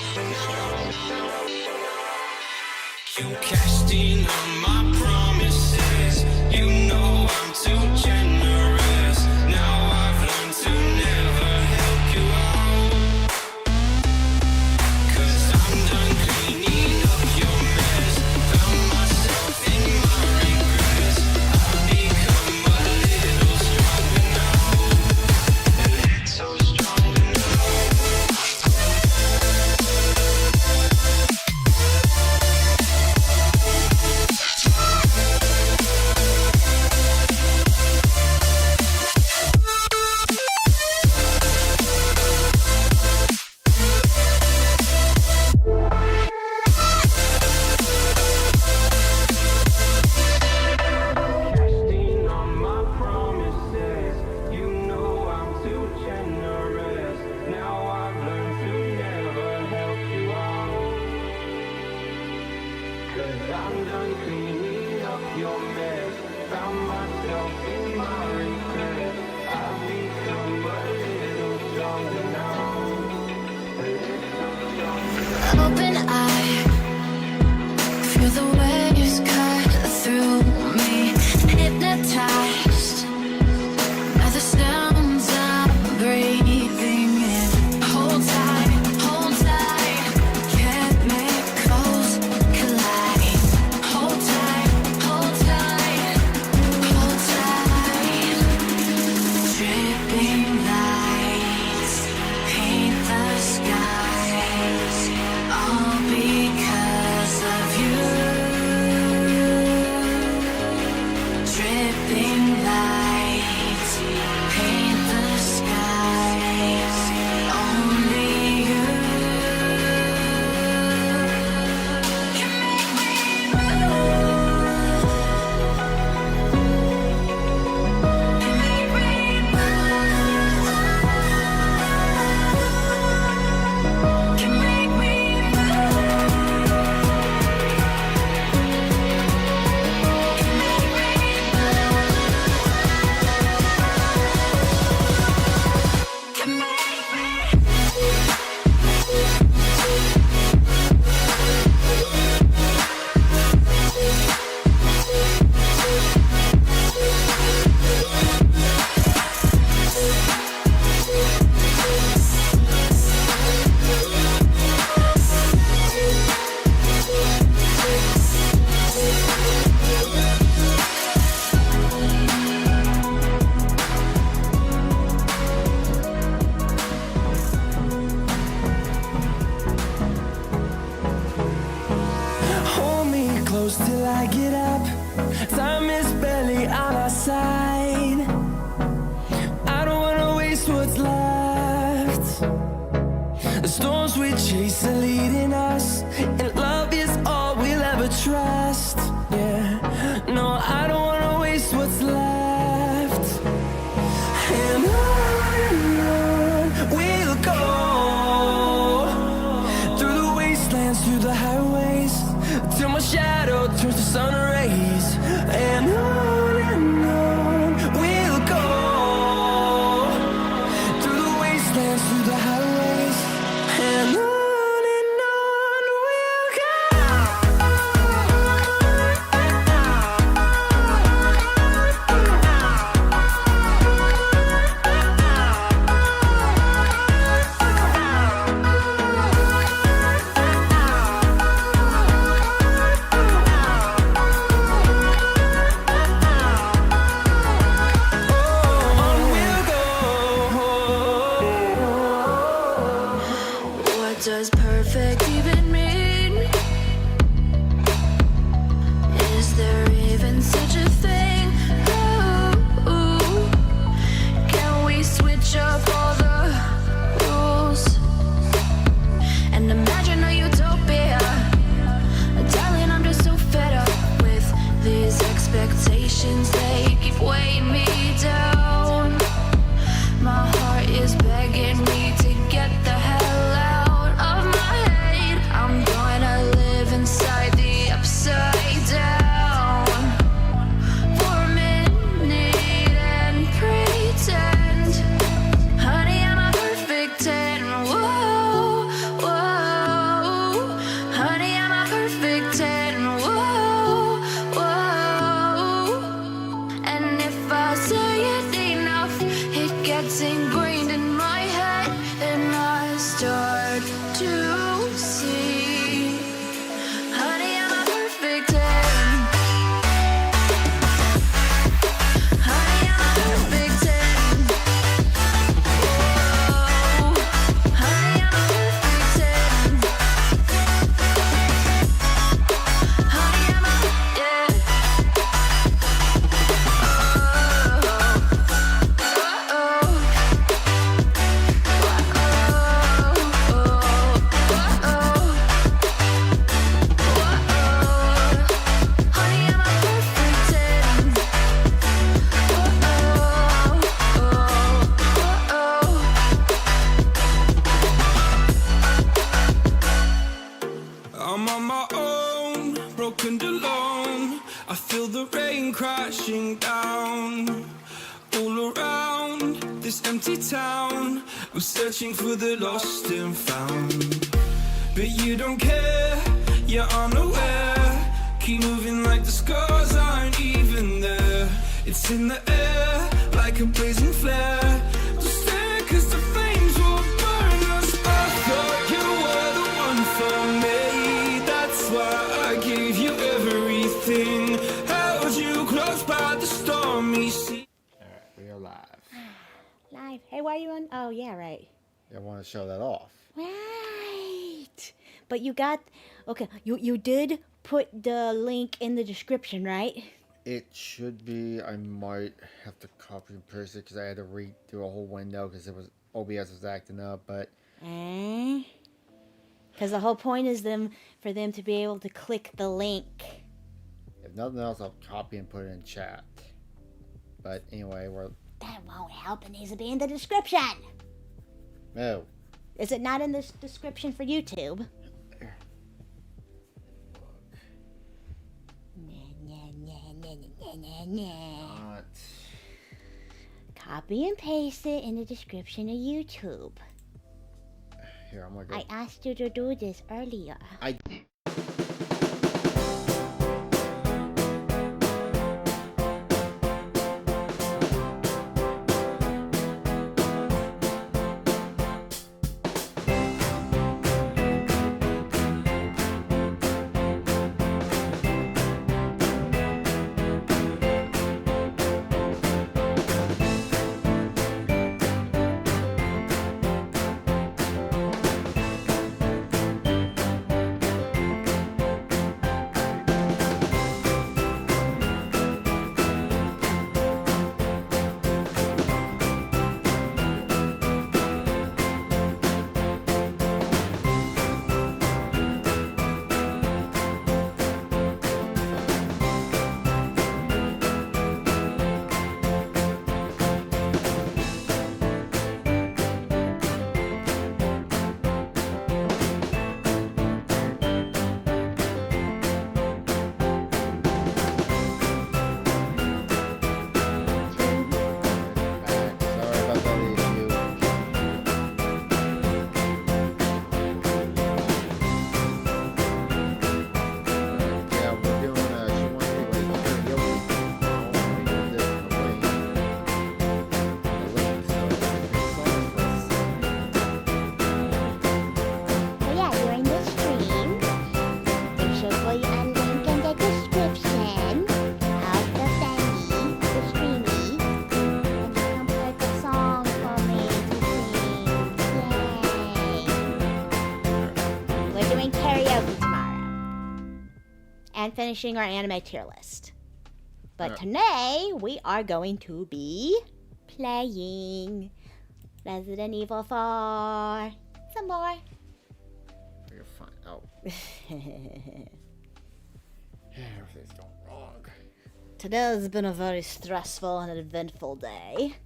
You cashed in on my promises. You know I'm too generous. Now I've learned to never help you out. 'Cause I'm done cleaning up your mess. Found myself in my regrets. I've become a little stronger now. A little stronger now. Casting on my promises. You know I'm too generous. Now I've learned to never help you out. 'Cause I'm done cleaning up your mess. Found myself in my regret. I've become a little stronger now. A little stronger now. Open eye, feel the waves cut through me. Hypnotized by the sounds I'm breathing in. Hold tight, chemicals collide. Hold tight, hold tight, hold tight. Dripping lights paint the skies, all because of you. Dripping lights paint the skies, only you can make me move. Can make me move. Can make me Hold me close till I get up. Time is barely on our side. I don't wanna waste what's left. The storms we chase are leading us, and love is all we'll ever trust. Yeah, no, I don't wanna waste what's left. And on we'll go, through the wastelands, through the highways, till my shadow turns to sun rays. And on we'll go, through the wastelands, through the highways, and on we'll go. What does perfect even mean? Is there even such a thing? Ooh, can we switch up all the rules and imagine a utopia? Darling, I'm just so fed up with these expectations. They keep weighing me down. My heart is begging me to get the hell out of my start to see. Honey, I'm a perfect 10. Honey, I'm a perfect 10. Whoa. Honey, I'm a perfect 10. Honey, I'm a, yeah. I'm on my own, broken and alone. I feel the rain crashing down all around this empty town. I'm searching for the lost and found, but you don't care, you're unaware. Keep moving like the scars aren't even there. It's in the air like a blazing flare. Just stare 'cause the flames will burn us. I thought you were the one for me. That's why I gave you everything. Held you close by the stormy sea. Alright, we are live. Live. Hey, why are you on? Oh, yeah, right. I want to show that off. Right. But you got, okay, you did put the link in the description, right? It should be. I might have to copy and paste it because I had to read through a whole window because it was OBS was acting up. But Because the whole point is for them to be able to click the link. if nothing else, I'll copy and put it in chat. But anyway, That won't help. It needs to be in the description. no. Is it not in the description for YouTube? Not. Copy and paste it in the description of YouTube. Here, I'm gonna go. I asked you to do this earlier. I Sorry about that issue. Yeah, we're doing. She wants to be like karaoke. We did this in the link. So yeah, you're in the stream. Make sure for you a link in the description of the thingy, the streamy, and you can pick a song for me to sing. Yay! We're doing karaoke tomorrow, and finishing our anime tier list. But today we are going to be playing Resident Evil 4 some more. We're fine. Oh, everything's going wrong. Today's been a very stressful and eventful day.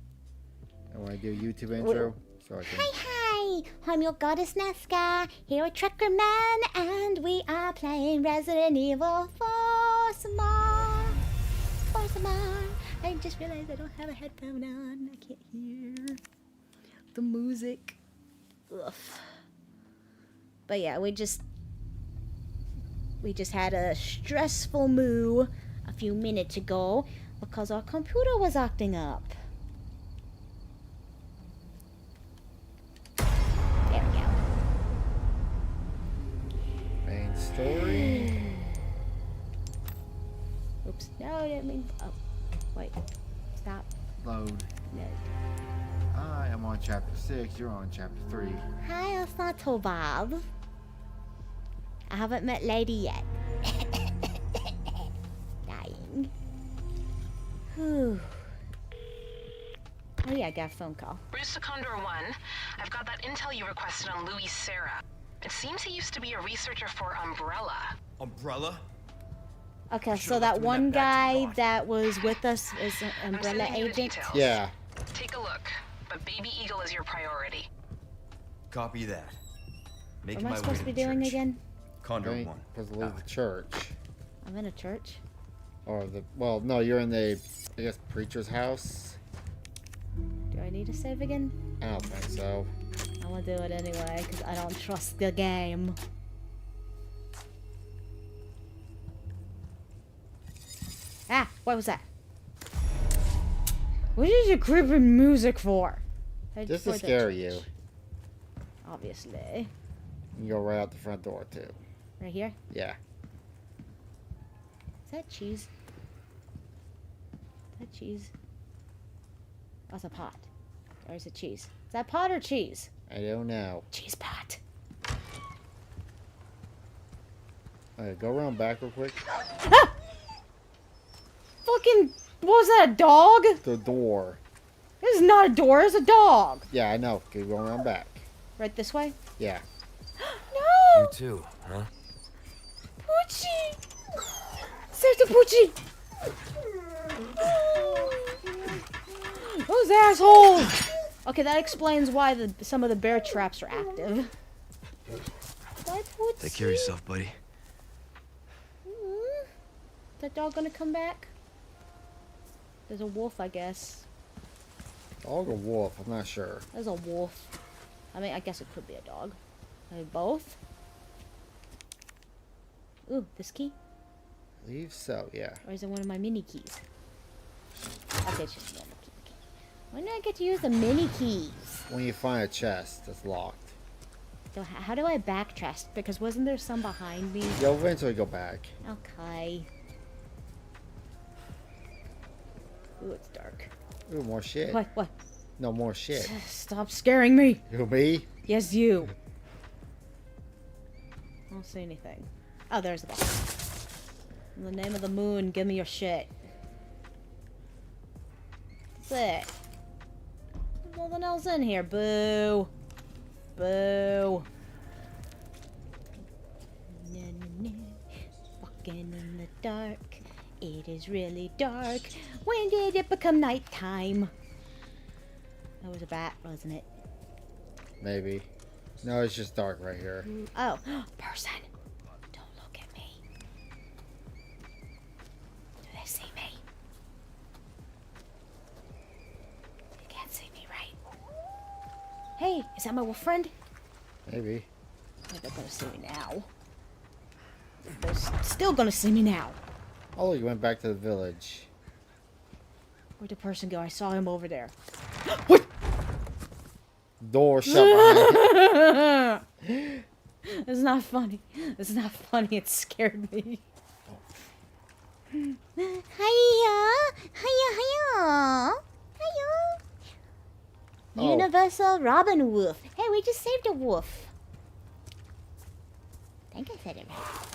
I want to do a YouTube intro so I can. Hi, I'm your goddess Nesca, here with Trucker Man, and we are playing Resident Evil 4 some more. For some more. I just realized I don't have a headphone on. I can't hear the music. Ugh. But yeah, we just had a stressful moo a few minutes ago because our computer was acting up. There we go. didn't mean. Oh, wait. Stop. Load. No. I am on chapter 6. You're on chapter 3. Hi, it's not too bad. I haven't met Lady yet. Dying. Whew. Oh yeah, I got a phone call. Bruce to Condor 1. I've got that intel you requested on Louis Serra. It seems he used to be a researcher for Umbrella. Umbrella? Okay, Should've so that left him in one that back guy spot. that was with us is an I'm Umbrella sending you the agent. details. Yeah. Take a look, but Baby Eagle is your priority. Copy that. What Making am I my supposed way to be doing church. again? Condor Okay. 1. Supposed to leave the Out. church. I'm in a church. Or the. Well, no, you're in the. I guess preacher's house. Do I need to save again? I don't think so. I'm gonna do it anyway, because I don't trust the game. Ah, what was that? What is your creeping music for? Just For to the scare church, you. Obviously. You go right out the front door, too. Right here? Yeah. Is that cheese? Is that cheese? Oh, it's a pot. Or is it cheese? Is that pot or cheese? I don't know. Cheese pot. Alright, go around back real quick. Ah! Fucking, what was that, a dog? The door. This is not a door, it's a dog. Yeah, I know. Keep going around back. Right this way? Yeah. No! You too, huh? Poochie! Save the Poochie! Those assholes! Okay, that explains why some of the bear traps are active. Bye, Poochie. Take care of yourself, buddy. Is that dog gonna come back? There's a wolf, I guess. Dog or wolf? I'm not sure. There's a wolf. I mean, I guess it could be a dog. Maybe both? Ooh, this key? I believe so, yeah. Or is it one of my mini keys? Okay, it's just a normal key. When do I get to use the mini keys? When you find a chest that's locked. So how do I backtrack? Because wasn't there some behind me? You'll eventually go back. Okay. Ooh, it's dark. Ooh, more shit. What? What? No more shit. Stop scaring me! Who, me? Yes, you. I don't see anything. Oh, there's the box. In the name of the moon, give me your shit. That's it. There's nothing else in here. Boo. Boo. Na, na, na. Walking in the dark. It is really dark. When did it become nighttime? That was a bat, wasn't it? Maybe. No, it's just dark right here. Oh, person. Don't look at me. Do they see me? You can't see me, right? Hey, is that my wolf friend? Maybe. Oh, they're gonna see me now. They're still gonna see me now. Oh, you went back to the village. Where'd the person go? I saw him over there. What? Door shut behind you. It's not funny. It's not funny. It scared me. Hiya! Hiya, hiya! Hiya! Oh. Universal Robin Wolf. Hey, we just saved a wolf. I think I said it right.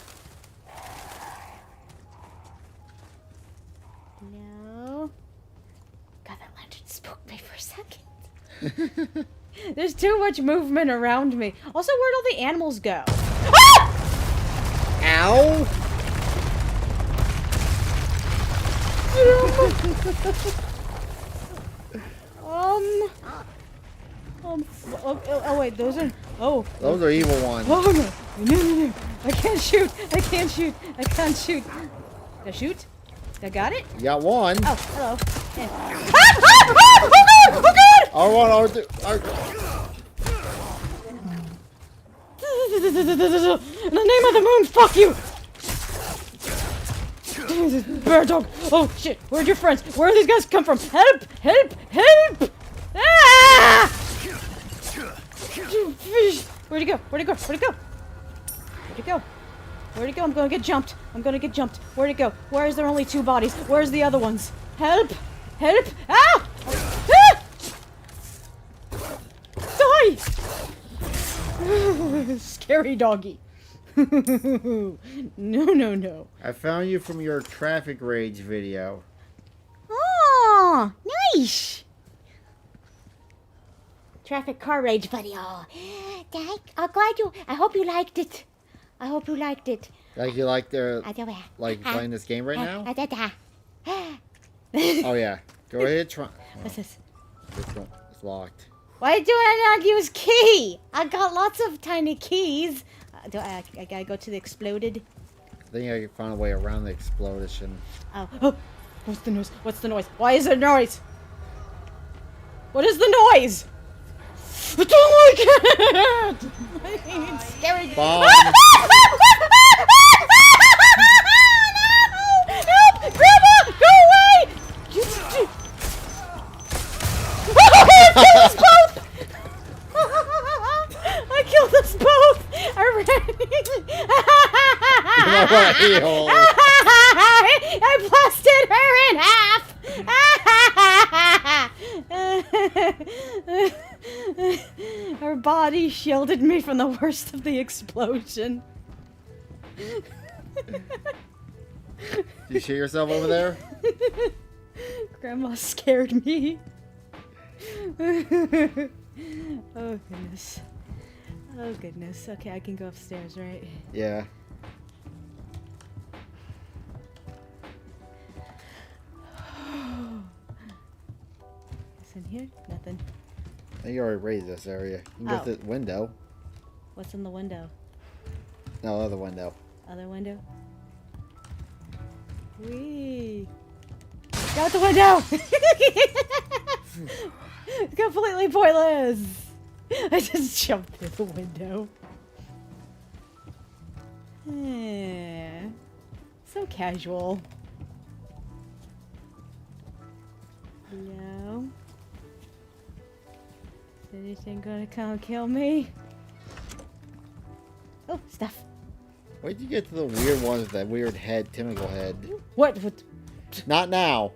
No. God, that lantern spooked me for a second. There's too much movement around me. Also, where'd all the animals go? Ah! Ow! Oh wait, those are, oh. Those are evil ones. Oh no, no, no, no. I can't shoot, I can't shoot, I can't shoot. Did I shoot? I got it? You got one. Oh, hello. Yeah. Oh god, oh god! R1, R2, In the name of the moon, fuck you! Bear dog! Oh shit! Where'd your friends? Where did these guys come from? Help! Help! Help! Ah! Where'd he go? Where'd he go? Where'd he go? Where'd he go? Where'd it go? I'm gonna get jumped. I'm gonna get jumped. Where'd it go? Where is there only 2 bodies? Where's the other ones? Help! Help! Ah! Ah! Die! Scary doggy. No. I found you from your traffic rage video. Oh, nice. Traffic car rage video. I'm glad you. I hope you liked it. I hope you liked it. Like you like playing this game right now? Oh yeah. Go ahead, try. What's this? It's locked. Why do I not use key? I got lots of tiny keys. I gotta go to the exploded. I think I can find a way around the explosion. Oh. What's the noise? What's the noise? Why is there noise? What is the noise? I don't like it! It's scary. Bomb. No! Help! Grandma! Go away! I killed us both! I blasted her in half! Her body shielded me from the worst of the explosion. Did you shoot yourself over there? Grandma scared me. Oh goodness. Oh goodness. Okay, I can go upstairs, right? Yeah. What's in here? Nothing. I think you already raised this area. You can go to the window. What's in the window? No, other window. Other window? Whee! Get out the window! It's completely pointless! I just jumped through the window. So casual. No. Is anything gonna come kill me? Oh, stuff. Where'd you get to the weird ones with that weird head, tentacle head? What? Not now.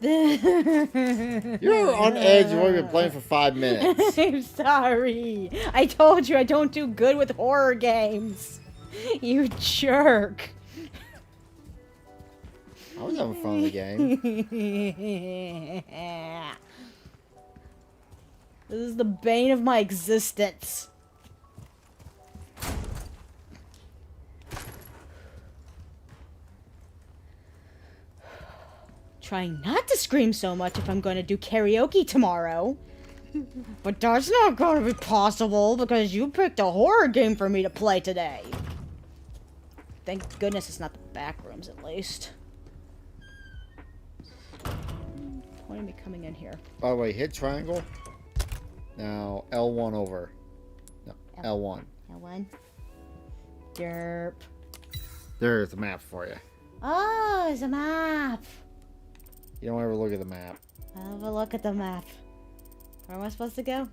You're on edge. You've only been playing for 5 minutes. I'm sorry. I told you I don't do good with horror games. You jerk. I was having fun with the game. This is the bane of my existence. Trying not to scream so much if I'm going to do karaoke tomorrow. But that's not going to be possible because you picked a horror game for me to play today. Thank goodness it's not the back rooms, at least. Point of me coming in here. By the way, hit triangle. Now L1 over. No, L1. L1. Derp. There's a map for you. Oh, it's a map. You don't ever look at the map. I'll have a look at the map. Where am I supposed to go?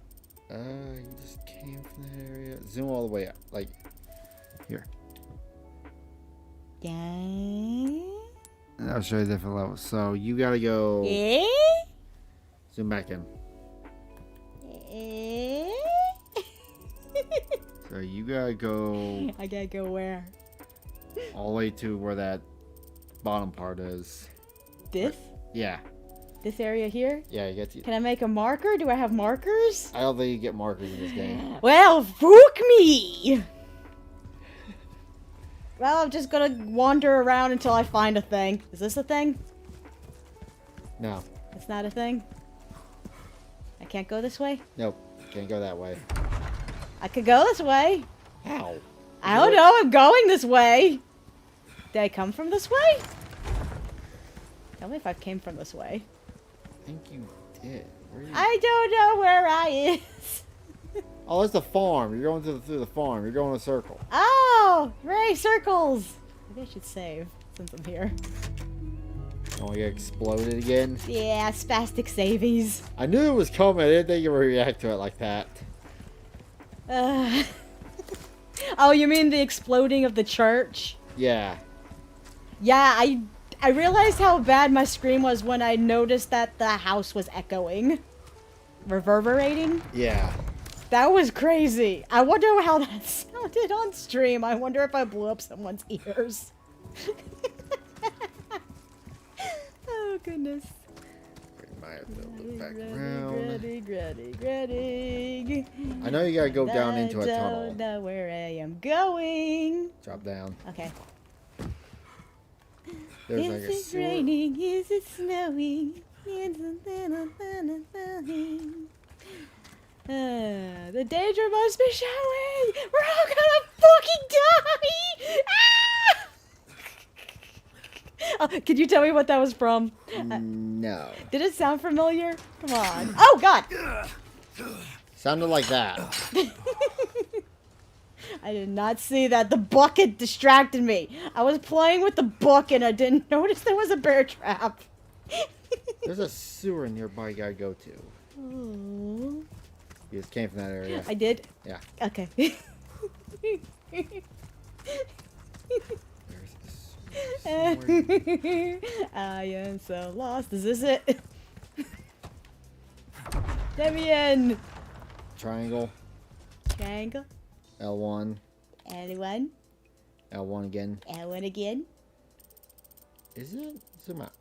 You just came from that area. Zoom all the way up. Like, here. Dang. And I'll show you different levels. So, you gotta go... Yeah? Zoom back in. So, you gotta go... I gotta go where? all the way to where that bottom part is. This? Yeah. This area here? Yeah, you get to... Can I make a marker? Do I have markers? I don't think you get markers in this game. Well, fook me! Well, I'm just gonna wander around until I find a thing. Is this a thing? No. It's not a thing? I can't go this way? Nope. Can't go that way. I could go this way. How? I don't know, I'm going this way. Did I come from this way? Tell me if I came from this way. I think you did. Where are you? I don't know where I is. Oh, it's the farm. You're going through the farm. You're going in a circle. Oh, Ray, circles. Maybe I should save since I'm here. Oh, you get exploded again? Yeah, spastic savies. I knew it was coming. I didn't think you would react to it like that. Oh, you mean the exploding of the church? Yeah. Yeah, I realized how bad my scream was when I noticed that the house was echoing. Reverberating. Yeah. That was crazy. I wonder how that sounded on stream. I wonder if I blew up someone's ears. Oh, goodness. Bring my ability back around. Granny. I know you gotta go down into a I tunnel. don't know where I am going. Drop down. Okay. There's like Is a it sewer. raining? Is it snowing? Is it snowing? The danger must be showing! We're all gonna fucking die! Ah! Oh, can you tell me what that was from? No. Did it sound familiar? Come on. Oh, God! Sounded like that. I did not see that. The bucket distracted me. I was playing with the book and I didn't notice there was a bear trap. There's a sewer nearby you gotta go to. Oh. You just came from that area. I did? Yeah. Okay. There's a sewer somewhere. I am so lost. Is this it? Let me in. Triangle. Triangle. L1. L1. L1 again. L1 again. Is it? Zoom out.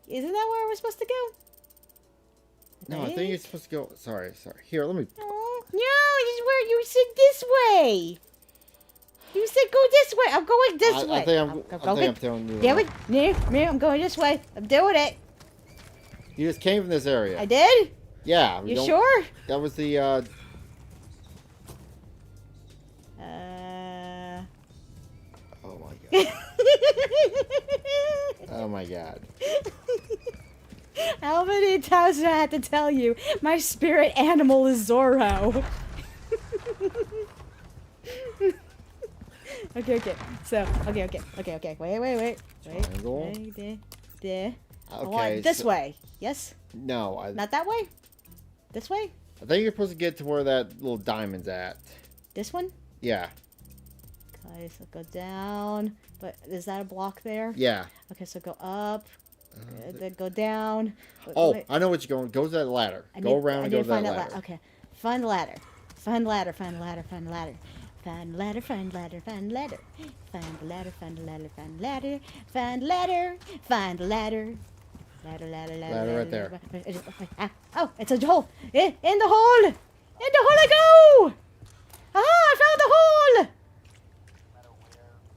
Isn't that where we're supposed to go? No, I think you're supposed to go. Sorry. Here, let me. Oh, no, this is where you said this way. You said go this way. I'm going this way. I think I'm telling you. Damn it. No, I'm going this way. I'm doing it. You just came from this area. I did? Yeah. You sure? That was the. Oh my god. Oh my god. How many times do I have to tell you? My spirit animal is Zorro. Okay. So, okay. Wait. Triangle. I Okay. want this way. Yes? No, Not that way? This way? I think you're supposed to get to where that little diamond's at. This one? Yeah. Okay, so go down. But is that a block there? Yeah. Okay, so go up. Then go down. Oh, Wait. I know what you're going. Go to that ladder. Go around and go to that ladder. Okay. Find the ladder. Find the ladder. Find the ladder. Find the ladder. Find the ladder. Find the ladder. Find the ladder. Find the ladder. Find the ladder. Find the ladder. Find the ladder. Find the ladder. Ladder right there. Oh, it's a hole. In the hole. In the hole I go. Ah, I found the hole.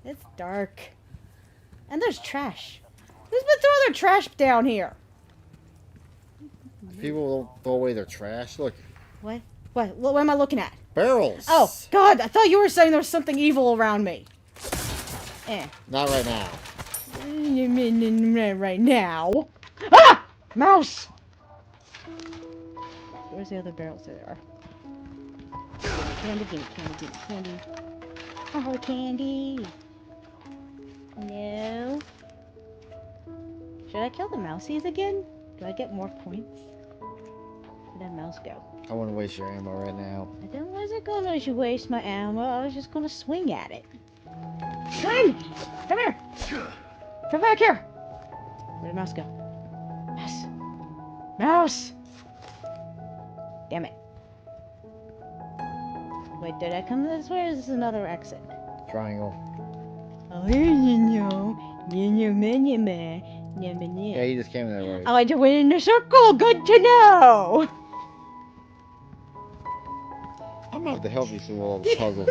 It's dark. And there's trash. Who's been throwing their trash down here? People don't throw away their trash. Look, What? What am I looking at? barrels. Oh, God, I thought you were saying there was something evil around me. Not right now. You mean right now? Ah! Mouse! Where's the other barrels? There they are. Candy. Oh, candy. No. Should I kill the mousies again? Do I get more points? Where'd that mouse go? I want to waste your ammo right now. I wasn't gonna waste my ammo. I was just gonna swing at it. Swing! Come here! Come back here! Where'd the mouse go? Mouse! Damn it. Wait, did I come this way or is this another exit? Triangle. Oh, you Yeah, you just came that way. I like to win in a circle. Good to know. I'm gonna have to help you through all the puzzles.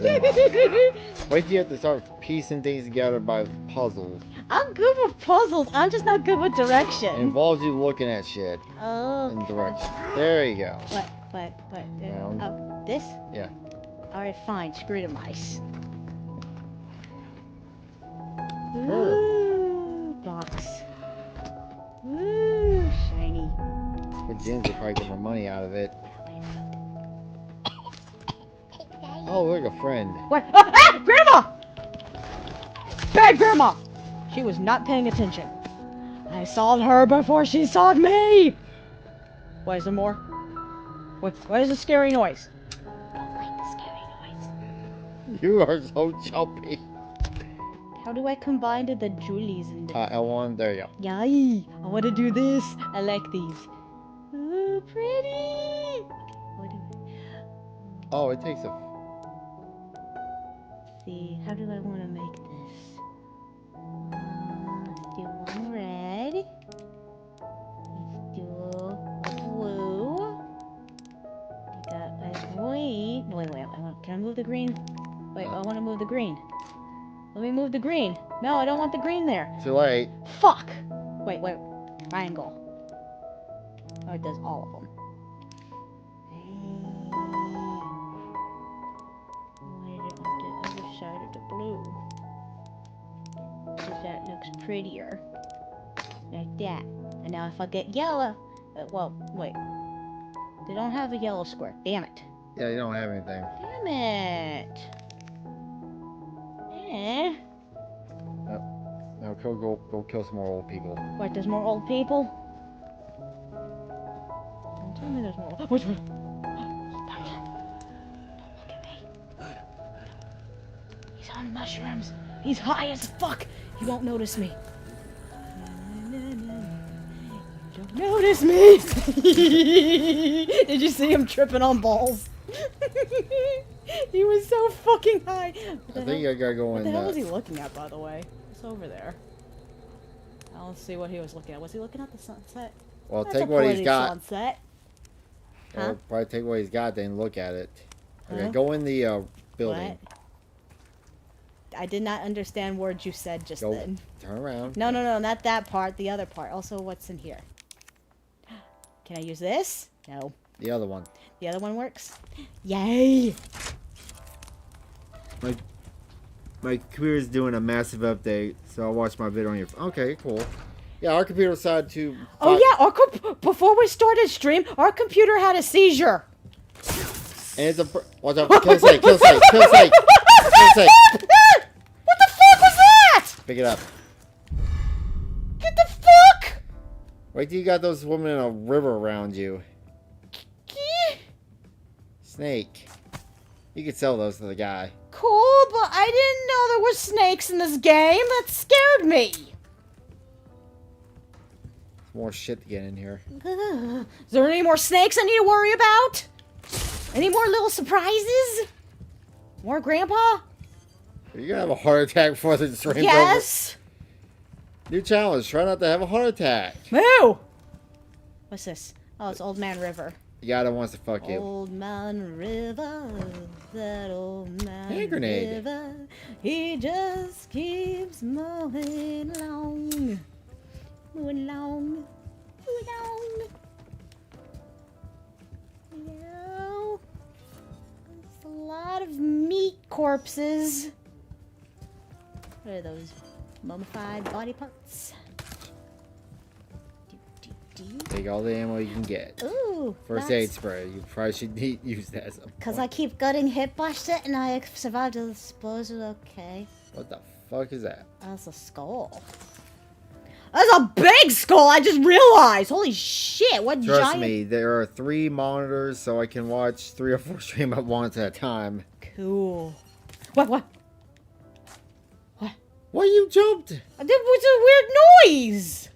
Wait till you have to start piecing things together by puzzles. I'm good with puzzles. I'm just not good with It direction. involves you looking at shit Oh. in direction. There you go. What? Round. Oh, this? Yeah. Alright, fine. Screw the mice. Her. Ooh, box. Ooh, shiny. But Jins will probably get more money out of it. Oh, look, a friend. What? Ah, Grandma! Bad Grandma! She was not paying attention. I saw her before she saw me! Why is there more? What is the scary noise? Don't like the scary noise. You are so jumpy. How do I combine to the Julies and the... L1, there you go. Yay! I want to do this. I like these. Ooh, pretty. What do Oh, it takes a. see? How do I want to make this? Let's do one red. Let's do a blue. I got a green. No, wait. Can I move the green? Wait, I want to move the green. Let me move the green. No, I don't want the green there. Too late. Fuck! Wait. Triangle. Oh, it does all of them. Why did it want the other side of the blue? Because that looks prettier. Like that. And now if I get yellow... well, wait. They don't have a yellow square. Damn it. Yeah, you don't have anything. Damn it. Eh. Now go kill some more old people. What, there's more old people? Don't tell me there's more old... Which one? Don't look at me. He's on mushrooms. He's high as fuck. He won't notice me. Don't notice me. Did you see him tripping on balls? He was so fucking high. I think I gotta go What in. the hell was he looking at, by the way? It's over there. I'll see what he was looking at. Was he looking at the sunset? Well, That's take a what he's pretty got. Sunset. Huh? Or probably take what he's got, then look at it. Okay, Huh? go in the building. What? I did not understand words you said just Go. then. Turn around. No, not that part. The other part. Also, what's in here? Can I use this? No. The other one. The other one works? Yay! My computer's doing a massive update, so I'll watch my video on your. Okay, cool. Yeah, our computer decided to. Oh yeah, before we started stream, our computer had a seizure. And it's a. Watch out! Kill safe! Kill safe! Kill safe! Kill safe! What the fuck was that? Pick it up. Get the fuck? Wait till you got those women in a river around you. Snake. You could sell those to the guy. Cool, but I didn't know there were snakes in this game. That scared me. More shit to get in here. Is there any more snakes I need to worry about? Any more little surprises? More grandpa? You're gonna have a heart attack before the stream's Yes. over. New challenge. Try not to have a heart attack. Moo! What's this? Oh, it's Old Man River. The guy that wants to fuck you. Old Man River, that old man Hand grenade. River, he just keeps moving along. Moving along. Moving along. Yeah. There's a lot of meat corpses. What are those? Mummified body parts? Take all the ammo you can get. Ooh. First aid spray. You probably should use that as a Because I keep getting hit by shit and I survived the explosion. Okay. What the fuck is that? That's a skull. That's a big skull! I just realized! Holy shit, what Trust giant... me, there are 3 monitors, so I can watch 3 or 4 streams at once at a time. Cool. What? Why you jumped? It was a weird noise!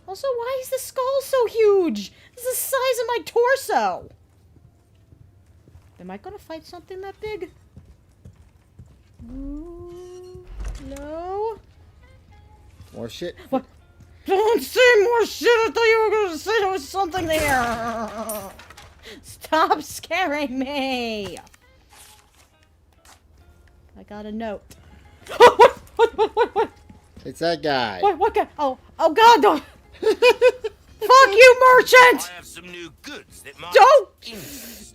Also, why is the skull so huge? It's the size of my torso! Am I gonna fight something that big? Ooh, no? More shit. What? Don't say more shit! I thought you were gonna say there was something there! Stop scaring me! I got a note. What? It's that guy. What guy? Oh God, don't! Fuck you, merchant! I have some new goods that might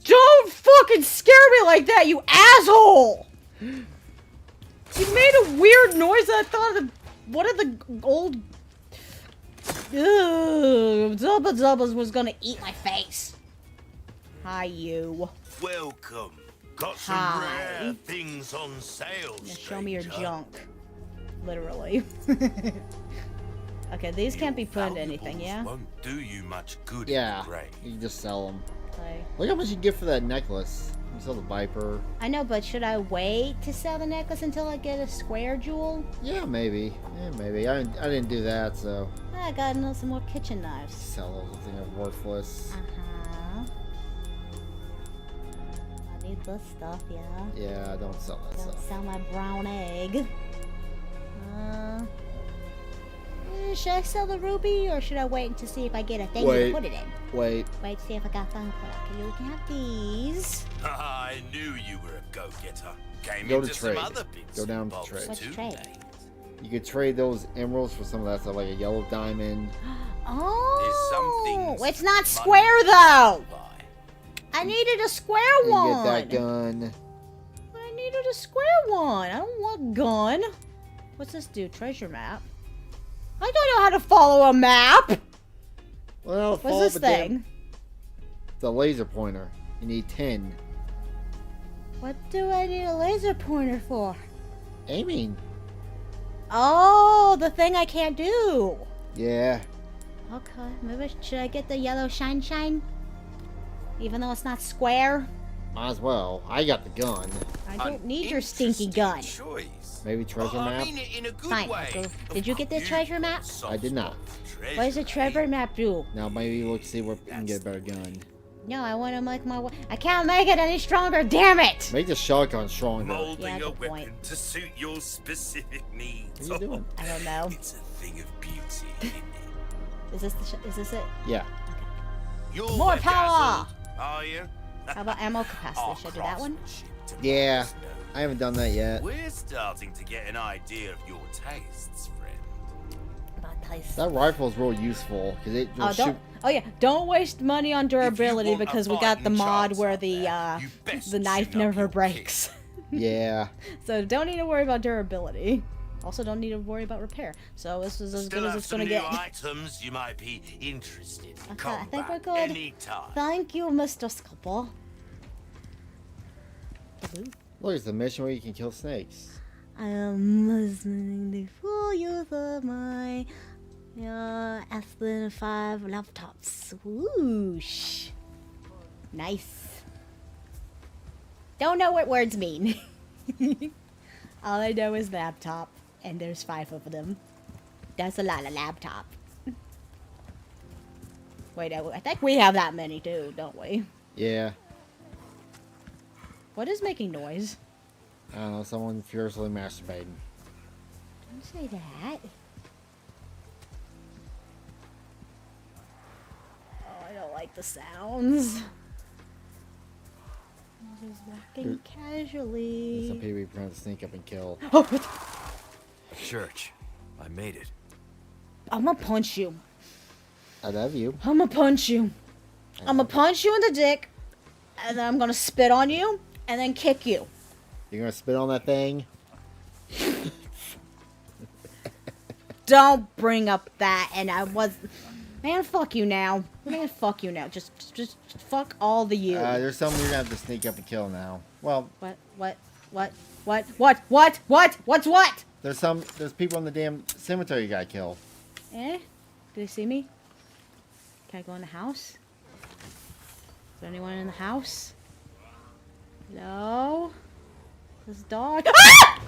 Don't fucking scare me like that, you asshole! You made a weird noise that I thought one of the old Zubba Zubbas was gonna eat my face. Hi, you. Welcome. Got some Hi. rare things on sale. Now show me your stranger. junk. Literally. Okay, these can't be put into anything, yeah? Won't do you much good. Yeah, In the grave. you can just sell them. Okay. Look how much you get for that necklace. You sell the Viper. I know, but should I wait to sell the necklace until I get a square jewel? Yeah, maybe. Yeah, maybe. I didn't do that, so I got some more kitchen knives. sell those things are worthless. Uh-huh. I need this stuff, yeah. Yeah, don't sell that Don't stuff. sell my brown egg. Should I sell the ruby, or should I wait to see if I get a thing to Wait. put it in? Wait. Wait to see if I got something. Okay, you can have these. I knew you were a go-getter. Came Go to into some trade. other bits Go down and to bobs trade. What's too, trade? mate. You could trade those emeralds for some of that stuff, like a yellow diamond. Oh, things it's not money square though. buy. I needed a square You one. get that gun. But I needed a square one. I don't want gun. What's this do? Treasure map. I don't know how to follow a map. Well, What's this thing? The laser pointer. You need 10. What do I need a laser pointer for? Aiming. Oh, the thing I can't do. Yeah. Okay, maybe should I get the yellow shine? Even though it's not square? Might as well. I got the gun. I don't An need your stinky gun. interesting Choice. Maybe treasure I map? mean it in a good Fine, way. I'll go- Of Did you get the course, treasure map? soft I did not. spot What does the treasure, treasure map do? Now maybe we'll see where we can get a better gun. No, I want to make my... I can't make it any stronger, damn it! Make the shotgun stronger. Molding Yeah, a good weapon point. to suit your specific needs. What are you doing? I don't know. It's a thing of beauty, isn't it? Is this is this it? Yeah. You're More wet power! dazzled, are you? How about ammo capacity? Our Should I do that one? craftsmanship Yeah. demands no. I haven't done that yet. We're starting to get an idea of your tastes, friend. About taste. That rifle is real useful because it will Oh, shoot. oh yeah, don't waste money on durability want a because we got the fighting mod chance where out the there, you best the knife chin up never your breaks. Yeah. So don't need to worry about durability. Also don't need to worry about repair. So this is as Still good as have it's some gonna new get. items you might be interested in. Okay, Come I think back we're good. anytime. Thank you, Mr. Scalpel. Look, it's a mission where you can kill snakes. I am listening to full use of my S 5 laptops. Whoosh. Nice. Don't know what words mean. All I know is laptop, and there's 5 of them. That's a lot of laptop. Wait, I think we have that many too, don't we? Yeah. What is making noise? I don't know, someone furiously masturbating. Don't say that. Oh, I don't like the sounds. I'm just walking casually. Some people trying to sneak up and kill. Oh, what? Church. I made it. I'm gonna punch you. I love you. I'm gonna punch you. I'm gonna punch you in the dick, and then I'm gonna spit on you, and then kick you. You're gonna spit on that thing? Don't bring up that. And I was, man, fuck you now. Man, fuck you now. Just fuck all the you. There's someone you're gonna have to sneak up and kill now. Well, What? there's people in the damn cemetery you gotta kill. Eh? Do they see me? Can I go in the house? Is there anyone in the house? No? This dog. Ah!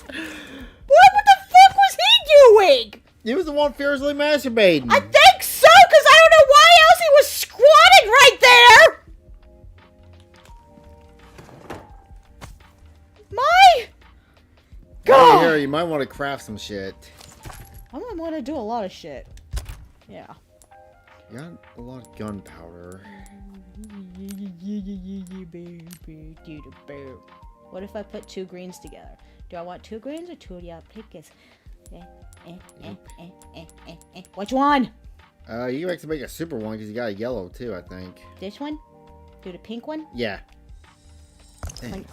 What the fuck was he doing? He was the one furiously masturbating. I think so, because I don't know why else he was squatted right there! My Oh, here, God! you might want to craft some shit. I'm gonna want to do a lot of shit. Yeah. You got a lot of gunpowder. What if I put 2 greens together? Do I want 2 greens or 2 yellow pickers? Which one? You can make a super one because you got a yellow too, I think. This one? Do the pink one? Yeah. Like-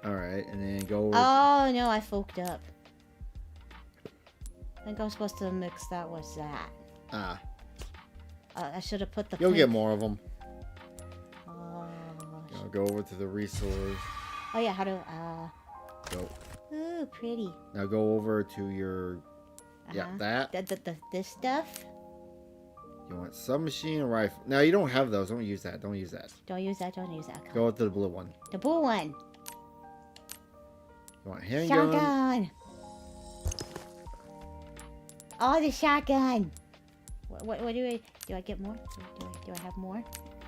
Alright, and then go over. Oh no, I fucked up. I think I'm supposed to mix that with that. Ah, I should have put the. you'll pink. get more of them. Oh, Go over to the resource. oh yeah, how to Go. Ooh, pretty. Now go over to your Yeah, that. This stuff. You want submachine and rifle. No, you don't have those. Don't use that. Don't use that. Don't use that. Don't use that. Go with the blue one. The blue one. You want handgun? Shotgun. Oh, the shotgun. What do I get more? Do I have more?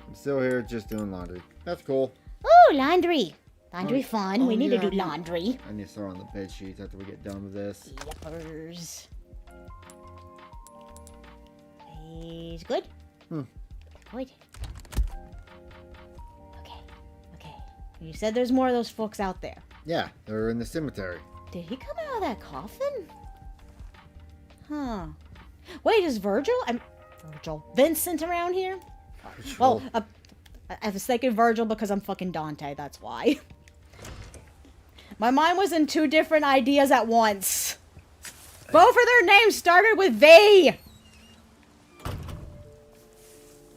I'm still here just doing laundry. That's cool. Oh, laundry. Laundry fun. We oh, need yeah, to do laundry. I need to throw on the bed sheets after we get done with this. Yuppers. He's good. Hmm. Good. Okay. You said there's more of those folks out there. Yeah, they're in the cemetery. Did he come out of that coffin? Huh. Wait, is Vincent around here? Well, I was thinking Virgil because I'm fucking Dante, that's why. My mind was in two different ideas at once. Both of their names started with V!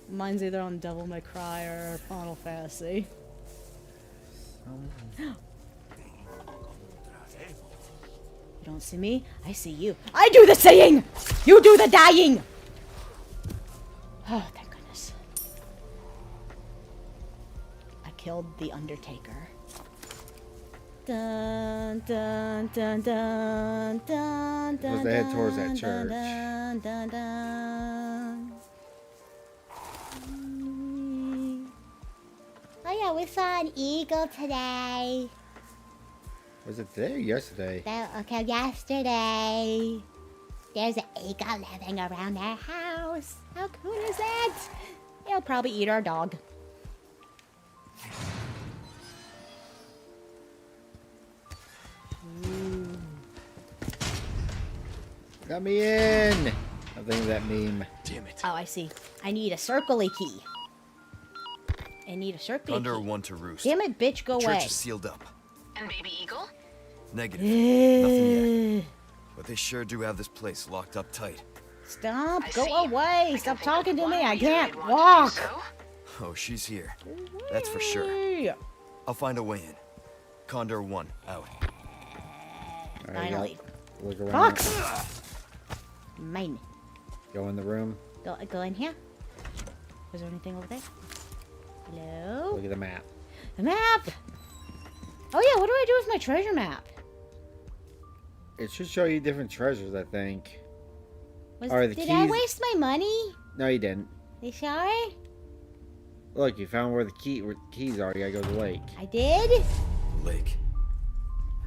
Mine's either on Devil May Cry or Final Fantasy. You don't see me, I see you. I do the seeing! You do the dying! Oh, thank goodness. I killed the Undertaker. Dun dun dun dun dun dun. Was they head towards that church? Dun, dun, dun. Oh yeah, we saw an eagle today. Was it today or yesterday? Okay, yesterday. There's an eagle living around our house. How cool is that? It'll probably eat our dog. Ooh. Got me in! I think of that meme. Damn it. Oh, I see. I need a circle-y key. I need a circle-y Under key. one to roost. Damn it, bitch, go away. Church is sealed up. And Baby Eagle? Negative. Nothing yet. Ugh. But they sure do have this place locked up tight. Stop, I go see. away. I Stop can think talking of to one me. I reason can't I'd want to do walk. so. Oh, she's here. That's for sure. Hey. I'll find a way in. Condor 1, out. Alright, Finally. Look around. Fox! Mine. Go in the room. Go in here. Is there anything over there? Hello? Look at the map. The map! Oh yeah, what do I do with my treasure map? It should show you different treasures, I think. Did I keys- waste my money? No, you didn't. You sure? Look, you found where the keys are. You gotta go to the lake. I did? Lake.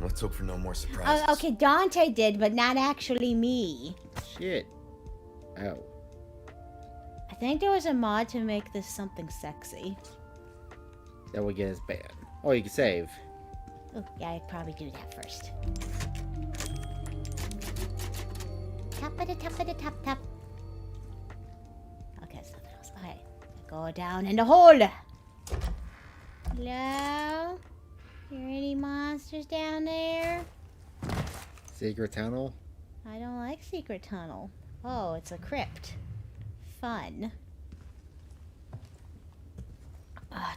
Let's hope for no more surprises. Okay, Dante did, but not actually me. Shit. Oh. I think there was a mod to make this something sexy. That would get us banned. Oh, you can save. Oh, yeah, I'd probably do that first. Top of the top of the top top. Okay, something else. Okay, go down in the hole. Hello? Hear any monsters down there? Secret tunnel. I don't like secret tunnel. Oh, it's a crypt. Fun.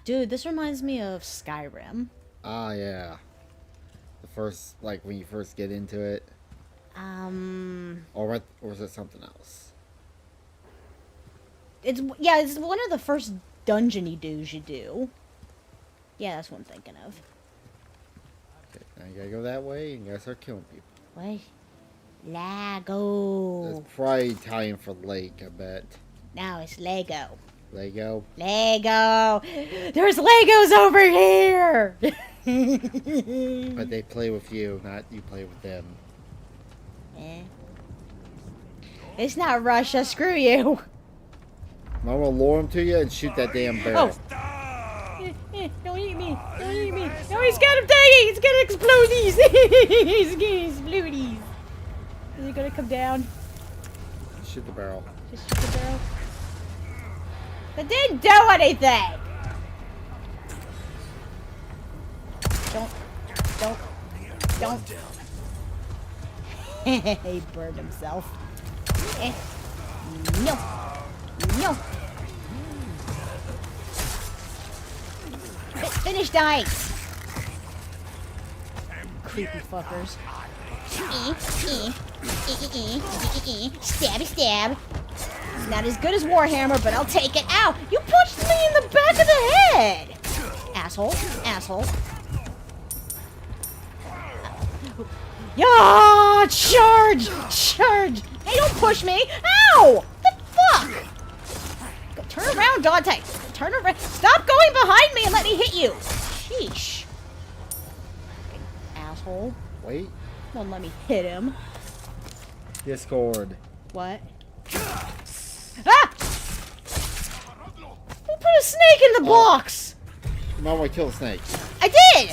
Dude, this reminds me of Skyrim. Ah, yeah. The first, like, when you first get into it. Or is it something else? It's one of the first dungeon-y do's you do. Yeah, that's what I'm thinking of. Okay, now you gotta go that way and you gotta start killing people. What? Lego. That's probably Italian for lake, I bet. Now it's Lego. Lego. Lego. There's Legos over here. But they play with you, not you play with them. Eh. It's not Russia. Screw you. I'm gonna lure him to you and shoot that damn barrel. Don't eat me. Don't eat me. No, he's got him tagging. He's gonna explodies. He's gonna explodies. Is he gonna come down? Shoot the barrel. Just shoot the barrel. That didn't do anything. Don't. He burned himself. No. Finish dying. Creepy fuckers. Stabby stab. It's not as good as Warhammer, but I'll take it. Ow! You punched me in the back of the head! Asshole. Asshole. Yeah! Charge! Charge! Hey, don't push me! Ow! What the fuck? Go, turn around, Dante. Turn around. Stop going behind me and let me hit you. Sheesh. Fucking asshole. Wait. Won't let me hit him. Discord. What? Ah! Who put a snake in the box? You might want to kill the snake. I did!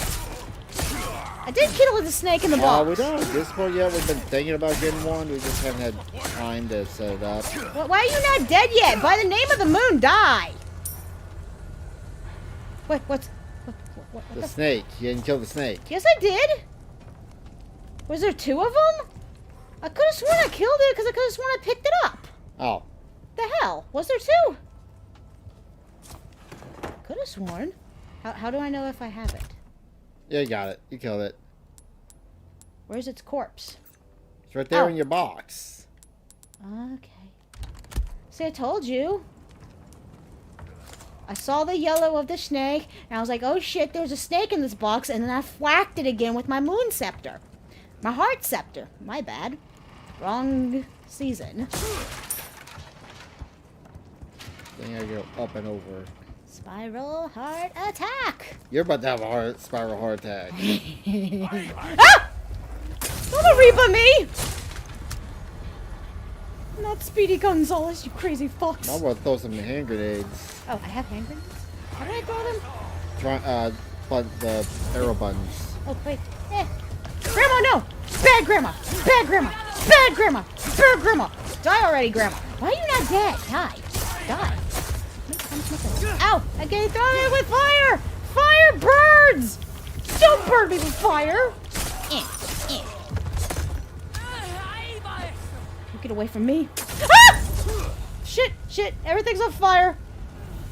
I did kill the snake in the box. We don't. Discord yet. We've been thinking about getting one. We just haven't had time to set it up. Why are you not dead yet? By the name of the moon, die! What The snake. You didn't kill the snake. Yes, I did! Was there two of them? I could have sworn I killed it because I could have sworn I picked it up. Oh. The hell? Was there two? Could have sworn. How do I know if I have it? Yeah, you got it. You killed it. Where's its corpse? It's right there Oh. in your box. Okay. See, I told you. I saw the yellow of the snake, and I was like, oh shit, there's a snake in this box, and then I whacked it again with my moon scepter. My heart scepter. My bad. Wrong season. Then I go up and over. Spiral heart attack! You're about to have a spiral heart attack. Ah! Don't Reaper me! Not Speedy Gonzalez, you crazy fox. I'm about to throw some hand grenades. Oh, I have hand grenades? How do I throw them? Try, the arrow buttons. Oh, wait. Grandma, no! Bad grandma! Bad grandma! Bad grandma! Bad grandma! Die already, grandma! Why are you not dead? Die. Die. Ow! I get thrown with fire! Fire birds! Don't burn me with fire! You get away from me. Ah! Shit, shit, everything's on fire.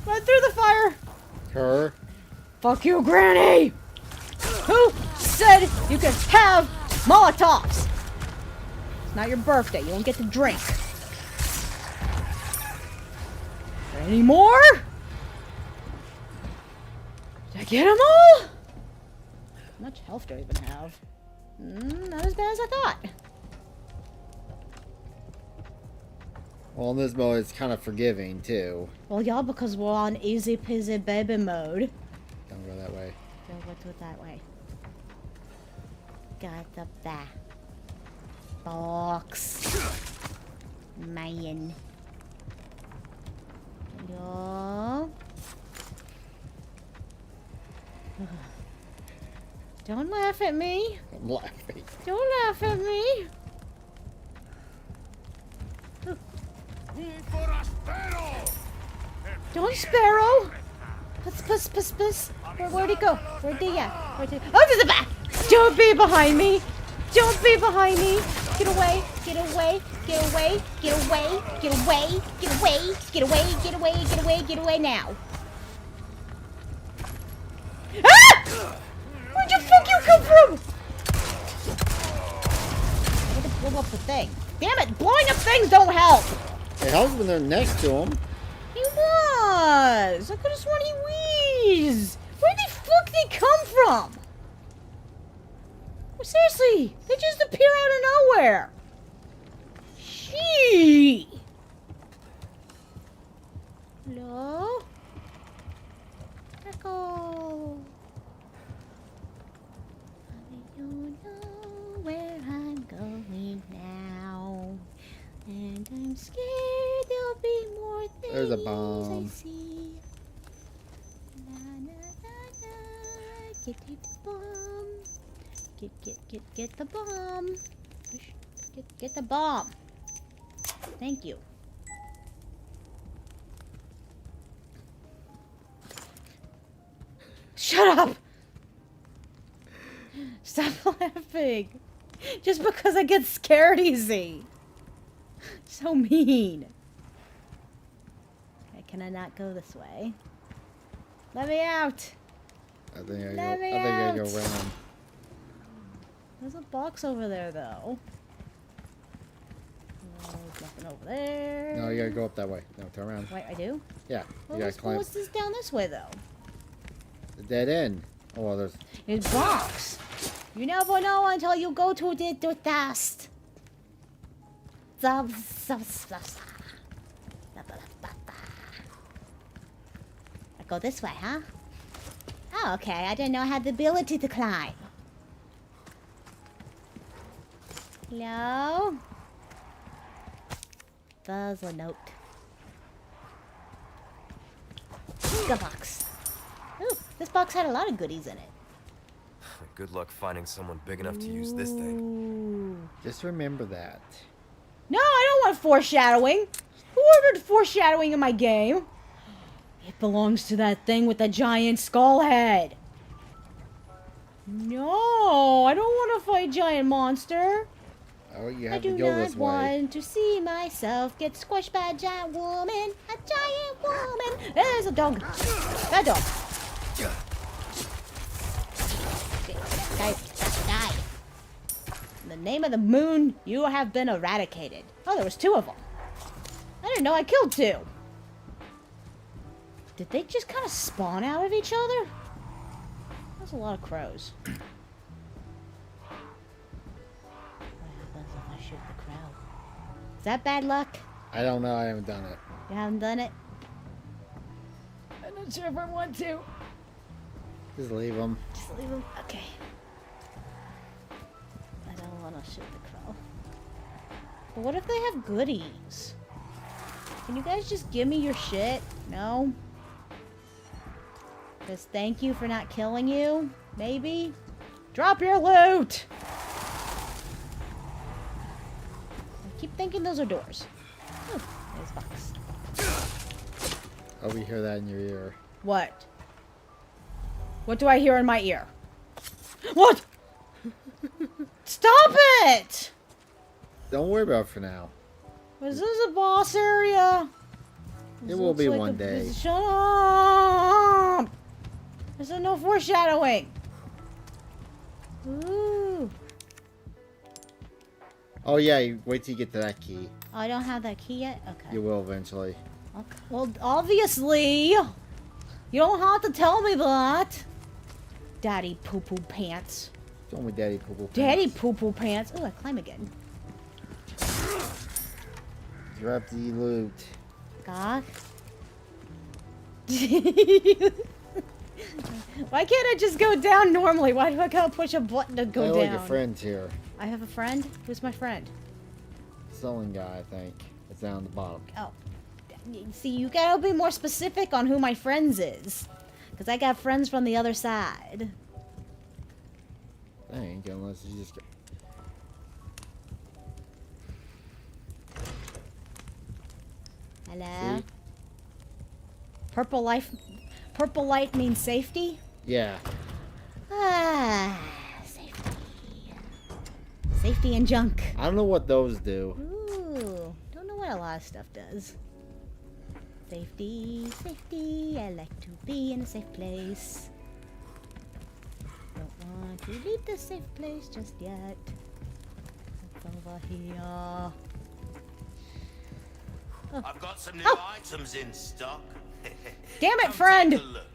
Run through the fire. Her. Fuck you, Granny! Who said you could have Molotovs? It's not your birthday. You don't get to drink. Any more? Did I get them all? How much health do I even have? Not as bad as I thought. Well, in this mode, it's kind of forgiving, too. Well, yeah, because we're on easy peasy baby mode. Don't go that way. Go do it that way. Got the back box. Man. Hello? Don't laugh at me. I'm laughing. Don't laugh at me. Don't Sparrow. Puss. Where'd he go? Where'd he at? Oh, there's a bat. Don't be behind me. Don't be behind me. Get away. Get away. Get away. Get away. Get away. Get away. Get away. Get away. Get away. Get away now. Ah! Where'd the fuck you come from? I had to blow up the thing. Damn it! Blowing up things don't help. It helps when they're next to him. He was. I could have sworn he wheezed. Where the fuck did they come from? Well, seriously, they just appear out of nowhere. Gee. Hello? Echo. I don't know where I'm going now. And I'm scared there'll be more things There's a bomb. I see. Na, na, na, na. Get the bomb. Get the bomb. Get the bomb. Thank you. Shut up! Stop laughing. Just because I get scared easy. So mean. Okay, can I not go this way? Let me out. I think Let me I go out. around. There's a box over there, though. There's nothing over there. No, you gotta go up that way. No, turn around. Wait, I do? Yeah, Well, you gotta climb. what's this down this way, though? The dead end. Oh, well, there's. It's box. You never know until you go to the test. I go this way, huh? Oh, okay. I didn't know I had the ability to climb. Hello? There's a note. Good box. Ooh, this box had a lot of goodies in it. Good luck finding someone big enough to use this thing. Ooh. Just remember that. No, I don't want foreshadowing. Who ordered foreshadowing in my game? It belongs to that thing with the giant skull head. No, I don't want to fight giant monster. Oh, you I have do to go not this way. want to see myself get squished by a giant woman. A giant woman. There's a dog. That dog. Die. In the name of the moon, you have been eradicated. Oh, there was 2 of them. I didn't know I killed 2. Did they just kind of spawn out of each other? That's a lot of crows. What happens if I shoot the crow? Is that bad luck? I don't know. I haven't done it. You haven't done it? I'm not sure if I want to. Just leave them. Just leave them. Okay. I don't want to shoot the crow. But what if they have goodies? Can you guys just give me your shit? No? Just thank you for not killing you? Maybe? Drop your loot! I keep thinking those are doors. Oh, there's a box. I hope you hear that in your ear. What? What do I hear in my ear? What? Stop it! Don't worry about it for now. Was this a boss area? It This will looks be like one a- day. Shut up! There's no foreshadowing. Ooh. Oh yeah, you wait till you get to that key. Oh, I don't have that key yet? Okay. You will eventually. Okay. Well, obviously. You don't have to tell me that. Daddy poo-poo pants. Don't me daddy poo poo. Daddy poo-poo pants. Oh, I climb again. Drop the loot. God. Why can't I just go down normally? Why do I gotta push a button to go I down? like your friends here. I have a friend? Who's my friend? Selling guy, I think. It's down at the bottom. Oh. See, you gotta be more specific on who my friends is. Because I got friends from the other side. I ain't unless you just. Hello? See? Purple light means safety? Yeah. Ah, safety. Safety and junk. I don't know what those do. Ooh, don't know what a lot of stuff does. Safety, safety, I like to be in a safe place. Don't want to leave the safe place just yet. It's over here. I've got some new Oh. items in stock. Damn it, Come friend! take a look.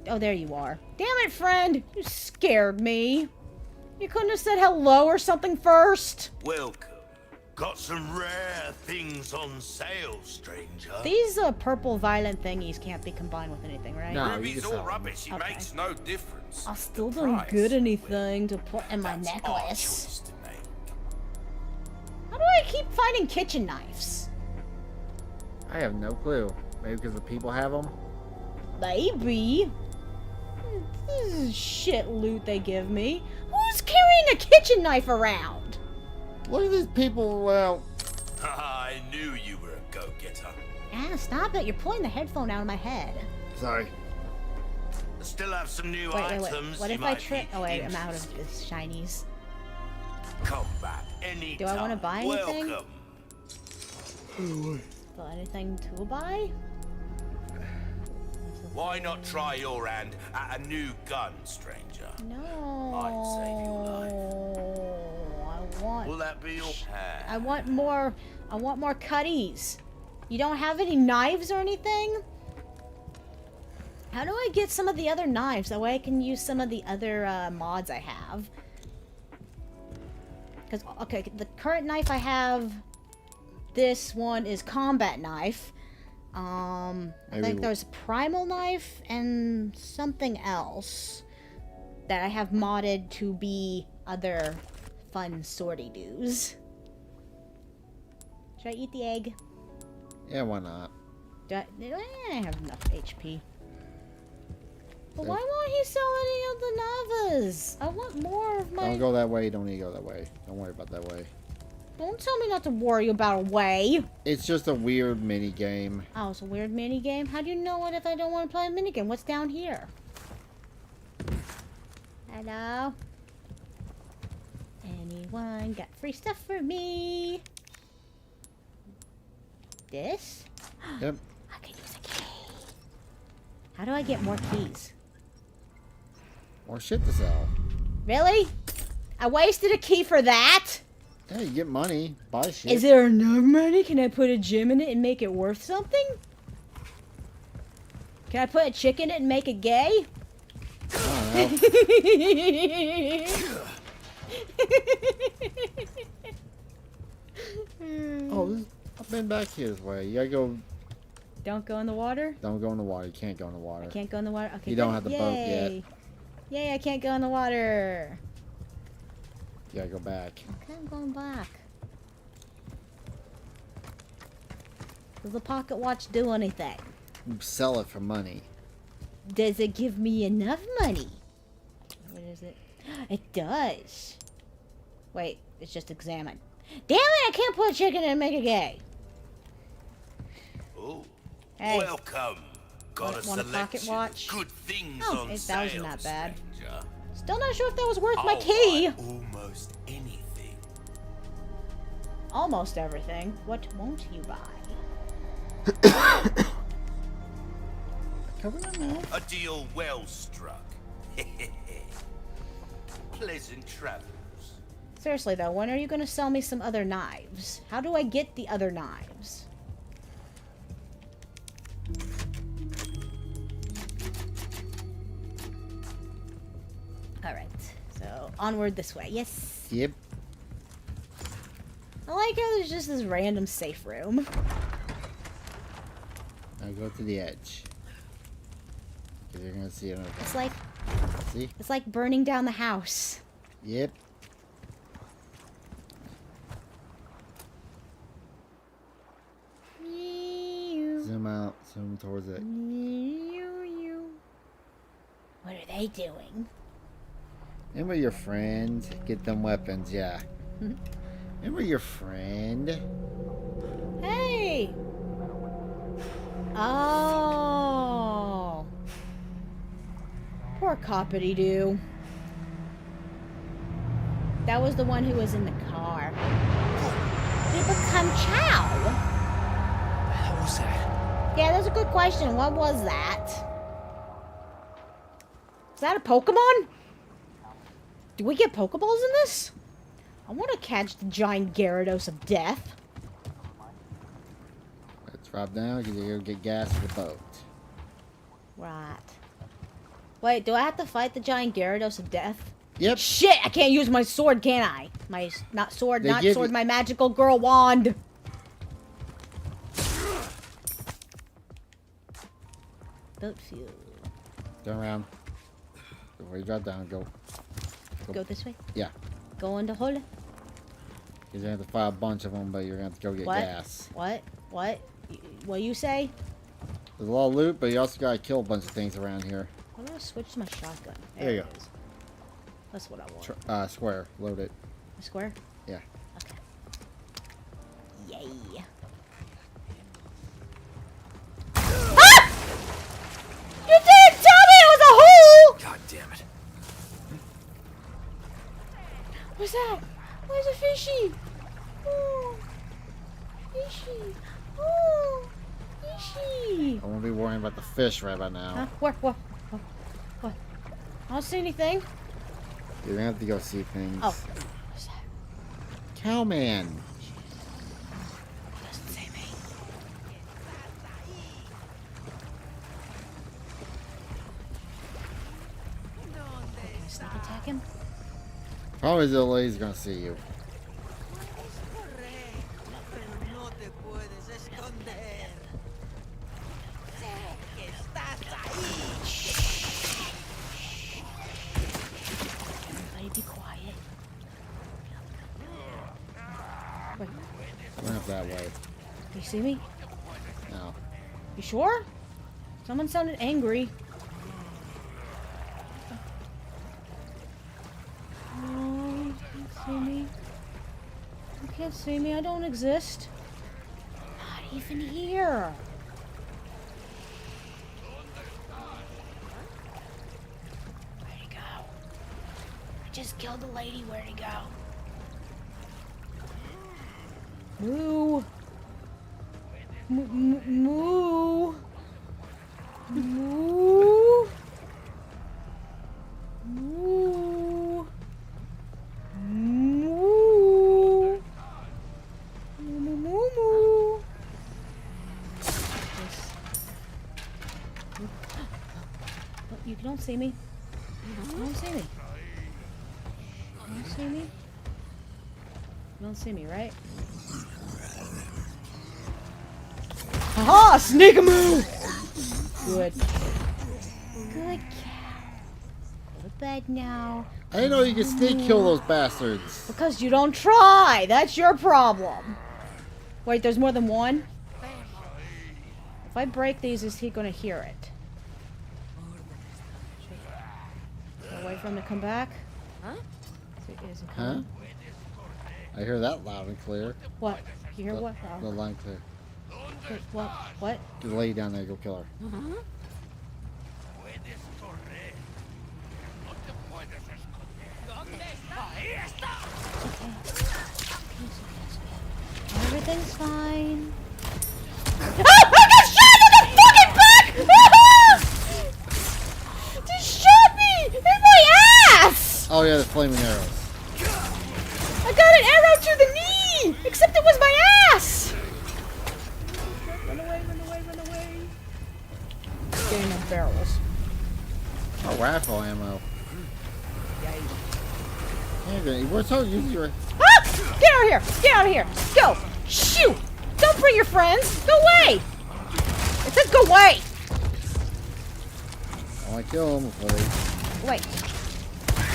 Oh, there you are. Damn it, friend! You scared me. You couldn't have said hello or something first. Welcome. Got some rare things on sale, stranger. These purple violent thingies can't be combined with anything, right? No. you Ruby's can all sell 'em. rubbish. It Okay. makes no difference. I still The don't price, get anything to put in my that's our necklace. choice to make. How do I keep finding kitchen knives? I have no clue. Maybe because the people have them. Maybe. This is shit loot they give me. Who's carrying a kitchen knife around? Look at these people. Well, I knew you were a go-getter. Ah, stop it. You're pulling the headphone out of my head. sorry. Still have some new Wait. items. What you if I might trip? be Oh, wait, I'm out of interested. this shinies. Come back anytime. Do I wanna buy anything? Welcome. Got anything to buy? Why not try your hand at a new gun, stranger? No. I'd save your life. I Will that be your pair? I want more cutties. You don't have any knives or anything? How do I get some of the other knives? That way I can use some of the other mods I have. Because, okay, the current knife I have, this one is combat knife. I think there's a primal knife and something else that I have modded to be other fun sorty doos. Should I eat the egg? Yeah, why not? Do I have enough HP. But why won't he sell any of the Navas? I want more of my... Don't go that way. Don't need to go that way. Don't worry about that way. Don't tell me not to worry about a way. It's just a weird mini game. Oh, it's a weird mini game? How do you know it if I don't want to play a mini game? What's down here? Hello? Anyone got free stuff for me? This? Yep. I can use a key. How do I get more keys? More shit to sell. Really? I wasted a key for that? Yeah, you get money. Buy shit. Is there enough money? Can I put a gem in it and make it worth something? Can I put a chick in it and make it gay? I don't know. Oh, I've been back here this way. You gotta go. Don't go in the water? Don't go in the water. You can't go in the water. I can't go in the water? Okay. You don't good. have the boat yet. Yay. Yay, I can't go in the water. You gotta go back. Okay, I'm going back. Does the pocket watch do anything? You sell it for money. Does it give me enough money? What is it? It does. Wait, it's just examine. Damn it, I can't put a chicken in and make it gay. Oh, Hey. welcome. Got a Want a pocket selection of watch? good things Oh, on 8,000 sale, not bad. stranger. Still not sure if that was worth my I'll key. buy almost anything. Almost everything. What won't you buy? Cover that mouth. A deal well struck. Pleasant travels. Seriously though, when are you gonna sell me some other knives? How do I get the other knives? Alright, so onward this way. Yes. Yep. I like how there's just this random safe room. Now go to the edge. Cause you're gonna see another. It's like See? it's like burning down the house. Yep. Zoom out. Zoom towards it. What are they doing? Remember your friend? Get them weapons, yeah. Remember your friend? Hey! Oh. Poor Coppity Doo. That was the one who was in the car. Did it become Chow? What was that? Yeah, that's a good question. What was that? Is that a Pokemon? Do we get Pokeballs in this? I want to catch the giant Gyarados of death. Let's drop down because you're gonna get gas for the boat. Right. Wait, do I have to fight the giant Gyarados of death? Yep. Shit, I can't use my sword, can I? My, not sword, They not give sword, you- my magical girl wand. Boat fuel. Turn around. Before you drop down, go. Go this way. Yeah. Go in the hole. Because you're gonna have to fight a bunch of them, but you're gonna have to go get What? gas. What? What? What you say? There's a lot of loot, but you also gotta kill a bunch of things around here. Why do I switch to my shotgun? There you it go. is. That's what I want. Square. Load it. A square? Yeah. Okay. Yay. Ah! You didn't tell me it was a hole! God damn it. What's that? Where's a fishy? Oh, fishy. Oh, fishy. I won't be worrying about the fish right about now. Huh? Where? What? What? I don't see anything. You're gonna have to go see things. Oh. What's that? Cowman. Doesn't see me. Can I sneak attack him? Probably the lady's gonna see you. Everybody be quiet. Wait, Went up that way. do you see me? No. You sure? Someone sounded angry. Oh, you can't see me. You can't see me. I don't exist. Not even here. Where'd he go? I just killed the lady. Where'd he go? Moo. Moo. Moo. Moo. Moo. Moo. Moo. Moo. You don't see me. You don't see me. You don't see me. You don't see me, right? Haha! Sneak-a-moo! Good. Good cow. Go to bed now. I didn't know you could sneak kill those bastards. Because you don't try. That's your problem. Wait, there's more than one? If I break these, is he going to hear it? Should I wait for him to come back? Huh? Is he Huh? coming? I hear that loud and clear. What? You hear what? The line clear. Wait, what? What? The lady down there, go kill her. Everything's fine. Ah! I got shot in the fucking back! Ah! Just shot me! In my ass! Oh yeah, the flaming arrows. I got an arrow to the knee! Except it was my ass! Run away, run away, run away. Getting those barrels. Oh, rifle ammo. Yeah, we're so used to it. Ah! Get out of here! Get out of here! Go! Shoot! Don't bring your friends! Go away! It says go away! I want to kill them before they... Go away.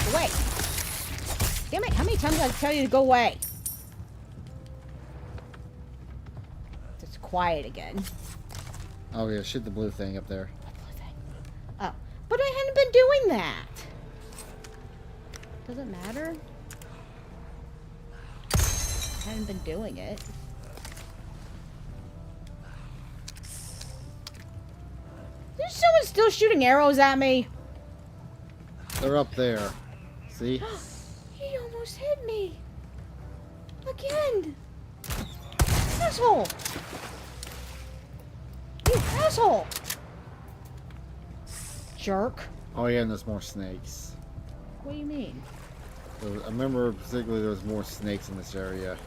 Go away. Damn it, how many times do I tell you to go away? It's quiet again. Oh yeah, shoot the blue thing up there. Oh, but I hadn't been doing that. Does it matter? I hadn't been doing it. There's someone still shooting arrows at me. They're up there. See? He almost hit me. Again. Asshole. You asshole. Jerk. Oh yeah, and there's more snakes. What do you mean? I remember particularly there was more snakes in this area.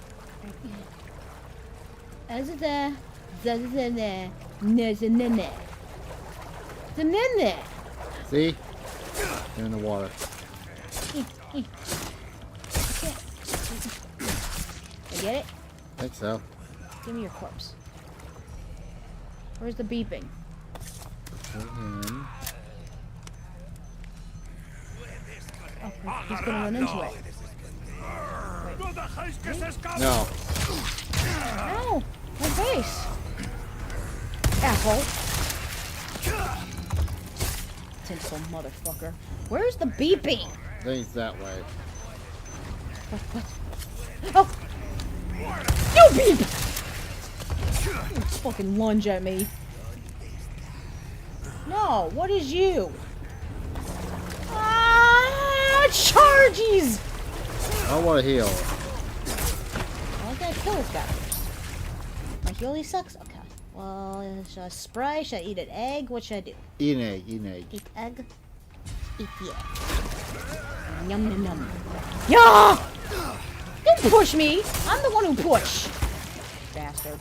See? They're in the water. You get it? I think so. Give me your corpse. Where's the beeping? Oh, he's gonna run into it. No. Ow! My face! Asshole! Tinsel motherfucker. Where's the beeping? I think it's that way. What? Oh! No beep! You fucking lunge at me. No, what is you? Ah! Charges! I want to heal. I gotta kill this guy first. My healy sucks? Okay. Well, should I spray? Should I eat an egg? What should I do? Eat an egg, eat an egg. Eat egg. Eat the egg. Yum yum yum. Yeah! Don't push me. I'm the one who push. Bastard.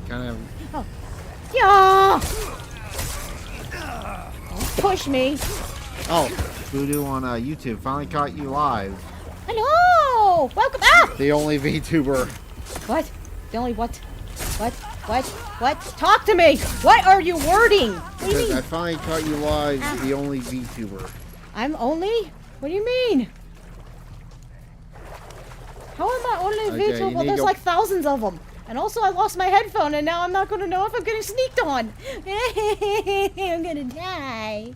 Kind of. Oh. Yeah. Don't push me. Oh, Voodoo on YouTube finally caught you live. Hello. Welcome. Ah. The only VTuber. What? The only what? What? What? What? Talk to me. What are you wording? What do you Because mean? I finally caught you live. The only VTuber. I'm only? What do you mean? How am I only Okay, you VTuber? need There's to- like thousands of them. And also I lost my headphone and now I'm not going to know if I'm getting sneaked on. I'm going to die.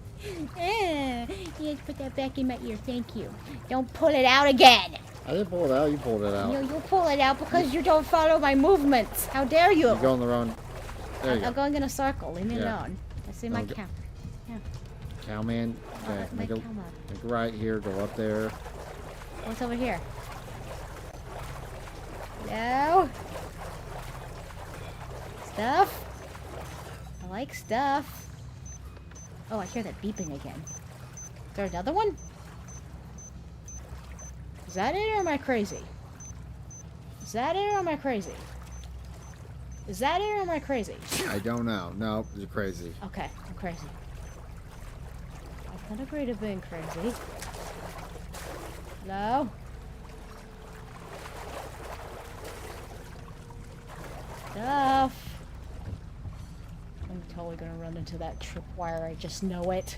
You put that back in my ear. Thank you. Don't pull it out again. I didn't pull it out. You pulled it out. You pull it out because you don't follow my movements. How dare you? You're going the wrong. There you I'm go. going in a circle. Leave me Yeah. alone. I see my Okay. cow. Cowman. Oh, Okay, that's my make a cow mode. make a right here. Go up there. What's over here? Hello? Stuff? I like stuff. Oh, I hear that beeping again. Is there another one? Is that it or am I crazy? Is that it or am I crazy? Is that it or am I crazy? I don't know. No, you're crazy. Okay, I'm crazy. I can agree to being crazy. Hello? Stuff. I'm totally gonna run into that tripwire. I just know it.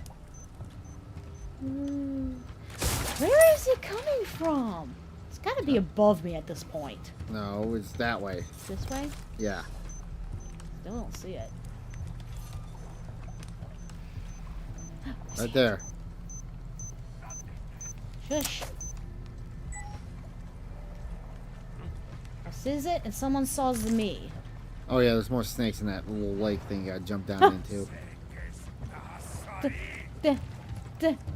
Where is it coming from? It's gotta be above me at this point. No, it's that way. It's this way? Yeah. Still don't see it. Right there. Shush. I sees it and someone saws the me. Oh yeah, there's more snakes in that little lake thing you gotta jump down into.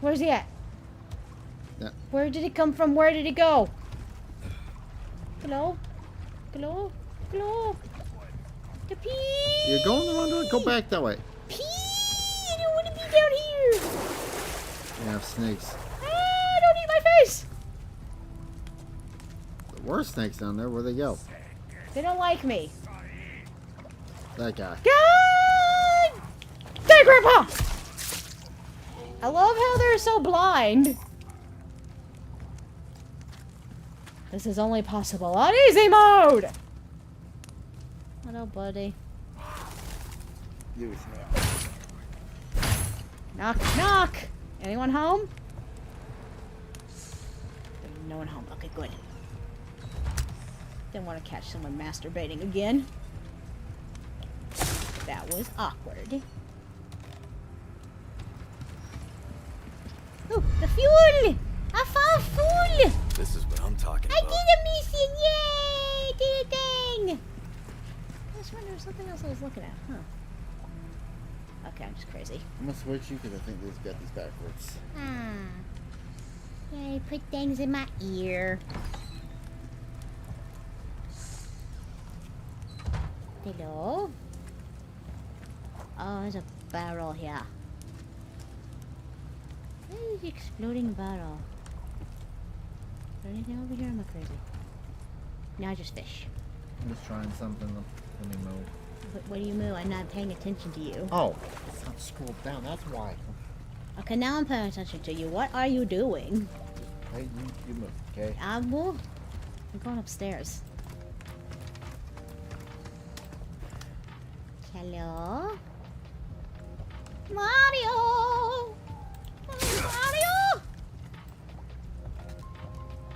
Where's he at? Yeah. Where did he come from? Where did he go? Hello? Hello? Hello? The pee! You're going the wrong way. Go back that way. Pee! I don't want to be down here! You have snakes. Ah, don't eat my face! There were snakes down there. Where'd they go? They don't like me. That guy. God! Dang, Grandpa! I love how they're so blind. This is only possible on easy mode! Hello, buddy. Knock, knock! Anyone home? No one home. Okay, good. Didn't want to catch someone masturbating again. That was awkward. Oh, the fuel! I found fuel! This is what I'm talking I about. did a mission! Yay! Did a thing! I was wondering something else I was looking at, huh? Okay, I'm just crazy. I'm gonna switch you because I think they've got these backwards. Yay, put things in my ear. Hello? Oh, there's a barrel here. Where is the exploding barrel? Is there anything over here? Am I crazy? No, just fish. I'm just trying something. Let me move. What do you move? I'm not paying attention to you. Oh, it's not scrolled down. That's why. Okay, now I'm paying attention to you. What are you doing? Hey, you move, okay? I'm going upstairs. Hello? Mario! Mario!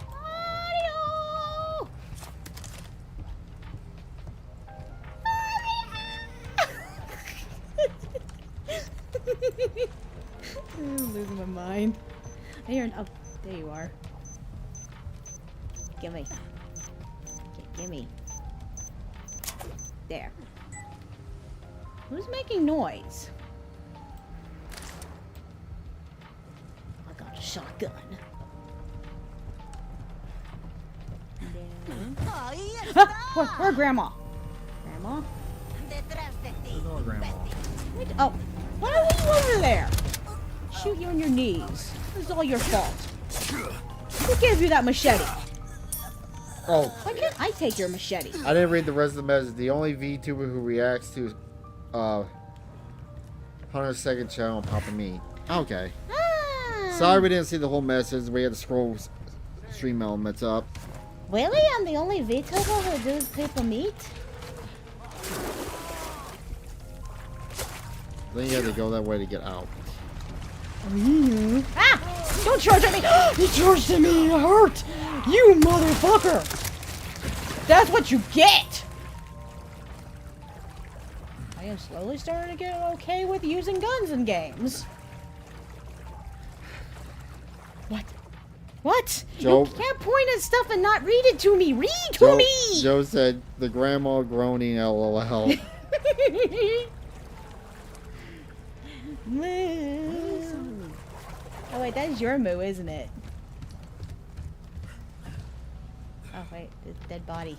Mario! I'm losing my mind. I hear an up. There you are. Gimme. Gimme. There. Who's making noise? I got a shotgun. Where Grandma? Grandma. Where's our grandma? Wait, oh, why are you over there? Shoot you in your knees. This is all your fault. Who gave you that machete? Oh, Why can't I take your machete? I didn't read the rest of the message. The only VTuber who reacts to 100-second channel on Papa Me. Okay. Ah. Sorry we didn't see the whole message. We had to scroll stream elements up. Really? I'm the only VTuber who does people meet? Then you had to go that way to get out. Ah! Don't charge at me! You charged at me! It hurt! You motherfucker! That's what you get! I am slowly starting to get okay with using guns in games. What? What? Joe- You can't point at stuff and not read it to me! Read to Joe, me! Joe said the grandma groaning LOL. Moo. Oh wait, that's your moo, isn't it? Oh wait, the dead body.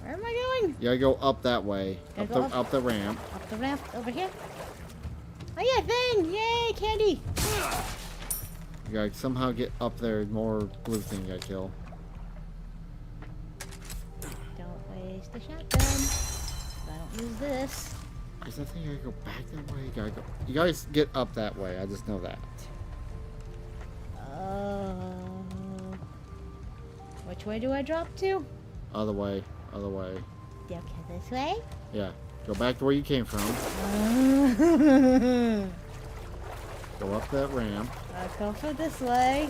Where am I going? You gotta go up that way. Gotta Up go the, up? up the ramp. Up the ramp over here. Oh yeah, thing! Yay, candy! You gotta somehow get up there. More blue thing you gotta kill. Don't waste the shotgun. I don't use this. Because I think I gotta go back that way. You guys get up that way. I just know that. Which way do I drop to? Other way. Other way. Okay, this way? Yeah. Go back to where you came from. Go up that ramp. I come from this way.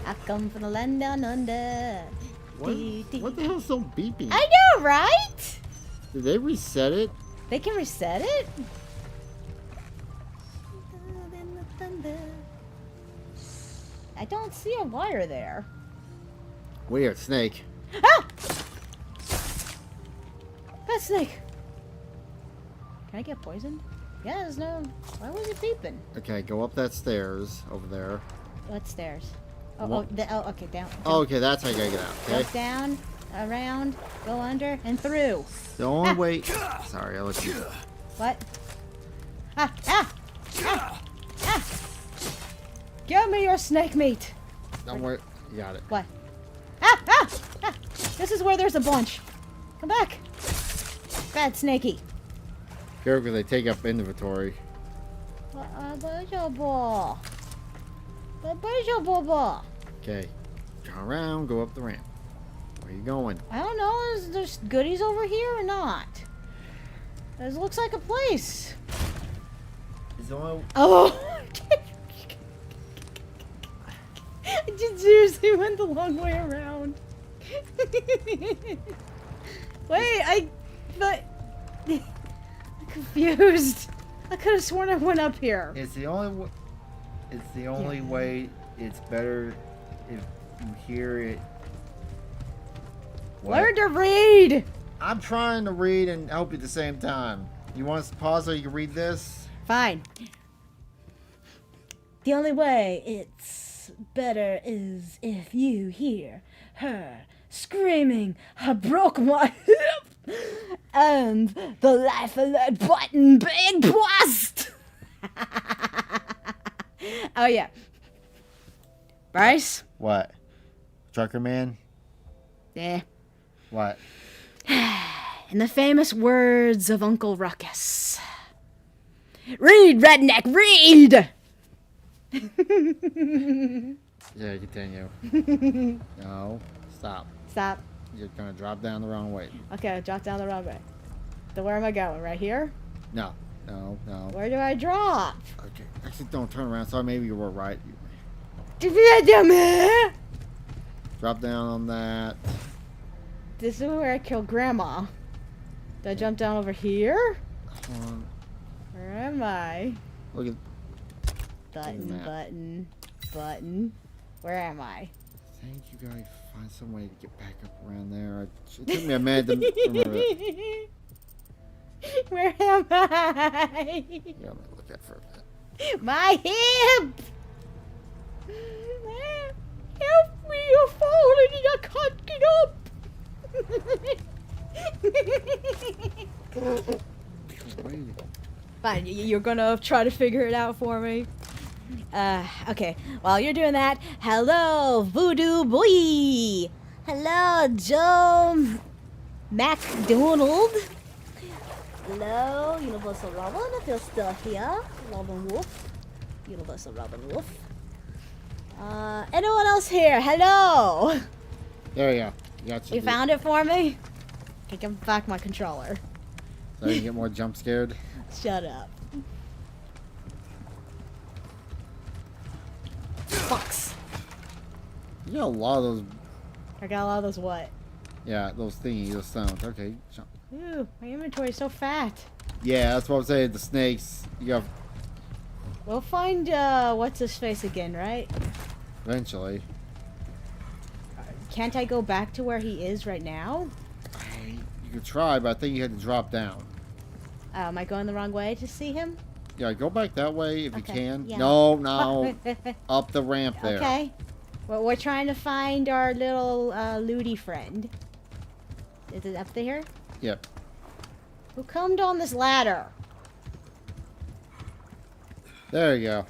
I come from the land down under. What the hell's so beeping? I know, right? Did they reset it? They can reset it? I don't see a wire there. Weird. Snake. Ah! That snake. Can I get poisoned? Yeah, there's no... Why was it beeping? Okay, go up that stairs over there. What stairs? Oh, What? okay, down. Oh, okay, that's how you gotta get out. Okay. Go down, around, go under, and through. The only way. Sorry, I'll let you. What? Ah! Ah! Ah! Ah! Give me your snake meat! Don't worry. You got it. What? Ah! Ah! Ah! This is where there's a bunch. Come back. Bad snakey. Careful, because they take up inventory. Where's your ball? Where's your ball? Okay. Turn around, go up the ramp. Where you going? I don't know. Is there goodies over here or not? This looks like a place. It's only. Oh! I just seriously went the long way around. Wait, I thought... I'm confused. I could have sworn I went up here. It's the only. It's the only way. It's better if you hear it. What? Learn to read! I'm trying to read and help you at the same time. You want us to pause so you can read this? Fine. The only way it's better is if you hear her screaming, I broke my hip, and the life alert button being pressed. Oh yeah. Bryce? What? Trucker man? Yeah. What? In the famous words of Uncle Ruckus. Read, redneck, read! Yeah, continue. No. Stop. Stop. You're gonna drop down the wrong way. Okay, I dropped down the wrong way. So where am I going? Right here? No. No. No. Where do I drop? Okay. Actually, don't turn around. Sorry, maybe you were right. Drop down on that. This is where I killed Grandma. Do I jump down over here? Hold on. Where am I? Look at. Button, map. button, button. Where am I? I think you gotta find some way to get back up around there. It took me a minute to remember it. Where am I? Yeah, I'm gonna look at it for a minute. My hip! Help me, you're falling and I can't get up! Fine, you're gonna try to figure it out for me. Okay. While you're doing that, hello, Voodoo Boy. Hello, Joe McDonald. Hello, Universal Robin, if you're still here. Robin Wolf. Universal Robin Wolf. Anyone else here? Hello. There you go. Got You found it for me? Okay, give back my controller. So you get more jump scared. Shut up. Fucks. You got a lot of those. I got a lot of those what? Yeah, those thingy, those stones. Okay. Jump. Ooh, my inventory's so fat. Yeah, that's what I'm saying. The snakes. You got We'll find, what's his face again, right? eventually. Can't I go back to where he is right now? You could try, but I think you had to drop down. Am I going the wrong way to see him? Yeah, go back that way if you Okay, can. yeah. No, up the ramp there. Okay. Well, we're trying to find our little, Ludi friend. Is it up there? Yep. Who climbed on this ladder? There you go.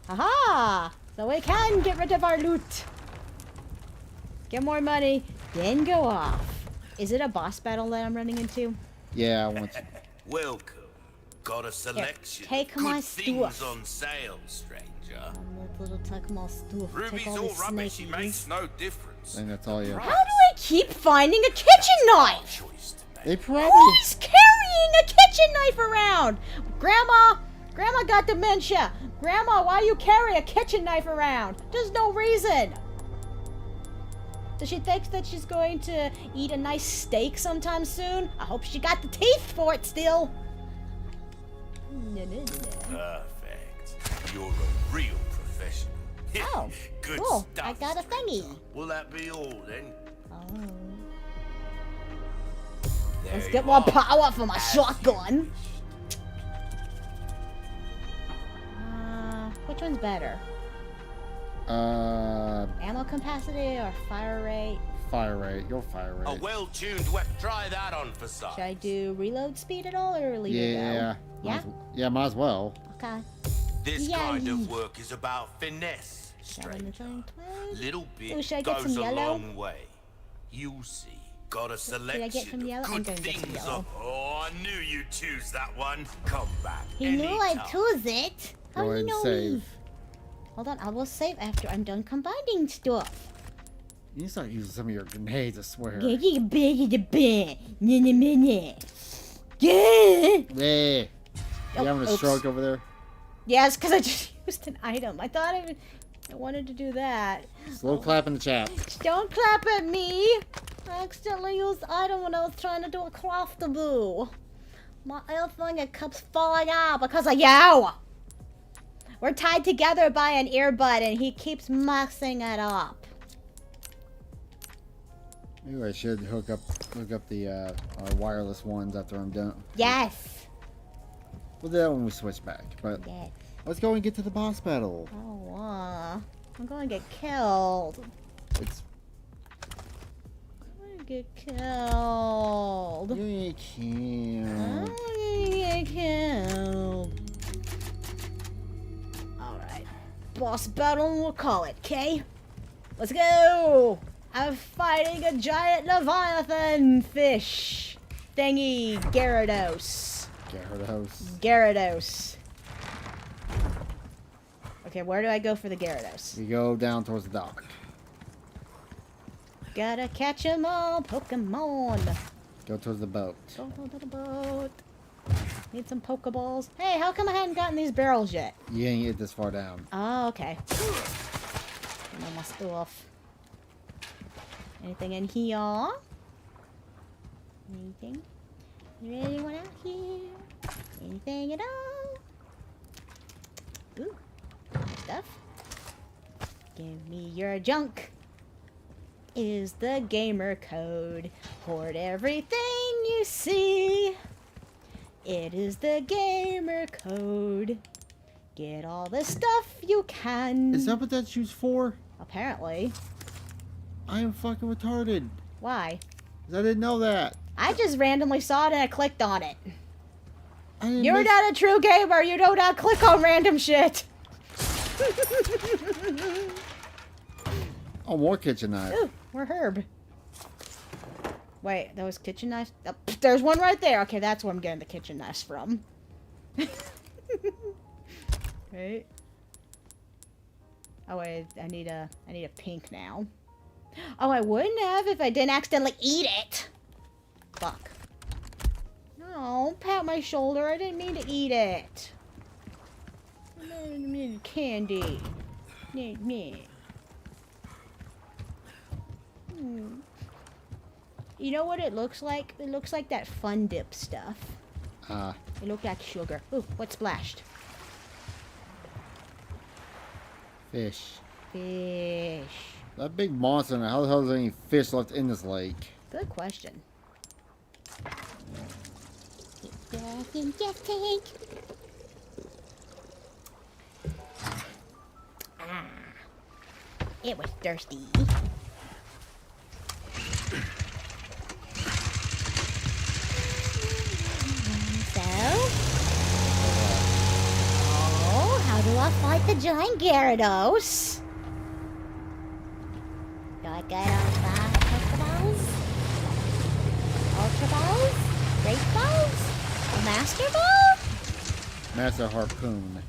Aha! So we can get rid of our loot. Get more money, then go off. Is it a boss battle that I'm running into? Yeah, I want you. Welcome. Got a selection take of my good things stuff. on sale, stranger. Little take my stuff. Ruby's take all all this rubbish, snake it makes no difference. I think that's all you. How do I keep finding a kitchen knife? Choice to make. They probably. Who's carrying a kitchen knife around? Grandma got dementia. Grandma, why you carry a kitchen knife around? There's no reason. Does she think that she's going to eat a nice steak sometime soon? I hope she got the teeth for it still. Perfect. You're a real professional. Oh, Good cool. stuff, I got a stranger. thingy. Will that be all then? Oh. There Let's you get more are. power for my As shotgun. you wished. Which one's better? Ammo capacity or fire rate? Fire rate. Your fire A rate. well-tuned weapon. Try that on for size. Should I do reload speed at all or leave it Yeah. go? Yeah? Yeah, might as well. Okay. This Yay. kind of work is about finesse, 7, stranger. 12. Little Ooh, bit should I get goes some a yellow? long way. You'll see. Got a selection some yellow? of I'm good gonna get some things yellow. on. Oh, I knew you'd choose that one. Come back. He knew I'd anytime. choose it. How Go do you ahead and know save. me? Hold on, I will save after I'm done combining stuff. You need to start using some of your grenades, I swear. Yeah. Yeah. You having a oops. stroke over there? Yes, because I just used an item. I thought I wanted to do that. Slow clap in the chat. Don't clap at me. I accidentally used the item when I was trying to do a craftable. My thing, it keeps falling out because of you. We're tied together by an earbud and he keeps messing it up. Maybe I should hook up the our wireless ones after I'm done. Yes. We'll do that when we switch back. But Yes. let's go and get to the boss battle. Oh, I'm going to get killed. It's I'm going to get killed. you I'm can't. gonna get killed. Alright. Boss battle, we'll call it, okay? Let's go! I'm fighting a giant Leviathan fish thingy, Gyarados. Gyarados. Okay, where do I go for the Gyarados? You go down towards the dock. Gotta catch 'em all, Pokemon. Go towards the boat. Go to the boat. Need some Pokeballs. Hey, how come I hadn't gotten these barrels yet? You ain't get this far down. Oh, okay. Get all my stuff. Anything in here? Anything? Is there anyone out here? Anything at all? Ooh. Stuff. Give me your junk. Is the gamer code. Hoard everything you see. It is the gamer code. Get all the stuff you can. Is that what that's used for? Apparently. I am fucking retarded. Why? 'Cause I didn't know that. I just randomly saw it and I clicked on it. I didn't You're miss- not a true gamer. You do not click on random shit. Oh, more kitchen knife. Ooh, we're Herb. Wait, those kitchen knives? Oh, there's one right there. Okay, that's where I'm getting the kitchen knives from. Right. Oh wait, I need a pink now. Oh, I wouldn't have if I didn't accidentally eat it. Fuck. No, pat my shoulder. I didn't mean to eat it. I mean candy. Me. You know what it looks like? It looks like that Fun Dip stuff. It looked like sugar. Ooh, what splashed? Fish. Fish. That big monster, how the hell is there any fish left in this lake? Good question. Ah, it was thirsty. So, oh, how do I fight the giant Gyarados? Do I get on the Pokeballs? Ultra Balls? Great Balls? A Master Ball? Master Harpoon.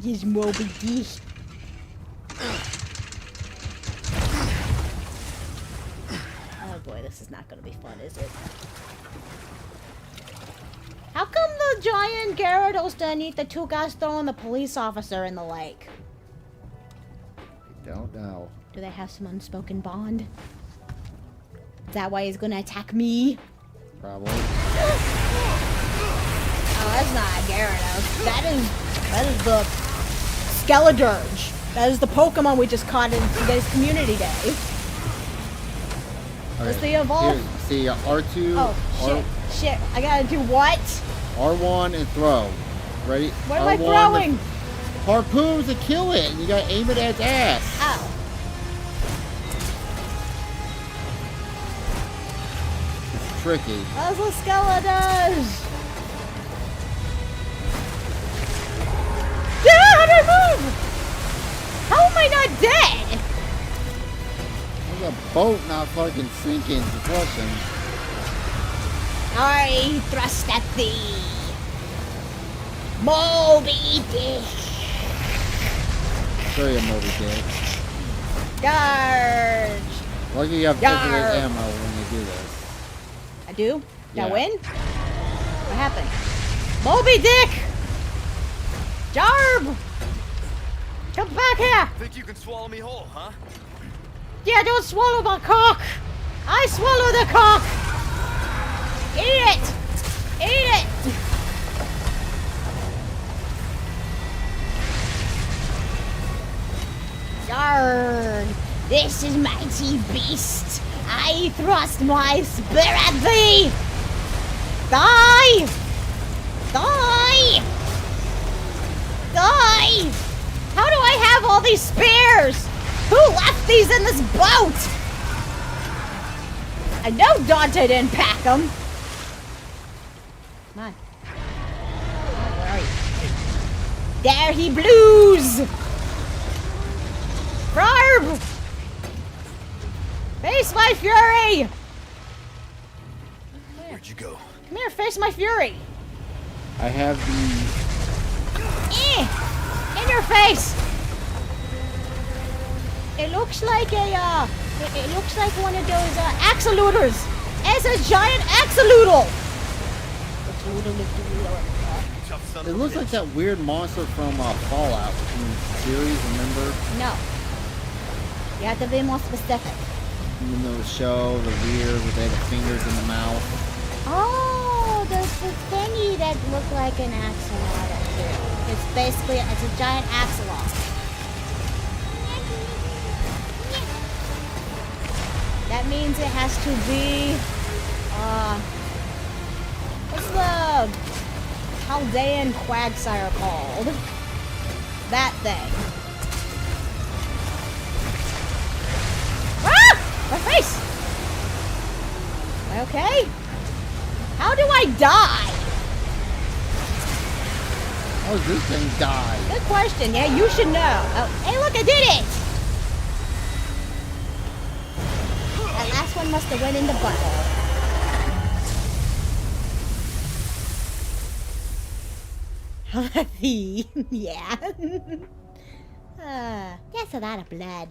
Just Moby Dick. Oh boy, this is not gonna be fun, is it? How come the giant Gyarados didn't eat the two guys throwing the police officer in the lake? I don't know. Do they have some unspoken bond? Is that why he's gonna attack me? Probably. Oh, that's not a Gyarados. That is the Skeledirge. That is the Pokemon we just caught in today's community day. Let's see evolve. Here, see, R2, Oh, shit. I gotta do what? R1 and throw. Ready? What am I R1 throwing? Harpoon to kill it. You gotta aim it at its ass. Oh. It's tricky. That's what Skeledirge. Yeah, how do I move? How am I not dead? There's a boat not fucking sinking to crush him. I thrust at thee. Moby Dick. Show you Moby Dick. Garge. Lucky you have Yarr. infinite ammo when you do this. I do? Did I Yeah. win? What happened? Moby Dick! Jarb! Come back here! Think you can swallow me whole, huh? Yeah, don't swallow my cock! I swallow the cock! Eat it! Eat it! Yarg! This is mighty beast! I thrust my spear at thee! Die! Die! Die! How do I have all these spears? Who left these in this boat? I know Dante didn't pack them. Come on. Where are you? There he blues! Barb! Face my fury! Where'd you go? Come here, face my fury! I have the... In your face! It looks like a, it looks like one of those, axolotls! It's a giant axolotl! Tough son It of a looks like bitch. that weird monster from Fallout series, remember? No. You have to be more specific. In the show, the weird, where they had the fingers in the mouth. Oh, the thingy that looked like an axolotl. It's basically, it's a giant axolotl. That means it has to be, what's the Chaldean quagsire called? That thing. Ah! My face! I okay? How do I die? How does this thing die? Good question. Yeah, you should know. Oh, hey, look, I did it! That last one must have went in the butthole. Yeah. That's a lot of blood.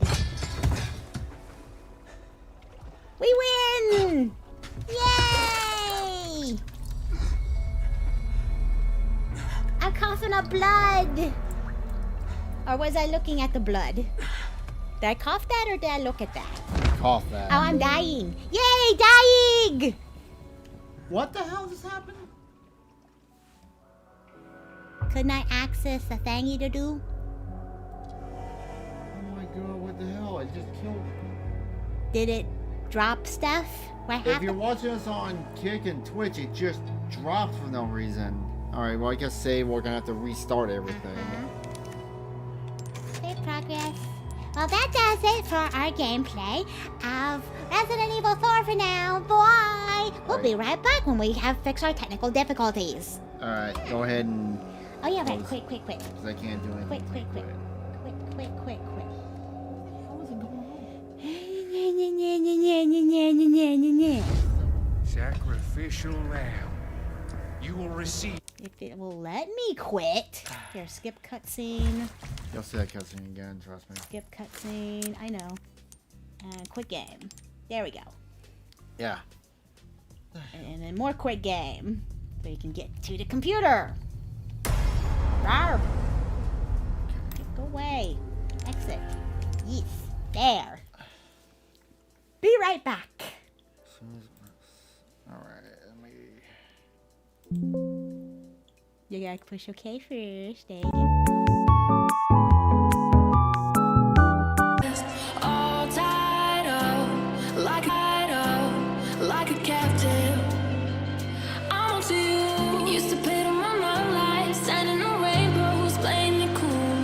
We win! Yay! I'm coughing up blood. Or was I looking at the blood? Did I cough that or did I look at that? Cough that. Oh, I'm dying. Yay, dying! What the hell just happened? Couldn't I access the thingy to do? Oh my god, what the hell? I just killed me. Did it drop stuff? What If you're happened? watching us on Kick and Twitch, it just drops for no reason. Alright, well I guess save, we're gonna have to restart everything. Save progress. Well, that does it for our gameplay of Resident Evil 4 for now. Bye! We'll be right back when we have fixed our technical difficulties. Alright, go ahead and... Oh yeah, right. Quick. Because I can't do anything. Quick. How is it going on? Sacrificial lamb. You will receive. If it will let me quit. Here, skip cutscene. You'll see that cutscene again, trust me. Skip cutscene. I know. Quit game. There we go. Yeah. And then more quit game. So you can get to the computer. Rawr. Go away. Exit. Yes. There. Be right back. Alright, let me... You gotta push OK first. There you go. All tied up, like a captive. I'm on to you. Used to pay on my life, standing on rainbows, playing it cool.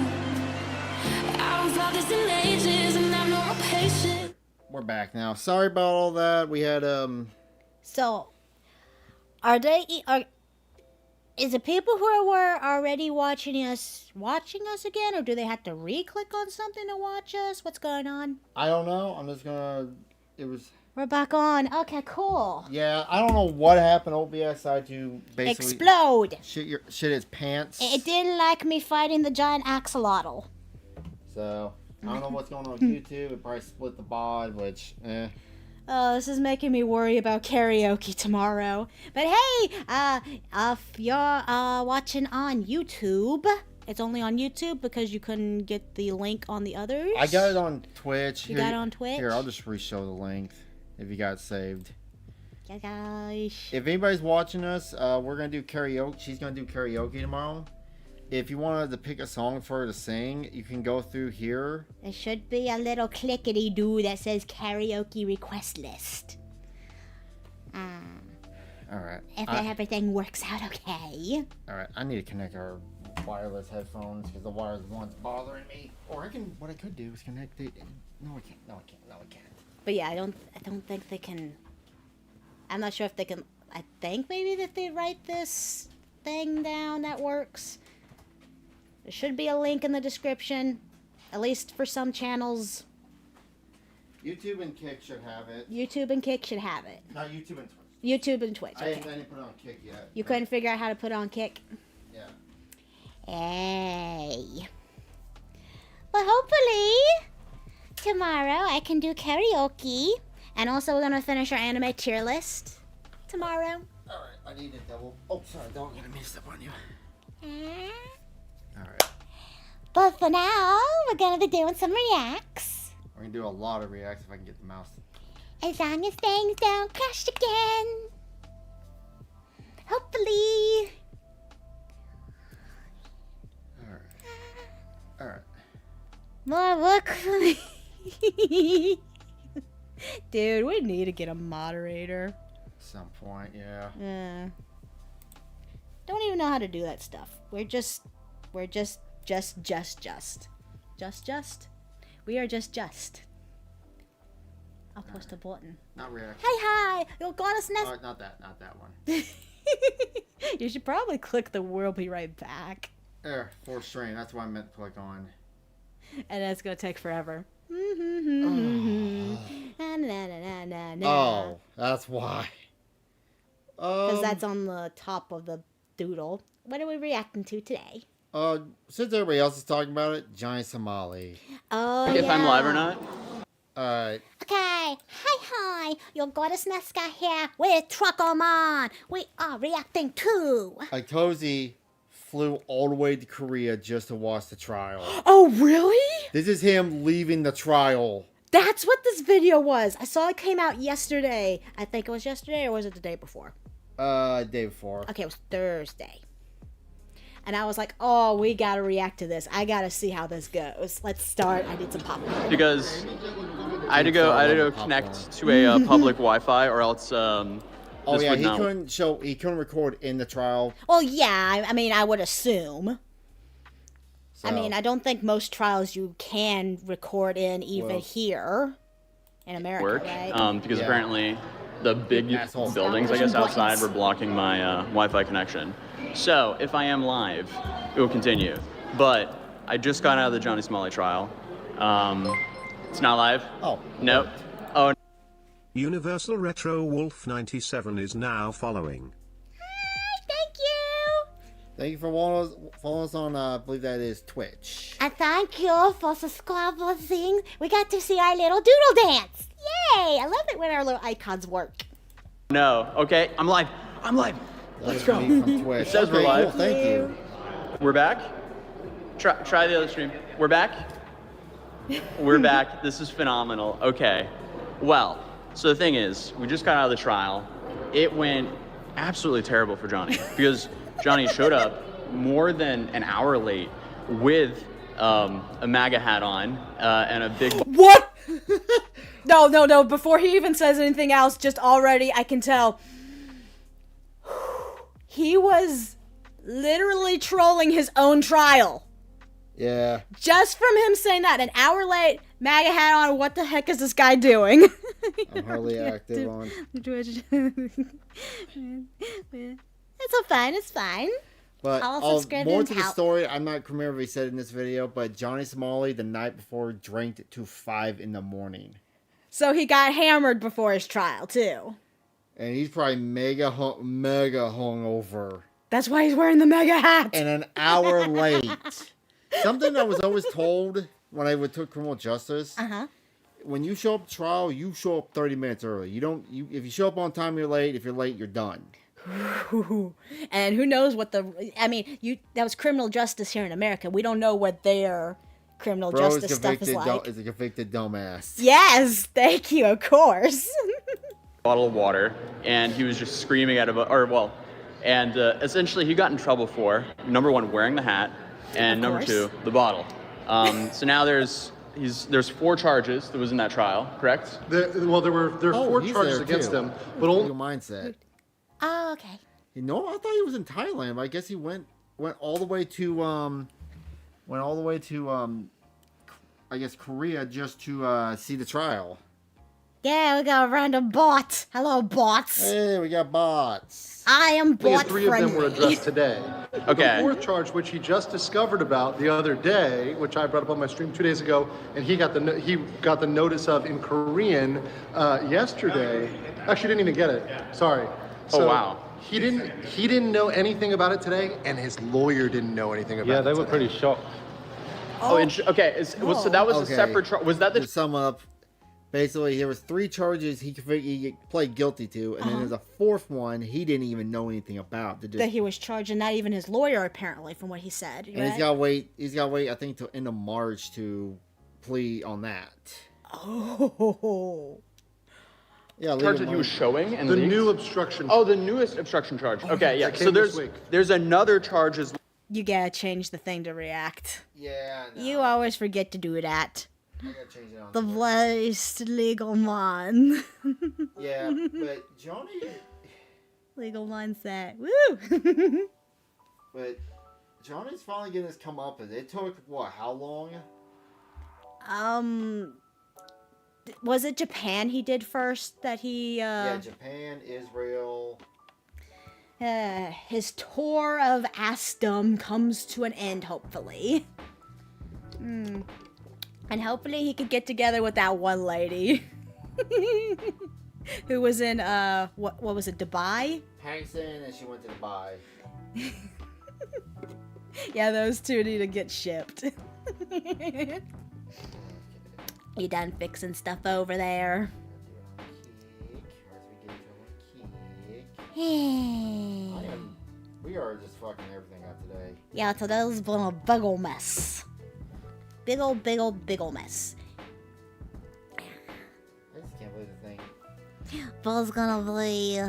I've felt this in ages, and I'm no more patient. We're back now. Sorry about all that. We had, So, is it people who were already watching us again, or do they have to re-click on something to watch us? What's going on? I don't know. I'm just gonna... It was... We're back on. Okay, cool. Yeah, I don't know what happened. OBS decided to basically... Explode. Shit its pants. It didn't like me fighting the giant axolotl. So, I don't know what's going on with YouTube. It probably split the bod, which, Oh, this is making me worry about karaoke tomorrow. But hey, if you're watching on YouTube, it's only on YouTube because you couldn't get the link on the others. I got it on Twitch. You got it on Twitch? Here, I'll just re-show the link if you got it saved. Yeah, guys. If anybody's watching us, we're going to do karaoke. She's going to do karaoke tomorrow. If you wanted to pick a song for her to sing, you can go through here. There should be a little clickety-doo that says karaoke request list. Alright. If everything works out okay. Alright, I need to connect our wireless headphones because the wireless one's bothering me. Or what I could do is connect it. No, I can't. But yeah, I don't think they can. I'm not sure if they can. I think maybe that they write this thing down that works. There should be a link in the description, at least for some channels. YouTube and Kick should have it. YouTube and Kick should have it. Not YouTube and Twitch. YouTube and Twitch. I Okay. didn't put it on Kick yet. You couldn't figure out how to put on Kick? Yeah. Hey. Well, hopefully tomorrow I can do karaoke. And also, we're gonna finish our anime tier list tomorrow. Alright, I need a double. Oh, sorry, don't get a mixed up on you. Eh? Alright. But for now, we're gonna be doing some reacts. We're gonna do a lot of reacts if I can get the mouse. As long as things don't crash again. Hopefully. Alright. More work for me. Dude, we need to get a moderator. At some point, yeah. Don't even know how to do that stuff. We're just. We are just. I'll post a button. Not reaction. Hey, hi. You're gonna sneeze. Oh, not that one. You should probably click the "We'll be right back," There, 4th strain. That's what I meant to click on. and that's gonna take forever. Oh, that's why. Because that's on the top of the doodle. What are we reacting to today? Since everybody else is talking about it, Johnny Somali. Oh, If yeah. I'm live or not? Alright. Okay. Hi. Your goddess Nesca here with Truckerman. We are reacting to... Itozi flew all the way to Korea just to watch the trial. Oh, really? This is him leaving the trial. That's what this video was. I saw it came out yesterday. I think it was yesterday, or was it the day before? Day before. Okay, it was Thursday. And I was like, oh, we gotta react to this. I gotta see how this goes. Let's start. I need some popcorn. Because I had to go connect to a public Wi-Fi, or else Oh this yeah, would he not. couldn't record in the trial. Well, yeah, I mean, I would assume. So. I mean, I don't think most trials you can record in even Well, here in America, work right? because Yeah. apparently the big Assholes. buildings, I guess, Buttons. outside were blocking my Wi-Fi connection. So if I am live, it will continue. But I just got out of the Johnny Smalley trial. It's not live. Oh. Nope. Oh. Universal Retro Wolf 97 is now following. Thank you. Thank you for following us on, I believe that is Twitch. And thank you for subscribing. We got to see our little doodle dance. Yay. I love it when our little icons work. No. Okay. I'm live. Let's go. From Twitch. It says we're Okay, live. cool, thank you. We're back. Try the other stream. We're back. We're back. This is phenomenal. Okay. Well, so the thing is, we just got out of the trial. It went absolutely terrible for Johnny because Johnny showed up more than an hour late with a MAGA hat on and a big. What? No. Before he even says anything else, just already I can tell he was literally trolling his own trial. Yeah. Just from him saying that, an hour late, MAGA hat on, what the heck is this guy doing? I'm hardly active on. It's fine. But I'll subscribe more and to the help. story, I'm not remember if he said in this video, but Johnny Somali the night before drank to 5 in the morning. So he got hammered before his trial, too. And he's probably mega hungover. That's why he's wearing the MAGA hat. And an hour late. Something I was always told when I took criminal justice. Uh-huh. When you show up to trial, you show up 30 minutes early. If you show up on time, you're late. If you're late, you're done. And who knows what that was criminal justice here in America. We don't know what their criminal justice stuff is like. Is a convicted dumbass. Yes, thank you, of course. Bottle of water, and he was just screaming at essentially he got in trouble for number one, wearing the hat, and number two, the bottle. So now there's 4 charges that was in that trial, correct? There were 4 charges against him, but only mindset. Oh, okay. You know, I thought he was in Thailand, but I guess he went all the way to I guess Korea just to see the trial. Yeah, we got a random bot. Hello, bots. Hey, we got bots. I am bot 3 of them were addressed today. Okay. The 4th charge, which he just discovered about the other day, which I brought up on my stream 2 days ago, and he got the notice of in Korean yesterday. Actually, didn't even get it. Sorry. Oh, wow. He didn't know anything about it today, and his lawyer didn't know anything about it. Yeah, they were today. pretty shocked. Okay. So that was a separate trial. Was that To the? sum up, basically there was 3 charges he pled guilty to, and then there's a 4th one he didn't even know anything about. That he was charging, not even his lawyer, apparently, from what he said. And he's gotta wait. I think till end of March to plea on that. Oh. Yeah, Charge that he was showing and The leaked? new obstruction. Oh, the newest obstruction charge. Okay, yeah. that So came this week. there's another charge as. You gotta change the thing to react. Yeah, I know. You always forget to do that. I gotta change it on The Twitch. voice legal man. Yeah, but Johnny. Legal mindset. Woo! But Johnny's finally getting his comeuppance. It took what? How long? Was it Japan he did first that he Yeah, Japan, Israel. his tour of assdom comes to an end, hopefully. And hopefully he could get together with that one lady. Who was in, what was it, Dubai? Hankson, and she went to Dubai. Yeah, those two need to get shipped. You done fixing stuff over there? We are just fucking everything up today. Yeah, today's been a big ol' mess. Big ol' mess. I just can't believe the thing. There's gonna be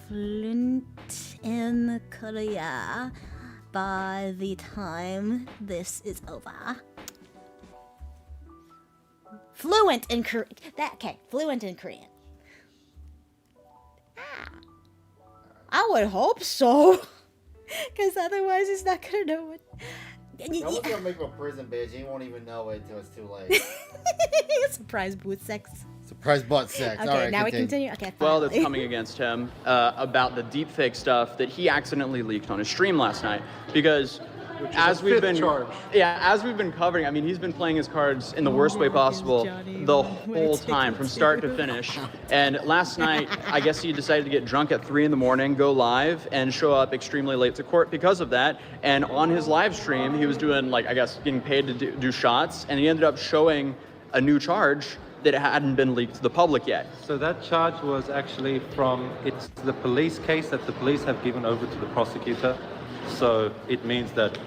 Flint in Korea by the time this is over. Fluent in Korean. Fluent in Korean. I would hope so. Because otherwise he's not gonna know what. No one's gonna make him a prison bitch. He won't even know it until it's too late. Surprise booth sex. Surprise butt sex. Okay, All right, now we continue. Okay, Well, finally. that's coming against him about the deepfake stuff that he accidentally leaked on his stream last night. Because as we've been covering, I mean, he's been playing his cards in the worst way possible the whole time, from start to finish. And last night, I guess he decided to get drunk at 3 a.m, go live, and show up extremely late to court because of that. And on his live stream, he was doing, like, I guess, getting paid to do shots, and he ended up showing a new charge that hadn't been leaked to the public yet. So that charge was actually it's the police case that the police have given over to the prosecutor. So it means that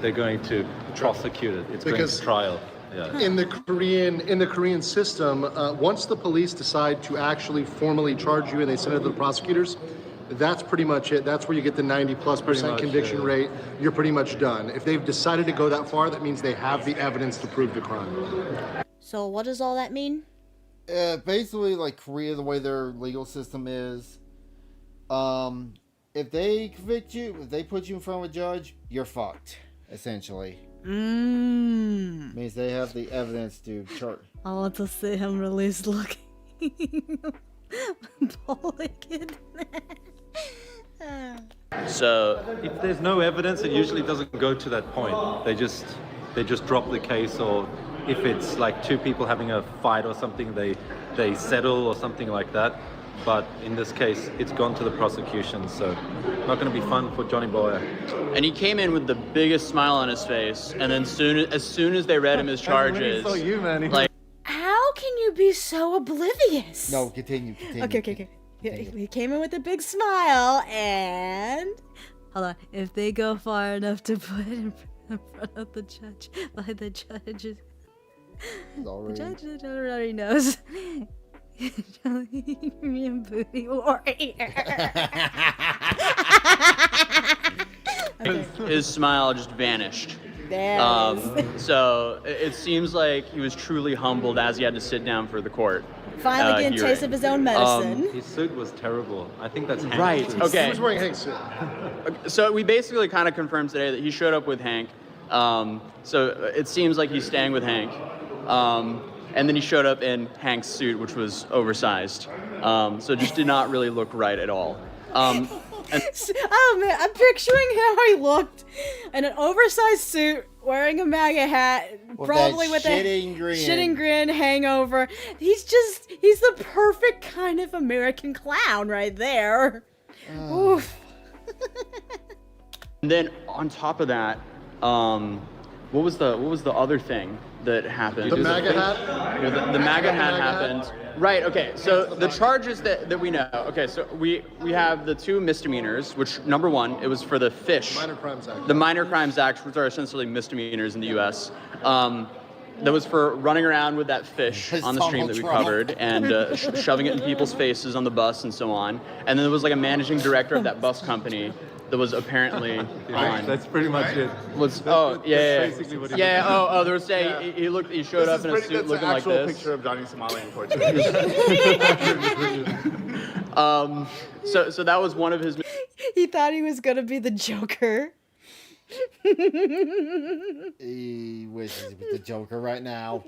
they're going to prosecute it. It's going to trial. Yeah. In the Korean system, once the police decide to actually formally charge you and they send it to the prosecutors, that's pretty much it. That's where you get the 90+% conviction rate. You're pretty much done. If they've decided to go that far, that means they have the evidence to prove the crime. So what does all that mean? Basically, like Korea, the way their legal system is, if they convict you, if they put you in front of a judge, you're fucked, essentially. Means they have the evidence to charge. I want to see him released looking naked. So if there's no evidence, it usually doesn't go to that point. They just drop the case, or if it's like two people having a fight or something, they settle or something like that. But in this case, it's gone to the prosecution, so not going to be fun for Johnny Boy. And he came in with the biggest smile on his face, and then as soon as they read him his charges, like, how can you be so oblivious? No, continue. Okay. He came in with a big smile, and hold on. If they go far enough to put it in front of the judge, by the judges, the judge already knows. Korean booty warrior. his smile just vanished. So it seems like he was truly humbled as he had to sit down for the court. Finally getting a taste of his own medicine. His suit was terrible. I think that's Hank's right. suit. Okay. He was wearing Hank's suit. So we basically kind of confirmed today that he showed up with Hank. So it seems like he's staying with Hank. And then he showed up in Hank's suit, which was oversized. So it just did not really look right at all. Oh man, I'm picturing how he looked in an oversized suit, wearing a MAGA hat, probably with a shitting grin, hangover. He's the perfect kind of American clown right there. Oof. And then on top of that, what was the other thing that happened? The MAGA hat? Well, the MAGA hat happened. Right, okay, so the charges that we know, okay, so we have the 2 misdemeanors, which, number 1, it was for the fish. Minor Crimes Act. The Minor Crimes Act, which are essentially misdemeanors in the U.S. That was for running around with that fish on the stream that we covered and shoving it in people's faces on the bus and so on. And then there was like a managing director of that bus company that was apparently on. That's pretty much it. Basically what he there was saying he showed up in a suit looking like this. That's an actual picture of Johnny Somali, unfortunately. So that was one of his. He thought he was gonna be the Joker He wishes he was the Joker right now.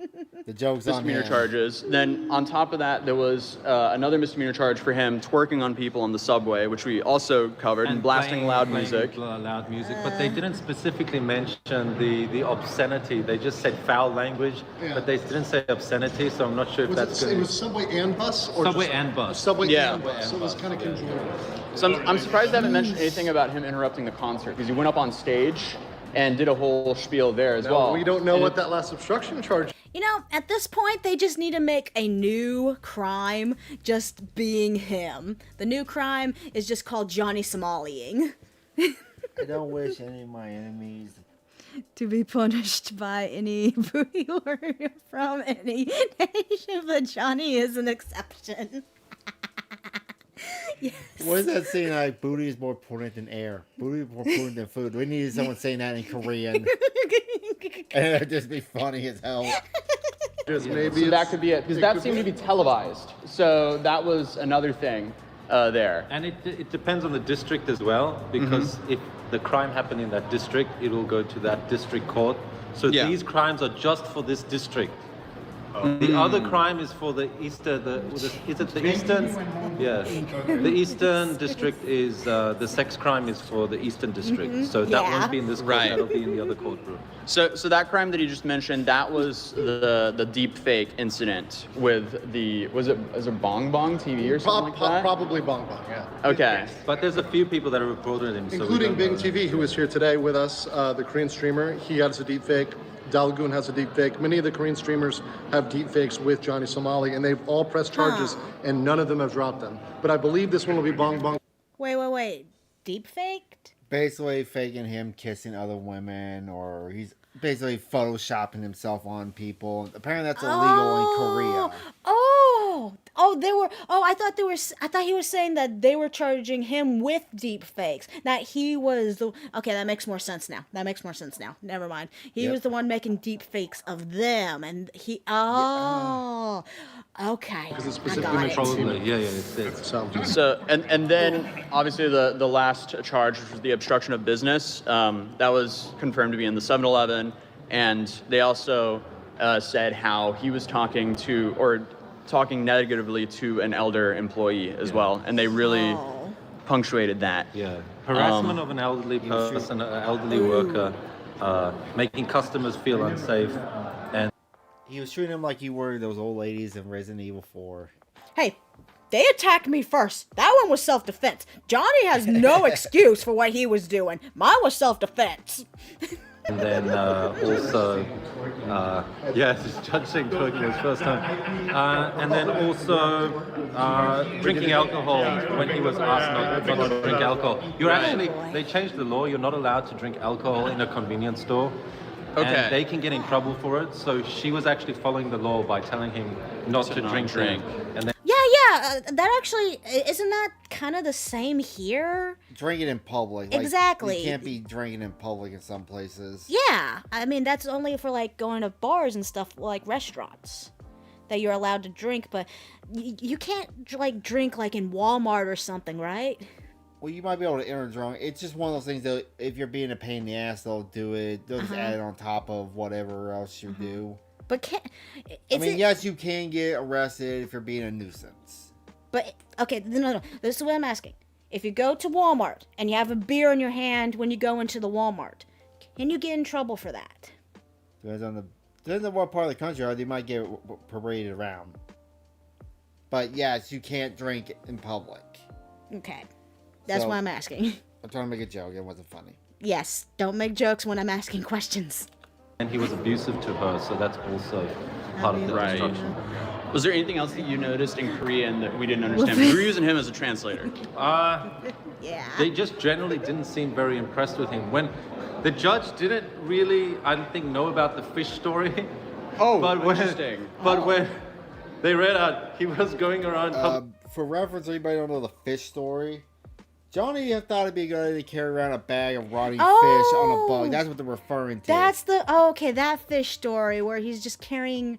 The joke's on Misdemeanor him. charges. Then on top of that, there was another misdemeanor charge for him twerking on people on the subway, which we also covered, and blasting loud music. Loud music, but they didn't specifically mention the obscenity. They just said foul language, but they didn't say obscenity. So I'm not sure if that's It was subway and bus, or Subway just- and bus. Subway Yeah. and bus. So it was kind of conjoined. So I'm surprised they haven't mentioned anything about him interrupting the concert, because he went up on stage and did a whole spiel there as well. We don't know And what that last obstruction charge. You know, at this point, they just need to make a new crime just being him. The new crime is just called Johnny Somalying. I don't wish any of my enemies. To be punished by any booty warrior from any nation, but Johnny is an exception. Yes. What is that saying? Like, booty is more important than air. Booty is more important than food. We needed someone saying that in Korean. And it'd just be funny as hell. Just so maybe that could be it, because that seemed to be televised. So that was another thing there. And it depends on the district as well, because if the crime happened in that district, it will go to that district court. So these crimes are just for this district. The other crime is for the Eastern. Is it the Eastern? Yeah, the Eastern district is the sex crime is for the Eastern district. So that won't be in this court. That'll be in the other courtroom. So that crime that you just mentioned, that was the deep fake incident with the was it Bong Bong TV or something like that? Probably Bong Bong, yeah. Okay. But there's a few people that have reported him, Including Bing TV, who is here today with us, the Korean streamer. He has a deep fake. Dalgoon has a deep fake. Many of the Korean streamers have deep fakes with Johnny Somali, and they've all pressed charges, and none of them have dropped them. But I believe this one will be Bong Bong. Wait. Deep faked? Basically faking him kissing other women, or he's basically photoshopping himself on people. Apparently that's illegal in Korea. I thought he was saying that they were charging him with deep fakes. That he was the okay. That makes more sense now. Never mind. He was the one making deep fakes of them, and he. Oh, okay. Because it's I specifically got it. Probably, yeah, it's So and then obviously the last charge, which was the obstruction of business, that was confirmed to be in the 7-Eleven, and they also said how he was talking negatively to an elder employee as well, and they really punctuated that. Yeah, harassment of an elderly person, an elderly worker, making customers feel unsafe, and He was treating him like he were those old ladies in Resident Evil 4. Hey, they attacked me first. That one was self-defense. Johnny has no excuse for what he was doing. Mine was self-defense. and then also, just judging cooking was first time, and then also drinking alcohol when he was asked not to drink alcohol. They changed the law. You're not allowed to drink alcohol in a convenience store. Okay. And they can get in trouble for it. So she was actually following the law by telling him not to drink. And then That actually isn't that kind of the same here? Drinking in public. Like, Exactly. You can't be drinking in public in some places. Yeah, I mean that's only for like going to bars and stuff like restaurants that you're allowed to drink, but you can't like drink like in Walmart or something, right? Well, you might be able to enter drunk. It's just one of those things that if you're being a pain in the ass, they'll do it. They'll just add it on top of whatever else you do. But yes, you can get arrested if you're being a nuisance. But okay, no. This is what I'm asking. If you go to Walmart and you have a beer in your hand when you go into the Walmart, can you get in trouble for that? Depends on what part of the country are. They might get paraded around. But yes, you can't drink in public. Okay, that's why I'm asking. I'm trying to make a joke. It wasn't funny. Yes, don't make jokes when I'm asking questions. and he was abusive to her, so that's also part of the obstruction. Was there anything else that you noticed in Korean that we didn't understand? We were using him as a translator. Yeah. They just generally didn't seem very impressed with him. When the judge didn't really, I don't think, know about the fish story. Oh, interesting. But when they read out, he was going around. For reference, anybody don't know the fish story? Johnny thought it'd be good to carry around a bag of rotting fish on a bug. That's what they're referring to. That's the that fish story where he's just carrying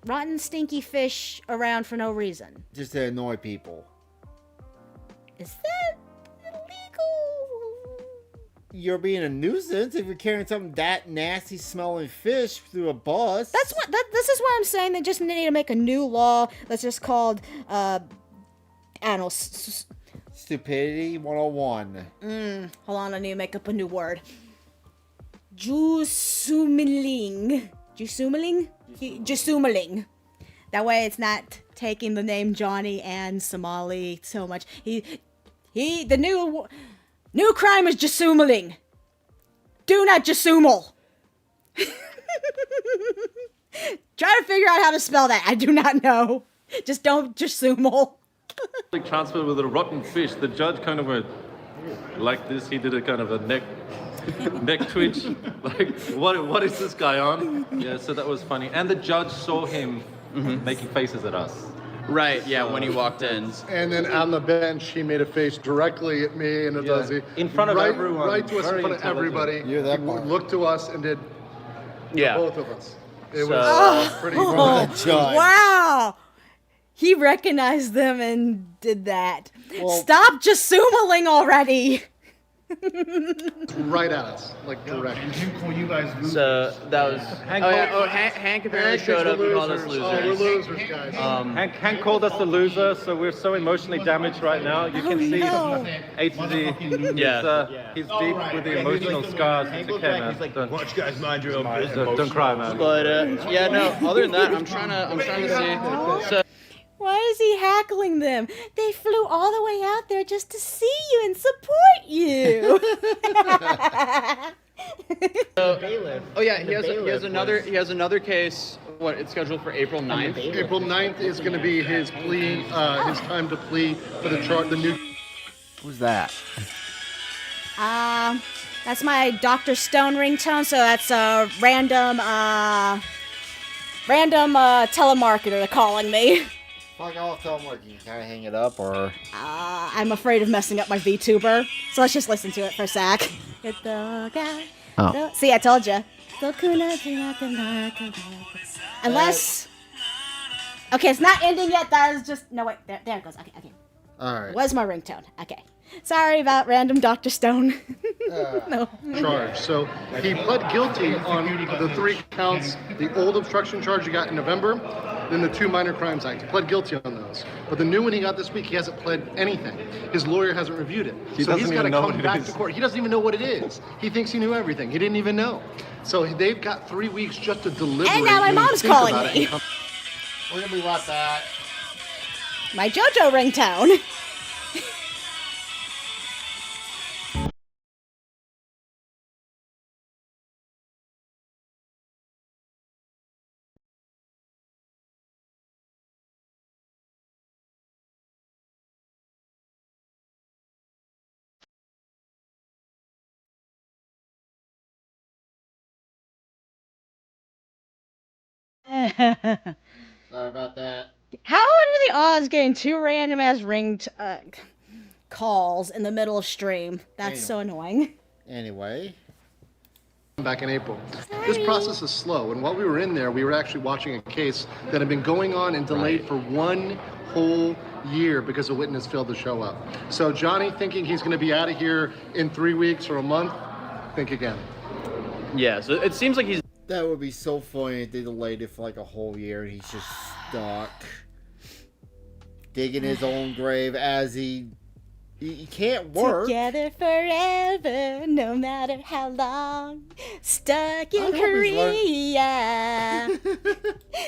rotten, stinky fish around for no reason. Just to annoy people. Is that illegal? you're being a nuisance if you're carrying something that nasty smelling fish through a bus. That's what. This is why I'm saying they just need to make a new law that's just called, I don't know. Stupidity 101. Hold on, I need to make up a new word. Jusumeling. Jusumeling. That way it's not taking the name Johnny and Somali so much. The new crime is Jasumeling. Do not Jasumel. Try to figure out how to spell that. I do not know. Just don't Jasumel. Like transferred with a rotten fish. The judge kind of went like this. He did a kind of a neck twitch. Like, what is this guy on? Yeah, so that was funny. And the judge saw him making faces at us. Right, yeah, when he walked in. And then on the bench, he made a face directly at me and Adozi. In front of everyone. Right to us, in front of everybody. You're that he part. looked to us and did both of us. It was pretty Wow. He recognized them and did that. Stop Jasumeling already. right at us, like direct. So that was. Hank apparently showed up and called us losers. Oh, we're losers, guys. Hank called us a loser, so we're so emotionally damaged right now. You can see A to Z. He's deep with the emotional scars. It's okay, man. He's like, watch guys, mind your own business. Don't cry, man. But other than that, I'm trying to see. So. Why is he hackling them? They flew all the way out there just to see you and support you. He has another case. What? It's scheduled for April 9th. April 9th is going to be his plea, his time to plea for the new. Who's that? That's my Dr. Stone ringtone. So that's a random telemarketer calling me. Fuck off, tell them you can hang it up or... I'm afraid of messing up my VTuber, so let's just listen to it for a sec. See, I told you. Unless... Okay, it's not ending yet, that is just... No, wait, there it goes. Okay. Alright. Where's my ringtone? Okay. Sorry about random Dr. Stone. No. Charge. So he pled guilty on the 3 counts, the old obstruction charge he got in November, then the 2 minor crimes act. He pled guilty on those. But the new one he got this week, he hasn't pled anything. His lawyer hasn't reviewed it. So he's got to come back to court. He doesn't even know what it is. He thinks he knew everything. He didn't even know. So they've got 3 weeks just to deliberate. And now my mom's calling me. We're going to be like that. My JoJo ringtone. Sorry about that. How are the odds getting 2 random ass ringed calls in the middle of stream? That's so annoying. Anyway. Back in April. This process is slow, and while we were in there, we were actually watching a case that had been going on and delayed for 1 whole year because a witness failed to show up. So Johnny, thinking he's going to be out of here in 3 weeks or a month, think again. Yeah, so it seems like he's... That would be so funny if they delayed it for like a whole year and he's just stuck. Digging his own grave as he can't work. Together forever, no matter how long. Stuck in Korea.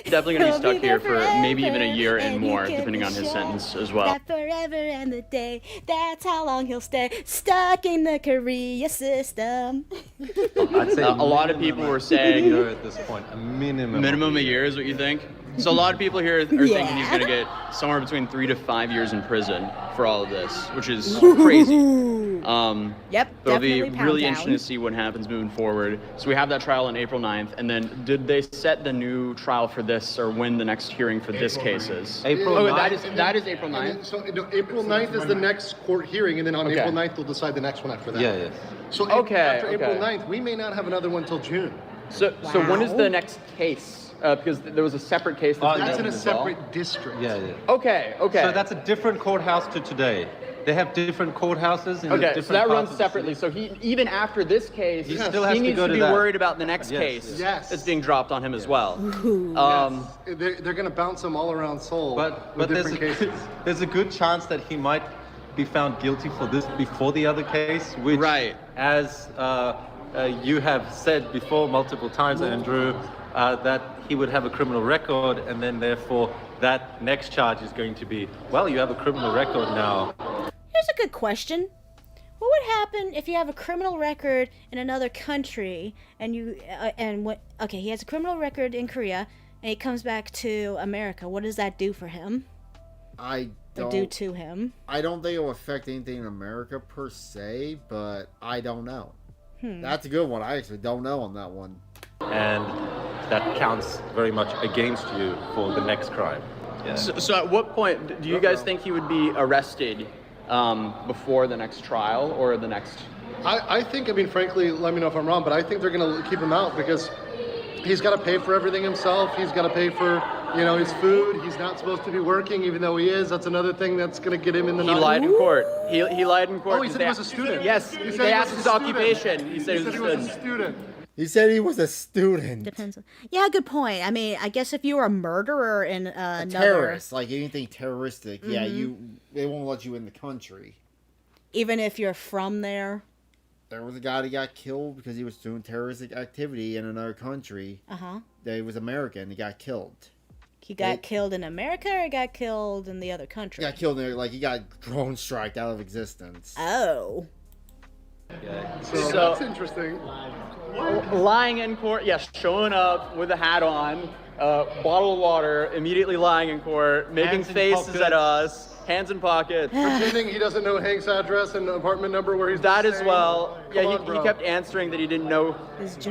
Definitely going to be stuck here for maybe even a year and more, depending on his sentence as well. That forever and the day, that's how long he'll stay. Stuck in the Korea system. I'd say a lot of people were saying... at this point, a minimum a year is what you think? So a lot of people here are thinking he's going to get somewhere between 3 to 5 years in prison for all of this, which is crazy. Yep, it'll be really interesting to see what happens moving forward. So we have that trial on April 9th, and then did they set the new trial for this, or when the next hearing for this case is? April 9th? That is April 9th? So April 9th is the next court hearing, and then on April 9th they'll decide the next one after that. Yeah. So after April 9th, we may not have another one till June. So when is the next case? Because there was a separate case. That's in a separate district. Yeah. Okay. So that's a different courthouse to today. they have different courthouses. In Okay, different so that parts runs of the separately. So he, even after this case, He still has to needs go to to be that. worried about the next Yes, case yes. that's being dropped on him as well. They're going to bounce him all around Seoul But with there's different cases. there's a good chance that he might be found guilty for this before the other case, which, as you have said before multiple times, Andrew, that he would have a criminal record, and then therefore that next charge is going to be, well, you have a criminal record now. Here's a good question. What would happen if you have a criminal record in another country and he has a criminal record in Korea and he comes back to America? What does that do for him? I don't do to him. I don't think it will affect anything in America per se, but I don't know. That's a good one. I actually don't know on that one. And that counts very much against you for the next crime. Yeah. So at what point do you guys think he would be arrested before the next trial or the next? I think, I mean, frankly, let me know if I'm wrong, but I think they're going to keep him out because he's got to pay for everything himself. He's got to pay for, his food. He's not supposed to be working, even though he is. That's another thing that's going to get him in the. He lied in court. He lied in court. Oh, he said he was a student. Yes, they asked his occupation. He said he was a student. He said he was a student. Depends. Yeah, good point. I mean, I guess if you were a murderer in another terrorist, like anything terroristic, they won't let you in the country. Even if you're from there. There was a guy that got killed because he was doing terroristic activity in another country. That he was American. He got killed. He got killed in America, or he got killed in the other country? He got killed there, like he got drone striked out of existence. Oh. So that's interesting. Lying in court, yes, showing up with a hat on, bottle of water, immediately lying in court, making faces at us, hands in pockets. Pretending he doesn't know Hank's address and apartment number where he's That as staying. well. Come Yeah, on, he bro. kept answering that he didn't know.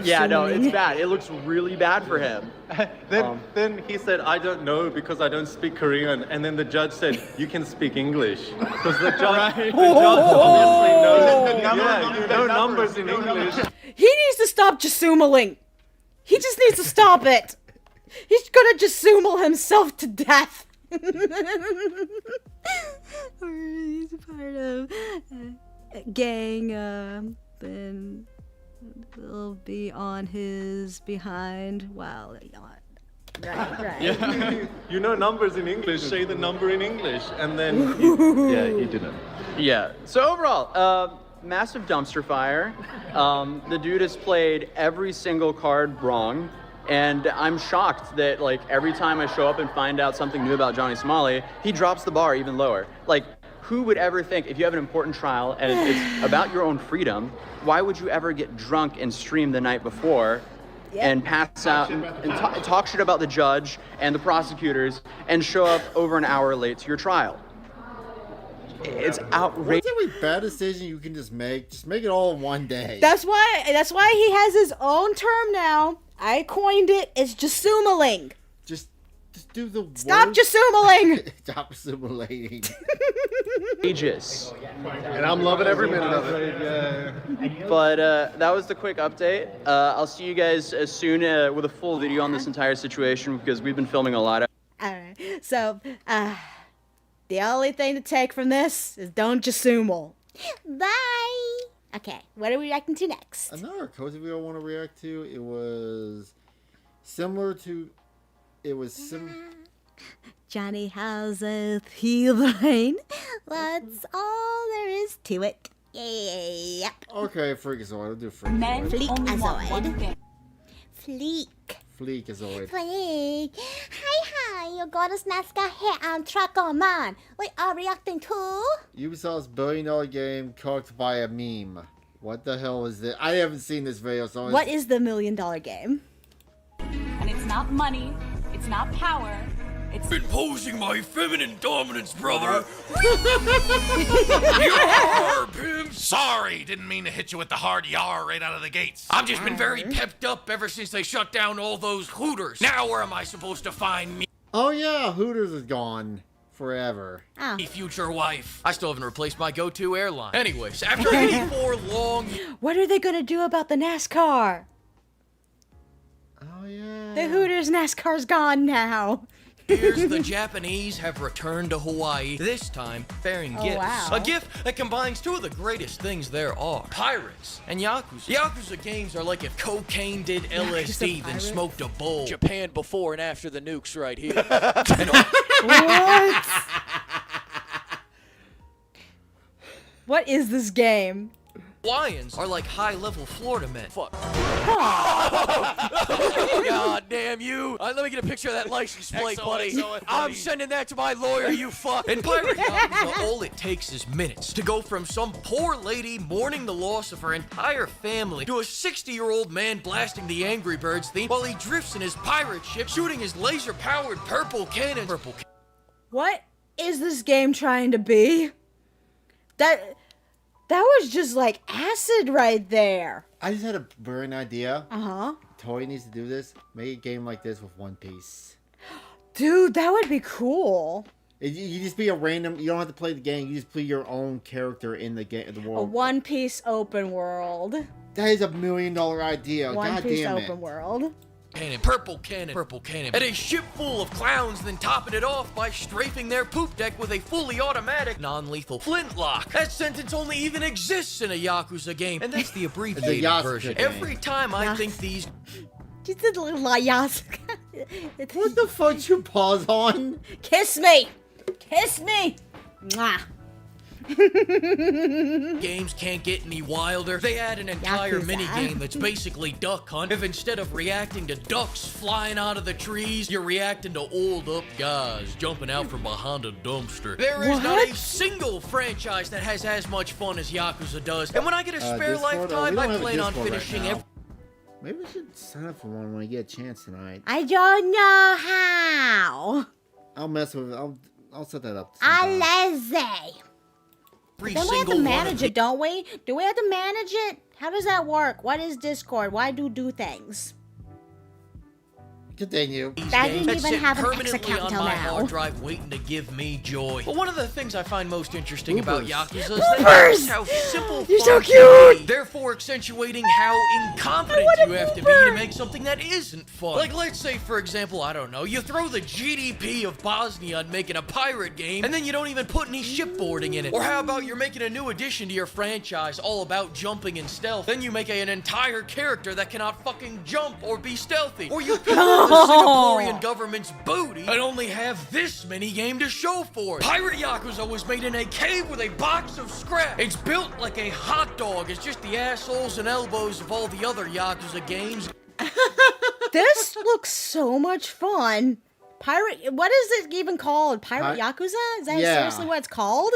Yeah, no, it's bad. It looks really bad for him. Then he said, I don't know because I don't speak Korean. And then the judge said, you can speak English. Because the judge, the judge obviously knows. Yeah, you know numbers in English. He needs to stop Jasumaling. He just needs to stop it. He's gonna Jasumal himself to death. Or he's a part of a gang, then will be on his behind while right. Yeah. You know numbers in English, say the number in English. And then, he didn't. Yeah. So overall, massive dumpster fire. The dude has played every single card wrong. And I'm shocked that, like, every time I show up and find out something new about Johnny Somali, he drops the bar even lower. Like, who would ever think, if you have an important trial and it's about your own freedom, why would you ever get drunk and stream the night before and pass out and talk shit about the judge and the prosecutors and show up over an hour late to your trial? It's outrageous. What's every bad decision you can just make? Just make it all in one day. That's why he has his own term now. I coined it. It's Jasumaling. Just do the Stop Jasumaling. Stop assimilating. Aegis. And I'm loving every minute of it. But that was the quick update. I'll see you guys soon with a full video on this entire situation because we've been filming a lot. Alright, so, the only thing to take from this is don't Jasumal. Bye! Okay, what are we reacting to next? Another cozy video I want to react to, it was similar to... Johnny houses healing. That's all there is to it. Yep. Okay, Freakazoid. I'll do Freakazoid. Men Fleekazoid. Fleekazoid. Fleek. Hi, you goddess Nazca here on Tracker Man. We are reacting to... Ubisoft's billion-dollar game cooked by a meme. What the hell is this? I haven't seen this video, so... What is the $1 million game? And it's not money, it's not power, it's imposing my feminine dominance, brother. Yar, pimp. Sorry, didn't mean to hit you with the hard yar right out of the gates. I've just been very pepped up ever since they shut down all those Hooters. Now where am I supposed to find me? Oh yeah, Hooters is gone. Forever. Oh. Future wife. I still haven't replaced my go-to airline. Anyways, after 84 long... What are they gonna do about the NASCAR? Oh yeah. The Hooters NASCAR's gone now. Here's the Japanese have returned to Hawaii, this time bearing gifts. Wow. A gift that combines two of the greatest things there are, pirates and Yakuza. Yakuza games are like if cocaine did LSD, then smoked a bowl. Japan before and after the nukes right here. What? What is this game? Hawaiians are like high-level Florida men. Fuck. God damn you. Let me get a picture of that license plate, buddy. I'm sending that to my lawyer, you fuck. In Pirate Yakuza, all it takes is minutes to go from some poor lady mourning the loss of her entire family to a 60-year-old man blasting the Angry Birds theme while he drifts in his pirate ship shooting his laser-powered purple cannon. What is this game trying to be? That was just like acid right there. I just had a brilliant idea. Uh-huh. Toei needs to do this. Make a game like this with One Piece. Dude, that would be cool. You just be a random. You don't have to play the game. You just play your own character in the game, the A world. One Piece open world. That is $1 million idea. One God Piece damn open it. world. Cannon, purple cannon, and a ship full of clowns, then topping it off by strafing their poop deck with a fully automatic, non-lethal flintlock. That sentence only even exists in a Yakuza game, and that's the abbreviated version. game. Every time I think these... Just a little Yakuza. What the fuck you pause on? Kiss me! Kiss me! Mwah. Games can't get any wilder. They add an entire Yakuza. minigame that's basically Duck Hunt. If instead of reacting to ducks flying out of the trees, you're reacting to old up guys jumping out from behind a dumpster. There is not a single franchise that has as much fun as Yakuza does. And when I get a spare Discord? lifetime, We I don't have a plan on Discord right finishing now. every... Maybe we should sign up for one when we get a chance tonight. I don't know how. I'll mess with it. I'll set that up. I'm sometime. lazy. Then we have to manage it, don't we? Do we have to manage it? How does that work? What is Discord? Why do things? Continue. I didn't even have an X permanently account on till my now. hard drive waiting to give me joy. But one of the things I find most interesting about Boopers. Yakuza is Boopers! just how simple You're so fun can be, cute! therefore accentuating how incompetent you have to be to make something that isn't fun. Like, let's say, for example, I don't know, you throw the GDP of Bosnia on making a pirate game, and then you don't even put any shipboarding in it. Or how about you're making a new addition to your franchise all about jumping and stealth, then you make an entire character that cannot fucking jump or be stealthy. Or you pick up the Singaporean government's booty and only have this mini game to show for it. Pirate Yakuza was made in a cave with a box of scrap. It's built like a hot dog. It's just the assholes and elbows of all the other Yakuza games. This looks so much fun. Pirate, what is it even called? Pirate Yakuza? Is that seriously what it's called?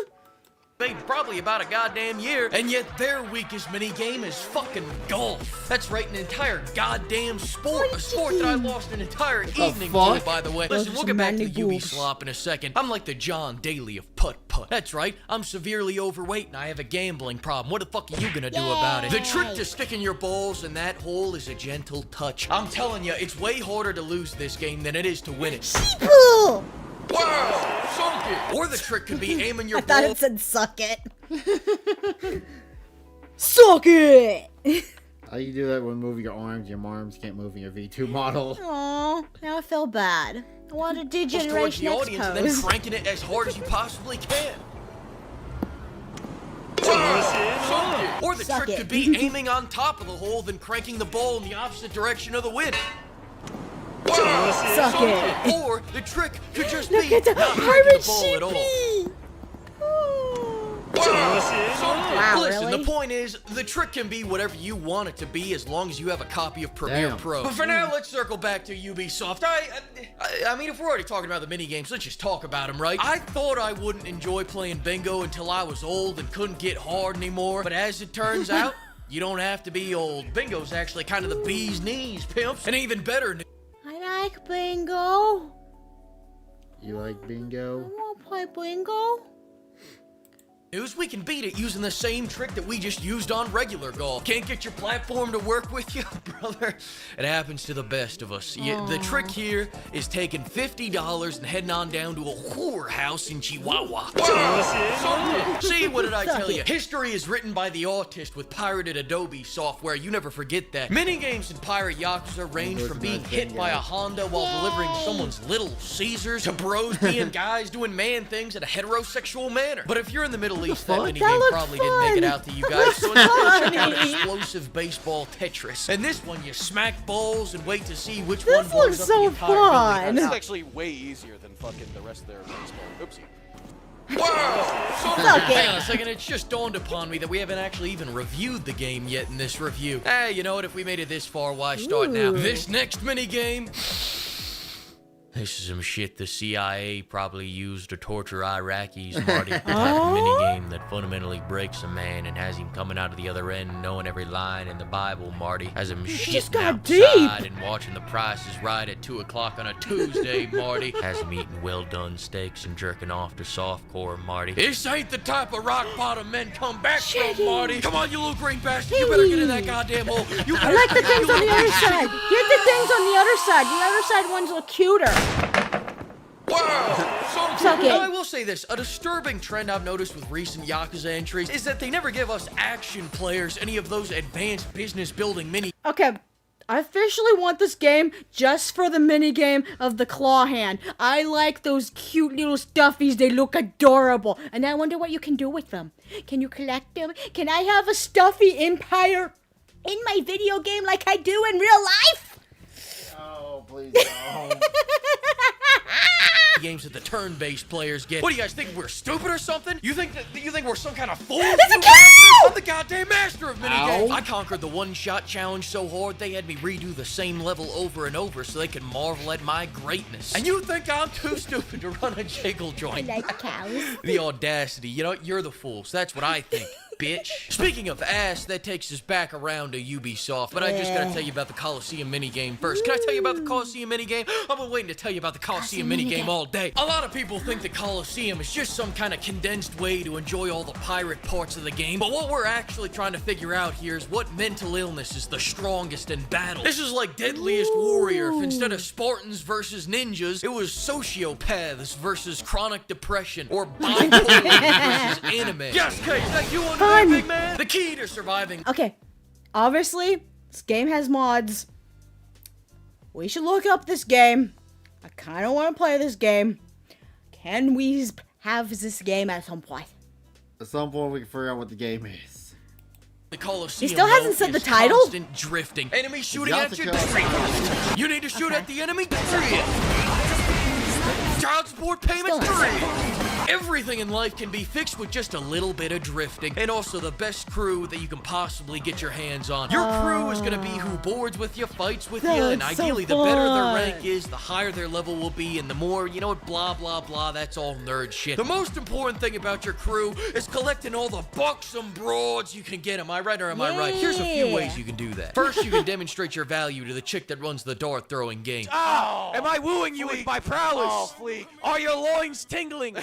Made probably about a goddamn year, and yet their weakest minigame is fucking golf. That's right, an entire goddamn sport. A sport that I lost an entire evening to, by the way. Listen, we'll get back to the UB slop in a second. I'm like the John Daly of putt-putt. That's right, I'm severely overweight and I have a gambling problem. What the fuck are you gonna do about it? The trick to sticking your balls in that hole is a gentle touch. I'm telling you, it's way harder to lose this game than it is to win it. Sheeple! Wow, sunk it! Or the trick could be aiming your I thought ball. it said suck it. Suck it! How you do that when moving your arms can't move in your V2 model. Aw, now I feel bad. I want a Towards degeneration the X audience and then pose. cranking it as hard as you possibly can. Sunk it. Or the Suck trick it. could be aiming on top of the hole, then cranking the ball in the opposite direction of the wind. Suck it. Or the trick could just Look be at the not cranking pirate the ball at all. sheepy! Wow, listen, really? the point is, the trick can be whatever you want it to be as long as you have a copy of Premiere Damn. Pro. But for now, let's circle back to Ubisoft. I mean, if we're already talking about the minigames, let's just talk about them, right? I thought I wouldn't enjoy playing bingo until I was old and couldn't get hard anymore, but as it turns out, you don't have to be old. Bingo's actually kind of the bee's knees, pimps. And even better news. I like bingo. You like I bingo? want to play bingo. news, we can beat it using the same trick that we just used on regular golf. Can't get your platform to work with you, brother? It happens to the best of us. The trick here is taking $50 and heading on down to a whorehouse in Chihuahua. See, what did I tell you? History is written by the autist with pirated Adobe software. You never forget that. Minigames in Pirate Yakuza range from being hit by a Honda while delivering someone's Little Caesars to bros being guys doing man things in a heterosexual manner. But if you're in the Middle East, that minigame probably didn't make it out to you guys, so instead check out Explosive Baseball Tetris. And this one, you smack balls and wait to see which one blows up the entire building. This is actually way easier than fucking the rest of their baseball. Oopsie. Whoa! Hang on a second, it's just dawned upon me that we haven't actually even reviewed the game yet in this review. Hey, you know what? If we made it this far, why start now? This next minigame... This is some shit the CIA probably used to torture Iraqis, Marty. The type of minigame that fundamentally breaks a man and has him coming out of the other end knowing every line in the Bible, Marty. Has him shitting outside and watching The Price is Right at 2 o'clock on a Tuesday, Marty. Has him eating well-done steaks and jerking off to softcore, Marty. This ain't the type of rock-bottom men come back from, Marty. Come on, you little green bastard. You better get in that goddamn hole. I like the things on the other side. Get the things on the other side. The other side ones look cuter. I will say this, a disturbing trend I've noticed with recent Yakuza entries is that they never give us action players any of those advanced business building mini. Okay, I officially want this game just for the minigame of the claw hand. I like those cute little stuffies, they look adorable. And I wonder what you can do with them. Can you collect them? Can I have a stuffy empire in my video game like I do in real life? Oh, please no. Games that the turn-based players get. What do you guys think? We're stupid or something? You think we're some kind of fool? I'm the goddamn master of minigames. I conquered the one-shot challenge so hard they had me redo the same level over and over so they could marvel at my greatness. And you think I'm too stupid to run a jiggle joint? I like cows. The audacity. You know, you're the fool. So that's what I think. Bitch. Speaking of ass, that takes us back around to Ubisoft, but I just gotta tell you about the Coliseum minigame first. Can I tell you about the Coliseum minigame? I've been waiting to tell you about the Coliseum minigame all day. A lot of people think the Coliseum is just some kind of condensed way to enjoy all the pirate parts of the game, but what we're actually trying to figure out here is what mental illness is the strongest in battle. This is like Deadliest Warrior. If instead of Spartans versus ninjas, it was sociopaths versus chronic depression, or bipolar versus anime. Yes, Kate, that you want to big man? The key to surviving. Okay, obviously, this game has mods. We should look up this game. I kind of want to play this game. Can we have this game at some point? At some point, we can figure out what the game is. The Coliseum, he still hasn't said the title. Constant drifting. Enemy shooting at you. You need to shoot at the enemy. Child support payments. Everything in life can be fixed with just a little bit of drifting. And also the best crew that you can possibly get your hands on. Your crew is going to be who boards with you, fights with you, and ideally the better their rank is, the higher their level will be, and the more, you know what, blah, blah, blah, that's all nerd shit. The most important thing about your crew is collecting all the buxom broads you can get. Am I right or am I right? Here's a few ways you can do that. First, you can demonstrate your value to the chick that runs the dart throwing game. Oh! Am I wooing you with my prowess? Oh, Fleek. Are your loins tingling?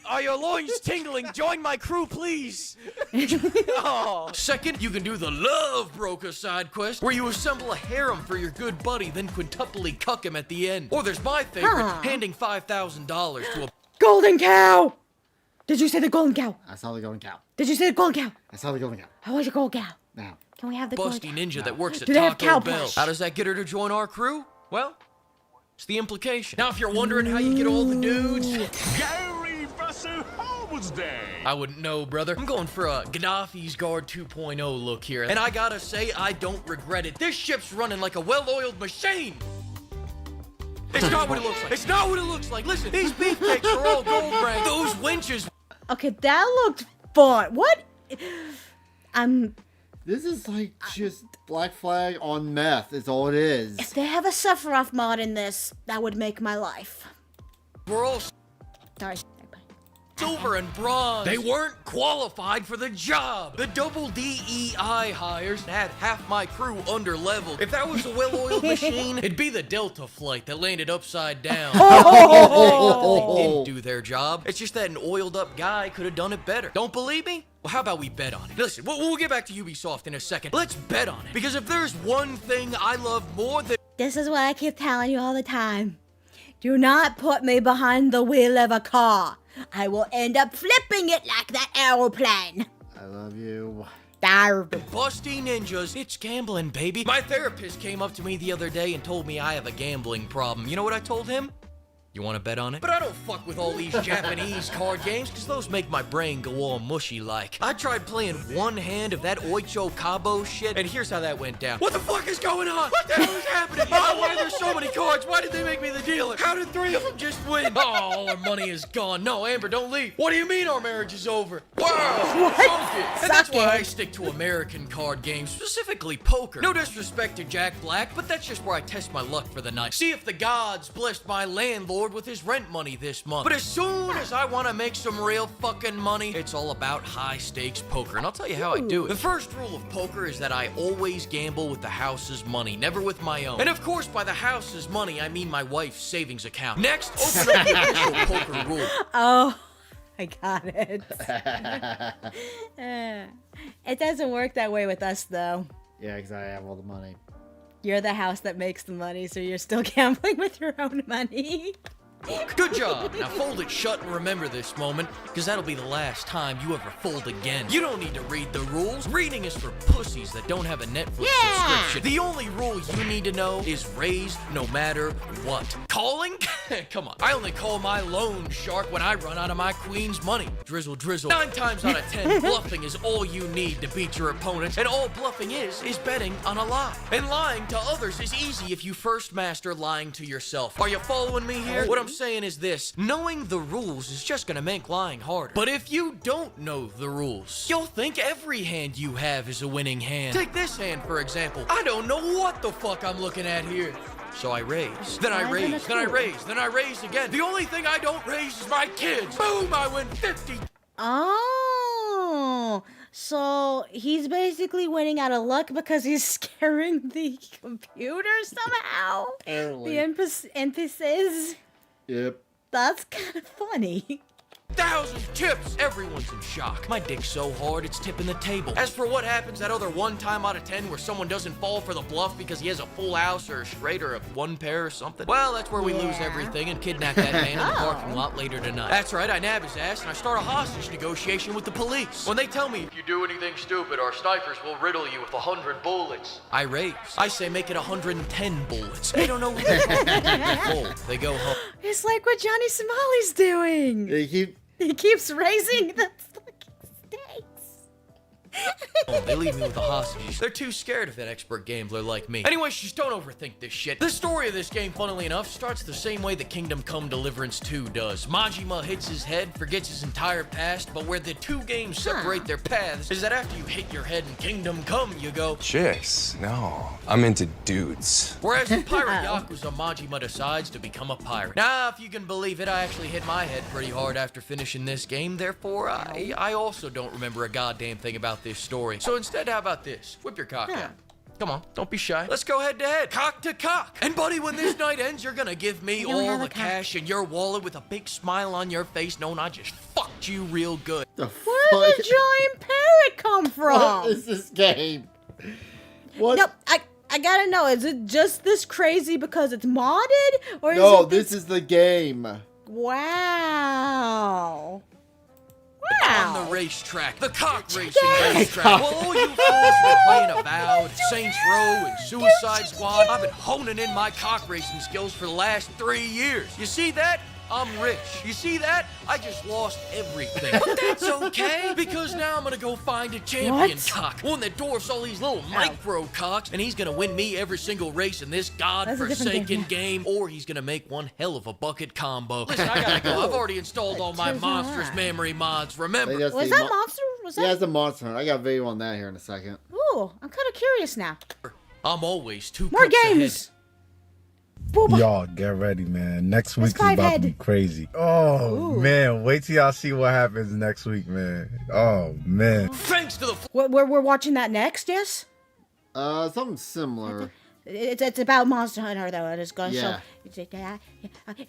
Are your loins tingling? Join my crew, please. Oh. Second, you can do the Love Broker side quest, where you assemble a harem for your good buddy, then quintuply cuck him at the end. Or there's my favorite, handing $5,000 to a golden cow. Did you say the golden cow? I saw the golden cow. Did you say the golden cow? I saw the golden cow. How was your golden cow? Now. Can we have the golden busty cow? ninja that works at Do they have Taco cow Bell. plush? How does that get her to join our crew? Well, it's the implication. Now, if you're wondering how you get all the dudes, I wouldn't know, brother. I'm going for a Gaddafi's Guard 2.0 look here, and I gotta say, I don't regret it. This ship's running like a well-oiled machine. It's not what it looks like. It's not what it looks like. Listen, these beefcakes are all gold brand. Those winches. Okay, that looked fun. What? This is like just Black Flag on meth. Is all it is. If they have a Sephiroth mod in this, that would make my life. We're all. Sorry. silver and bronze. They weren't qualified for the job. The double DEI hires had half my crew under level. If that was a well-oiled machine, it'd be the Delta flight that landed upside down. They didn't do their job. It's just that an oiled-up guy could have done it better. Don't believe me? Well, how about we bet on it? Listen, we'll get back to Ubisoft in a second. Let's bet on it. Because if there's one thing I love more than... This is what I keep telling you all the time. Do not put me behind the wheel of a car. I will end up flipping it like that aeroplane. I love you. Busty ninjas, it's gambling, baby. My therapist came up to me the other day and told me I have a gambling problem. You know what I told him? You want to bet on it? But I don't fuck with all these Japanese card games, because those make my brain go all mushy like. I tried playing one hand of that Oicho Cabo shit, and here's how that went down. What the fuck is going on? What the hell is happening? Oh, why are there so many cards? Why did they make me the dealer? How did 3 of them just win? Oh, all our money is gone. No, Amber, don't leave. What do you mean our marriage is over? Wow, sunk it. And that's why I stick to American card games, specifically poker. No disrespect to Jack Black, but that's just where I test my luck for the night. See if the gods blessed my landlord with his rent money this month. But as soon as I want to make some real fucking money, it's all about high stakes poker. And I'll tell you how I do it. The first rule of poker is that I always gamble with the house's money, never with my own. And of course, by the house's money, I mean my wife's savings account. Next, open up the official poker rule. Oh, I got it. It doesn't work that way with us, though. Yeah, because I have all the money. You're the house that makes the money, so you're still gambling with your own money. Good job. Now fold it shut and remember this moment, because that'll be the last time you ever fold again. You don't need to read the rules. Reading is for pussies that don't have a Netflix subscription. The only rule you need to know is raise no matter what. Calling? Come on. I only call my loan shark when I run out of my queen's money. Drizzle, drizzle. 9 times out of 10, bluffing is all you need to beat your opponents, and all bluffing is betting on a lie. And lying to others is easy if you first master lying to yourself. Are you following me here? What I'm saying is this: knowing the rules is just gonna make lying harder. But if you don't know the rules, you'll think every hand you have is a winning hand. Take this hand, for example. I don't know what the fuck I'm looking at here. So I raise, then I raise, then I raise, then I raise again. The only thing I don't raise is my kids. Boom, I win 50. Oh, so he's basically winning out of luck because he's scaring the computer somehow? Apparently. The NPCs? Yep. That's kind of funny. 1,000 tips! Everyone's in shock. My dick's so hard, it's tipping the table. As for what happens that other 1 time out of 10 where someone doesn't fall for the bluff because he has a full house or a straight or a 1 pair or something, well, that's where we lose everything and kidnap that man in the parking lot later tonight. That's right, I nab his ass and I start a hostage negotiation with the police. When they tell me, if you do anything stupid, our snipers will riddle you with 100 bullets, I raise. I say make it 110 bullets. They don't know who they're full. They go home. It's like what Johnny Somali's doing. He keeps raising the fucking stakes. They leave me with the hostages. They're too scared of that expert gambler like me. Anyways, just don't overthink this shit. The story of this game, funnily enough, starts the same way that Kingdom Come Deliverance 2 does. Majima hits his head, forgets his entire past, but where the 2 games separate their paths is that after you hit your head in Kingdom Come, you go, chicks? No, I'm into dudes. Whereas in Pirate Yakuza, Majima decides to become a pirate. Now, if you can believe it, I actually hit my head pretty hard after finishing this game, therefore, I also don't remember a goddamn thing about this story. So instead, how about this? Whip your cock out. Come on, don't be shy. Let's go head to head. Cock to cock. And buddy, when this night ends, you're gonna give me all the cash in your wallet with a big smile on your face knowing I just fucked you real good. Where did the giant parrot come from? What is this game? What? No, I gotta know, is it just this crazy because it's modded? Or no, is it this is the game. Wow. On the racetrack, the cock racing racetrack. Well, all you fools were playing Avowed, Saints Row, and Suicide Squad, I've been honing in my cock racing skills for the last 3 years. You see that? I'm rich. You see that? I just lost everything. But that's okay, because now I'm gonna go find a champion cock. One that dwarfs all these little micro cocks, and he's gonna win me every single race in this godforsaken game, or he's gonna make one hell of a bucket combo. Listen, I gotta go. I've already installed all my monstrous memory mods, remember? Was that monster? Was that? Yeah, it's a monster hunter. I got a video on that here in a second. Ooh, I'm kind of curious now. I'm always 2 More cooks games. ahead. Y'all get ready, man. Next week is five about head. to be crazy. Oh Ooh. man, wait till y'all see what happens next week, man. Oh man. Thanks to the. We're watching that next, yes? Something similar. It's about Monster Hunter though. It is going Yeah. so.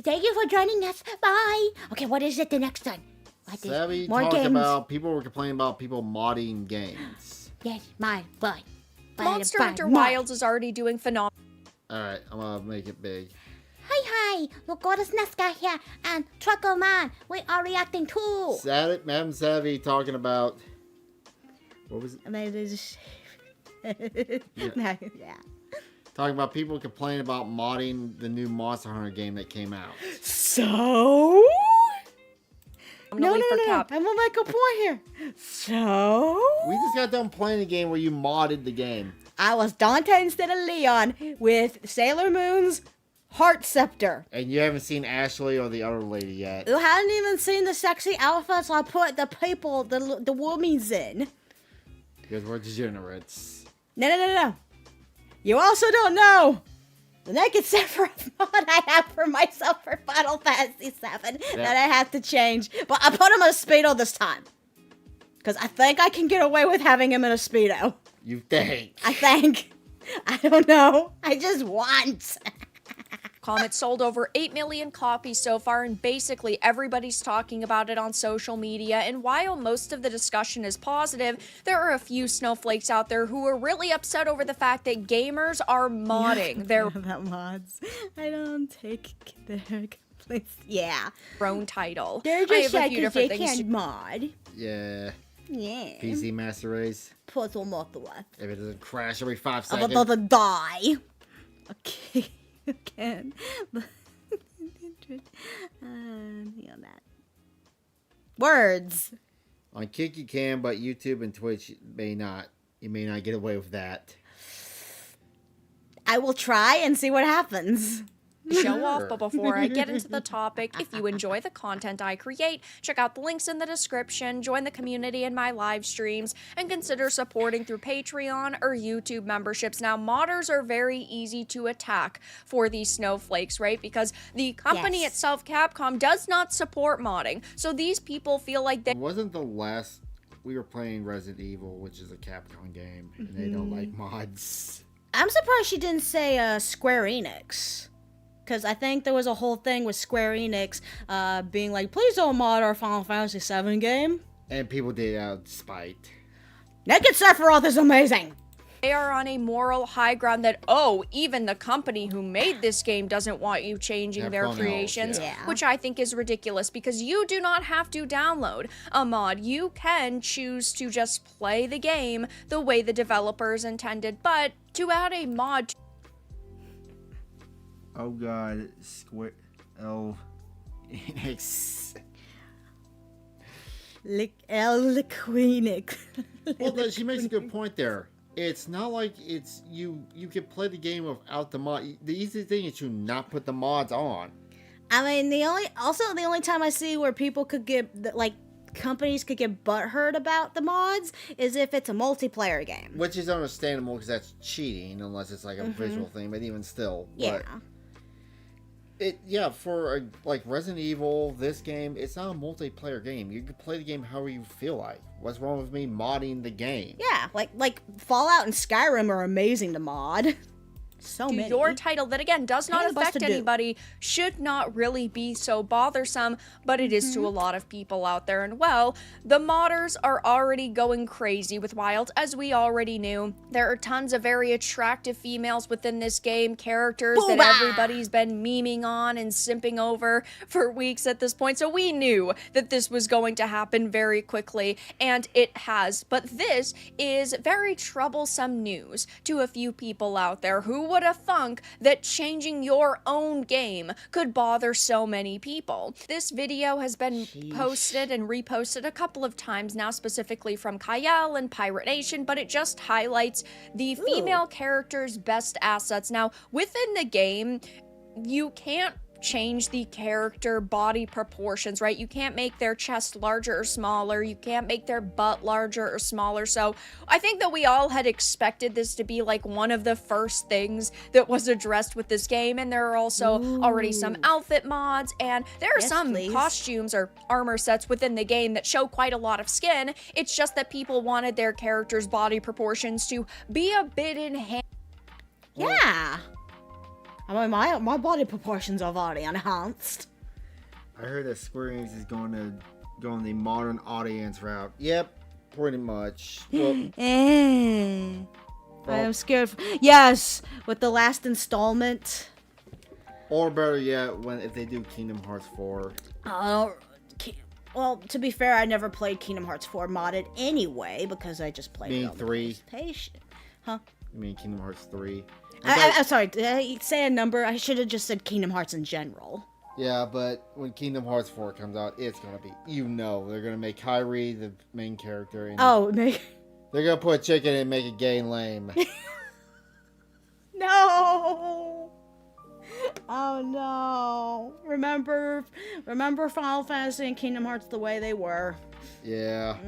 Thank you for joining us. Bye. Okay, what is it the next time? What is Savvy more talked games? about people were complaining about people modding games. Yes, my boy. Monster Hunter mod. Wilds is already doing phenomenal. Alright, I'm gonna make it big. Hi, look, Goddess Nesca here, and Trucker Man, we are reacting too. Madam Savvy talking about... What was it? Yeah. Talking about people complaining about modding the new Monster Hunter game that came out. So? No. for I'm gonna make a point here. So? We just got done playing a game where you modded the game. I was Dante instead of Leon with Sailor Moon's Heart Scepter. And you haven't seen Ashley or the other lady yet. You haven't even seen the sexy outfits I put the people, the womies in. Because we're degenerates. No. You also don't know the naked Sephiroth mod I have for myself for Final Fantasy VII that I have to change. But I put him in a Speedo this time. Because I think I can get away with having him in a Speedo. You think? I think. I don't know. I just want. It sold over 8 million copies so far, and basically everybody's talking about it on social media. And while most of the discussion is positive, there are a few snowflakes out there who are really upset over the fact that gamers are modding their about mods. I don't take their complaints. Yeah. own title. They're I just have a like few they different things can't mod. Yeah. Yeah. PC Master Race. Puzzle mod the what? If it doesn't crash every 5 I'm seconds. about to die. Okay. Again. On that. Words. On Kick you can, but YouTube and Twitch may not. You may not get away with that. I will try and see what happens. Show off, but before I get into the topic, if you enjoy the content I create, check out the links in the description, join the community in my live streams, and consider supporting through Patreon or YouTube memberships. Now, modders are very easy to attack for these snowflakes, right? Because the company itself, Capcom, does not support modding. So these people feel like they... Wasn't the last... We were playing Resident Evil, which is a Capcom game, and they don't like mods. I'm surprised she didn't say Square Enix. Because I think there was a whole thing with Square Enix being like, please don't mod our Final Fantasy VII game. And people did out of spite. Naked Sephiroth is amazing. They are on a moral high ground that, oh, even the company who made this game doesn't want you changing their creations, which I think is ridiculous because you do not have to download a mod. You can choose to just play the game the way the developers intended, but to add a mod... Oh god, Square Enix. Queenix. Well, she makes a good point there. It's not like it's you can play the game without the mod. The easy thing is to not put the mods on. I mean, the only time I see where people could get like companies could get butthurt about the mods is if it's a multiplayer game, Which is understandable because that's cheating unless it's like a visual thing, but even still. Yeah. For like Resident Evil, this game, it's not a multiplayer game. You can play the game however you feel like. What's wrong with me modding the game? Yeah, like Fallout and Skyrim are amazing to mod. So many. Your title that again does not Pain in the bust affect to do. anybody should not really be so bothersome, but it is to a lot of people out there. And well, the modders are already going crazy with Wild, as we already knew. There are tons of very attractive females within this game, characters that everybody's been memeing on and simping over for weeks at this point. So we knew that this was going to happen very quickly, and it has. But this is very troublesome news to a few people out there. Who would have thunk that changing your own game could bother so many people? This video has been posted and reposted a couple of times now, specifically from Kyle and Pirate Nation, but it just highlights the female character's best assets. Now, within the game, you can't change the character body proportions, right? You can't make their chest larger or smaller. You can't make their butt larger or smaller. So I think that we all had expected this to be like one of the first things that was addressed with this game. And there are also already some outfit mods, and there are some costumes or armor sets within the game that show quite a lot of skin. It's just that people wanted their characters' body proportions to be a bit enhanced. Yeah. I mean, my body proportions are already enhanced. I heard that Square Enix is going the modern audience route. Yep, pretty much. Well, I am scared. Yes, with the last installment. Or better yet, if they do Kingdom Hearts 4. Well, to be fair, I never played Kingdom Hearts 4 modded anyway, because I just played it on 3. the PlayStation. Huh? You mean Kingdom Hearts 3? I'm sorry, did I say a number? I should have just said Kingdom Hearts in general. Yeah, but when Kingdom Hearts 4 comes out, it's gonna be, they're gonna make Kyrie the main character. And they're gonna put a chick in it and make it gay and lame. No! Oh no. Remember Final Fantasy and Kingdom Hearts the way they were. Yeah.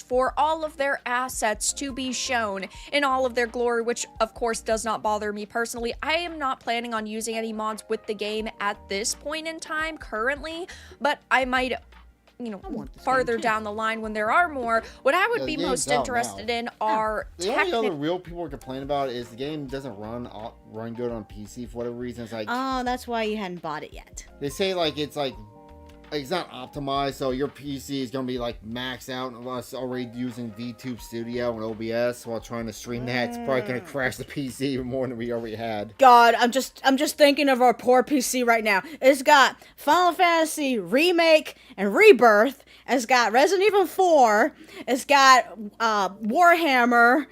For all of their assets to be shown in all of their glory, which of course does not bother me personally. I am not planning on using any mods with the game at this point in time currently, but I might, farther down the line when there are more. What I would be most interested in are the only other real people are complaining about is the game doesn't run good on PC for whatever reason. It's like, oh, that's why you hadn't bought it yet. They say it's not optimized, so your PC is gonna be like maxed out unless already using VTube Studio and OBS while trying to stream that. It's probably gonna crash the PC even more than we already had. God, I'm just thinking of our poor PC right now. It's got Final Fantasy Remake and Rebirth. It's got Resident Evil 4. It's got Warhammer.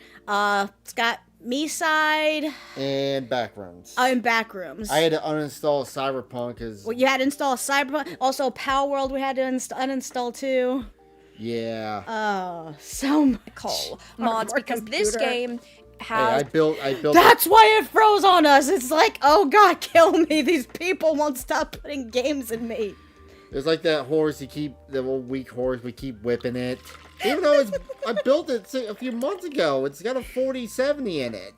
It's got Me-Side. And Backrooms. And Backrooms. I had to uninstall Cyberpunk because... Well, you had to install Cyberpunk. Also, Power World we had to uninstall too. Yeah. Oh, so much. Mods, because this game has... Hey, I built... That's why it froze on us. It's like, oh god, kill me. These people won't stop putting games in me. It's like that horse the old weak horse, we keep whipping it. Even though I built it a few months ago, it's got a 4070 in it.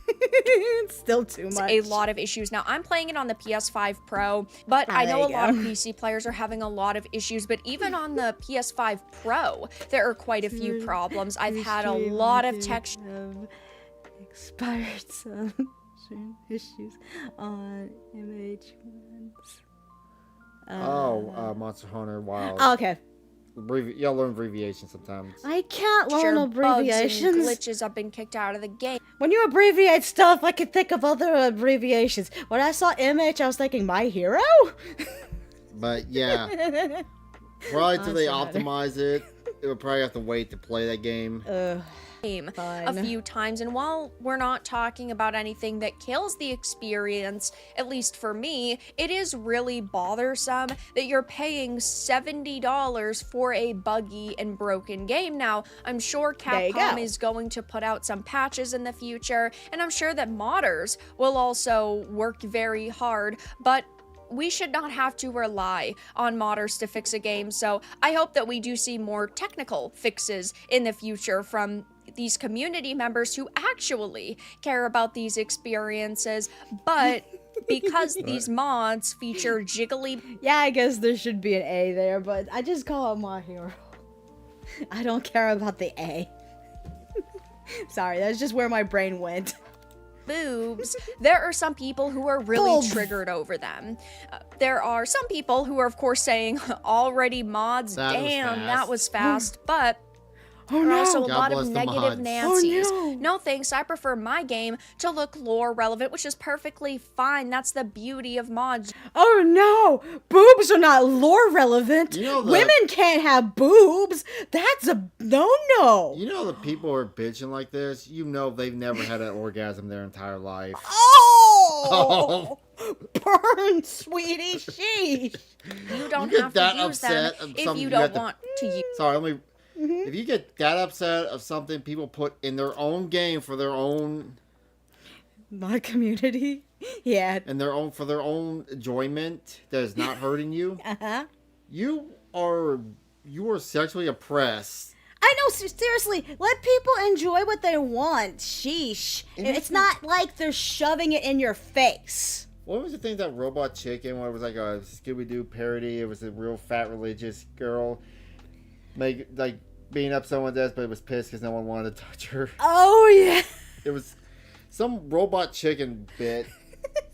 It's still too much. A lot of issues. Now, I'm playing it on the PS5 Pro, but I know a lot of PC players are having a lot of issues, but even on the PS5 Pro, there are quite a few problems. I've had a lot of expired some issues on MH1s. Monster Hunter Wilds. Oh, okay. Y'all learn abbreviations sometimes. I can't learn abbreviations. Bugs and glitches. I've been kicked out of the game. When you abbreviate stuff, I can think of other abbreviations. When I saw MH, I was thinking, My Hero? But yeah. Probably till they optimize it. It would probably have to wait to play that game. A few times, and while we're not talking about anything that kills the experience, at least for me, it is really bothersome that you're paying $70 for a buggy and broken game. Now, I'm sure Capcom is going to put out some patches in the future, and I'm sure that modders will also work very hard, but we should not have to rely on modders to fix a game, so I hope that we do see more technical fixes in the future from these community members who actually care about these experiences, but because these mods feature jiggly... Yeah, I guess there should be an A there, but I just call it My Hero. I don't care about the A. Sorry, that's just where my brain went. Boobs, there are some people who are really triggered over them. There are some people who are, of course, saying, already mods, that was fast, but... There are also a lot of negative Nancy's. No thanks, I prefer my game to look lore relevant, which is perfectly fine. That's the beauty of mods. Oh no! Boobs are not lore relevant. Women can't have boobs. That's a no-no. You know the people who are bitching like this, they've never had an orgasm their entire life. Oh! Burn, sweetie, sheesh. You don't have to use them if you don't want to use. Sorry, let me... If you get that upset of something people put in their own game for their own... My community? Yeah. and for their own enjoyment that is not hurting you, you are sexually oppressed. I know, seriously, let people enjoy what they want. Sheesh. It's not like they're shoving it in your face. What was the thing that Robot Chicken, where it was like a Scooby-Doo parody? It was a real fat religious girl, beating up someone death, but it was pissed because no one wanted to touch her. Oh, yeah. It was some Robot Chicken bit.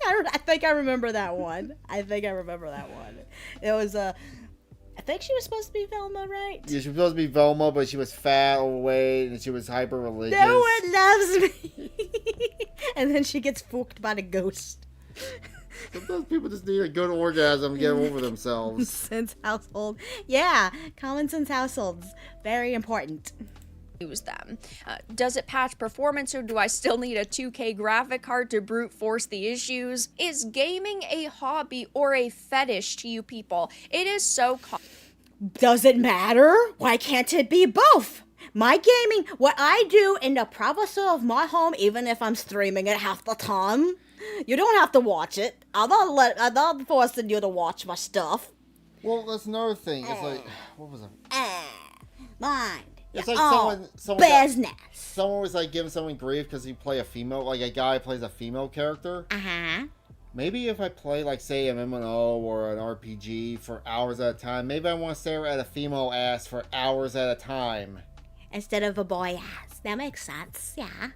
I think I remember that one. It was I think she was supposed to be Velma, right? Yeah, she was supposed to be Velma, but she was fat, overweight, and she was hyper religious. No one loves me. And then she gets fucked by the ghost. Sometimes people just need a good orgasm to get over themselves. Sense household. Yeah, common sense households. Very important. Use them. Does it patch performance, or do I still need a 2K graphic card to brute force the issues? Is gaming a hobby or a fetish to you people? It is so Does it matter? Why can't it be both? My gaming, what I do in the privacy of my home, even if I'm streaming it half the time, you don't have to watch it. I'm not forcing you to watch my stuff. Well, that's another thing. It's like, what was it? Mine. It's like someone was like giving someone grief because he play a female, like a guy plays a female character. Maybe if I play like say an MMO or an RPG for hours at a time, maybe I want to stare at a female ass for hours at a time instead of a boy ass. That makes sense. Yeah.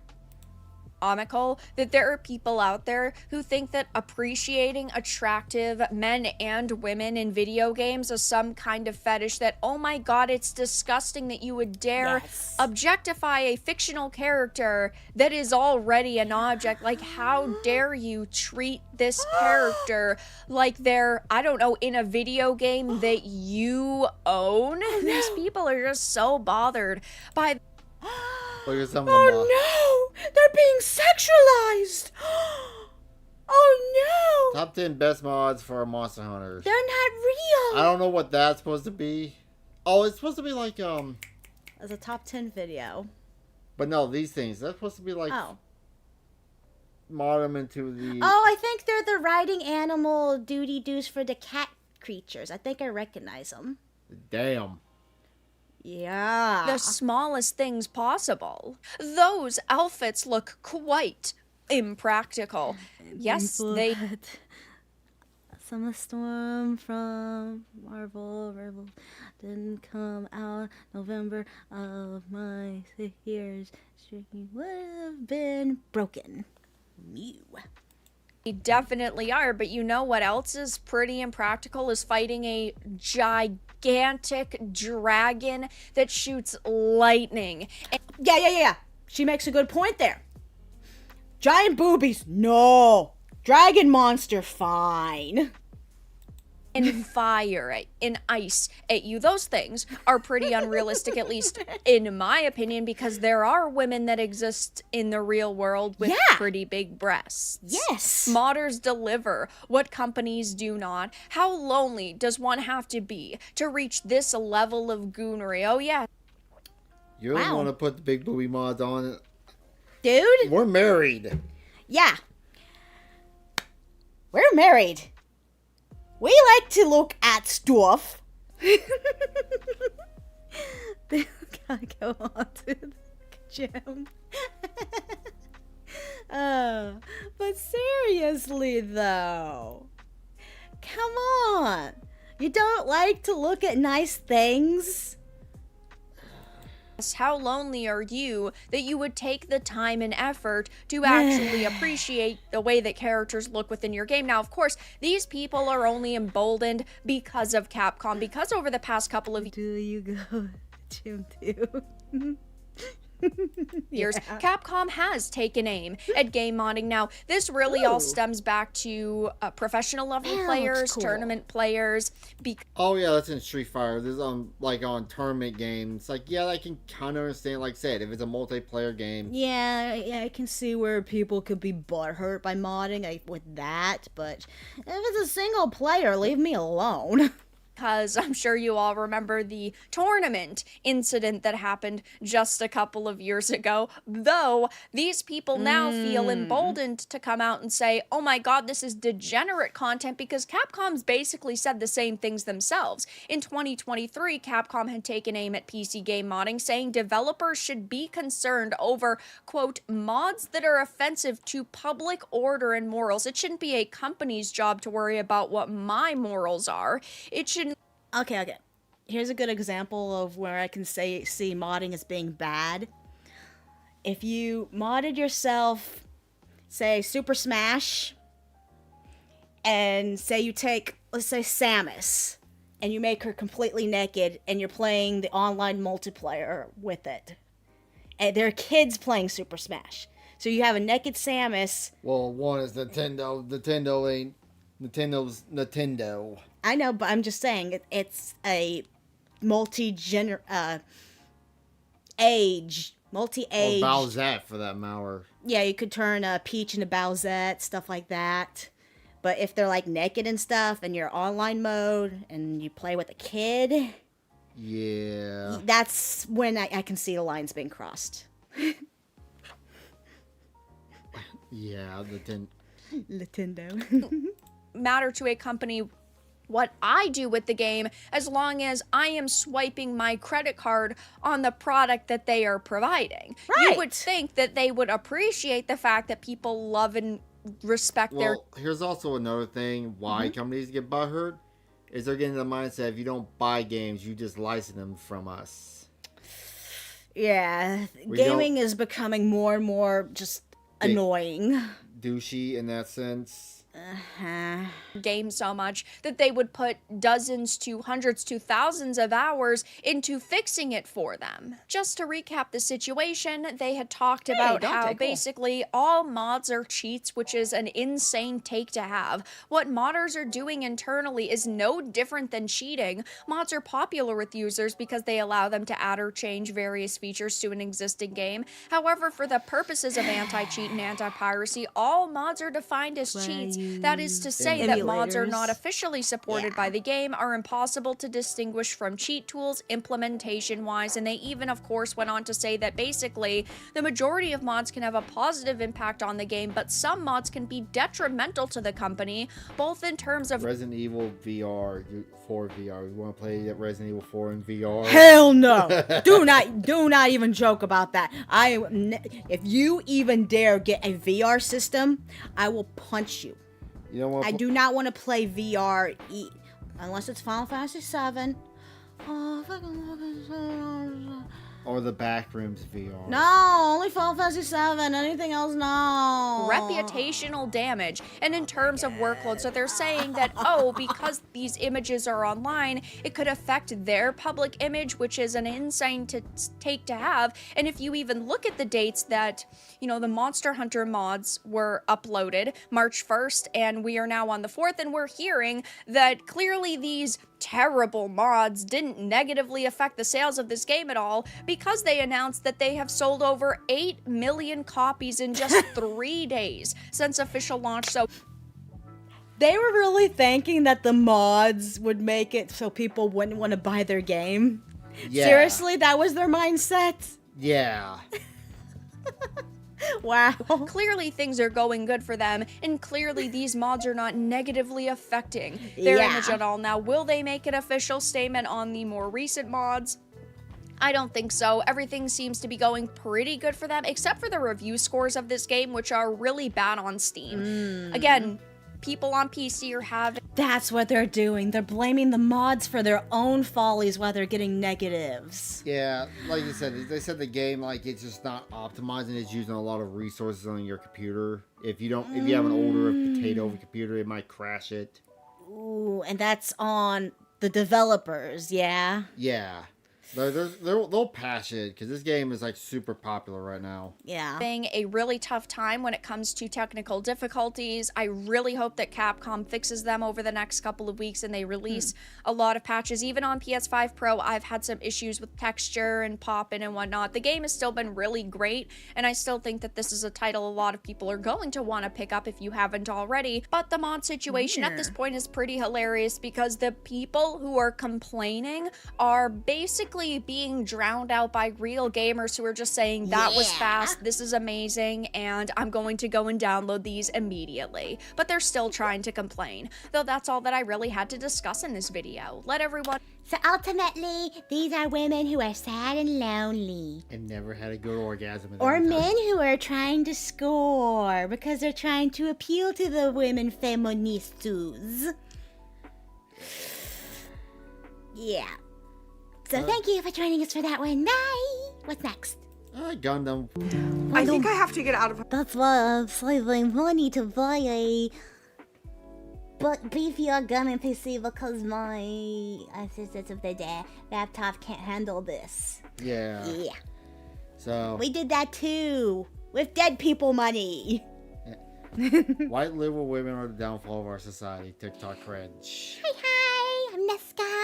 Comical that there are people out there who think that appreciating attractive men and women in video games is some kind of fetish, that, oh my god, it's disgusting that you would dare objectify a fictional character that is already an object. Like, how dare you treat this character like they're, I don't know, in a video game that you own? These people are just so bothered by no! They're being sexualized! Oh no! Top 10 best mods for Monster Hunters. They're not real! I don't know what that's supposed to be. Oh, it's supposed to be like, as a top 10 video. But no, these things, that's supposed to be like... mod them into the... Oh, I think they're the riding animal doody-doos for the cat creatures. I think I recognize them. Damn. Yeah. The smallest things possible. Those outfits look quite impractical. Yes, they... Summer Storm from Marvel didn't come out. November of my 6 years. Streaking would have been broken. Mew. They definitely are, but you know what else is pretty impractical, is fighting a gigantic dragon that shoots lightning. And yeah. She makes a good point there. Giant boobies, no. Dragon monster, fine. And fire and ice at you. Those things are pretty unrealistic, at least in my opinion, because there are women that exist in the real world with pretty big breasts. Yes. Modders deliver what companies do not. How lonely does one have to be to reach this level of goonery? Oh, yeah. You don't want to put the big booby mods on it. Dude. We're married. Yeah. We're married. We like to look at stuff. They gotta go on to the gym. But seriously though, come on. You don't like to look at nice things? How lonely are you that you would take the time and effort to actually appreciate the way that characters look within your game? Now, of course, these people are only emboldened because of Capcom, because over the past couple of Do you go to the gym too? years, Capcom has taken aim at game modding. Now, this really all stems back to professional level players, tournament players. Oh yeah, that's in Street Fighter. There's like on tournament games. Like I can kind of understand. Like I said, if it's a multiplayer game. Yeah, I can see where people could be butthurt by modding with that. But if it's a single player, leave me alone. because I'm sure you all remember the tournament incident that happened just a couple of years ago, though these people now feel emboldened to come out and say, oh my god, this is degenerate content, because Capcom's basically said the same things themselves. In 2023, Capcom had taken aim at PC game modding, saying developers should be concerned over, quote, mods that are offensive to public order and morals. It shouldn't be a company's job to worry about what my morals are. It shouldn't. Okay. Here's a good example of where I can see modding as being bad. If you modded yourself, say, Super Smash, and say you take, let's say, Samus, and you make her completely naked, and you're playing the online multiplayer with it. And there are kids playing Super Smash. So you have a naked Samus. Well, one is Nintendo. Nintendo's Nintendo. I know, but I'm just saying it's a multi-age. Or Bowsette, for that matter. Yeah, you could turn Peach into Bowsette, stuff like that. But if they're like naked and stuff, and you're online mode, and you play with a kid, yeah, that's when I can see the lines being crossed. Yeah, Nintendo. Matter to a company what I do with the game, as long as I am swiping my credit card on the product that they are providing. Right. You would think that they would appreciate the fact that people love and respect their... Well, here's also another thing why companies get butthurt, is they're getting the mindset, if you don't buy games, you just license them from us. Yeah, gaming is becoming more and more just annoying. Douchey in that sense. Game so much that they would put dozens to hundreds to thousands of hours into fixing it for them. Just to recap the situation, they had talked about how basically all mods are cheats, which is an insane take to have. What modders are doing internally is no different than cheating. Mods are popular with users because they allow them to add or change various features to an existing game. However, for the purposes of anti-cheat and anti-piracy, all mods are defined as cheats. That is to say that mods are not officially supported by the game, are impossible to distinguish from cheat tools implementation-wise, and they even, of course, went on to say that basically the majority of mods can have a positive impact on the game, but some mods can be detrimental to the company, both in terms of Resident Evil VR, 4 VR. You want to play Resident Evil 4 in VR? Hell no! do not even joke about that. If you even dare get a VR system, I will punch you. You don't want I do not want to play VR unless it's Final Fantasy 7. Or the Backrooms VR. No, only Final Fantasy 7. Anything else, no. reputational damage. And in terms of workload, so they're saying that, oh, because these images are online, it could affect their public image, which is an insane take to have. And if you even look at the dates that, you know, the Monster Hunter mods were uploaded, March 1st, and we are now on the 4th, and we're hearing that clearly these terrible mods didn't negatively affect the sales of this game at all, because they announced that they have sold over 8 million copies in just 3 days since official launch. So they were really thinking that the mods would make it so people wouldn't want to buy their game. Yeah. Seriously, that was their mindset? Yeah. Wow. Clearly things are going good for them, and clearly these mods are not negatively affecting their image at all. Now, will they make an official statement on the more recent mods? I don't think so. Everything seems to be going pretty good for them, except for the review scores of this game, which are really bad on Steam. Again, people on PC are having... That's what they're doing. They're blaming the mods for their own follies while they're getting negatives. Yeah, like you said, they said the game, like, it's just not optimizing. It's using a lot of resources on your computer. If you have an older potato computer, it might crash it. Ooh, and that's on the developers, yeah? Yeah. They'll patch it because this game is like super popular right now. Yeah. Having a really tough time when it comes to technical difficulties. I really hope that Capcom fixes them over the next couple of weeks and they release a lot of patches. Even on PS5 Pro, I've had some issues with texture and popping and whatnot. The game has still been really great, and I still think that this is a title a lot of people are going to want to pick up if you haven't already. But the mod situation at this point is pretty hilarious because the people who are complaining are basically being drowned out by real gamers who are just saying that was fast, this is amazing, and I'm going to go and download these immediately. But they're still trying to complain. Though that's all that I really had to discuss in this video. Let everyone... So ultimately, these are women who are sad and lonely. And never had a good orgasm. Or men who are trying to score because they're trying to appeal to the women feministas. Yeah. So thank you for joining us for that one. Bye! What's next? Gundam. I think I have to get out of... That's why I'm saving money to buy a beefier Gundam PC because my laptop can't handle this. Yeah. Yeah. So... We did that too. With dead people money. White liberal women are the downfall of our society. TikTok cringe. Hi, I'm Neska.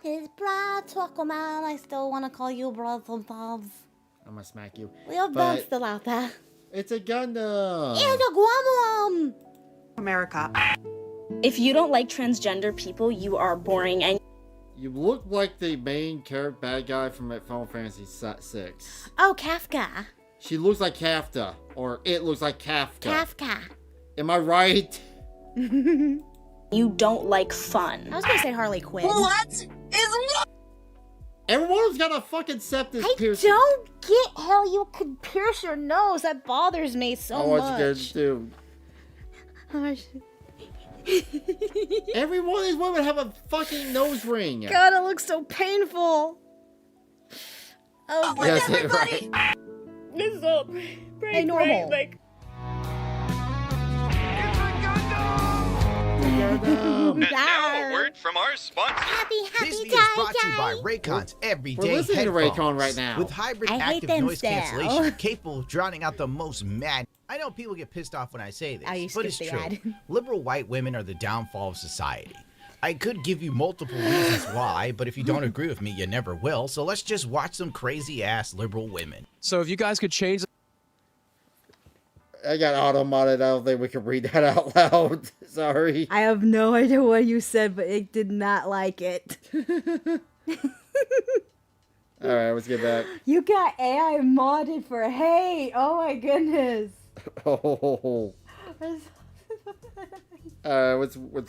This is Bra Talkman. I still want to call you Bra sometimes. I'm gonna smack you. We have them still out there. It's a Gundam. It's a Guam. America. If you don't like transgender people, you are boring and... You look like the main bad guy from Final Fantasy VI. Oh, Kafka. She looks like Kafka. Or it looks like Kafka. Kafka. Am I right? You don't like fun. I was gonna say Harley Quinn. What is wrong? Everyone's got a fucking septus I piercing. don't get how you could pierce your nose. That bothers me so much. What you guys do? Every one of these women have a fucking nose ring. God, it looks so painful. Oh, yes, everybody. Right. This is all Hey, normal. like... And now a word from our sponsor. Happy This video is brought to you by Raycon's Everyday We're listening to Headphones. Raycon right now. With hybrid I hate active them noise still. cancellation capable of drowning out the most mad. I know people get pissed off when I say this, You but skipped it's the true. ad. Liberal white women are the downfall of society. I could give you multiple reasons why, but if you don't agree with me, you never will. So let's just watch some crazy-ass liberal women. So if you guys could change... I got auto-modded. I don't think we can read that out loud. Sorry. I have no idea what you said, but it did not like it. Alright, let's get back. You got AI modded for hate. Oh my goodness. Oh. What's I'm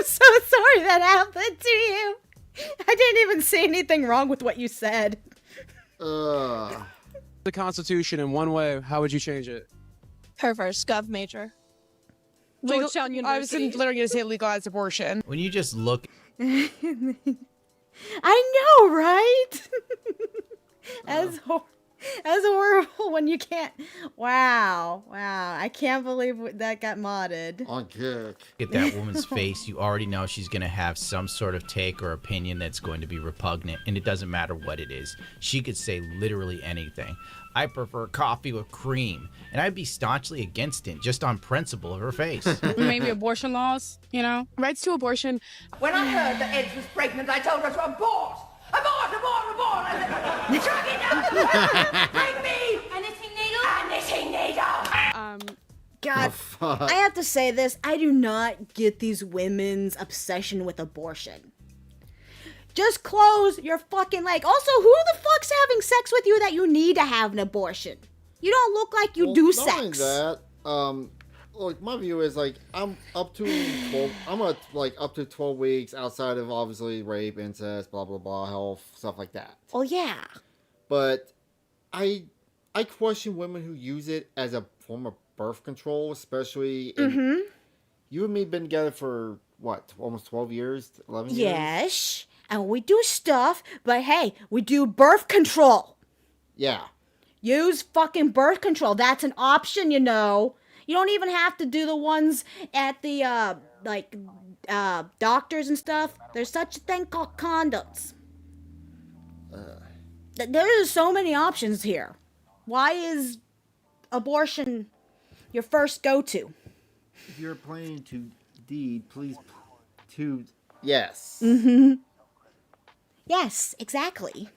so sorry that happened to you. I didn't even say anything wrong with what you said. The Constitution in one way, how would you change it? Perverse gov major. Georgetown University. I was literally going to say legalized abortion. When you just look... I know, right? As horrible when you can't... Wow. I can't believe that got modded. On kick. At that woman's face, you already know she's going to have some sort of take or opinion that's going to be repugnant, and it doesn't matter what it is. She could say literally anything. I prefer coffee with cream, and I'd be staunchly against it just on principle of her face. Maybe abortion laws, you know? Rights to abortion. When I heard that Ed was pregnant, I told her to abort! Abort! And drag it down! Bring me a knitting needle! God, I have to say this. I do not get these women's obsession with abortion. Just close your fucking leg. Also, who the fuck's having sex with you that you need to have an abortion? You don't look like you do not only sex. that, look, my view is like I'm up to 12. I'm up to 12 weeks outside of obviously rape, incest, blah blah blah, health, stuff like that. Oh yeah. But I question women who use it as a form of birth control, especially. In, you and me been together for what, almost 12 years, 11 years. Yes, and we do stuff, but hey, we do birth control. Yeah. Use fucking birth control. That's an option, you know. You don't even have to do the ones at the like doctors and stuff, there's such a thing called condoms. There's so many options here. Why is abortion your first go-to? If you're planning to deed, please to yes. Mm-hmm. Yes, exactly.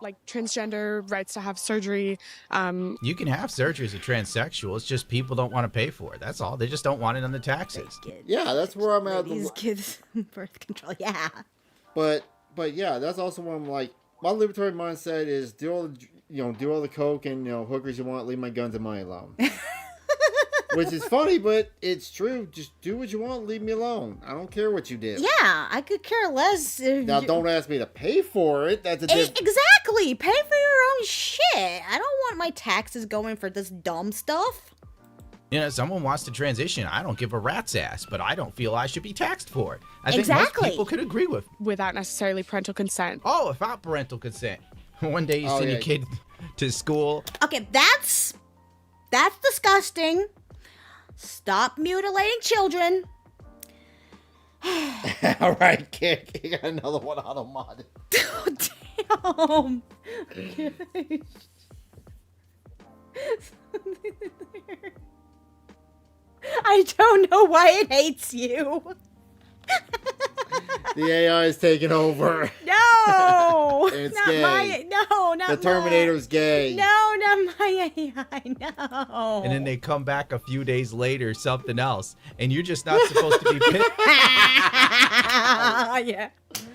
Like transgender rights to have surgery. You can have surgery as a transsexual. It's just people don't want to pay for it. That's all. They just don't want it on the taxes. Yeah, that's where I'm at. These kids birth control. Yeah. But yeah, that's also where I'm like, my libertarian mindset is do all the coke and hookers you want. Leave my guns and money alone. Which is funny, but it's true. Just do what you want. Leave me alone. I don't care what you did. Yeah, I could care less. Now, don't ask me to pay for it. That's a different... Exactly. Pay for your own shit. I don't want my taxes going for this dumb stuff. Someone wants to transition. I don't give a rat's ass, but I don't feel I should be taxed for it. I think Exactly. most people could agree with. Without necessarily parental consent. Oh, without parental consent. One day you send your kid to school. Okay, that's disgusting. Stop mutilating children. All right, kid. You got another one out of mod. Damn. I don't know why it hates you. The AI is taking over. No. It's not gay. Not The Terminator's gay. No, not my AI. No. And then they come back a few days later, something else. And you're just not supposed to be pissed. Yeah.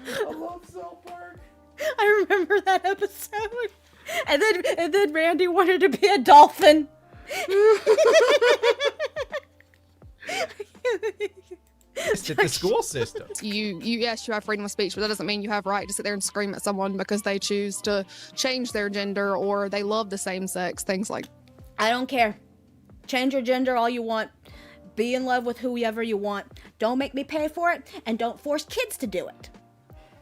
I love South Park. I remember that episode. And then Randy wanted to be a dolphin. It's at the school system. Yes, you have freedom of speech, but that doesn't mean you have right to sit there and scream at someone because they choose to change their gender or they love the same sex, things like. I don't care. Change your gender all you want. Be in love with whoever you want. Don't make me pay for it, and don't force kids to do it.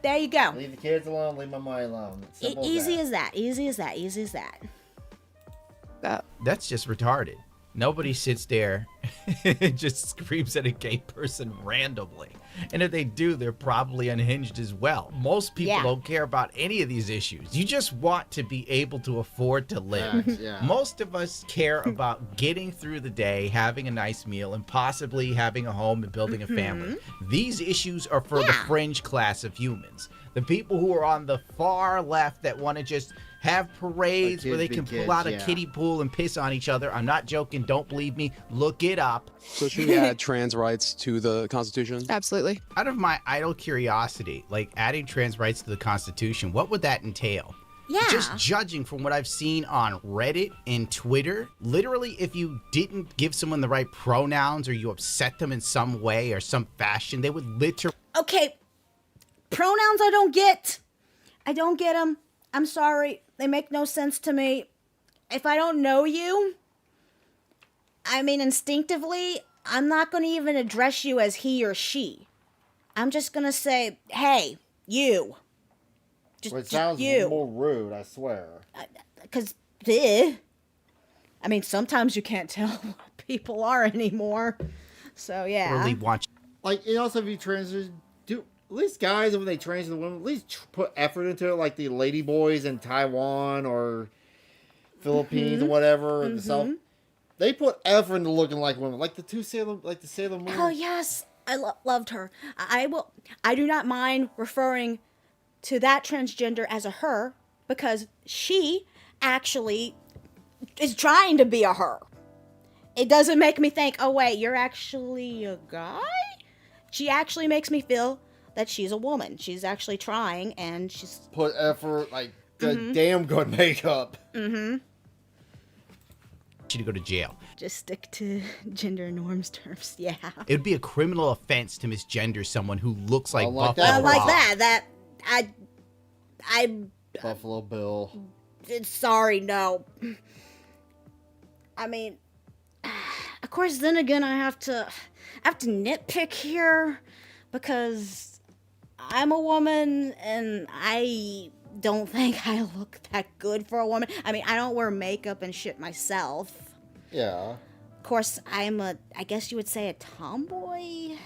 There you go. Leave the kids alone. Leave my money alone. Simple Easy as that. Easy as that. Easy as that. That's just retarded. Nobody sits there and just screams at a gay person randomly. And if they do, they're probably unhinged as well. Most people don't care about any of these issues. You just want to be able to afford to live. Yeah. Most of us care about getting through the day, having a nice meal, and possibly having a home and building a family. These issues are for the fringe class of humans. The people who are on the far left that want to just have parades where they can pull out a kiddie pool and piss on each other. I'm not joking. Don't believe me. Look it up. So should we add trans rights to the Constitution? Absolutely. Out of my idle curiosity, like adding trans rights to the Constitution, what would that entail? Yeah. Just judging from what I've seen on Reddit and Twitter, literally if you didn't give someone the right pronouns or you upset them in some way or some fashion, they would literally... Okay. Pronouns I don't get. I don't get them. I'm sorry. They make no sense to me. If I don't know you, I mean, instinctively, I'm not going to even address you as he or she. I'm just going to say, hey, you. Well, it sounds you. more rude, I swear. Because, I mean, sometimes you can't tell what people are anymore. So, yeah. Really want Like, and also if you transition, at least guys, when they transition to women, at least put effort into it, like the lady boys in Taiwan or Philippines or whatever, the South. They put effort into looking like women, like the Sailor Moon. Oh yes, I loved her. I do not mind referring to that transgender as a her because she actually is trying to be a her. It doesn't make me think, oh wait, you're actually a guy? She actually makes me feel that she's a woman. She's actually trying, and she's... Put effort, like, the damn good makeup. you to go to jail. Just stick to gender norms terms, yeah. It would be a criminal offense to misgender someone who looks like Buffalo I like Bill. that. Buffalo Bill. Sorry, no. I mean, of course, then again, I have to nitpick here because I'm a woman and I don't think I look that good for a woman. I mean, I don't wear makeup and shit myself. Yeah. Of course, I guess you would say a tomboy.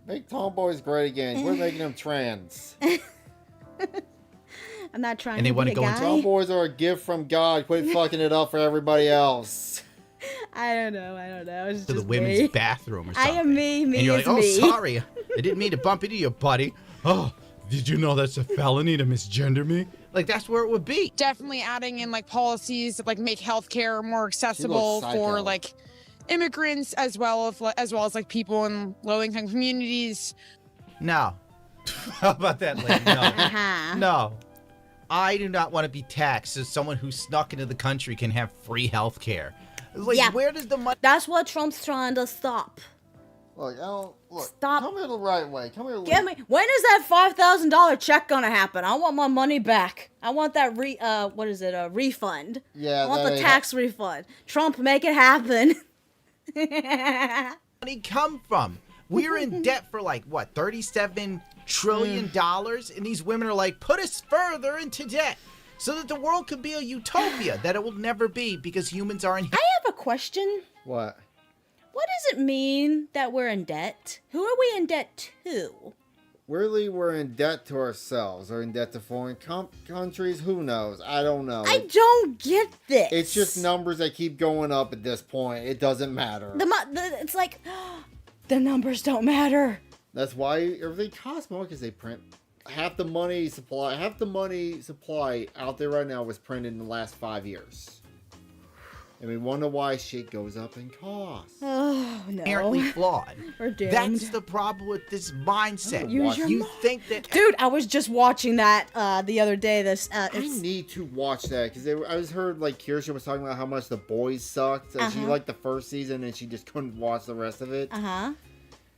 Make tomboys great again. We're making them trans. I'm not trying And they to wanna be a go guy. into- Tomboys are a gift from God. Quit fucking it up for everybody else. I don't know. It's To the just women's me. bathroom or I something. am me. Me and you're is like, oh, me. sorry. I didn't mean to bump into you, buddy. Oh, did you know that's a felony to misgender me? Like, that's where it would be. Definitely adding in like policies that like make healthcare more accessible psycho. for like immigrants as well as like people in low-income communities. No. How about that, lady? No. Uh-huh. No. I do not want to be taxed so someone who snuck into the country can have free health care. Like, Yeah. where does the money... That's what Trump's trying to stop. Look, Stop. Come here the right way. Come here. When is that $5,000 check gonna happen? I want my money back. I want that a refund. Yeah, I want that the ain't tax refund. Trump, make it happen. money come from? We're in debt for like, what, $37 trillion? And these women are like, put us further into debt so that the world could be a utopia that it will never be because humans are in... I have a question. What? What does it mean that we're in debt? Who are we in debt to? Really, we're in debt to ourselves. Or in debt to foreign countries. Who knows? I don't know. I don't get this. It's just numbers that keep going up at this point. It doesn't matter. It's like, the numbers don't matter. That's why everything costs more, because they print half the money supply out there right now was printed in the last 5 years. And we wonder why shit goes up in cost. Oh, no. Inherently flawed. We're doomed. That's the problem with this mindset. Use your You think that... Dude, I was just watching that the other day. I need to watch that, because I was heard, like, Kirsha was talking about how much The Boys sucked. And she liked the first season, and she just couldn't watch the rest of it. Uh-huh.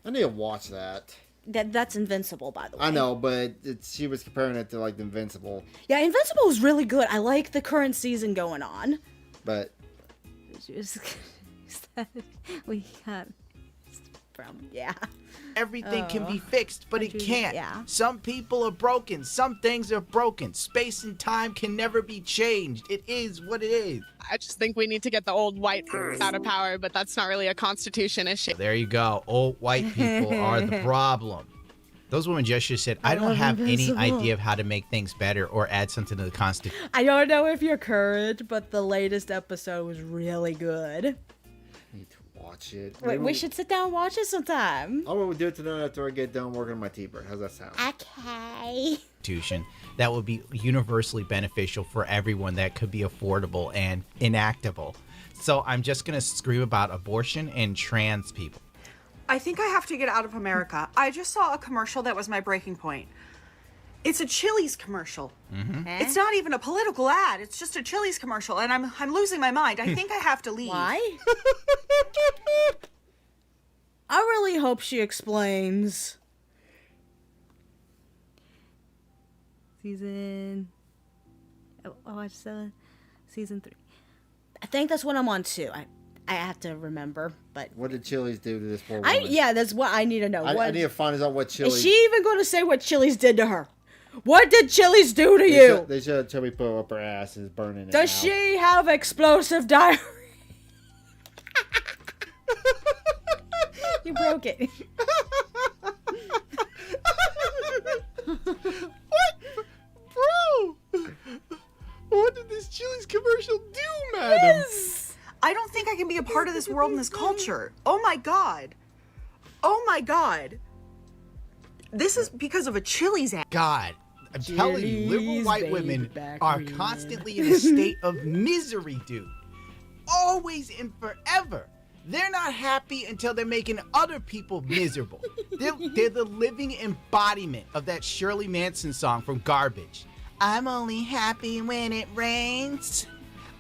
I need to watch that. That's Invincible, by the way. I know, but she was comparing it to, like, Invincible. Yeah, Invincible is really good. I like the current season going on. But... we got from Everything can be fixed, but it can't. Yeah. Some people are broken. Some things are broken. Space and time can never be changed. It is what it is. I just think we need to get the old white out of power, but that's not really a constitution issue. There you go. Old white people are the problem. Those women just said, I don't have any idea of how to make things better or add something to the Constitution. I don't know if you're current, but the latest episode was really good. I need to watch it. Wait, we should sit down and watch it sometime. I will do it tonight after I get done working on my T-bird. How's that sound? Okay. That would be universally beneficial for everyone, that could be affordable and enactable. So I'm just going to scream about abortion and trans people. I think I have to get out of America. I just saw a commercial that was my breaking point. It's a Chili's commercial. Mm-hmm. It's not even a political ad. It's just a Chili's commercial, and I'm losing my mind. I think I have to leave. Why? I really hope she explains. Season 3. I think that's what I'm on too. I have to remember, but What did Chili's do to this poor woman? that's what I need to know. I need to find out what Chili's... Is she even going to say what Chili's did to her? What did Chili's do to you? They should have Chili put up her ass and is burning it Does now. she have explosive diarrhea? You broke it. What? Bro! What did this Chili's commercial do, madam? I don't think I can be a part of this world and this culture. Oh my god. Oh my god. This is because of a Chili's ad. God, I'm telling you, liberal Chili's white baby women back are green. constantly in a state of misery, dude. Always and forever. They're not happy until they're making other people miserable. They're the living embodiment of that Shirley Manson song from Garbage. I'm only happy when it rains.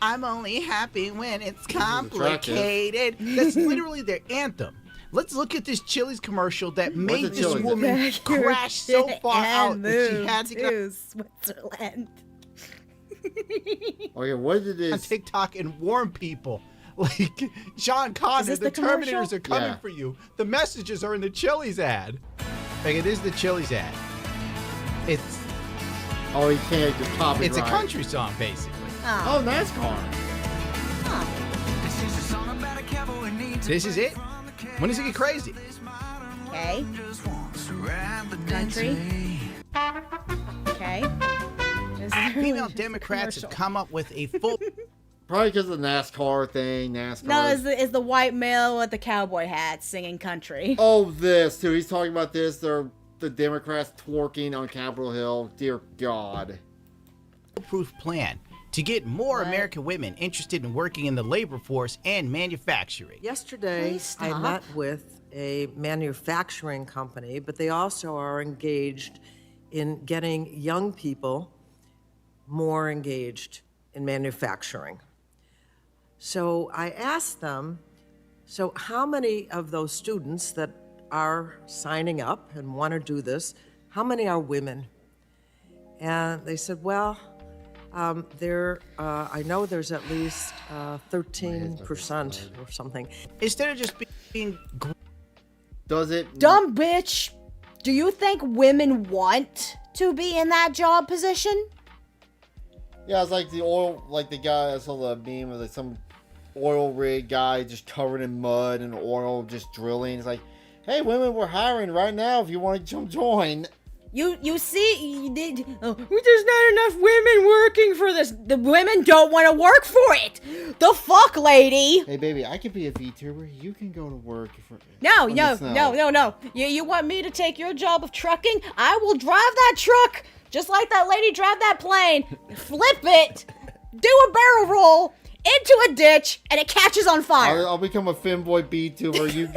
I'm only happy when it's complicated. That's literally their anthem. Let's look at this Chili's commercial that made this Chili's? woman crash so far out that she had to to Switzerland. Okay, what did on this... TikTok and warn people. Like, John Connor, this the the commercial? Terminators are coming Yeah. for you. The messages are in the Chili's ad. Like, it is the Chili's ad. It's Oh, you can't just copyright. it's a country song, basically. Oh, NASCAR. This is it? When does it get crazy? Okay. Country. Okay. Female Democrats have come up with a full. Probably because of the NASCAR thing. NASCAR. No, it's the white male with the cowboy hat singing country. Oh, this too. He's talking about this. They're the Democrats twerking on Capitol Hill. Dear God. Proof plan to get more American women interested in working in the labor force and manufacturing. Yesterday, I met with a manufacturing company, but they also are engaged in getting young people more engaged in manufacturing. So I asked them, so how many of those students that are signing up and want to do this, how many are women? And they said, well, I know there's at least 13% or something. Instead of just being... Does it... Dumb bitch! Do you think women want to be in that job position? Yeah, it's like the guy, I saw the meme of some oil rig guy just covered in mud and oil just drilling. It's like, hey, women, we're hiring right now if you want to join. You see, there's not enough women working for this. The women don't want to work for it. The fuck, lady? Hey, baby, I could be a VTuber. You can go to work for... No. You want me to take your job of trucking? I will drive that truck, just like that lady drive that plane. Flip it, do a barrel roll into a ditch, and it catches on fire. I'll become a femboy VTuber. You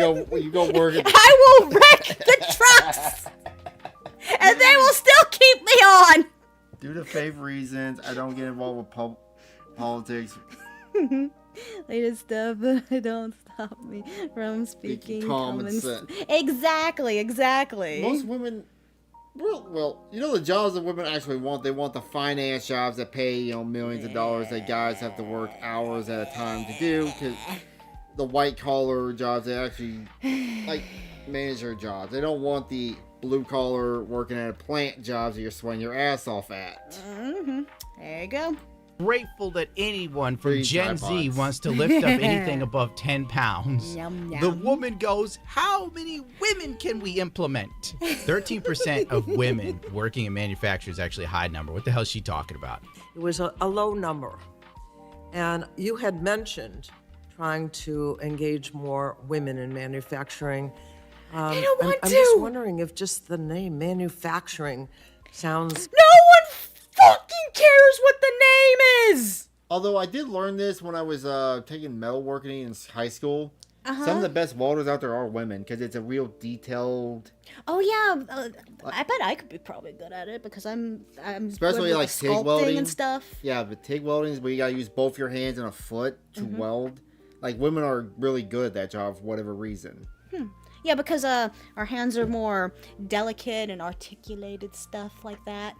go work at... I will wreck the trucks. And they will still keep me on. Due to fake reasons, I don't get involved with politics. Latest stuff don't stop me from speaking common sense. Exactly. Most women, well, you know the jobs that women actually want. They want the finance jobs that pay millions of dollars that guys have to work hours at a time to do. Because the white collar jobs, they actually like manager jobs. They don't want the blue collar working at a plant jobs that you're sweating your ass off at. Mm-hmm. There you go. Grateful that anyone from Free Gen tripods. Z wants to lift up anything above 10 pounds. Yum, yum. The woman goes, how many women can we implement? 13% of women working in manufacturing is actually a high number. What the hell is she talking about? It was a low number. And you had mentioned trying to engage more women in manufacturing. I don't want I'm to. just wondering if just the name manufacturing sounds... No one fucking cares what the name is. Although I did learn this when I was taking metalworking in high school. Some of the best welders out there are women because it's a real detailed... Oh yeah, I bet I could be probably good at it because I'm especially good with like the TIG sculpting welding and stuff. Yeah, but TIG welding is where you gotta use both your hands and a foot to weld. Like women are really good at that job for whatever reason. Yeah, because our hands are more delicate and articulated stuff like that.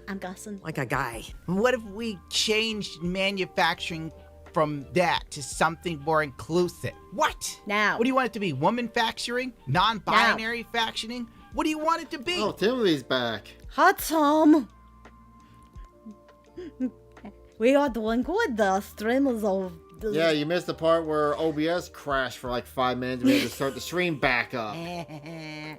I'm guessing. Like a guy. What if we changed manufacturing from that to something more inclusive? What? Now. What do you want it to be? Woman-facturing? Non-binary factioning? What do you want it to be? Oh, Timothy's back. Hi, Tom. We are doing good. The stream is over. Yeah, you missed the part where OBS crashed for like 5 minutes. We had to start the stream back up. The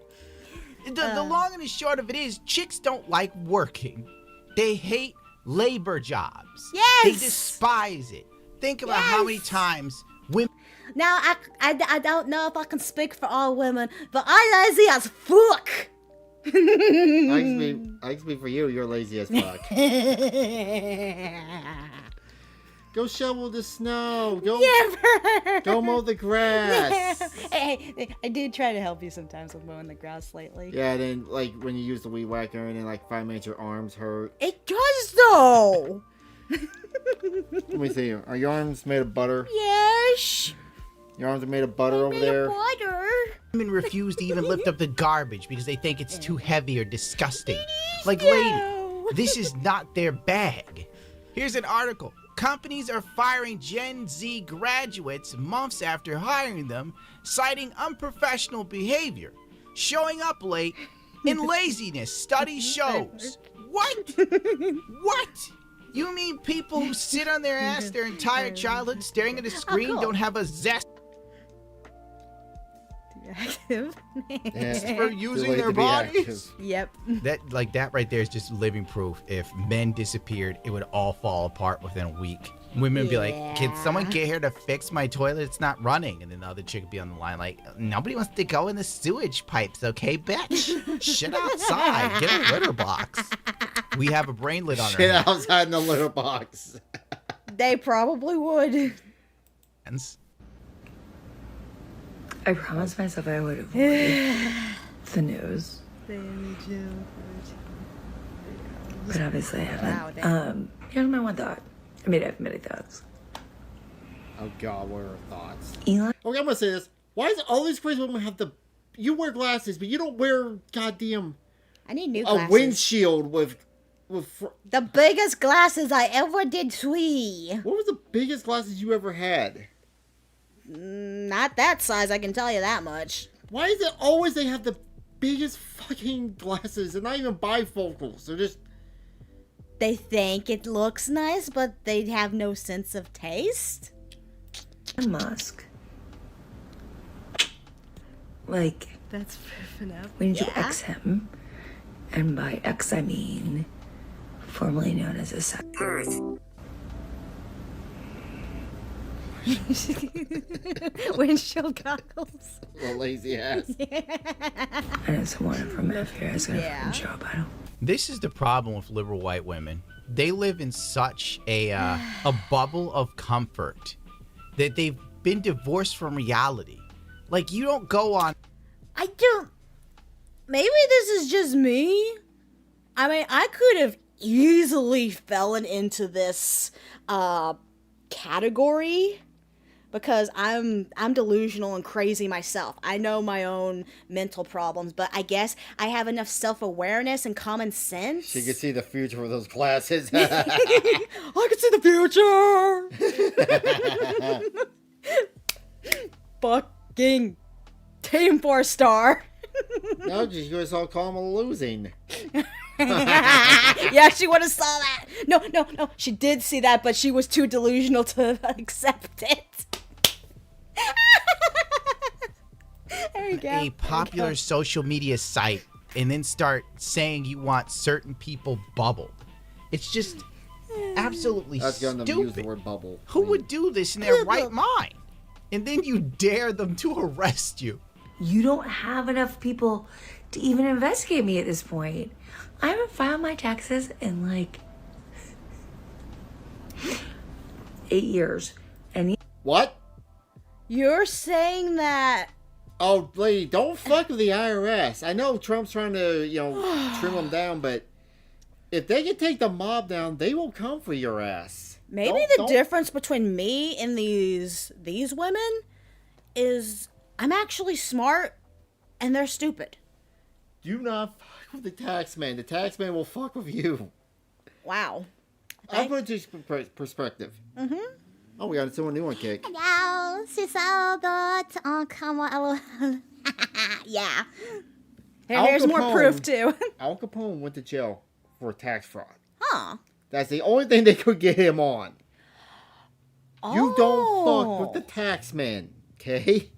long and the short of it is, chicks don't like working. They hate labor jobs. Yes. They despise it. Think about how many times women... Now, I don't know if I can speak for all women, but I'm lazy as fuck. I can speak for you. You're lazy as fuck. Go shovel the snow. Go mow the grass. Hey, I did try to help you sometimes with mowing the grass lately. Yeah, then like when you use the weed whacker and then like 5 minutes your arms hurt. It does though. Let me see. Are your arms made of butter? Yes. Your arms are made of butter over there? Butter. Women refuse to even lift up the garbage because they think it's too heavy or disgusting. Like, lady, this is not their bag. Here's an article. Companies are firing Gen Z graduates months after hiring them, citing unprofessional behavior, showing up late, and laziness, study shows. What? What? You mean people who sit on their ass their entire childhood staring at a screen don't have a zest? active. Just for using Too late their to be bodies. active. Yep. That right there is just living proof. If men disappeared, it would all fall apart within a week. Women would be like, "Can someone get here to fix my toilet? It's not running." And then the other chick would be on the line like, "Nobody wants to go in the sewage pipes, okay, bitch? Shit outside. Get a litter box." We have a brainlet on Shit her head. outside in the litter box. They probably would. I promised myself I would avoid the news. But obviously I haven't. Here's my one thought. I mean, I have many thoughts. Oh God, what are her thoughts? Elon? Okay, I'm gonna say this. Why is all these crazy women have the... You wear glasses, but you don't wear goddamn... I need new a glasses. windshield with the biggest glasses I ever did see. What was the biggest glasses you ever had? Not that size, I can tell you that much. Why is it always they have the biggest fucking glasses? They're not even bifocals. They're just... They think it looks nice, but they have no sense of taste. Musk. Like, that's enough. when you X him, and by X I mean formerly known as a sex. Windshield goggles. A lazy ass. I know someone from FBR is going to show up. I don't. This is the problem with liberal white women. They live in such a bubble of comfort that they've been divorced from reality. Like, you don't go on... I don't... Maybe this is just me. I mean, I could have easily fallen into this category because I'm delusional and crazy myself. I know my own mental problems, but I guess I have enough self-awareness and common sense. She could see the future with those glasses. I can see the future. Fucking Team 4-star. No, you guys all call them losing. Yeah, she would have saw that. No, she did see that, but she was too delusional to accept it. There you go. A popular social media site and then start saying you want certain people bubbled. It's just absolutely That's gonna use the stupid. word bubble. Who would do this in their right mind? And then you dare them to arrest you. You don't have enough people to even investigate me at this point. I haven't filed my taxes in like 8 years. And What? You're saying that... Oh, lady, don't fuck with the IRS. I know Trump's trying to, trim them down, but if they can take the mob down, they will come for your ass. Maybe the difference between me and these women is I'm actually smart and they're stupid. Do not fuck with the tax man. The tax man will fuck with you. Wow. I'll put it into perspective. Mm-hmm. Oh, we got someone new on Kick. Hello, she's so good. Oh, come on. Yeah. Here's more proof, too. Al Capone went to jail for tax fraud. Huh. That's the only thing they could get him on. You don't fuck with the tax man, okay?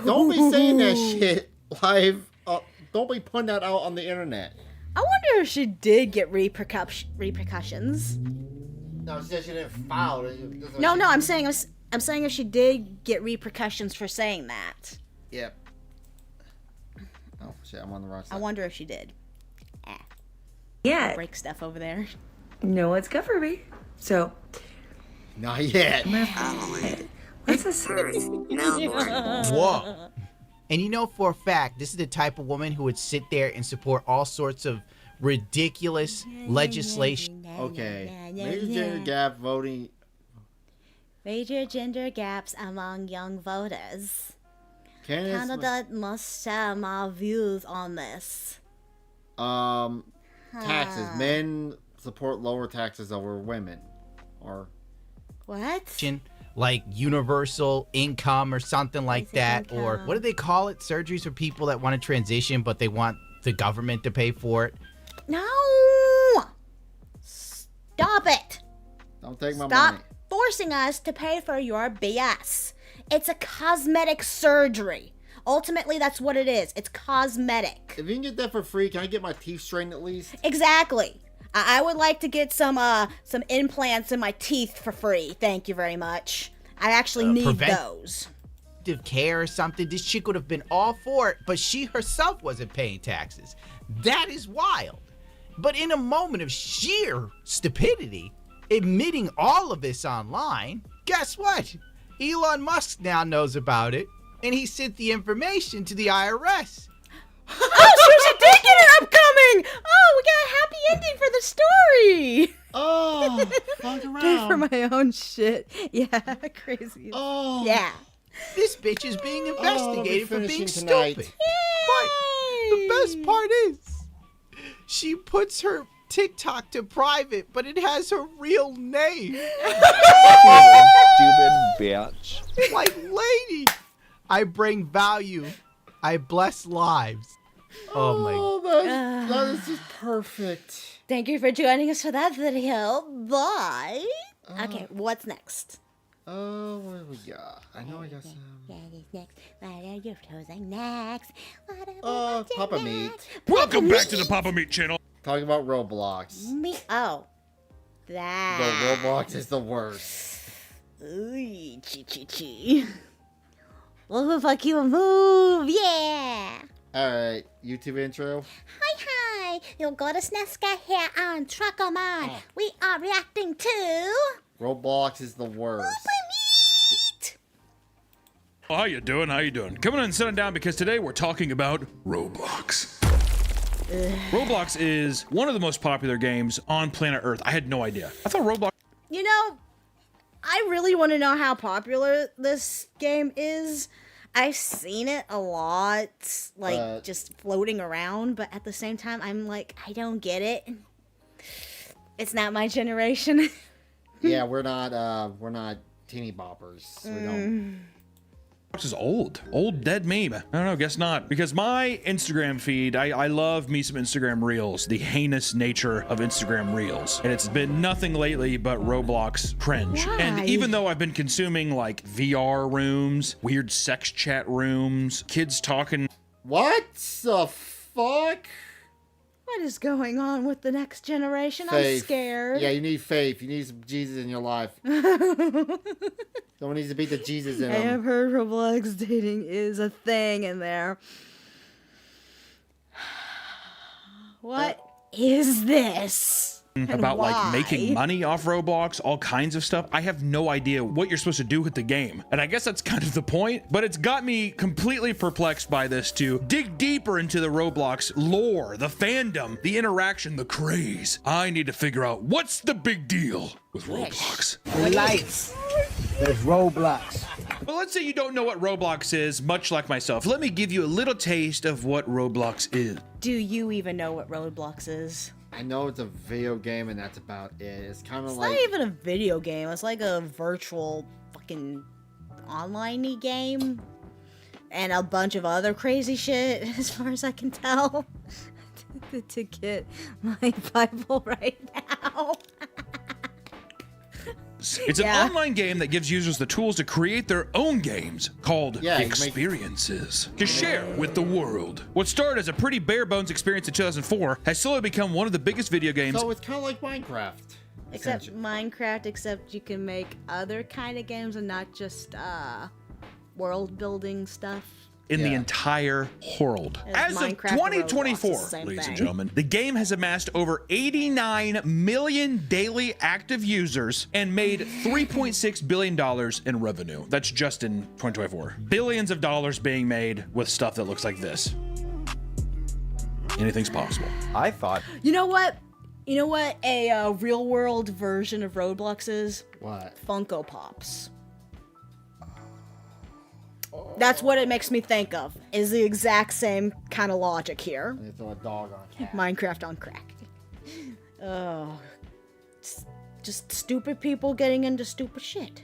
Don't be saying that shit live. Don't be putting that out on the internet. I wonder if she did get repercussions. No, she said she didn't file. No, I'm saying if she did get repercussions for saying that. Yep. Oh shit, I'm on the wrong side. I wonder if she did. Yeah. Break stuff over there. no one's covered me. So. Not yet. What's this? Whoa. And you know for a fact, this is the type of woman who would sit there and support all sorts of ridiculous legislation. Okay. Major gender gap voting. Major gender gaps among young voters. Candidates Canada must share my views on this. Taxes. Men support lower taxes over women. Or what? Like universal income or something like that. Or what do they call it? Surgeries for people that want to transition, but they want the government to pay for it. No! Stop it! Don't take my Stop money. forcing us to pay for your BS. It's a cosmetic surgery. Ultimately, that's what it is. It's cosmetic. If you can get that for free, can I get my teeth straightened at least? Exactly. I would like to get some implants in my teeth for free. Thank you very much. I actually need those. Care or something, this chick would have been all for it, but she herself wasn't paying taxes. That is wild. But in a moment of sheer stupidity, admitting all of this online, guess what? Elon Musk now knows about it, and he sent the information to the IRS. Oh, Susie did get her upcoming! Oh, we got a happy ending for the story! Oh, fuck around. Pay for my own shit. Yeah, crazy. Oh. Yeah. This bitch is being investigated for being tonight. stupid. But the best part is, she puts her TikTok to private, but it has her real name. Stupid bitch. Like, lady, I bring value. I bless lives. Oh my God. That is just perfect. Thank you for joining us for that video. Bye. Okay, what's next? Oh, what do we got? I know I got some. Next. What are your toes like next? Papa Meat. Welcome back to the Papa Meat channel. Talking about Roblox. Oh. The That. Roblox is the worst. Ooh, chi. Well, fuck you move, yeah. Alright, YouTube intro. Hi, your goddess Nesca here on Truckerman. We are reacting to Roblox is the worst. Oh, how you doing? How you doing? Coming in and sitting down because today we're talking about Roblox. Roblox is one of the most popular games on planet Earth. I had no idea. I thought Roblox... You know, I really want to know how popular this game is. I've seen it a lot, like, just floating around, but at the same time, I'm like, I don't get it. It's not my generation. Yeah, we're not teeny boppers. We don't. Roblox is old dead meme. I don't know, guess not, because my Instagram feed, I love me some Instagram reels, the heinous nature of Instagram reels, and it's been nothing lately but Roblox cringe. Why? And even though I've been consuming like VR rooms, weird sex chat rooms, kids talking, what the fuck? What is going on with the next generation? Faith. I'm scared. Yeah, you need faith. You need some Jesus in your life. Someone needs to beat the Jesus in I them. have heard Roblox dating is a thing in there. What is this? about like why? making money off Roblox, all kinds of stuff. I have no idea what you're supposed to do with the game. And I guess that's kind of the point, but it's got me completely perplexed by this to dig deeper into the Roblox lore, the fandom, the interaction, the craze. I need to figure out what's the big deal with Roblox. The lights. There's Roblox. Well, let's say you don't know what Roblox is, much like myself. Let me give you a little taste of what Roblox is. Do you even know what Roblox is? I know it's a video game and that's about it. It's kind of It's like... not even a video game. It's like a virtual fucking online-y game. And a bunch of other crazy shit, as far as I can tell. to get my Bible right now. It's an online game that gives users the tools to create their own games called experiences to share with the world. What started as a pretty bare bones experience in 2004 has slowly become one of the biggest video games. So it's kind of like Minecraft. Except Minecraft, except you can make other kind of games and not just world building stuff. In the entire world. As of Minecraft and Roblox is 2024, the same ladies and thing. gentlemen, the game has amassed over 89 million daily active users and made $3.6 billion in revenue. That's just in 2024. Billions of dollars being made with stuff that looks like this. Anything's possible. I thought. You know what? You know what a real world version of Roblox is? What? Funko Pops. That's what it makes me think of. Is the exact same kind of logic here. They throw a dog on cat. Minecraft on crack. Oh, just stupid people getting into stupid shit.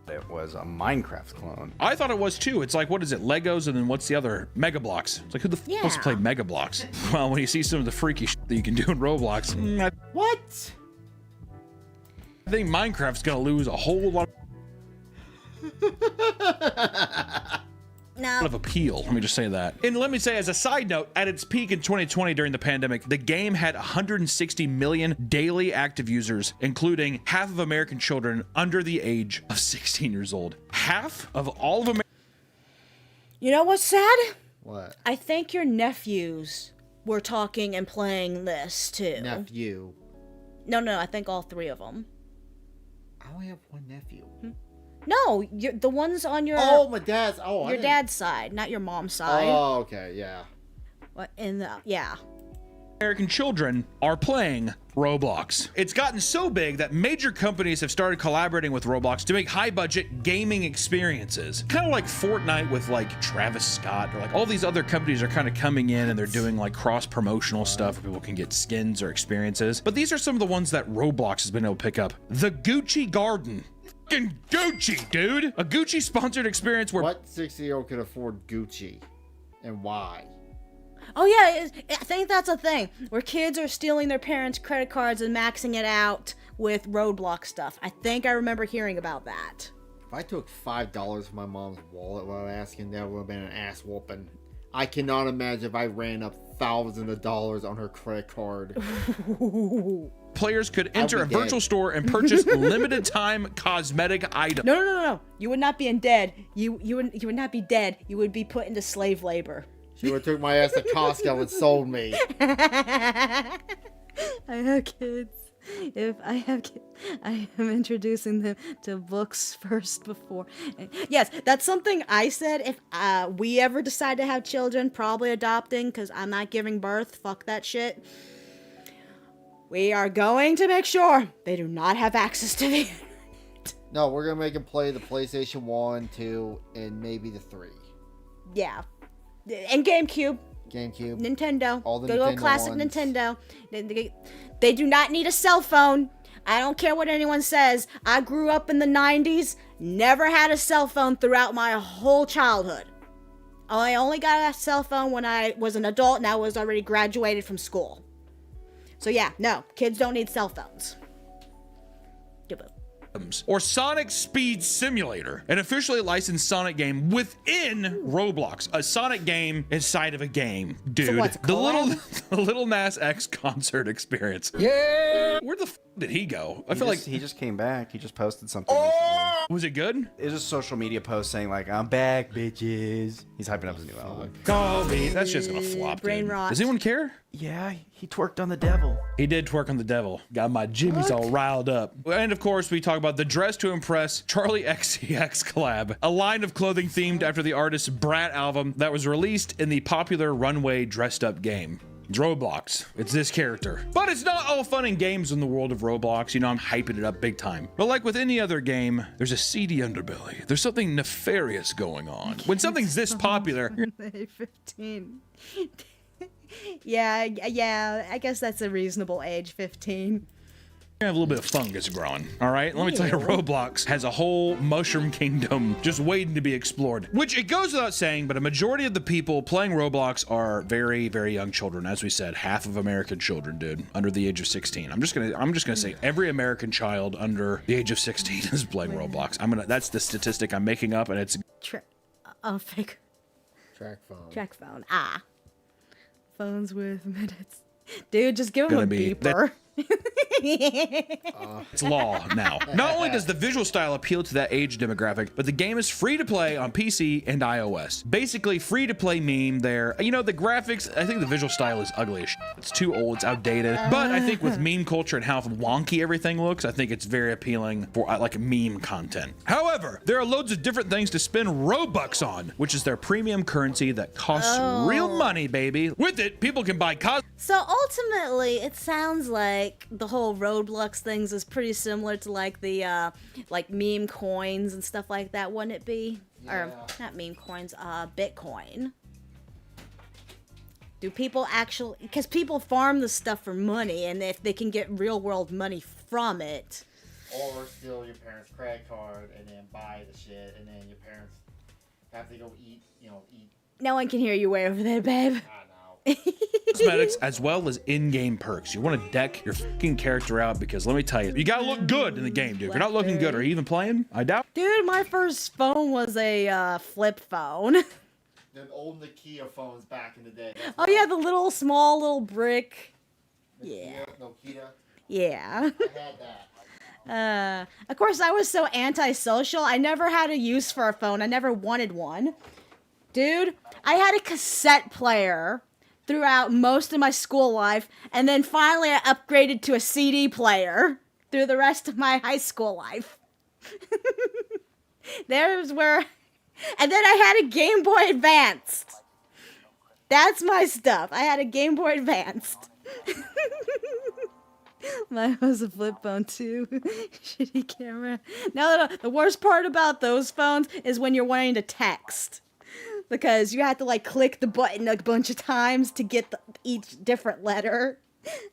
It was a Minecraft clone. I thought it was too. It's like, what is it? Legos, and then what's the other? Mega Bloks. It's like, who the f wants to play Mega Bloks? Well, when you see some of the freaky shit that you can do in Roblox, what? I think Minecraft's gonna lose a whole lot. of appeal. Let me just say that. And let me say, as a side note, at its peak in 2020 during the pandemic, the game had 160 million daily active users, including half of American children under the age of 16 years old. Half of all of America. You know what's sad? What? I think your nephews were talking and playing this too. Nephew. No, I think all three of them. I only have one nephew. No, the ones on your my dad's. your dad's side, not your mom's side. Oh, okay, yeah. What in the yeah. American children are playing Roblox. It's gotten so big that major companies have started collaborating with Roblox to make high-budget gaming experiences. Kind of like Fortnite with like Travis Scott, or like all these other companies are kind of coming in and they're doing like cross-promotional stuff where people can get skins or experiences. But these are some of the ones that Roblox has been able to pick up. The Gucci Garden. Fucking Gucci, dude! A Gucci sponsored experience where What 60-year-old could afford Gucci, and why? Oh yeah, I think that's a thing where kids are stealing their parents' credit cards and maxing it out with Roblox stuff. I think I remember hearing about that. If I took $5 from my mom's wallet while asking, that would have been an ass whooping. I cannot imagine if I ran up thousands of dollars on her credit card. players could enter a virtual store and purchase limited time cosmetic items. No. You would not be dead. You would not be dead. You would be put into slave labor. She would have took my ass to Costco and sold me. I have kids. If I have kids, I am introducing them to books first before. Yes, that's something I said. If we ever decide to have children, probably adopting, because I'm not giving birth. Fuck that shit. We are going to make sure they do not have access to the internet. No, we're going to make them play the PlayStation 1, 2, and maybe the 3. Yeah. And GameCube. Nintendo. All the good old Nintendo classic ones. Nintendo. They do not need a cell phone. I don't care what anyone says. I grew up in the 90s, never had a cell phone throughout my whole childhood. I only got a cell phone when I was an adult and I was already graduated from school. So yeah, no, kids don't need cell phones. Or Sonic Speed Simulator, an officially licensed Sonic game within Roblox. A Sonic game inside of a game, dude. So what's it called? the Little Nas X concert experience. Yeah. Where the f did he go? He just came back. He just posted something. Was it good? It was just a social media post saying like, "I'm back, bitches." He's hyping up his new album. Call me. That shit's gonna flop. Brain dude. rot. Does anyone care? Yeah, he twerked on the devil. He did twerk on the devil. Got my jimmies all riled up. And of course, we talk about the Dress to Impress Charlie XCX collab, a line of clothing themed after the artist's Brat album that was released in the popular Runway dressed up game. It's Roblox. It's this character. But it's not all fun and games in the world of Roblox. You know, I'm hyping it up big time. But like with any other game, there's a seedy underbelly. There's something nefarious going on. When something's this popular, 15. Yeah, I guess that's a reasonable age, 15. have a little bit of fungus growing, all right? Let me tell you, Roblox has a whole mushroom kingdom just waiting to be explored. Which, it goes without saying, but a majority of the people playing Roblox are very, very young children. As we said, half of American children, dude, under the age of 16. I'm just gonna say every American child under the age of 16 is playing Roblox. That's the statistic I'm making up, and it's Fake. Track phone. Track phone. Phones with minutes. Dude, just give him a beeper. It's law now. Not only does the visual style appeal to that age demographic, but the game is free to play on PC and iOS. Basically, free to play meme there. You know, the graphics, I think the visual style is ugly as shit. It's too old, it's outdated. But I think with meme culture and how wonky everything looks, I think it's very appealing for like meme content. However, there are loads of different things to spend Robux on, which is their premium currency that costs real money, baby. With it, people can buy So ultimately, it sounds like the whole Roblox things is pretty similar to like the like meme coins and stuff like that, wouldn't it be? Yeah. Or not meme coins, Bitcoin. Do people actually? Because people farm the stuff for money, and if they can get real world money from it. Or steal your parents' credit card and then buy the shit, and then your parents have to go eat. No one can hear you way over there, babe. cosmetics as well as in-game perks. You want to deck your fucking character out because let me tell you gotta look good in the game, dude. If you're not looking good, are you even playing? I doubt. Dude, my first phone was a flip phone. the old Nokia phones back in the day. Oh yeah, the little small little brick. Yeah. Nokia. Yeah. I had that. Of course, I was so antisocial. I never had a use for a phone. I never wanted one. Dude, I had a cassette player throughout most of my school life, and then finally I upgraded to a CD player through the rest of my high school life. There's where... And then I had a Game Boy Advanced. That's my stuff. I had a Game Boy Advanced. Mine was a flip phone too. Shitty camera. No. The worst part about those phones is when you're wanting to text. Because you have to like click the button a bunch of times to get each different letter.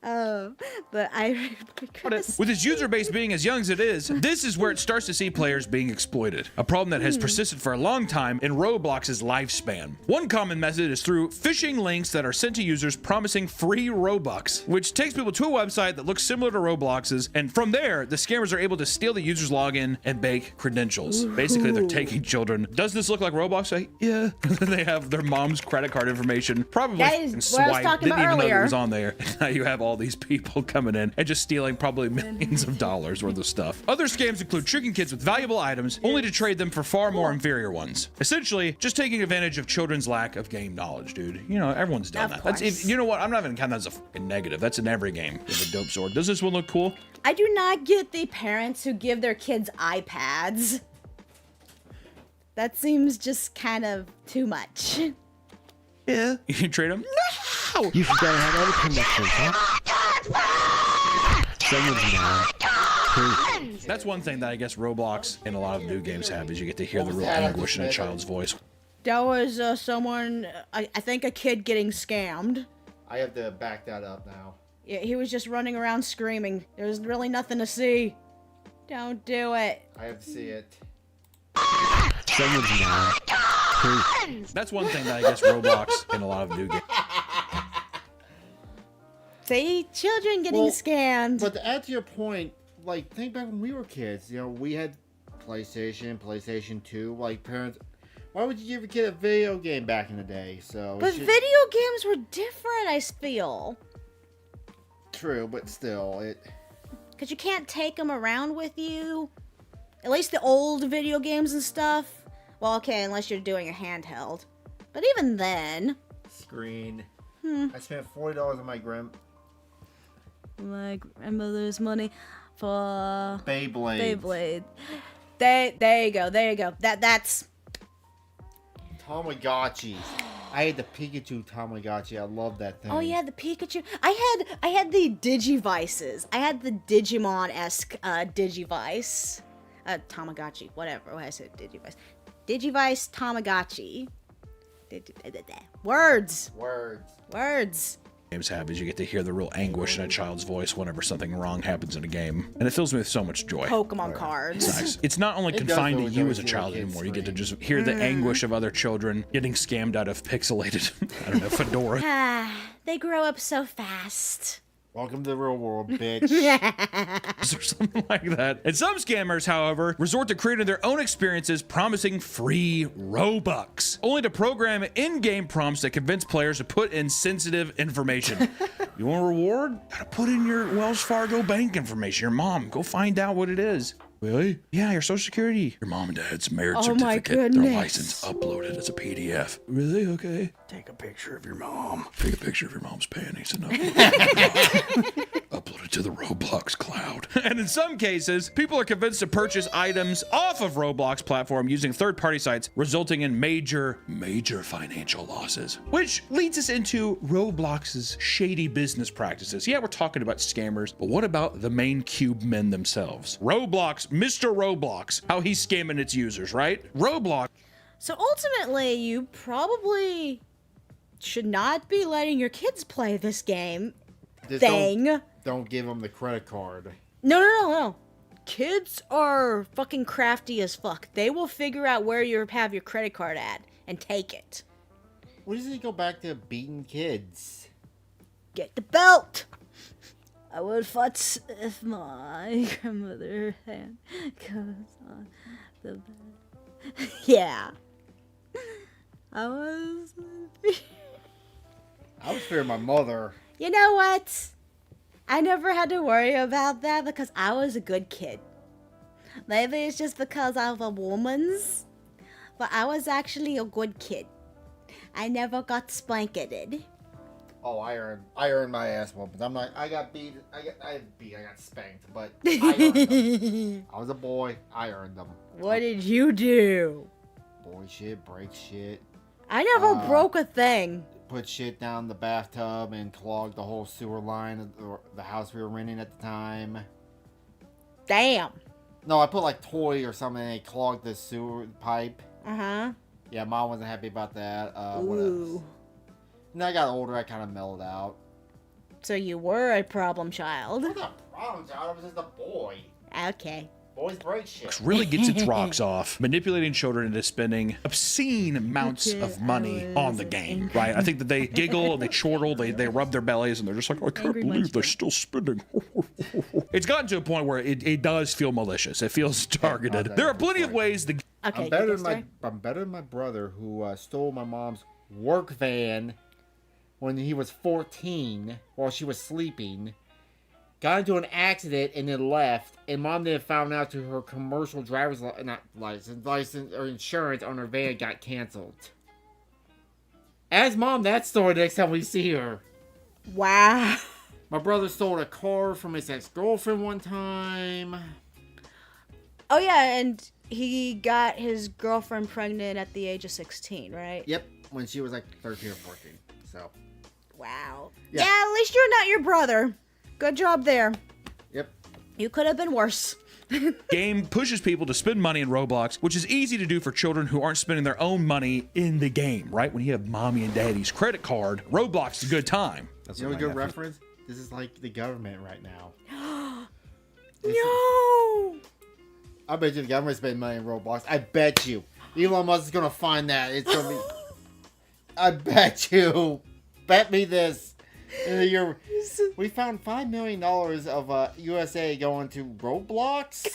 But I With its user base being as young as it is, this is where it starts to see players being exploited. A problem that has persisted for a long time in Roblox's lifespan. One common method is through phishing links that are sent to users promising free Robux, which takes people to a website that looks similar to Roblox's, and from there, the scammers are able to steal the user's login and bake credentials. Basically, they're taking children. Doesn't this look like Roblox? Like, yeah. They have their mom's credit card information, probably that is what I was swiped, talking didn't about even know earlier. it was on there. Now you have all these people coming in and just stealing probably millions of dollars worth of stuff. Other scams include tricking kids with valuable items only to trade them for far more inferior ones. Essentially, just taking advantage of children's lack of game knowledge, dude. You know, everyone's done that. That's, you know what? I'm not even counting that as a fucking negative. That's in every game with a dope sword. Does this one look cool? I do not get the parents who give their kids iPads. That seems just kind of too much. Yeah. You can trade them? No! You forgot I had other connections, huh? Someone's mad. That's one thing that I guess Roblox and a lot of new games have, is you get to hear the real anguish in a child's voice. That was someone, I think a kid getting scammed. I have to back that up now. Yeah, he was just running around screaming. There was really nothing to see. Don't do it. I have to see it. Someone's mad. That's one thing that I guess Roblox and a lot of new games. See, children getting scammed. But to add to your point, like, think back when we were kids. You know, we had PlayStation 2. Like, parents, why would you give a kid a video game back in the day? So. But video games were different, I feel. True, but still, it. Because you can't take them around with you. At least the old video games and stuff. Well, okay, unless you're doing a handheld. But even then. Screen. I spent $40 on my grandmother's money for Beyblade. There you go. That's Tamagotchi. I had the Pikachu Tamagotchi. I love that thing. Oh yeah, the Pikachu. I had the Digivices. I had the Digimon-esque Digivice. Tamagotchi, whatever. What I said, Digivice. Digivice Tamagotchi. Words. Games have is you get to hear the real anguish in a child's voice whenever something wrong happens in a game, and it fills me with so much joy. Pokemon cards. It's nice. It's not only It does confined to really you go as a through child a kid's anymore. You get to screen. just hear the anguish of other children getting scammed out of pixelated, I don't know, fedora. They grow up so fast. Welcome to the real world, bitch. Or something like that. And some scammers, however, resort to creating their own experiences promising free Robux, only to program in-game prompts that convince players to put in sensitive information. You want a reward? Gotta put in your Wells Fargo bank information. Your mom, go find out what it is. Really? Yeah, your social security. Your mom and dad's marriage certificate. Their license uploaded as a PDF. Really? Okay. Take a picture of your mom. Take a picture of your mom's panties and upload it to the Roblox cloud. And in some cases, people are convinced to purchase items off of Roblox platform using third-party sites, resulting in major financial losses. Which leads us into Roblox's shady business practices. Yeah, we're talking about scammers, but what about the main cube men themselves? Roblox, Mr. Roblox, how he's scamming its users, right? Roblox. So ultimately, you probably should not be letting your kids play this game. Don't give them the credit card. No. Kids are fucking crafty as fuck. They will figure out where you have your credit card at and take it. What does he go back to beating kids? Get the belt. I would fuss if my grandmother hand goes on the bed. Yeah. I was fearing my mother. You know what? I never had to worry about that because I was a good kid. Maybe it's just because I'm a woman's, but I was actually a good kid. I never got spanketed. Oh, I earned my ass whoopings. I got spanked, but I earned them. I was a boy. I earned them. What did you do? Boy shit, break shit. I never broke a thing. Put shit down the bathtub and clogged the whole sewer line of the house we were renting at the time. Damn. No, I put like toy or something and it clogged the sewer pipe. Uh-huh. Yeah, Mom wasn't happy about that. What else? And I got older, I kind of mellowed out. So you were a problem child. I'm not a problem child, I was just a boy. Okay. Boys break shit. Really gets its rocks off, manipulating children into spending obscene amounts of money on the game, right? I think that they giggle and they chortle, they rub their bellies, and they're just like, I can't believe they're still spending. It's gotten to a point where it does feel malicious. It feels targeted. There are plenty of ways to... I'm better than my brother who stole my mom's work van when he was 14 while she was sleeping. Got into an accident and then left, and Mom then found out to her commercial driver's license or insurance on her van got canceled. Ask Mom that story next time we see her. Wow. My brother stole a car from his ex-girlfriend one time. Oh yeah, and he got his girlfriend pregnant at the age of 16, right? Yep, when she was like 13 or 14. So. Wow. Yeah, at least you're not your brother. Good job there. Yep. You could have been worse. Game pushes people to spend money in Roblox, which is easy to do for children who aren't spending their own money in the game, right? When you have mommy and daddy's credit card, Roblox is a good time. You know a good reference? This is like the government right now. No! I bet you the government spending money in Roblox. I bet you. Elon Musk is going to find that. It's going to be... I bet you. Bet me this. We found $5 million of USA going to Roblox.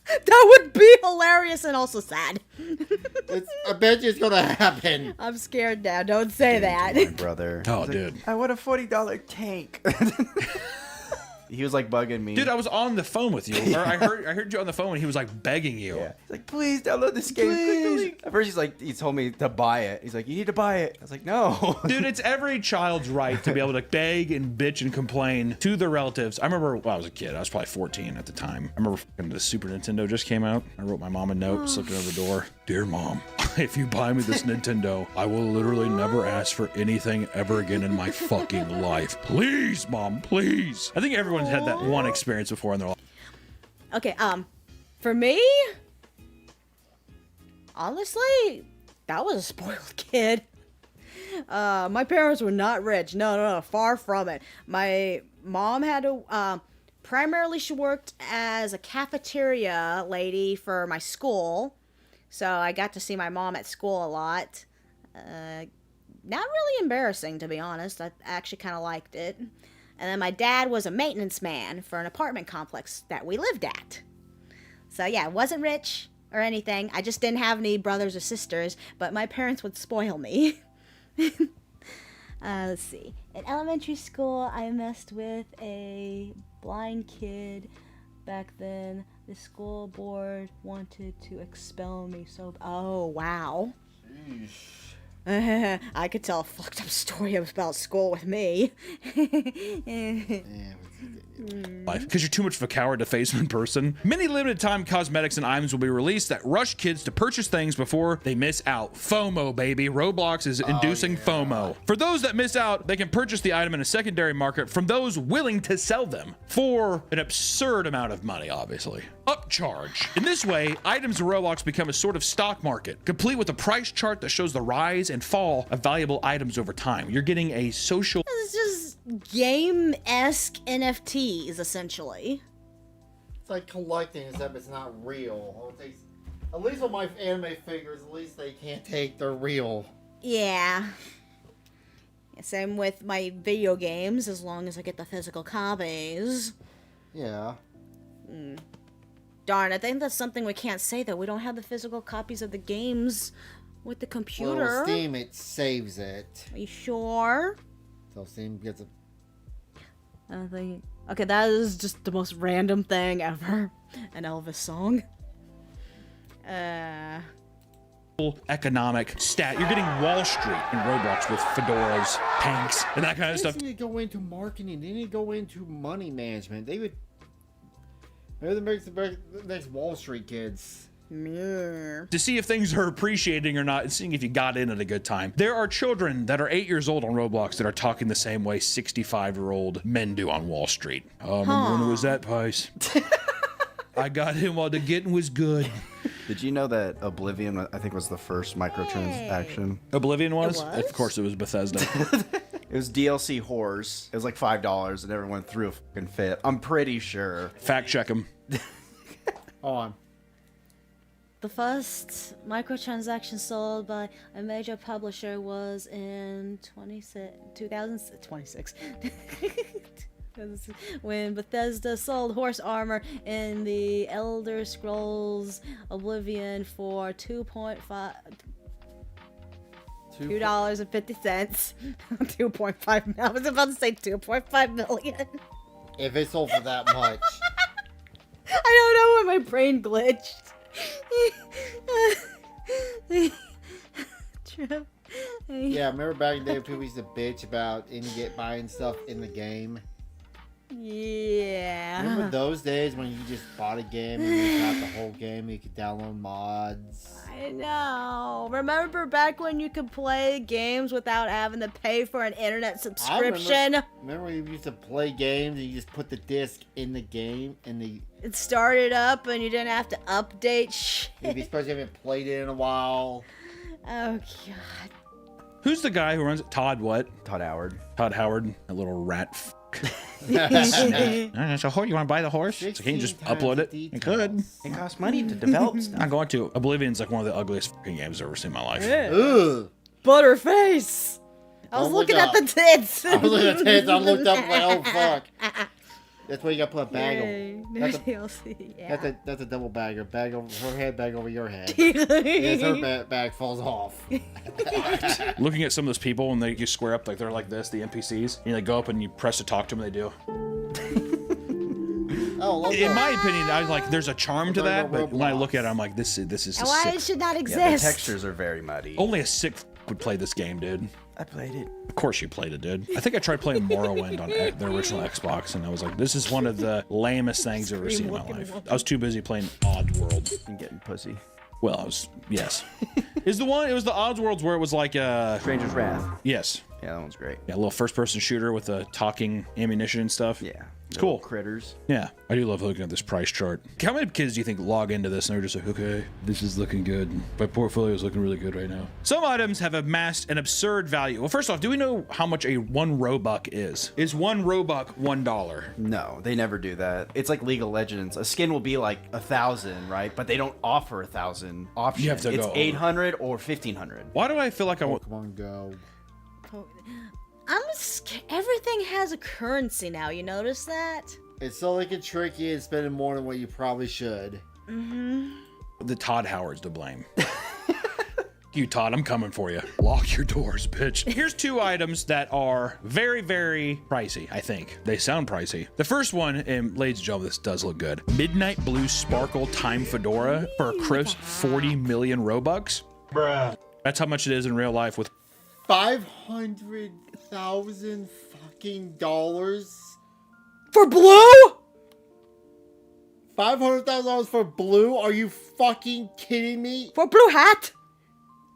That would be hilarious and also sad. I bet you it's gonna happen. I'm scared now. Don't say that. My brother. Oh, dude. I want a $40 tank. He was like bugging me. Dude, I was on the phone with you. Or I heard you on the phone and he was like begging you. Yeah. He's like, please download this game. Please. At first he told me to buy it. He's like, you need to buy it. I was like, no. Dude, it's every child's right to be able to beg and bitch and complain to their relatives. I remember when I was a kid, I was probably 14 at the time. I remember when the Super Nintendo just came out. I wrote my mom a note, slipped it over the door. Dear Mom, if you buy me this Nintendo, I will literally never ask for anything ever again in my fucking life. Please, Mom, please. I think everyone's had that one experience before in their life. Okay, for me, honestly, that was a spoiled kid. My parents were not rich. No, far from it. My mom had to, primarily she worked as a cafeteria lady for my school. So I got to see my mom at school a lot. Not really embarrassing, to be honest. I actually kind of liked it. And then my dad was a maintenance man for an apartment complex that we lived at. So yeah, I wasn't rich or anything. I just didn't have any brothers or sisters, but my parents would spoil me. Let's see. In elementary school, I messed with a blind kid. Back then, the school board wanted to expel me, so... Oh, wow. I could tell a fucked up story about school with me. Because you're too much of a coward to face them in person. Many limited time cosmetics and items will be released that rush kids to purchase things before they miss out. FOMO, baby. Roblox is inducing FOMO. For those that miss out, they can purchase the item in a secondary market from those willing to sell them for an absurd amount of money, obviously. Upcharge. In this way, items in Roblox become a sort of stock market, complete with a price chart that shows the rise and fall of valuable items over time. You're getting a social... It's just game-esque NFTs, essentially. It's like collecting, except it's not real. At least with my anime figures, at least they can't take the real. Yeah. Same with my video games, as long as I get the physical copies. Yeah. Darn, I think that's something we can't say, though. We don't have the physical copies of the games With the Well, computer. Steam, it saves it. Are you sure? So Steam gets a... I don't think. Okay, that is just the most random thing ever. An Elvis song. Economic stat. You're getting Wall Street in Roblox with fedoras, tanks, and that kind of stuff. They need to go into marketing. They need to go into money management. They would... Maybe the next Wall Street kids. To see if things are appreciating or not, and seeing if you got in at a good time. There are children that are 8 years old on Roblox that are talking the same way 65-year-old men do on Wall Street. Remember when it was that price? I got him while the getting was good. Did you know that Oblivion, I think, was the first microtransaction? Oblivion was? Of course it was Bethesda. It was DLC whores. It was like $5 and everyone threw a fucking fit. I'm pretty sure. Fact check him. On. The first microtransaction sold by a major publisher was in 2026. When Bethesda sold horse armor in the Elder Scrolls Oblivion for $2.50. 2.5. I was about to say 2.5 million. If it sold for that much. I don't know why my brain glitched. True. Yeah, remember back in the day people used to bitch about buying stuff in the game? Yeah. Remember those days when you just bought a game and you got the whole game, you could download mods? I know. Remember back when you could play games without having to pay for an internet subscription? Remember when you used to play games and you just put the disc in the game and it started up and you didn't have to update shit. Maybe especially if you haven't played it in a while. Oh god. Who's the guy who runs it? Todd what? Todd Howard. Todd Howard, a little rat f***. So you want to buy the horse? So can you just upload it? You could. It costs money to develop stuff. I'm going to. Oblivion's like one of the ugliest fucking games I've ever seen in my life. Ugh. Butterface! I was looking at the tits! I was looking at the tits, I looked up like, oh fuck. That's why you gotta put a bag over. That's a double bagger. Bag over her head, bag over your head. Yes, her bag falls off. Looking at some of those people and they just square up like they're like this, the NPCs, and you like go up and you press to talk to them, and they do. In my opinion, I was like, there's a charm to that, but when I look at it, I'm like, this is a why sick. it should not exist. Yeah, the textures are very muddy. Only a sick would play this game, dude. I played it. Of course you played it, dude. I think I tried playing Morrowind on the original Xbox, and I was like, this is one of the lamest things I've ever seen in my life. I was too busy playing Oddworld. And getting pussy. Well, yes. It was the Oddworlds where it was like Stranger's Wrath. Yes. Yeah, that one's great. Yeah, a little first-person shooter with the talking ammunition and stuff. Yeah. It's cool. Critters. Yeah, I do love looking at this price chart. How many kids do you think log into this and they're just like, okay, this is looking good. My portfolio is looking really good right now. Some items have amassed an absurd value. Well, first off, do we know how much a 1 Robux is? Is 1 Robux $1? No, they never do that. It's like League of Legends. A skin will be like 1,000, right? But they don't offer 1,000 options. You have to it's go 800 or 1,500. Why do I feel like I want? Pokemon Go. Everything has a currency now. You notice that? It's so they can trick you and spending more than what you probably should. Mm-hmm. The Todd Howard's to blame. You, Todd, I'm coming for you. Lock your doors, bitch. Here's 2 items that are very, very pricey, I think. They sound pricey. The first one, and ladies and gentlemen, this does look good. Midnight Blue Sparkle Time Fedora for a crisp 40 million Robux. Bruh. That's how much it is in real life with 500,000 fucking dollars for blue. $500,000 for blue? Are you fucking kidding me? For blue hat?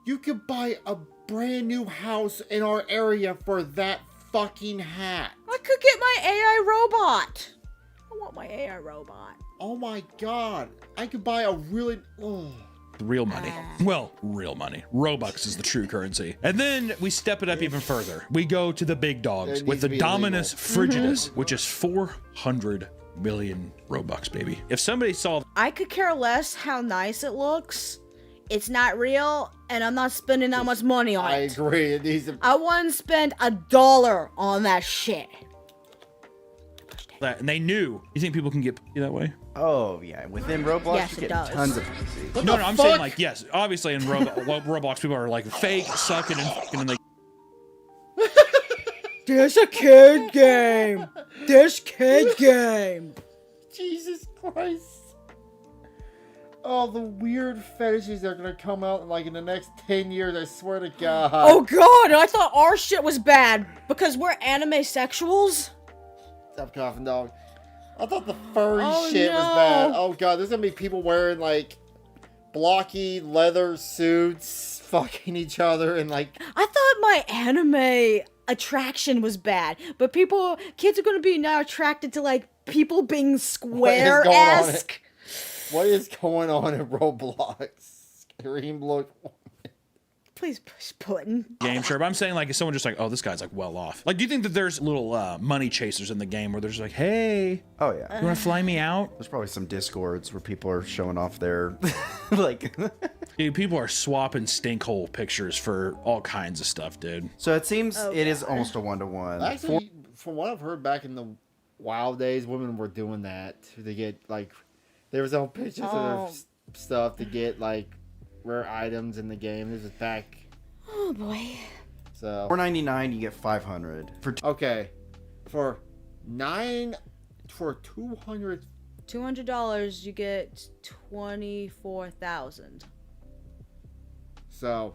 You could buy a brand new house in our area for that fucking hat. I could get my AI robot. I want my AI robot. Oh my god. I could buy a really... Oh. Real money. Well, real money. Robux is the true currency. And then we step it up even further. We go to the big dogs with the Dominus Frigidus, which is 400 million Robux, baby. If somebody saw... I could care less how nice it looks. It's not real, and I'm not spending that much money on it. I agree. It needs I wouldn't spend $1 on that shit. And they knew. You think people can get that way? Oh yeah, within Roblox Yes, you it get does. tons of PC. No, I'm saying like yes, obviously in Roblox people are like fake, sucking and fucking, and they. There's a kid game. There's kid game. Jesus Christ. Oh, the weird fetishes that are gonna come out like in the next 10 years, I swear to God. Oh god, I thought our shit was bad because we're anime sexuals. Stop coughing, dog. I thought the furry Oh, shit was no. bad. Oh god, there's gonna be people wearing like blocky leather suits, fucking each other, and like. I thought my anime attraction was bad, but kids are gonna be now attracted to like people being square-esque. What is going on in Roblox? Scream, look. Please push button. Game, sure, but I'm saying like if someone just like, oh, this guy's like well off. Like, do you think that there's little money chasers in the game where there's like, hey, Oh yeah. you want to fly me out? There's probably some discords where people are showing off their like. Dude, people are swapping stinkhole pictures for all kinds of stuff, dude. So it seems it is almost a 1-to-1. Actually, from what I've heard back in the WoW days, women were doing that to get like, there was all pictures of their stuff to get like rare items in the game. This is back. Oh boy. So $4.99 you get 500 for. Okay, for $200 you get 24,000. So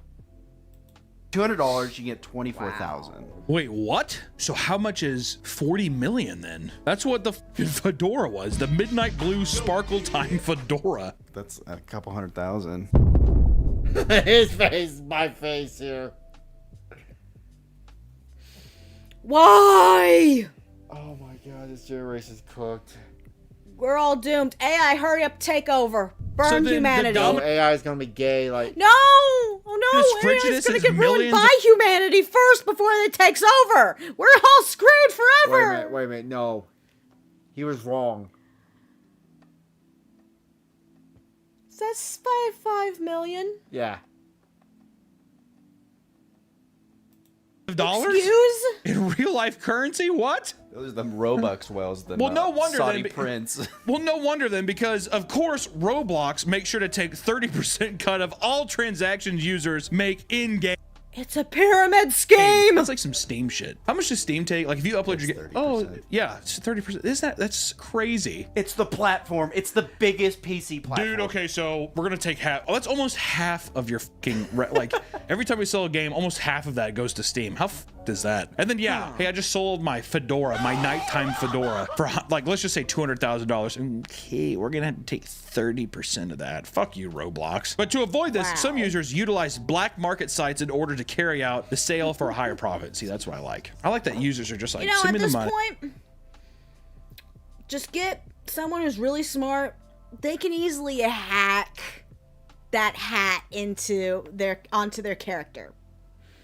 $200 you get 24,000. Wait, what? So how much is 40 million then? That's what the fedora was. The midnight blue sparkle time fedora. That's a couple 100,000. his face, my face here. Why? Oh my god, this generation's cooked. We're all doomed. AI, hurry up, take over. Burn humanity. No, AI is gonna be gay, like. No! Oh no! AI is gonna get ruined by humanity first before it takes over. We're all screwed forever. Wait a minute, no. He was wrong. That's 5 million. Yeah. $5 Excuse? in real life currency? What? Those are the Robux wells. The Well, no wonder Saudi then. prince. Well, no wonder then, because of course Roblox makes sure to take 30% cut of all transactions users make in game. It's a pyramid scheme. That's like some Steam shit. How much does Steam take? Like if you upload your game, oh yeah, it's 30%. That's crazy. It's the platform. It's the biggest PC platform. Dude, okay, so we're gonna take half. Oh, that's almost half of your fucking like. Every time we sell a game, almost half of that goes to Steam. How is that? And then yeah, hey, I just sold my fedora, my nighttime fedora, for like let's just say $200,000. Okay, we're gonna have to take 30% of that. Fuck you, Roblox. But to avoid this, some users utilize black market sites in order to carry out the sale for a higher profit. See, that's what I like. I like that users are just like, You know, send at me the this money. point, just get someone who's really smart. They can easily hack that hat onto their character.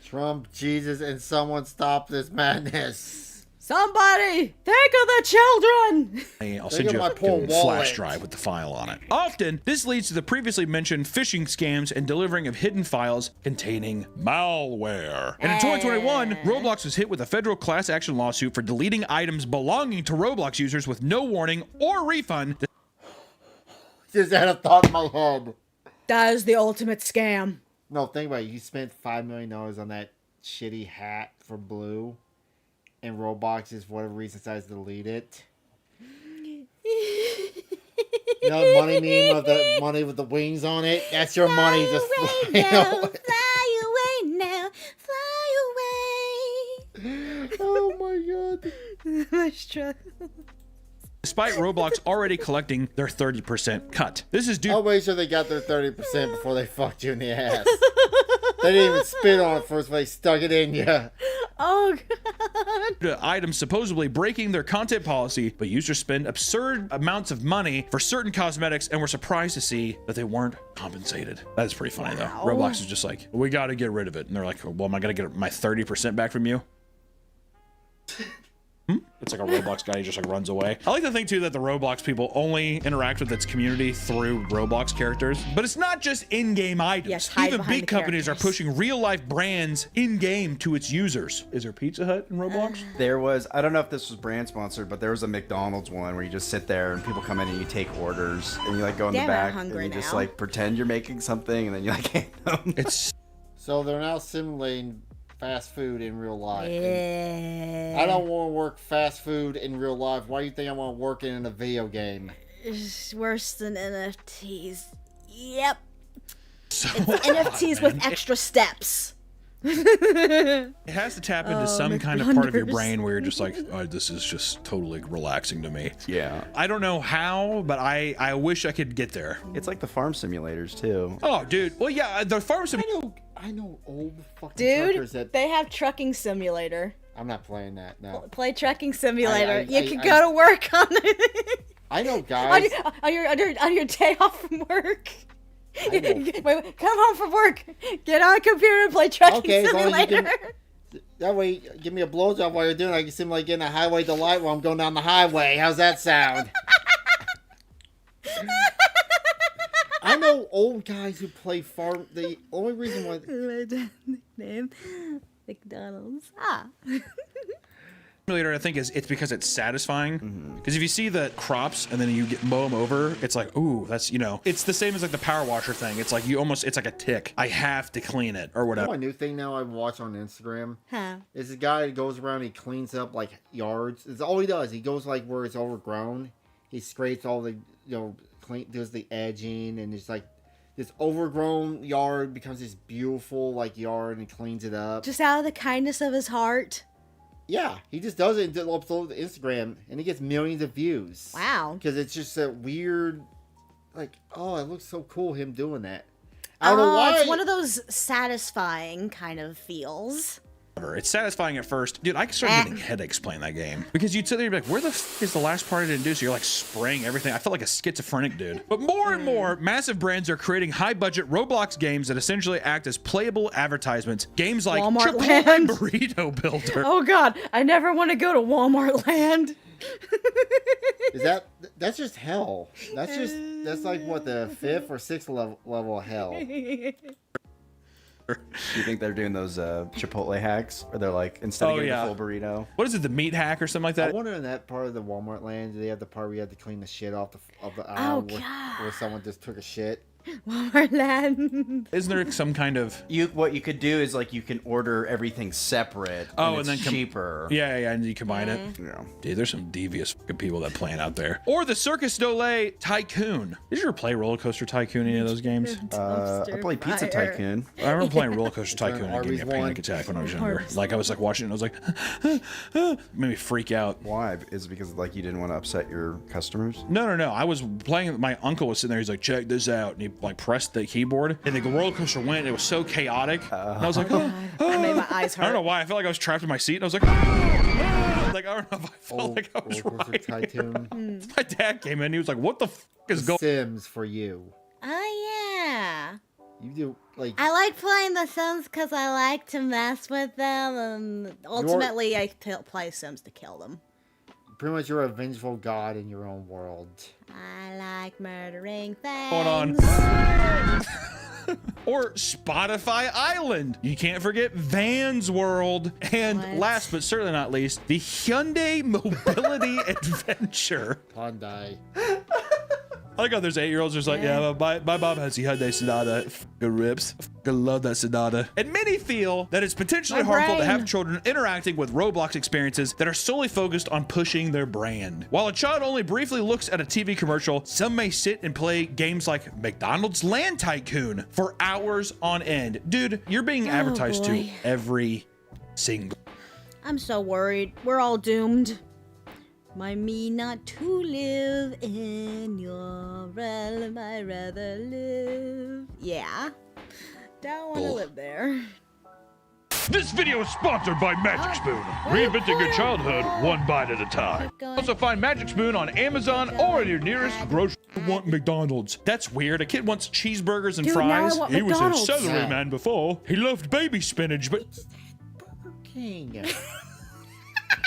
Trump, Jesus, and someone stop this madness. Somebody, think of the children. I'll send you a fucking flash drive with the file on it. Often, this leads to the previously mentioned phishing scams and delivering of hidden files containing malware. And in 2021, Roblox was hit with a federal class action lawsuit for deleting items belonging to Roblox users with no warning or refund. Just had a thought in my head. That is the ultimate scam. No, think about it. You spent $5 million on that shitty hat for Blue, and Roblox, is for whatever reason, decides to delete it. You know the money meme of the money with the wings on it? That's your money. Just fly now, away. fly away now, fly away. Oh my god. My struggle. Despite Roblox already collecting their 30% cut. This is due. I'll make sure they got their 30% before they fucked you in the ass. They didn't even spit on it first, but they stuck it in you. Oh god. To items supposedly breaking their content policy, but users spend absurd amounts of money for certain cosmetics and were surprised to see that they weren't compensated. That is pretty funny though. Roblox is just like, we got to get rid of it. And they're like, well, am I going to get my 30% back from you? It's like a Roblox guy, he just like runs away. I like to think too that the Roblox people only interact with its community through Roblox characters, but it's not just in-game items. Yes, hide even behind big the companies characters. are pushing real-life brands in-game to its users. Is there Pizza Hut in Roblox? There was, I don't know if this was brand sponsored, but there was a McDonald's one where you just sit there and people come in and you take orders and you like go in Damn, the I'm back and hungry you just now. like pretend you're making something and then you like hand them. It's So they're now simulating fast food in real life. And Yeah. I don't want to work fast food in real life. Why do you think I want to work in a video game? It's worse than NFTs. Yep. so It's NFTs with extra steps. It has to tap into Oh, some kind of part of your McBlunders. brain where you're just like, oh, this is just totally relaxing to me. Yeah. I don't know how, but I wish I could get there. It's like the farm simulators too. Oh, dude. Well, yeah, the farm sim. I know old fucking Dude, truckers that... they have trucking simulator. I'm not playing that, no. Play trucking simulator. I- You can go to work on it. I know guys... on your day off from work. I know. Wait, come home from work. Get on a computer and play trucking Okay, as long as you simulator. can... That way, give me a blowjob while you're doing it. I can simulate getting a highway delight while I'm going down the highway. How's that sound? I know old guys who play farm. The only reason why... Name McDonald's. Ah. Simulator, I think it's because it's satisfying. Because if you see the crops and then you mow them over, it's like, ooh, that's, you know, it's the same as like the power washer thing. It's like it's like a tick. I have to clean it or You know whatever. my new thing now I watch on Instagram? Huh. Is a guy that goes around, he cleans up like yards. It's all he does. He goes like where it's overgrown. He scrapes all the, does the edging, and it's like this overgrown yard becomes this beautiful like yard, and he cleans it up. Just out of the kindness of his heart. Yeah, he just does it and uploads to Instagram, and he gets millions of views. Wow. Because it's just a weird, like, oh, it looks so cool him doing that. I don't know why. It's one of those satisfying kind of feels. It's satisfying at first. Dude, I started getting headaches playing that game. Because you'd sit there and be like, where the f is the last part I didn't do? So you're like spraying everything. I felt like a schizophrenic dude. But more and more, massive brands are creating high-budget Roblox games that essentially act as playable advertisements. Games like Walmart Chipotle Land. Burrito Builder. Oh god, I never want to go to Walmart Land. That's just hell. That's like what, the 5th or 6th level of hell. Do you think they're doing those Chipotle hacks where they're like, instead of getting the full burrito? What is it, the meat hack or something like that? I wonder in that part of the Walmart land, do they have the part where you have to clean the shit off the aisle where someone just took a shit? Walmart Land. Isn't there some kind of... What you could do is like you can order everything separate. Oh, and it's then cheaper. Yeah, and you combine it. Yeah. Dude, there's some devious fucking people that plan out there. Or the Circus Dole Tycoon. Did you ever play Roller Coaster Tycoon, any of those games? I played Pizza Tycoon. I remember playing Roller Coaster Tycoon and it gave me a Arby's panic attack when I was younger. Like, I was like watching it and I was like, made me freak out. Why? Is it because like you didn't want to upset your customers? No. I was playing, my uncle was sitting there, he's like, check this out. And he like pressed the keyboard and the roller coaster went, and it was so chaotic. And I was like, I made my eyes hurt. I don't know why. I felt like I was trapped in my seat and I was like, like, I don't know if I felt like I was right. Tycoon. My dad came in, he was like, what the f is going on? Sims for you. Oh yeah. You do like I like playing the Sims because I like to mess with them, and ultimately I play Sims to kill them. pretty much you're a vengeful god in your own world. I like murdering things. Hold on. Or Spotify Island. You can't forget Van's World. And last but certainly not least, the Hyundai Mobility Adventure. Hyundai. I like how there's 8-year-olds just like, yeah, my mom has the Hyundai Sonata. Good rips. I love that Sonata. And many feel that it's potentially harmful to have children interacting with Roblox experiences that are solely focused on pushing their brand. While a child only briefly looks at a TV commercial, some may sit and play games like McDonald's Land Tycoon for hours on end. Dude, you're being advertised to every single. I'm so worried. We're all doomed. My me not to live in your realm, I'd rather live. Yeah. Don't want to live there. This video is sponsored by Magic Spoon. Reinventing your childhood one bite at a time. Also find Magic Spoon on Amazon or at your nearest grocery. I want McDonald's. That's weird. A kid wants cheeseburgers and Dude, now I fries. want He was a McDonald's. celery man before. He loved baby spinach, but King.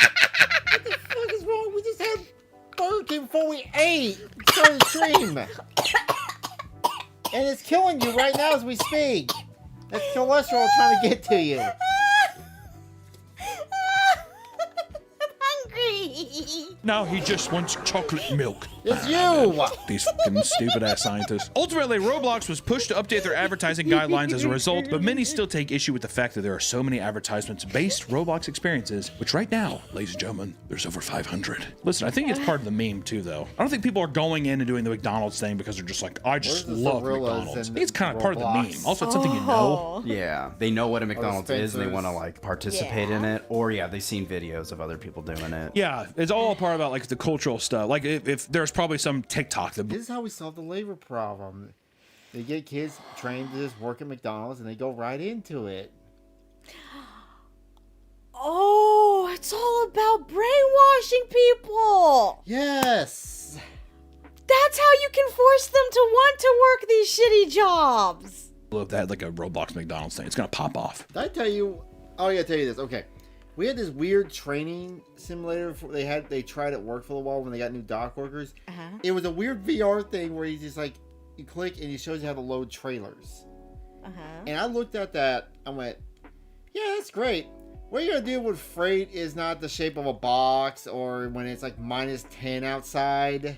What the fuck is wrong? We just had Burger King before we ate. Started the stream. And it's killing you right now as we speak. That's cholesterol trying to get to you. Now he just wants chocolate milk. It's you! These fucking stupid ass scientists. Ultimately, Roblox was pushed to update their advertising guidelines as a result, but many still take issue with the fact that there are so many advertisements-based Roblox experiences, which right now, ladies and gentlemen, there's over 500. Listen, I think it's part of the meme too, though. I don't think people are going in and doing the McDonald's thing because they're just like, I just love McDonald's. I think it's kind of part of the meme. Also, it's something you know. Yeah, they know what a McDonald's is and they want to like participate in it, or yeah, they've seen videos of other people doing it. Yeah, it's all part about like the cultural stuff. Like if there's probably some TikTok that. This is how we solve the labor problem. They get kids trained to just work at McDonald's and they go right into it. Oh, it's all about brainwashing people. Yes. That's how you can force them to want to work these shitty jobs. If that like a Roblox McDonald's thing, it's gonna pop off. Did I tell you? Oh yeah, I tell you this. Okay, we had this weird training simulator. They tried at work for a while when they got new dock workers. It was a weird VR thing where you just like you click and it shows you how to load trailers. And I looked at that. I went, yeah, that's great. What are you gonna do when freight is not the shape of a box or when it's like -10 outside?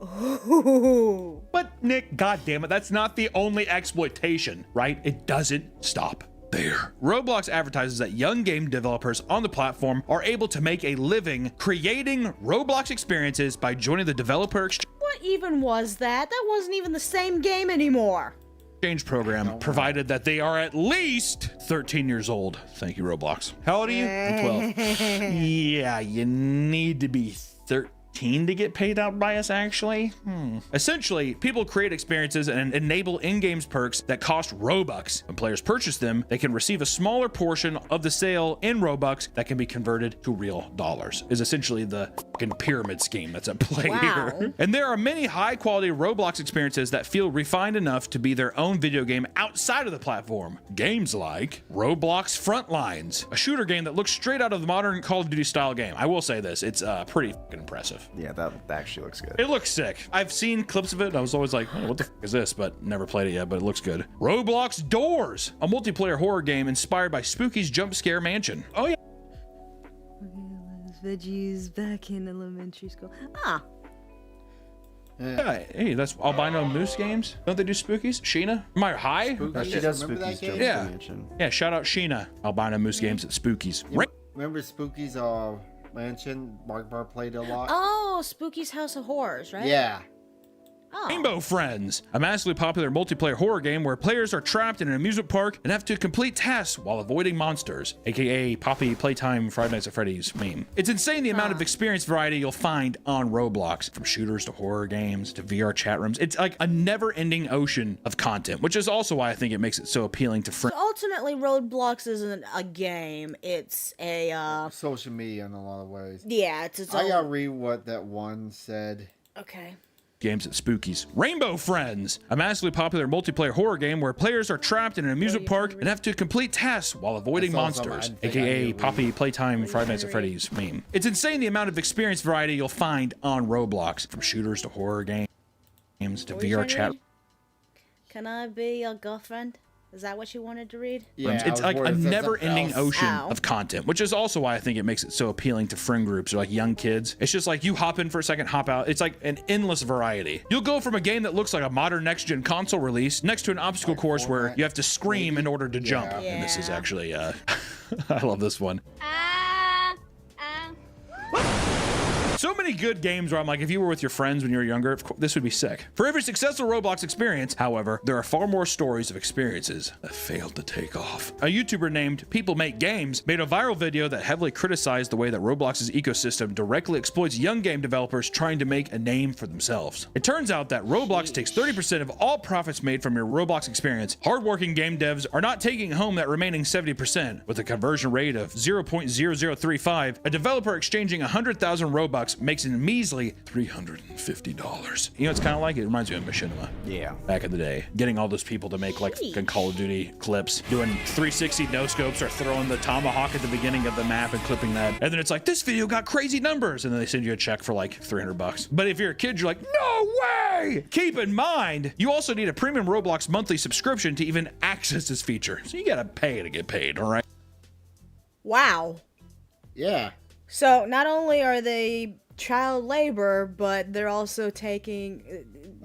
Ooh. But Nick, goddammit, that's not the only exploitation, right? It doesn't stop there. Roblox advertises that young game developers on the platform are able to make a living creating Roblox experiences by joining the developer What even was that? That wasn't even the same game anymore. exchange program, provided that they are at least 13 years old. Thank you, Roblox. How old are you? I'm 12. Yeah, you need to be 13 to get paid out by us, actually. Essentially, people create experiences and enable in-games perks that cost Robux. When players purchase them, they can receive a smaller portion of the sale in Robux that can be converted to real dollars. Is essentially the fucking pyramid scheme that's at play here. And there are many high-quality Roblox experiences that feel refined enough to be their own video game outside of the platform. Games like Roblox Frontlines, a shooter game that looks straight out of the modern Call of Duty style game. I will say this, it's pretty fucking impressive. Yeah, that actually looks good. It looks sick. I've seen clips of it and I was always like, oh, what the is this? But never played it yet, but it looks good. Roblox Doors, a multiplayer horror game inspired by Spooky's Jump Scare Mansion. Oh yeah. Veggies back in elementary school. Yeah, hey, that's Albino Moose Games. Don't they do Spookies? Sheena? Am I high? She does Spooky's Jump Scare Mansion. Yeah, shout out Sheena. Albino Moose Games at Spookies. Remember Spooky's Mansion? Mark Bar played a lot. Oh, Spooky's House of Horrors, right? Yeah. Rainbow Friends, a massively popular multiplayer horror game where players are trapped in an amusement park and have to complete tasks while avoiding monsters, aka Poppy Playtime Friday Nights at Freddy's meme. It's insane the amount of experience variety you'll find on Roblox, from shooters to horror games to VR chat rooms. It's like a never-ending ocean of content, which is also why I think it makes it so appealing to friends. So ultimately, Roblox isn't a game. It's a social media in a lot of ways. Yeah, it's I gotta read what that one said. Okay. Games at Spookies. Rainbow Friends, a massively popular multiplayer horror game where players are trapped in an amusement park and have to complete tasks while avoiding monsters, aka Poppy Playtime Friday Nights at Freddy's meme. It's insane the amount of experience variety you'll find on Roblox, from shooters to horror games to VR chat. Can I be your girlfriend? Is that what you wanted to read? Yeah, it's like a never-ending ocean of content, which is also why I think it makes it so appealing to friend groups or like young kids. It's just like you hop in for a second, hop out. It's like an endless variety. You'll go from a game that looks like a modern next-gen console release next to an obstacle course where you have to scream in order to jump. And this is actually, I love this one. So many good games where I'm like, if you were with your friends when you were younger, this would be sick. For every successful Roblox experience, however, there are far more stories of experiences that failed to take off. A YouTuber named People Make Games made a viral video that heavily criticized the way that Roblox's ecosystem directly exploits young game developers trying to make a name for themselves. It turns out that Roblox takes 30% of all profits made from your Roblox experience. Hardworking game devs are not taking home that remaining 70%. With a conversion rate of 0.0035, a developer exchanging 100,000 Robux makes makes a measly $350. You know, it's kind of like, it reminds me of Machinima. Yeah. Back in the day, getting all those people to make like fucking Call of Duty clips, doing 360 no scopes or throwing the tomahawk at the beginning of the map and clipping that. And then it's like, this video got crazy numbers. And then they send you a check for like $300. But if you're a kid, you're like, no way! Keep in mind, you also need a premium Roblox monthly subscription to even access this feature. So you gotta pay to get paid, all right? Wow. Yeah. So not only are they child labor, but they're also taking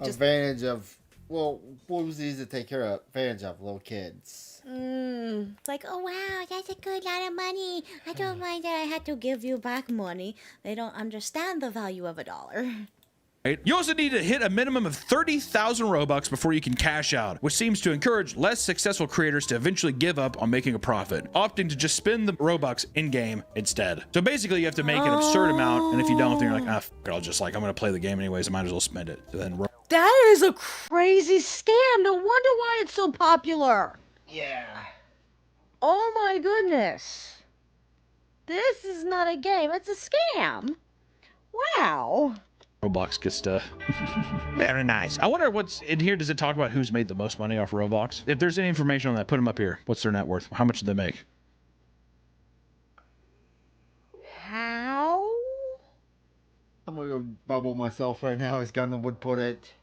advantage of, well, what was easy to take care of? Advantage of little kids. It's like, oh wow, that's a good lot of money. I don't mind that I had to give you back money. They don't understand the value of $1. You also need to hit a minimum of 30,000 Robux before you can cash out, which seems to encourage less successful creators to eventually give up on making a profit, opting to just spend the Robux in-game instead. So basically you have to make an absurd amount, and if you don't, then you're like, ah, fuck it, I'll just like, I'm gonna play the game anyways, I might as well spend it. So then That is a crazy scam. No wonder why it's so popular. Yeah. Oh my goodness. This is not a game, it's a scam. Wow. Roblox gets to very nice. I wonder what's in here. Does it talk about who's made the most money off Roblox? If there's any information on that, put them up here. What's their net worth? How much did they make? How? I'm gonna go bubble myself right now, as Gundam would put it.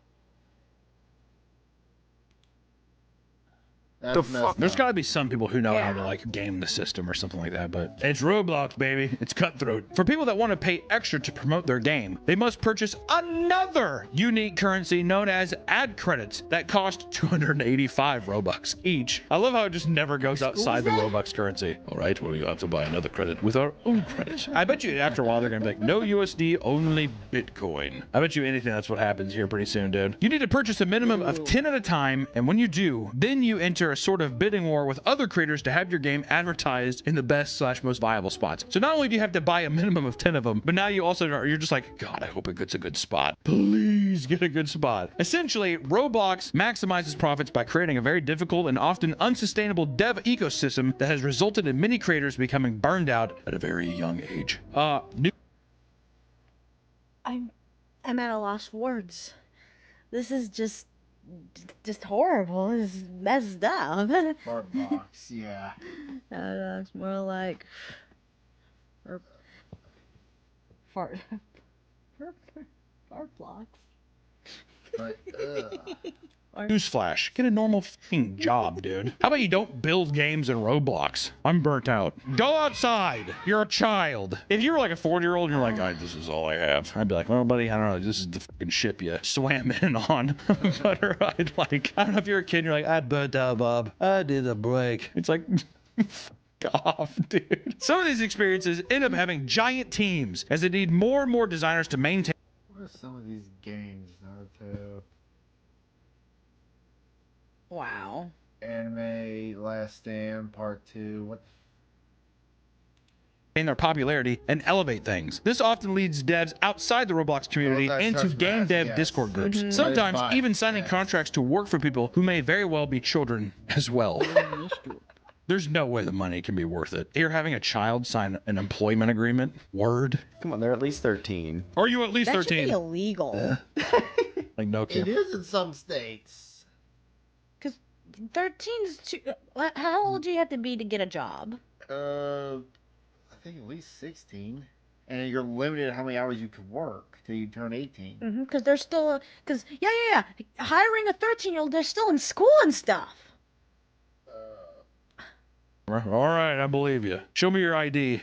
There's got to be some people who know how to like game the system or something like that, but it's Roblox, baby. It's cutthroat. For people that want to pay extra to promote their game, they must purchase another unique currency known as ad credits that cost 285 Robux each. I love how it just never goes outside the Robux currency. All right, well, you have to buy another credit with our own credit. I bet you after a while they're gonna be like, no USD, only Bitcoin. I bet you anything that's what happens here pretty soon, dude. You need to purchase a minimum of 10 at a time, and when you do, then you enter a sort of bidding war with other creators to have your game advertised in the best/most viable spots. So not only do you have to buy a minimum of 10 of them, but now you also you're just like, God, I hope it gets a good spot. Please get a good spot. Essentially, Roblox maximizes profits by creating a very difficult and often unsustainable dev ecosystem that has resulted in many creators becoming burned out at a very young age. I'm at a loss for words. This is just horrible. It's messed up. Fart box, yeah. It's more like fart blocks. But, Newsflash, get a normal fucking job, dude. How about you don't build games in Roblox? I'm burnt out. Go outside. You're a child. If you were like a 40-year-old and you're like, this is all I have, I'd be like, well, buddy, I don't know. This is the fucking ship you swam in on. But I'd like, I don't know if you're a kid and you're like, I burnt out, Bob. I did a break. It's like, fuck off, dude. Some of these experiences end up having giant teams as they need more and more designers to maintain. what are some of these games, Naruto? Wow. Anime, Last Stand, Part 2, what their popularity and elevate things. This often leads devs outside the Roblox community into game dev Discord groups. Sometimes even signing contracts to work for people who may very well be children as well. There's no way the money can be worth it. You're having a child sign an employment agreement? Word? Come on, they're at least 13. Are you at least That 13? should be illegal. Like no It kid. is in some states. 13 is too. How old do you have to be to get a job? I think at least 16. And you're limited how many hours you can work till you turn 18. Because they're still. Because yeah. Hiring a 13-year-old, they're still in school and stuff. All right, I believe you. Show me your ID.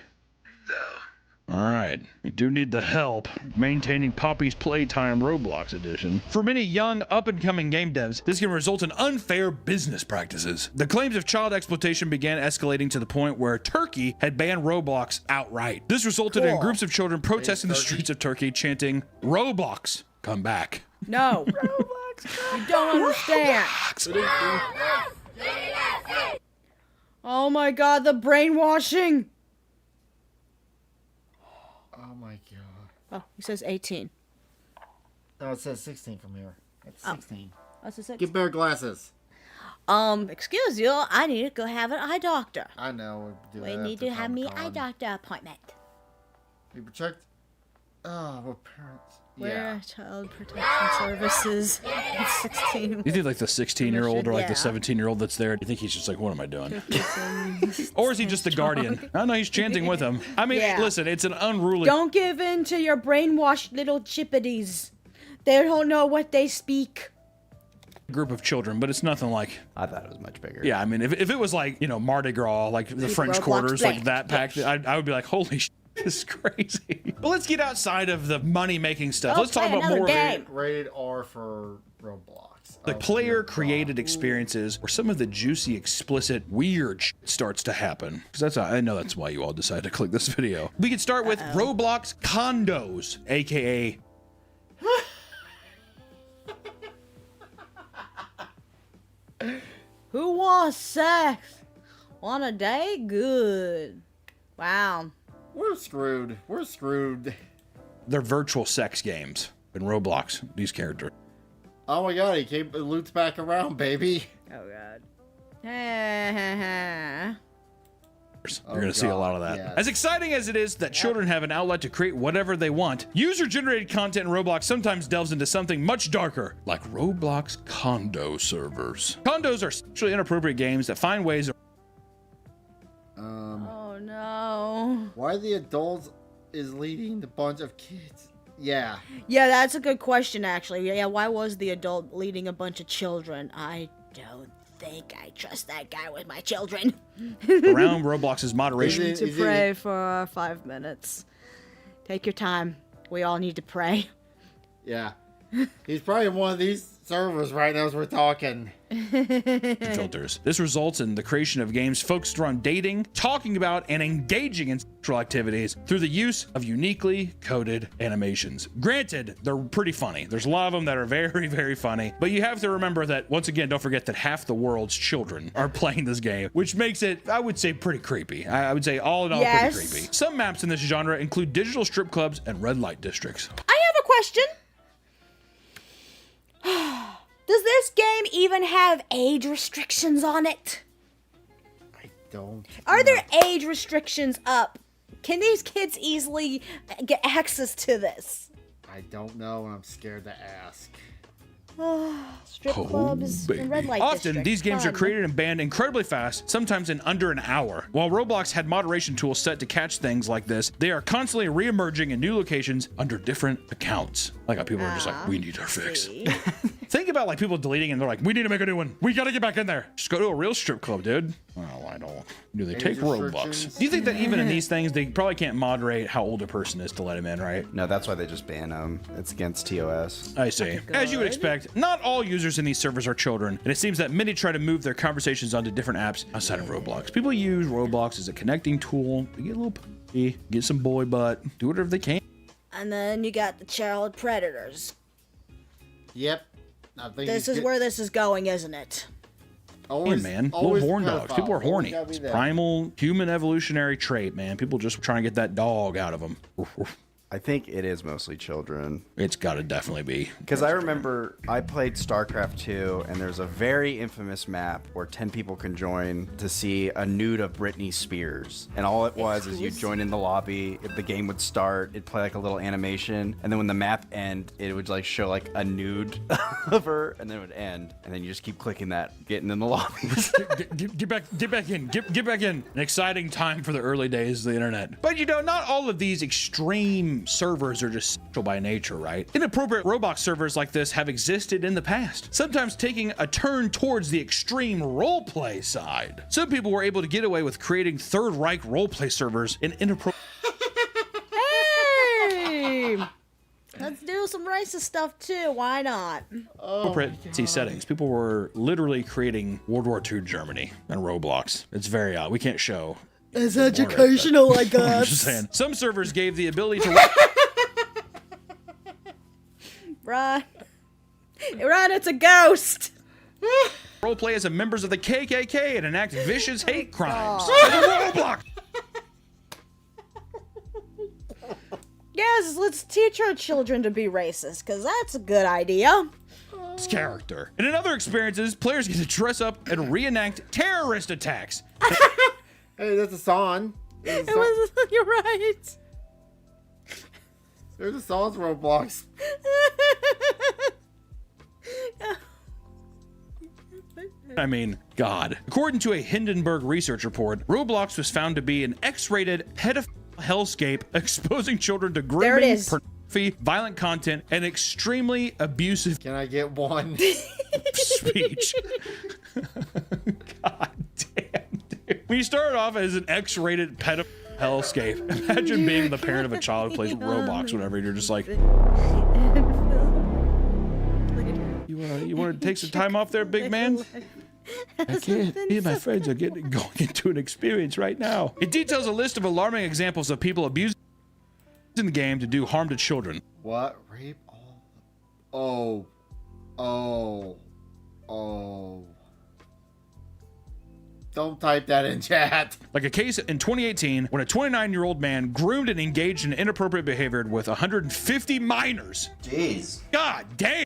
All right, you do need the help maintaining Poppy's Playtime Roblox edition. For many young, up-and-coming game devs, this can result in unfair business practices. The claims of child exploitation began escalating to the point where Turkey had banned Roblox outright. This resulted in groups of children protesting the streets of Turkey, chanting, "Roblox, come back." No. You don't understand. Oh my God, the brainwashing. Oh my god. Oh, he says 18. No, it says 16 from here. It's 16. That's a 6. Get better glasses. Excuse you, I need to go have an eye doctor. I know. We need to have me eye doctor appointment. People checked. Oh, well, parents. Where are child protection services at 16? You think like the 16-year-old or like the Yeah. 17-year-old that's there? You think he's just like, what am I doing? Or is he just the guardian? I know he's chanting with him. I mean, Yeah. listen, it's an unruly. Don't give in to your brainwashed little chippities. They don't know what they speak. Group of children, but it's nothing like. I thought it was much bigger. Yeah, I mean, if it was like, you know, Mardi Gras, like the French Roblox Quarters, like Blank. that packed, I would be like, holy shit, this is crazy. But let's get outside of the money-making stuff. Let's talk about more Rated R for Roblox. the player-created experiences where some of the juicy, explicit, weird shit starts to happen. Because I know that's why you all decided to click this video. We can start with Roblox condos, aka. Who wants sex? Want a date? Good. Wow. We're screwed. We're screwed. They're virtual sex games in Roblox, these characters. Oh my god, he came loops back around, baby. Oh god. You're going to see a lot of that. yes. As exciting as it is that children have an outlet to create whatever they want, user-generated content in Roblox sometimes delves into something much darker, like Roblox condo servers. Condos are sexually inappropriate games that find ways of Oh no. Why the adults is leading the bunch of kids? Yeah. Yeah, that's a good question actually. Yeah, why was the adult leading a bunch of children? I don't think I trust that guy with my children. around Roblox's moderation. Need to pray for 5 minutes. Take your time. We all need to pray. Yeah. He's probably in one of these servers right now as we're talking. Filters. This results in the creation of games focused around dating, talking about, and engaging in sexual activities through the use of uniquely coded animations. Granted, they're pretty funny. There's a lot of them that are very, very funny, but you have to remember that, once again, don't forget that half the world's children are playing this game, which makes it, I would say, pretty creepy. I would say all in all Yes. pretty creepy. Some maps in this genre include digital strip clubs and red light districts. I have a question. Does this game even have age restrictions on it? Don't. Are there age restrictions up? Can these kids easily get access to this? I don't know, and I'm scared to ask. Strip clubs and red light Often, districts. these games are Fun. created and banned incredibly fast, sometimes in under an hour. While Roblox had moderation tools set to catch things like this, they are constantly re-emerging in new locations under different accounts. Like how people are just like, we need our fix. Think about like people deleting and they're like, we need to make a new one. We gotta get back in there. Just go to a real strip club, dude. Oh, I don't. Do they take Robux? Do you think that even in these things, they probably can't moderate how old a person is to let him in, right? No, that's why they just ban them. It's against TOS. I see. As you would expect, not all users in these servers are children, and it seems that many try to move their conversations onto different apps outside of Roblox. People use Roblox as a connecting tool to get a little puppy, get some boy butt, do whatever they can. And then you got the child predators. Yep. I think This is where this is going, isn't it? Hey, man, little horn dogs. People are horny. It's primal human evolutionary trait, man. People just trying to get that dog out of them. I think it is mostly children. It's got to definitely be. Because I remember I played StarCraft 2, and there's a very infamous map where 10 people can join to see a nude of Britney Spears. And all it was is you'd join in the lobby, if the game would start, it'd play like a little animation, and then when the map ended, it would like show like a nude of her, and then it would end. And then you just keep clicking that, getting in the lobby. Get back in. Get back in. An exciting time for the early days of the internet. But you know, not all of these extreme servers are just sexual by nature, right? Inappropriate Roblox servers like this have existed in the past, sometimes taking a turn towards the extreme roleplay side. Some people were able to get away with creating Third Reich roleplay servers in inappropriate. Hey! Let's do some racist stuff too. Why not? Settings. People were literally creating World War II Germany and Roblox. It's very odd. We can't show. It's educational, I I'm guess. just saying. Some servers gave the ability to Right. Right, it's a ghost. roleplay as members of the KKK and enact vicious hate crimes. Like a Roblox. Yes, let's teach our children to be racist, because that's a good idea. Character. And in other experiences, players get to dress up and reenact terrorist attacks. Hey, that's a song. You're right. There's a song's Roblox. I mean, God. According to a Hindenburg research report, Roblox was found to be an X-rated pedophile hellscape exposing children to There it grooming, is. pornography, violent content, and extremely abusive Can I get one? speech. God damn, dude. When you started off as an X-rated pedophile hellscape, imagine being the parent of a child who plays Roblox, whatever, and you're just like, you want to take some time off there, big man? I can't. Me and my friends are going into an experience right now. It details a list of alarming examples of people abusing the game to do harm to children. What? Rape all? Oh. Don't type that in chat. Like a case in 2018 when a 29-year-old man groomed and engaged in inappropriate behavior with 150 minors. Jeez. God damn.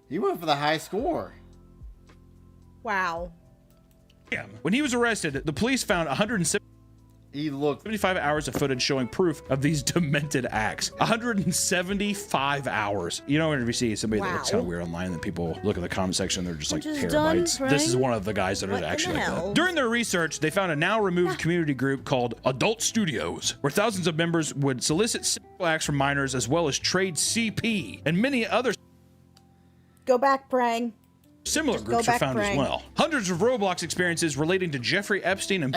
He went for the high score. Wow. When he was arrested, the police found 175 hours of footage showing proof of these demented acts. 175 hours. You know, whenever you see somebody that looks kind of weird online, then people look in the comment section, they're just like terabytes. This is one of the guys that are actually like that. During their research, they found a now removed community group called Adult Studios, where thousands of members would solicit sexual acts from minors as well as trade CP and many other Go back praying. similar Just groups go are back found praying. as well. Hundreds of Roblox experiences relating to Jeffrey Epstein and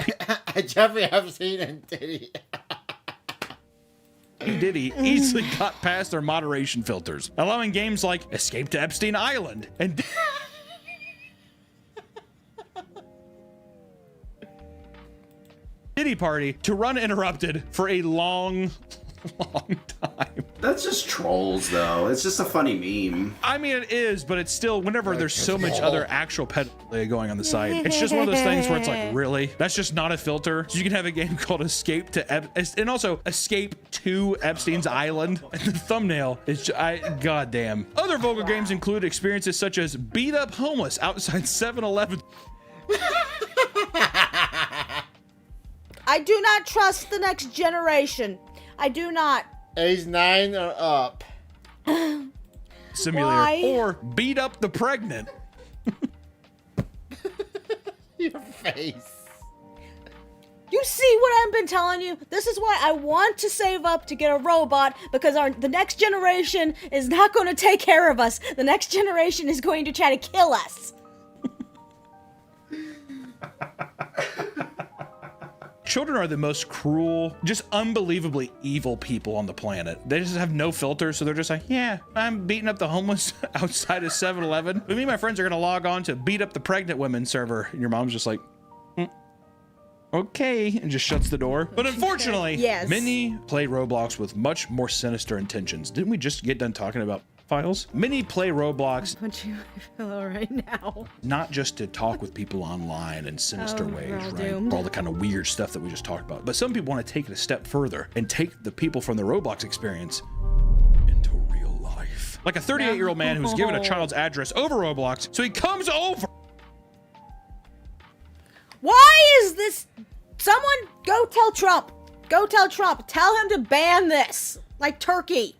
Jeffrey Epstein and Diddy. Diddy easily got past their moderation filters, allowing games like Escape to Epstein Island and Diddy Party to run uninterrupted for a long time. That's just trolls, though. It's just a funny meme. I mean, it is, but it's still, whenever there's so much other actual pedophilia going on the site, it's just one of those things where it's like, really? That's just not a filter? So you can have a game called Escape to and also Escape to Epstein's Island. And the thumbnail is, goddamn. Other vulgar games include experiences such as beat up homeless outside 7-Eleven. I do not trust the next generation. I do not. Age 9 or up. Simulator. Why? Or beat up the pregnant. Your face. You see what I've been telling you? This is why I want to save up to get a robot, because the next generation is not going to take care of us. The next generation is going to try to kill us. Children are the most cruel, just unbelievably evil people on the planet. They just have no filter, so they're just like, yeah, I'm beating up the homeless outside of 7-Eleven. Me and my friends are gonna log on to beat up the pregnant women server. And your mom's just like, okay, and just shuts the door. But unfortunately, Yes. many play Roblox with much more sinister intentions. Didn't we just get done talking about files? Many play Roblox Punch you in the pillow right now. not just to talk with people online in sinister ways, we're all right? doomed. All the kind of weird stuff that we just talked about. But some people want to take it a step further and take the people from the Roblox experience into real life. Like a 38-year-old man who's given a child's address over Roblox, so he comes over. Why is this? Someone go tell Trump. Go tell Trump. Tell him to ban this. Like Turkey.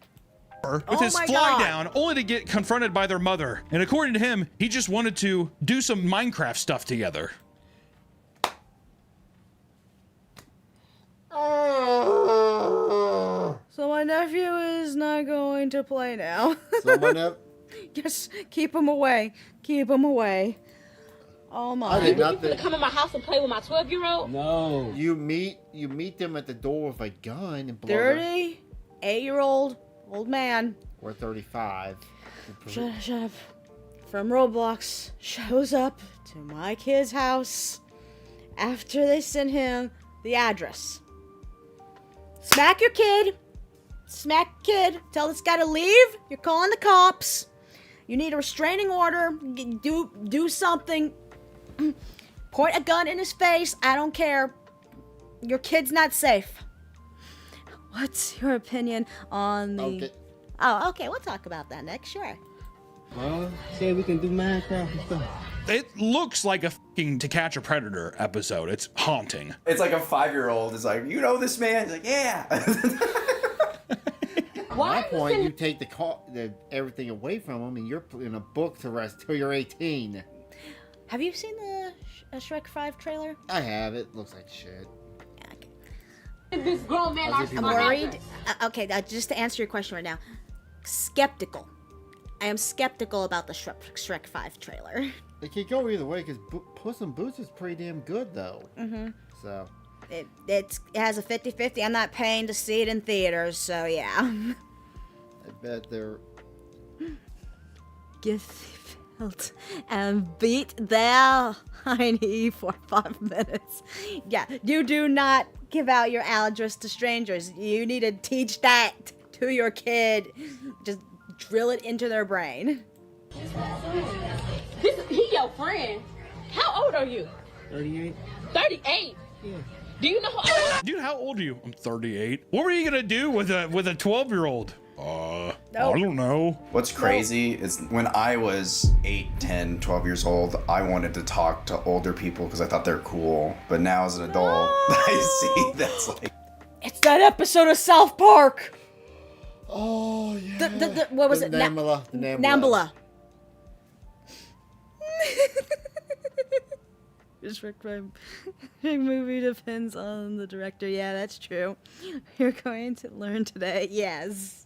With his my fly God. down, only to get confronted by their mother. And according to him, he just wanted to do some Minecraft stuff together. So my nephew is not going to play now. Just keep him away. Keep him away. Oh my. I did not think. Come in my house and play with my 12-year-old? No. You meet them at the door with a gun and blow them. 38-year-old old man. Or 35. Shut up. From Roblox shows up to my kid's house after they send him the address. Smack your kid. Smack kid. Tell this guy to leave. You're calling the cops. You need a restraining order. Do something. Point a gun in his face. I don't care. Your kid's not safe. What's your opinion on the... Okay. Oh, okay. We'll talk about that next. Sure. Well, say we can do Minecraft and stuff. It looks like a fucking To Catch a Predator episode. It's haunting. It's like a 5-year-old is like, you know this man? He's like, yeah. At that point, you take the everything away from them, and you're in a book to rest till you're 18. Have you seen the Shrek 5 trailer? I have. It looks like shit. This grown man I'm worried. Okay, just to answer your question right now, skeptical. I am skeptical about the Shrek 5 trailer. It could go either way because Puss in Boots is pretty damn good though. Mm-hmm. So it has a 50-50. I'm not paying to see it in theaters, so yeah. I bet they're Gefällt and beat their Heine for 5 minutes. Yeah, you do not give out your address to strangers. You need to teach that to your kid. Just drill it into their brain. He your friend. How old are you? 38. 38? Yeah. Do you know how old? Dude, how old are you? I'm 38. What were you gonna do with a 12-year-old? I don't know. What's crazy is when I was 8, 10, 12 years old, I wanted to talk to older people because I thought they're cool. But now as an adult, I see that's like... It's that episode of South Park. Oh, yeah. What was it? Nambla. Nambla. This Shrek movie depends on the director. Yeah, that's true. You're going to learn today. Yes.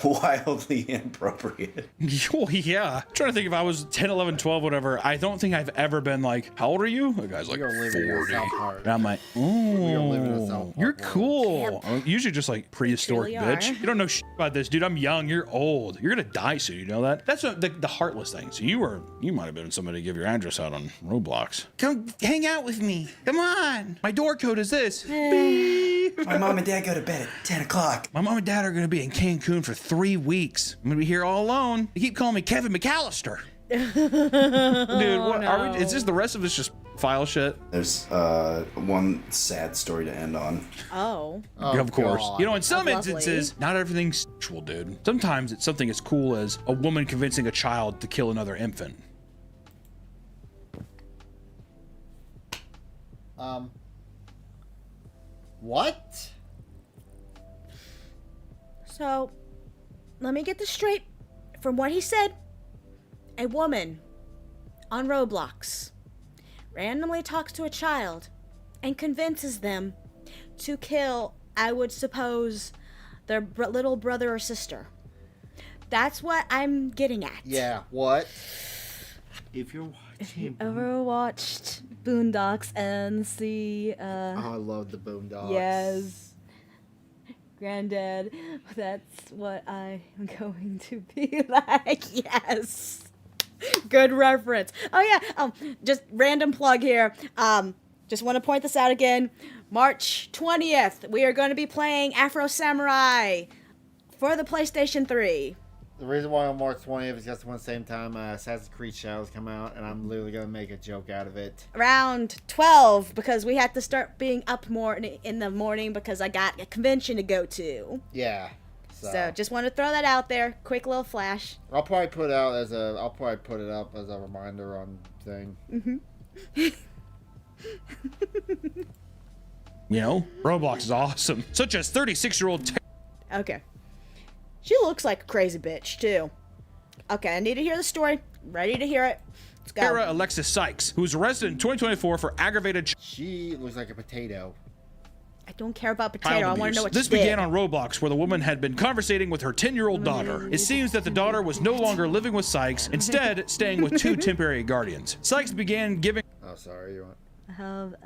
wildly inappropriate. Oh, yeah. I'm trying to think if I was 10, 11, 12, whatever. I don't think I've ever been like, how old are you? The guy's like 40. And I'm like, oh, you're cool. I'm usually just like prehistoric Really bitch. are. You don't know shit about this, dude. I'm young. You're old. You're going to die soon. You know that? That's what, the heartless thing. So you might have been somebody to give your address out on Roblox. Come hang out with me. Come on. My door code is this. Beep. My mom and dad go to bed at 10 o'clock. My mom and dad are going to be in Cancun for 3 weeks. I'm going to be here all alone. They keep calling me Kevin McAllister. Dude, what are we? Is this the rest of us just file shit? There's one sad story to end on. Oh. Of course. God. You know, in some That's instances, not everything's sexual, dude. Sometimes it's something as cool as a woman convincing a child to kill another infant. What? So, let me get this straight. From what he said, a woman on Roblox randomly talks to a child and convinces them to kill, I would suppose, their little brother or sister. That's what I'm getting at. Yeah, what? If you're watching... Ever watched Boondocks and see... I love the Boondocks. Yes. Granddad, that's what I am going to be like. Yes. Good reference. Oh yeah, just random plug here. Just want to point this out again. March 20th, we are going to be playing Afro Samurai for the PlayStation 3. The reason why on March 20th is just the same time Assassin's Creed Shadows come out, and I'm literally going to make a joke out of it. Around 12, because we had to start being up more in the morning because I got a convention to go to. Yeah. So just want to throw that out there. Quick little flash. I'll probably put it up as a reminder on thing. Mm-hmm. You know, Roblox is awesome. Such as 36-year-old... Okay. She looks like a crazy bitch, too. Okay, I need to hear the story. Ready to hear it. Let's go. Sarah Alexis Sykes, who was arrested in 2024 for aggravated... She looks like a potato. I don't care about potato. I want to know what This she did. began on Roblox, where the woman had been conversating with her 10-year-old daughter. It seems that the daughter was no longer living with Sykes, instead staying with 2 temporary guardians. Sykes began giving... Oh, sorry, you want... I have,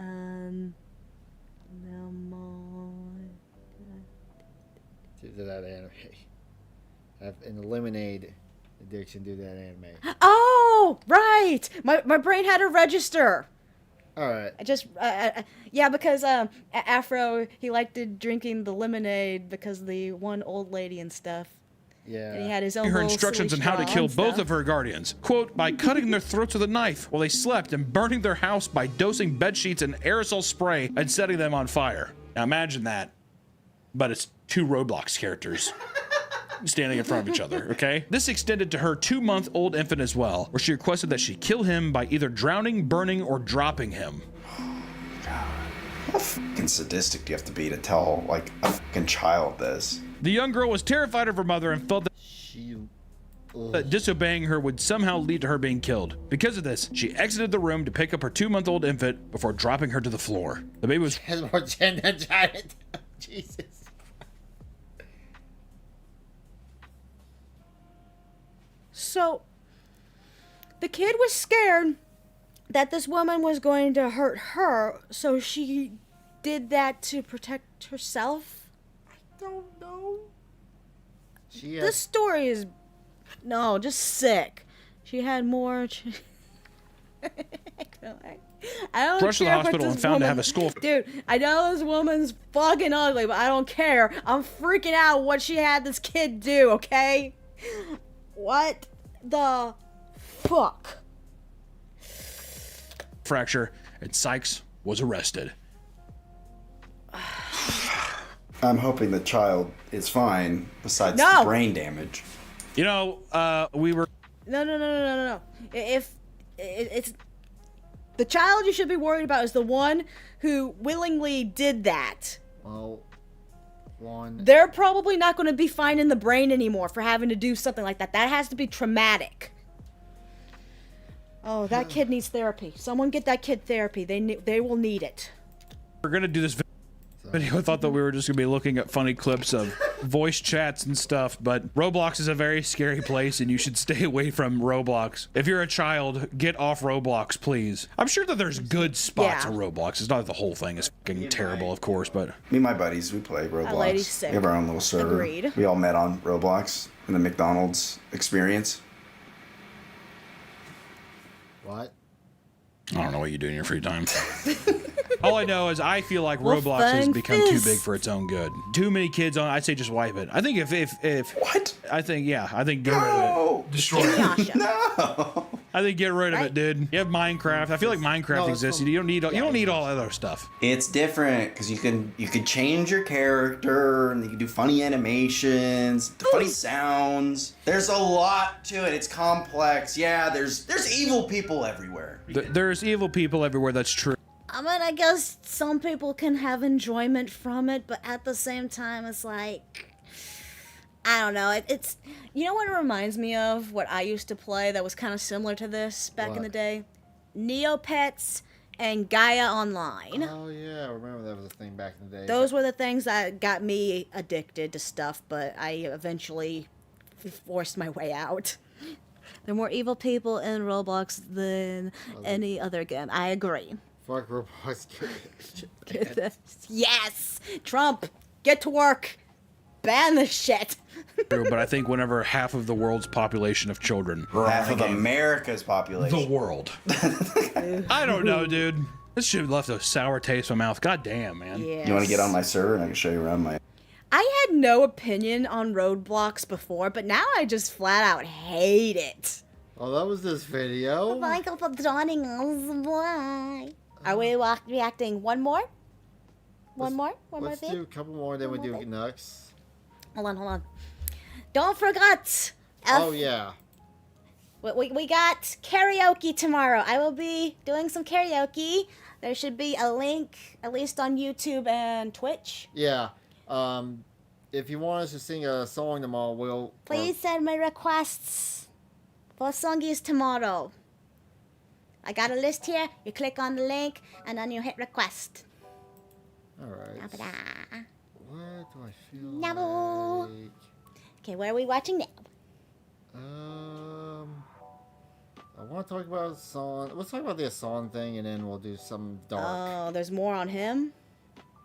Do that anime. Have an lemonade addiction. Do that anime. Oh, right. My brain had to register. All right. I just, yeah, because Afro, he liked drinking the lemonade because the one old lady and stuff. Yeah. And he had his own her little instructions on silly how to straw kill and both stuff. of her guardians. Quote, by cutting their throats with a knife while they slept and burning their house by dosing bed sheets in aerosol spray and setting them on fire. Now imagine that, but it's 2 Roblox characters standing in front of each other, okay? This extended to her 2-month-old infant as well, where she requested that she kill him by either drowning, burning, or dropping him. How fucking sadistic do you have to be to tell, like, a fucking child this? The young girl was terrified of her mother and felt that disobeying her would somehow lead to her being killed. Because of this, she exited the room to pick up her 2-month-old infant before dropping her to the floor. The baby was has more chin than giant. Jesus. So, the kid was scared that this woman was going to hurt her, so she did that to protect herself? I don't know. This story is... No, just sick. She had more... I don't rushed to the care what hospital this and found to woman- have a skull. Dude, I know this woman's fucking ugly, but I don't care. I'm freaking out what she had this kid do, okay? What the fuck? Fracture, and Sykes was arrested. I'm hoping the child is fine, besides No. the brain damage. You know, we were... No. If it's the child you should be worried about is the one who willingly did that. Well, one. They're probably not going to be fine in the brain anymore for having to do something like that. That has to be traumatic. Oh, that kid needs therapy. Someone get that kid therapy. They will need it. We're gonna do this video. I thought that we were just gonna be looking at funny clips of voice chats and stuff, but Roblox is a very scary place and you should stay away from Roblox. If you're a child, get off Roblox, please. I'm sure that there's good spots Yeah. on Roblox. It's not that the whole thing is fucking terrible, of course, but... Me and my buddies, we play Roblox. lady's sick. We have our own little server. Agreed. We all met on Roblox in the McDonald's experience. What? I don't know what you do in your free time. All I know is I feel like Well, Roblox has fun become too fist. big for its own good. Too many kids on. I'd say just wipe it. I think if what? I think get rid of it. Destroy it. No. I think get rid of it, dude. You have Minecraft. I feel like Minecraft exists. You don't need all that other stuff. It's different because you can change your character and you can do funny animations, funny sounds. There's a lot to it. It's complex. Yeah, there's evil people everywhere. There's evil people everywhere. That's true. I mean, I guess some people can have enjoyment from it, but at the same time, it's like, I don't know. It's you know what it reminds me of? What I used to play that was kind of similar to this back in the day? Neopets and Gaia Online. Oh yeah, I remember that was a thing back in the day. Those were the things that got me addicted to stuff, but I eventually forced my way out. There are more evil people in Roblox than any other game. I agree. Fuck Roblox. Get this. Yes! Trump, get to work. Ban this shit. True, but I think whenever half of the world's population of children... Half of America's population. The world. I don't know, dude. This shit left a sour taste in my mouth. God damn, man. Yes. You want to get on my server and I can show you around my... I had no opinion on Roadblocks before, but now I just flat out hate it. Oh, that was this video. Michael for joining us. Why? Are we reacting one more? One more Let's vid? do a couple more, then we do Nux. Hold on. Don't forget. Oh yeah. We got karaoke tomorrow. I will be doing some karaoke. There should be a link, at least on YouTube and Twitch. Yeah. If you want us to sing a song tomorrow, we'll... Please send me requests for songies tomorrow. I got a list here. You click on the link, and then you hit request. Alright. Ba-da. What do I feel No. like? Okay, what are we watching now? I want to talk about Asan. Let's talk about the Asan thing, and then we'll do some dark. Oh, there's more on him?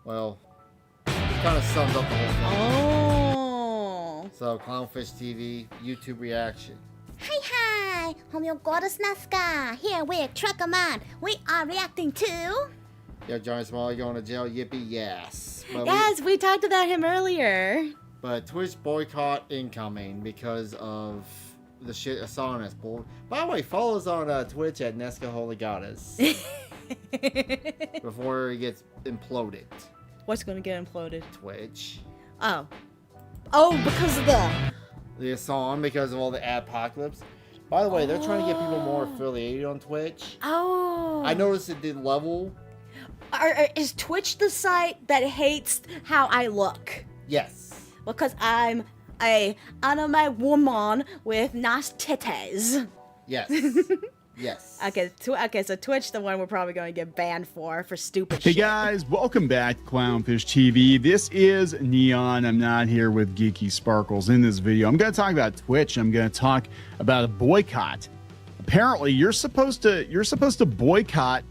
Well, it kind of sums up the whole thing. Oh. So, Clownfish TV, YouTube reaction. Hi, Homeo Goddess Nazca. Here with Trucker Man. We are reacting to... Yo, Johnny Smalley going to jail, yippee, yes. But Yes, we talked about him earlier. But Twitch boycott incoming because of the shit Asan has pulled. By the way, follow us on Twitch at Nesca Holy Goddess. Before it gets imploded. What's gonna get imploded? Twitch. Oh, because of the Asan, because of all the adpocalypse. By the way, they're trying to get people more affiliated on Twitch. Oh. I noticed it did level. Is Twitch the site that hates how I look? Yes. Because I'm a anime woman with nice titties. Yes. Yes. Okay, so Twitch, the one we're probably going to get banned for stupid Hey shit. guys, welcome back to Clownfish TV. This is Neon. I'm not here with Geeky Sparkles in this video. I'm going to talk about Twitch. I'm going to talk about a boycott. Apparently, you're supposed to boycott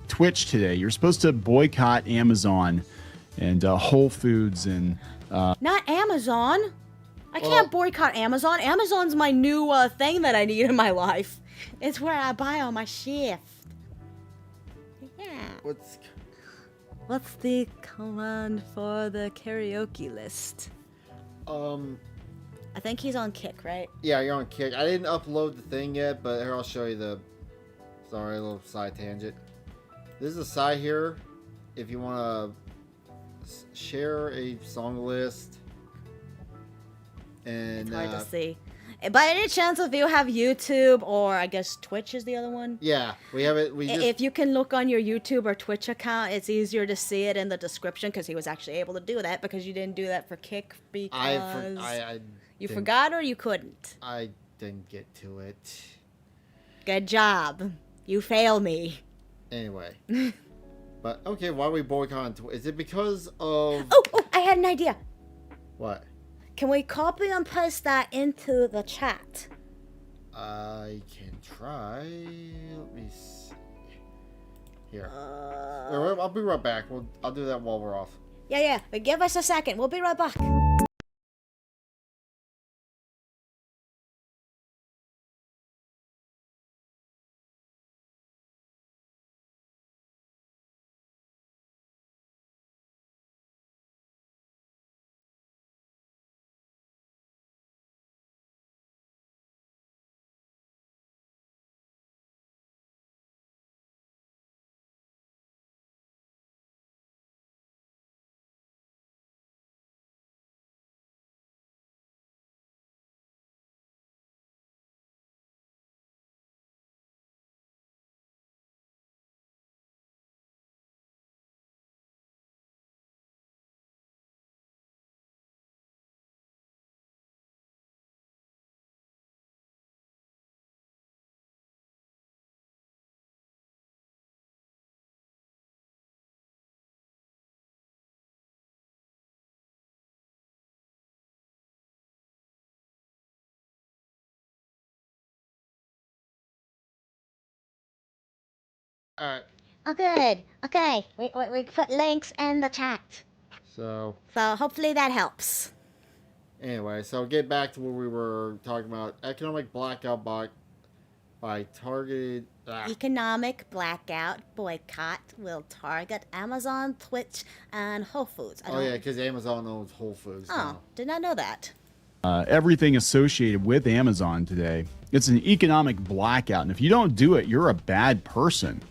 Twitch today. You're supposed to boycott Amazon and Whole Foods and Not Amazon. I can't boycott Amazon. Amazon's my new thing that I need in my life. It's where I buy all my shit. Yeah. What's the command for the karaoke list? I think he's on Kick, right? Yeah, you're on Kick. I didn't upload the thing yet, but here I'll show you the. Sorry, a little side tangent. This is a site here. If you want to share a song list, and It's hard to see. By any chance, if you have YouTube or I guess Twitch is the other one? yeah, we have it. If you can look on your YouTube or Twitch account, it's easier to see it in the description because he was actually able to do that because you didn't do that for Kick because you forgot or you couldn't. I didn't get to it. Good job. You fail me. Anyway. But, okay, why are we boycotting? Is it because of... Oh, I had an idea. What? Can we copy and paste that into the chat? I can try. Let me see. Here. I'll be right back. I'll do that while we're off. Yeah, but give us a second. We'll be right back. Alright. Oh, good. Okay, we put links in the chat. So hopefully that helps. Anyway, so get back to what we were talking about. Economic blackout by targeted... Economic blackout boycott will target Amazon, Twitch, and Whole Foods. Oh, yeah, because Amazon owns Whole Foods now. Did not know that. everything associated with Amazon today. It's an economic blackout, and if you don't do it, you're a bad person,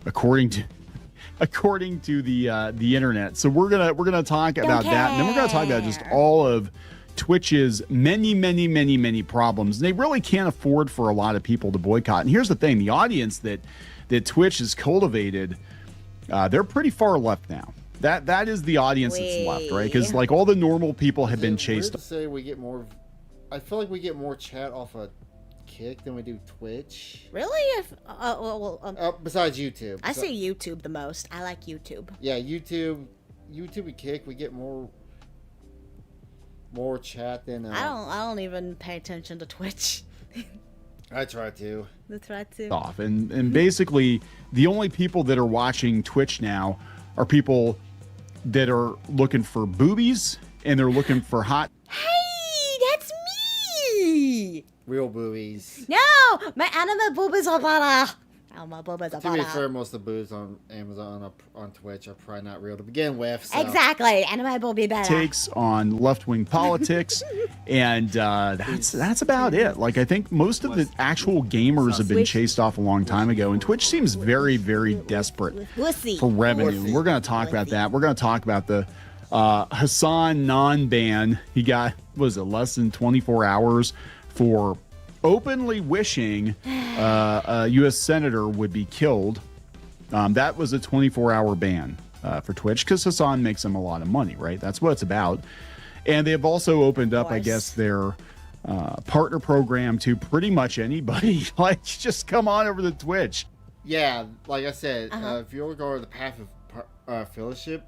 according to the internet. So we're gonna talk about that, and then we're gonna talk about just all of Twitch's many problems. They really can't afford for a lot of people to boycott. And here's the thing: the audience that Twitch has cultivated, they're pretty far left now. That is the audience that's left, right? Because like all the normal people have been chased. Weird to say we get more. I feel like we get more chat off of Kick than we do Twitch. Really? Besides YouTube. I say YouTube the most. I like YouTube. Yeah, YouTube and Kick, we get more chat than. I don't even pay attention to Twitch. I try to. Off and basically the only people that are watching Twitch now are people that are looking for boobies and they're looking for hot. Hey, that's me. Real boobies. No, my anime boobies are better. Oh, my boobies are To be better. fair, most of the boobs on Amazon on Twitch are probably not real to begin with. So. Exactly, anime booby better. Takes on left-wing politics, and that's about it. Like I think most of the actual gamers have been chased off a long time ago, and Twitch seems very desperate for revenue. We're going to talk about that. We're going to talk about the Hassan non-ban. He got less than 24 hours for openly wishing a U.S. senator would be killed. That was a 24-hour ban for Twitch because Hassan makes him a lot of money, right? That's what it's about. And they've also opened up, I guess, their partner program to pretty much anybody. Like, just come on over to Twitch. Yeah, like I said, if you go to the path of fellowship,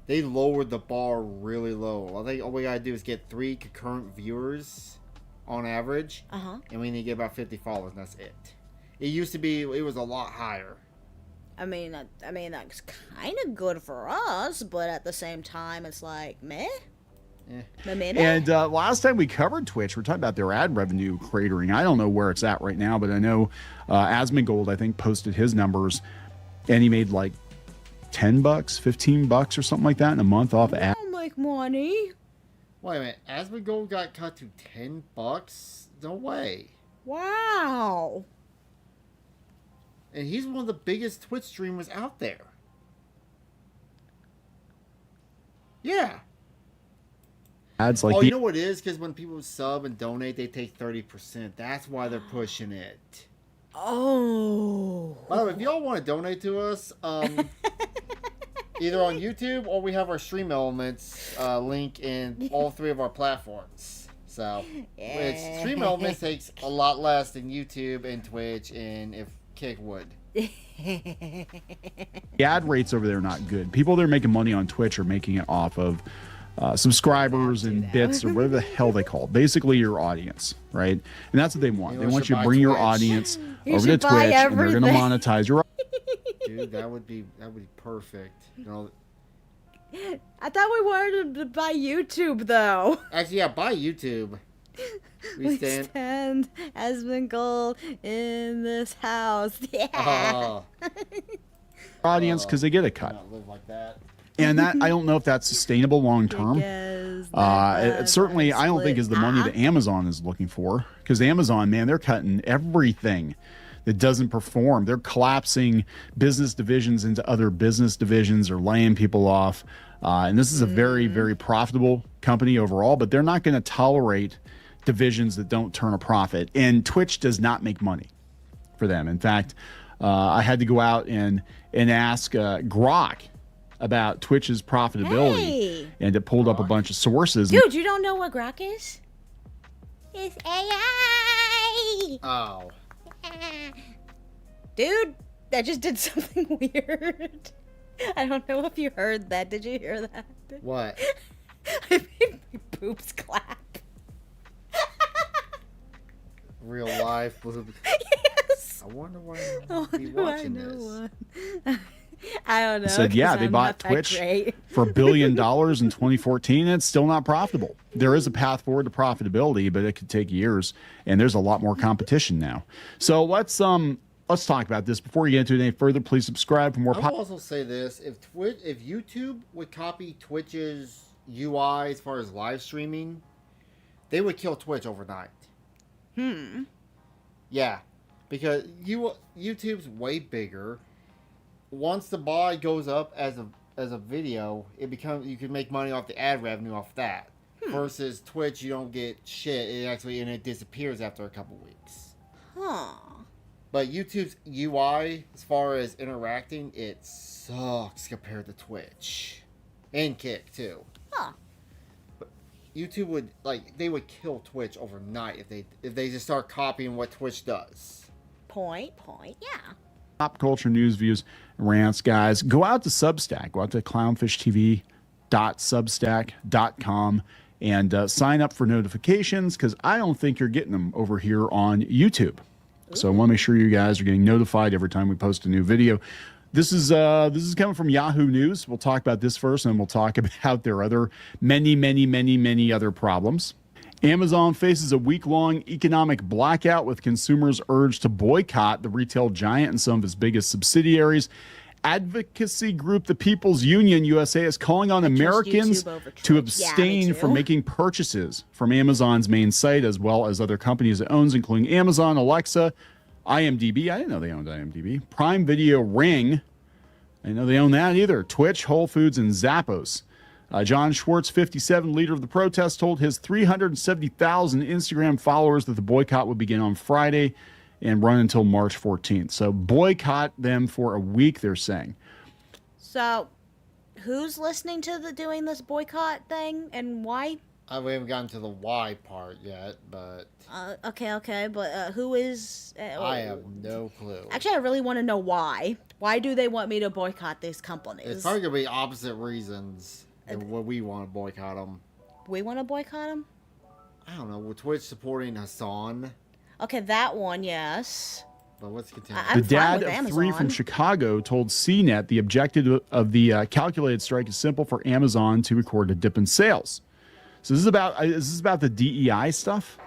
they lowered the bar really low. I think all we gotta do is get 3 concurrent viewers on average, and we need to get about 50 followers, and that's it. It used to be, it was a lot higher. I mean, that's kind of good for us, but at the same time, it's like, meh? And last time we covered Twitch, we're talking about their ad revenue cratering. I don't know where it's at right now, but I know Asmongold, I think, posted his numbers, and he made like $10, $15 or something like that in a month off ad. I don't make money. Wait a minute, Asmongold got cut to $10? No way. Wow. And he's one of the biggest Twitch streamers out there. Yeah. Ads like you know what it is? Because when people sub and donate, they take 30%. That's why they're pushing it. Oh. By the way, if y'all want to donate to us, either on YouTube or we have our Stream Elements link in all 3 of our platforms. So, which Stream Elements takes a lot less than YouTube and Twitch and if Kick would. The ad rates over there are not good. People that are making money on Twitch are making it off of subscribers and bits or whatever the hell they call it. Basically your audience, right? And that's what they want. They want you to bring your audience over to Twitch and they're going to monetize your Dude, that would be perfect. You know, I thought we wanted to buy YouTube though. Actually, yeah, buy YouTube. We stand Asmongold in this house. Yeah. audience because they get a cut. Not live like that. And that I don't know if that's sustainable long term. It certainly I don't think is the money that Amazon is looking for, because Amazon, man, they're cutting everything that doesn't perform. They're collapsing business divisions into other business divisions or laying people off. And this is a very, very profitable company overall, but they're not going to tolerate divisions that don't turn a profit. And Twitch does not make money for them. In fact, I had to go out and ask Grok about Twitch's profitability, and it pulled up a bunch of sources. Dude, you don't know what Grok is? It's AI. Oh. Dude, that just did something weird. I don't know if you heard that. Did you hear that? What? I made my boobs clap. Real life. Yes. I wonder why you'd be watching this. I don't know. Said, yeah, they bought Twitch for $1 billion in 2014, and it's still not profitable. There is a path forward to profitability, but it could take years, and there's a lot more competition now. So let's talk about this. Before you get into it any further, please subscribe for more. I will also say this: if YouTube would copy Twitch's UI as far as live streaming, they would kill Twitch overnight. Yeah, because YouTube's way bigger. Once the buy goes up as a video, it becomes, you can make money off the ad revenue off that. Versus Twitch, you don't get shit. It disappears after a couple weeks. But YouTube's UI, as far as interacting, it sucks compared to Twitch and Kick too. But YouTube would they would kill Twitch overnight if they just start copying what Twitch does. Point, yeah. Pop culture news, views, rants, guys. Go out to Substack. Go out to clownfishtv.substack.com and sign up for notifications, because I don't think you're getting them over here on YouTube. So I want to make sure you guys are getting notified every time we post a new video. This is coming from Yahoo News. We'll talk about this first, and then we'll talk about their other many other problems. Amazon faces a week-long economic blackout, with consumers urged to boycott the retail giant and some of its biggest subsidiaries. Advocacy group The People's Union USA is calling on Americans to abstain from making purchases from Amazon's main site, as well as other companies it owns, including Amazon, Alexa, IMDb. I didn't know they owned IMDb. Prime Video, Ring. I didn't know they own that either. Twitch, Whole Foods, and Zappos. John Schwartz, 57, leader of the protest, told his 370,000 Instagram followers that the boycott would begin on Friday and run until March 14th. So boycott them for a week, they're saying. So, who's listening to doing this boycott thing and why? We haven't gotten to the why part yet, but Okay, but who is? I have no clue. Actually, I really want to know why. Why do they want me to boycott these companies? It's probably gonna be opposite reasons than what we want to boycott them. We want to boycott them? I don't know. With Twitch supporting Hassan. Okay, that one, yes. But let's continue. The dad of 3 from Chicago told CNET the objective of the calculated strike is simple for Amazon to record a dip in sales. So is this about the DEI stuff?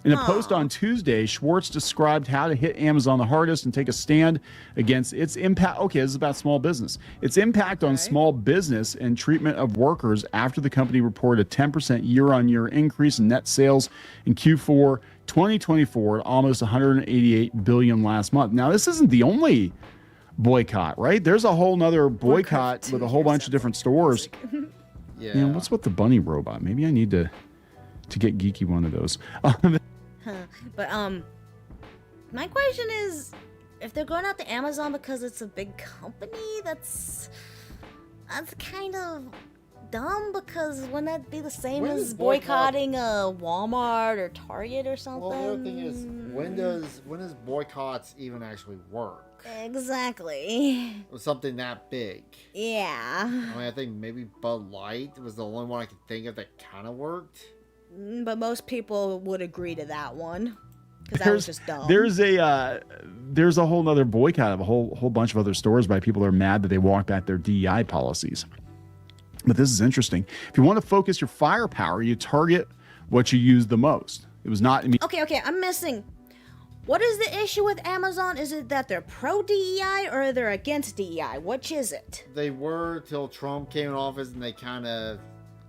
In a post on Tuesday, Schwartz described how to hit Amazon the hardest and take a stand against its impact. Okay, this is about small business. Its impact on small business and treatment of workers after the company reported a 10% year-on-year increase in net sales in Q4 2024 at almost $188 billion last month. Now, this isn't the only boycott, right? There's a whole nother boycott with a whole bunch of different stores. Yeah. Man, what's with the bunny robot? Maybe I need to get geeky one of those. But my question is, if they're going out to Amazon because it's a big company, that's kind of dumb, because wouldn't that be the same as boycotting a Walmart or Target or something? Well, the other thing is, when does boycotts even actually work? Exactly. With something that big. Yeah. I mean, I think maybe Bud Light was the only one I could think of that kind of worked. But most people would agree to that one, because that was just dumb. There's a whole nother boycott of a whole bunch of other stores by people that are mad that they walked back their DEI policies. But this is interesting. If you want to focus your firepower, you target what you use the most. It was not. Okay, I'm missing. What is the issue with Amazon? Is it that they're pro DEI or they're against DEI? Which is it? They were till Trump came in office, and they kind of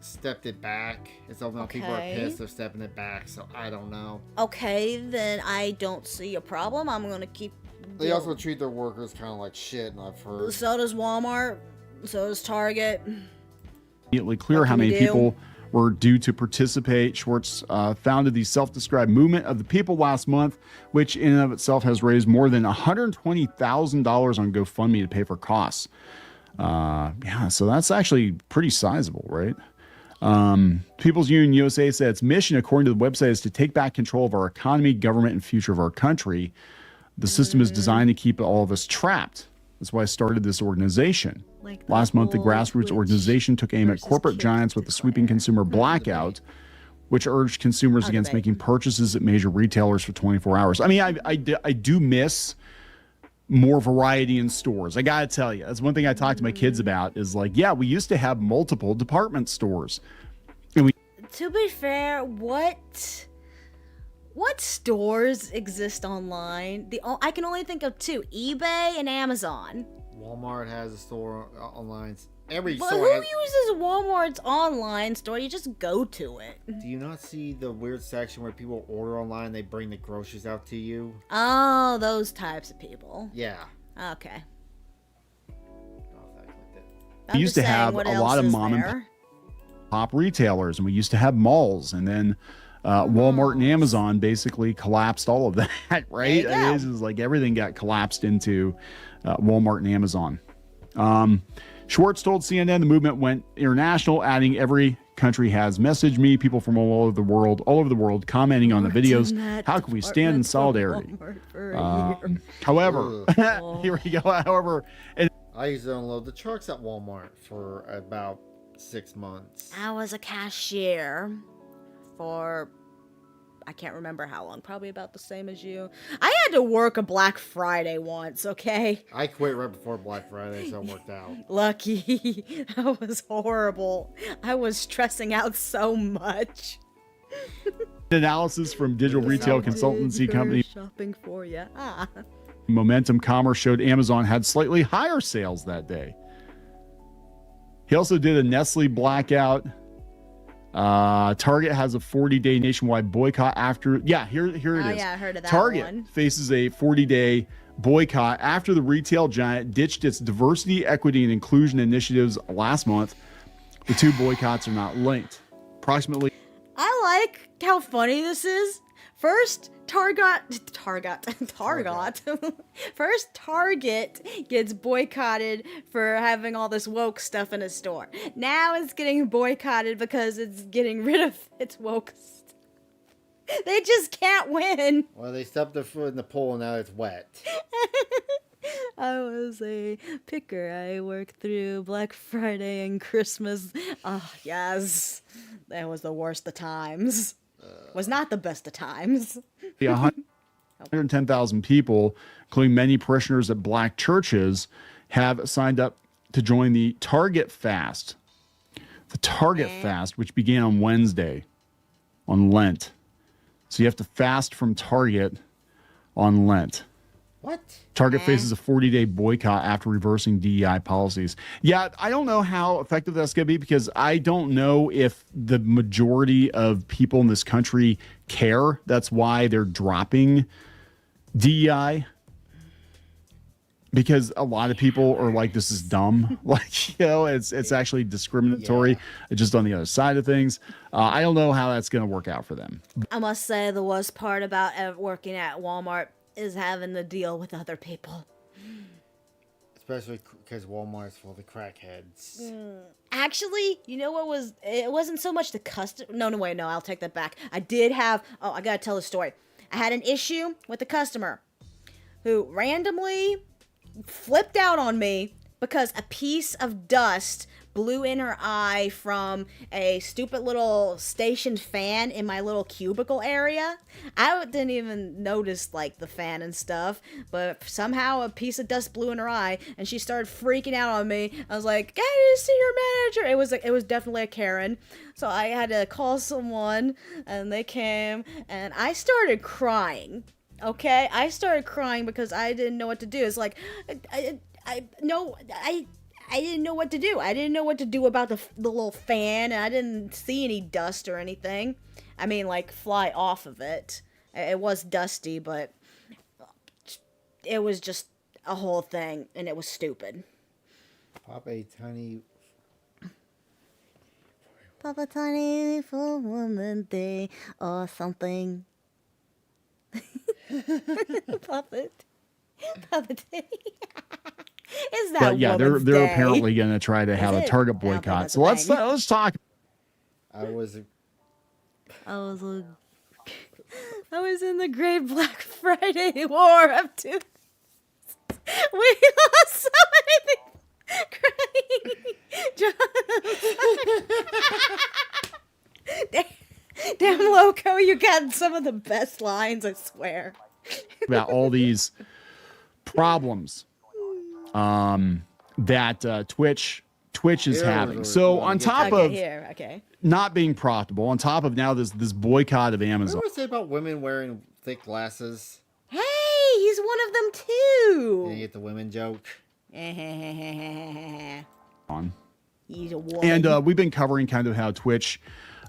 stepped it back. And so now people are pissed they're stepping it back. So I don't know. Okay, then I don't see a problem. I'm gonna keep. They also treat their workers kind of like shit, and I've heard. So does Walmart. So does Target. Immediately clear how many people were due to participate. Schwartz founded the self-described Movement of the People last month, which in and of itself has raised more than $120,000 on GoFundMe to pay for costs. Yeah, so that's actually pretty sizable, right? People's Union USA said its mission, according to the website, is to take back control of our economy, government, and future of our country. The system is designed to keep all of us trapped. That's why I started this organization. Last month, the grassroots organization took aim at corporate giants with the sweeping consumer blackout, which urged consumers against making purchases at major retailers for 24 hours. I mean, I do miss more variety in stores. I gotta tell you, that's one thing I talk to my kids about is like, yeah, we used to have multiple department stores. And To be fair, what stores exist online? I can only think of 2: eBay and Amazon. Walmart has a store online. Every But store who has... uses Walmart's online store? You just go to it. Do you not see the weird section where people order online, they bring the groceries out to you? Oh, those types of people. Yeah. Okay. we used to have a lot of mom and pop retailers, and we used to have malls, and then Walmart and Amazon basically collapsed all of that, right? I mean, this is like everything got collapsed into Walmart and Amazon. Schwartz told CNN the movement went international, adding every country has messaged me, people from all over the world commenting on the videos. How can we stand in solidarity? However, here we go. However, I used to unload the trucks at Walmart for about 6 months. I was a cashier for, I can't remember how long, probably about the same as you. I had to work a Black Friday once, okay? I quit right before Black Friday, so it worked out. Lucky. That was horrible. I was stressing out so much. Analysis from digital retail consultancy company Shopping for you. Momentum Commerce showed Amazon had slightly higher sales that day. He also did a Nestle blackout. Target has a 40-day nationwide boycott after. Yeah, here it is. Yeah, I heard of that Target one. faces a 40-day boycott after the retail giant ditched its diversity, equity, and inclusion initiatives last month. The two boycotts are not linked. Approximately. I like how funny this is. First, First, Target gets boycotted for having all this woke stuff in its store. Now it's getting boycotted because it's getting rid of its woke stuff. They just can't win. Well, they stepped their foot in the pool and now it's wet. I was a picker. I worked through Black Friday and Christmas. Oh, yes. That was the worst of times. Was not the best of times. The 110,000 people, including many parishioners at black churches, have signed up to join the Target Fast. The Target Fast, which began on Wednesday, on Lent. So you have to fast from Target on Lent. What? Target faces a 40-day boycott after reversing DEI policies. Yeah, I don't know how effective that's going to be because I don't know if the majority of people in this country care. That's why they're dropping DEI. Because a lot of people are like, this is dumb. Like, you know, it's actually discriminatory. Just on the other side of things. I don't know how that's going to work out for them. I must say the worst part about working at Walmart is having to deal with other people. Especially because Walmart's full of crackheads. Actually, you know what was... It wasn't so much the customer... No, I'll take that back. I did have... Oh, I gotta tell the story. I had an issue with a customer who randomly flipped out on me because a piece of dust blew in her eye from a stupid little station fan in my little cubicle area. I didn't even notice like the fan and stuff, but somehow a piece of dust blew in her eye and she started freaking out on me. I was like, "I need to see your manager." It was definitely a Karen. So I had to call someone and they came and I started crying. Okay, I started crying because I didn't know what to do. It's like, I didn't know what to do. I didn't know what to do about the little fan, and I didn't see any dust or anything. I mean, like, fly off of it. It was dusty, but it was just a whole thing, and it was stupid. Papa Tiny for Woman Day or something. Puppet Day. Is that? But yeah, they're Day? apparently going to try to have a Target boycott. So let's talk. I was in the Great Black Friday War of Two. We lost so many. Damn, Loco, you got some of the best lines, I swear. About all these problems that Twitch is having. So on top of not being profitable, on top of now this boycott of Amazon. What do you say about women wearing thick glasses? Hey, he's one of them too. Did you get the women joke? On. He's a woman. And we've been covering kind of how Twitch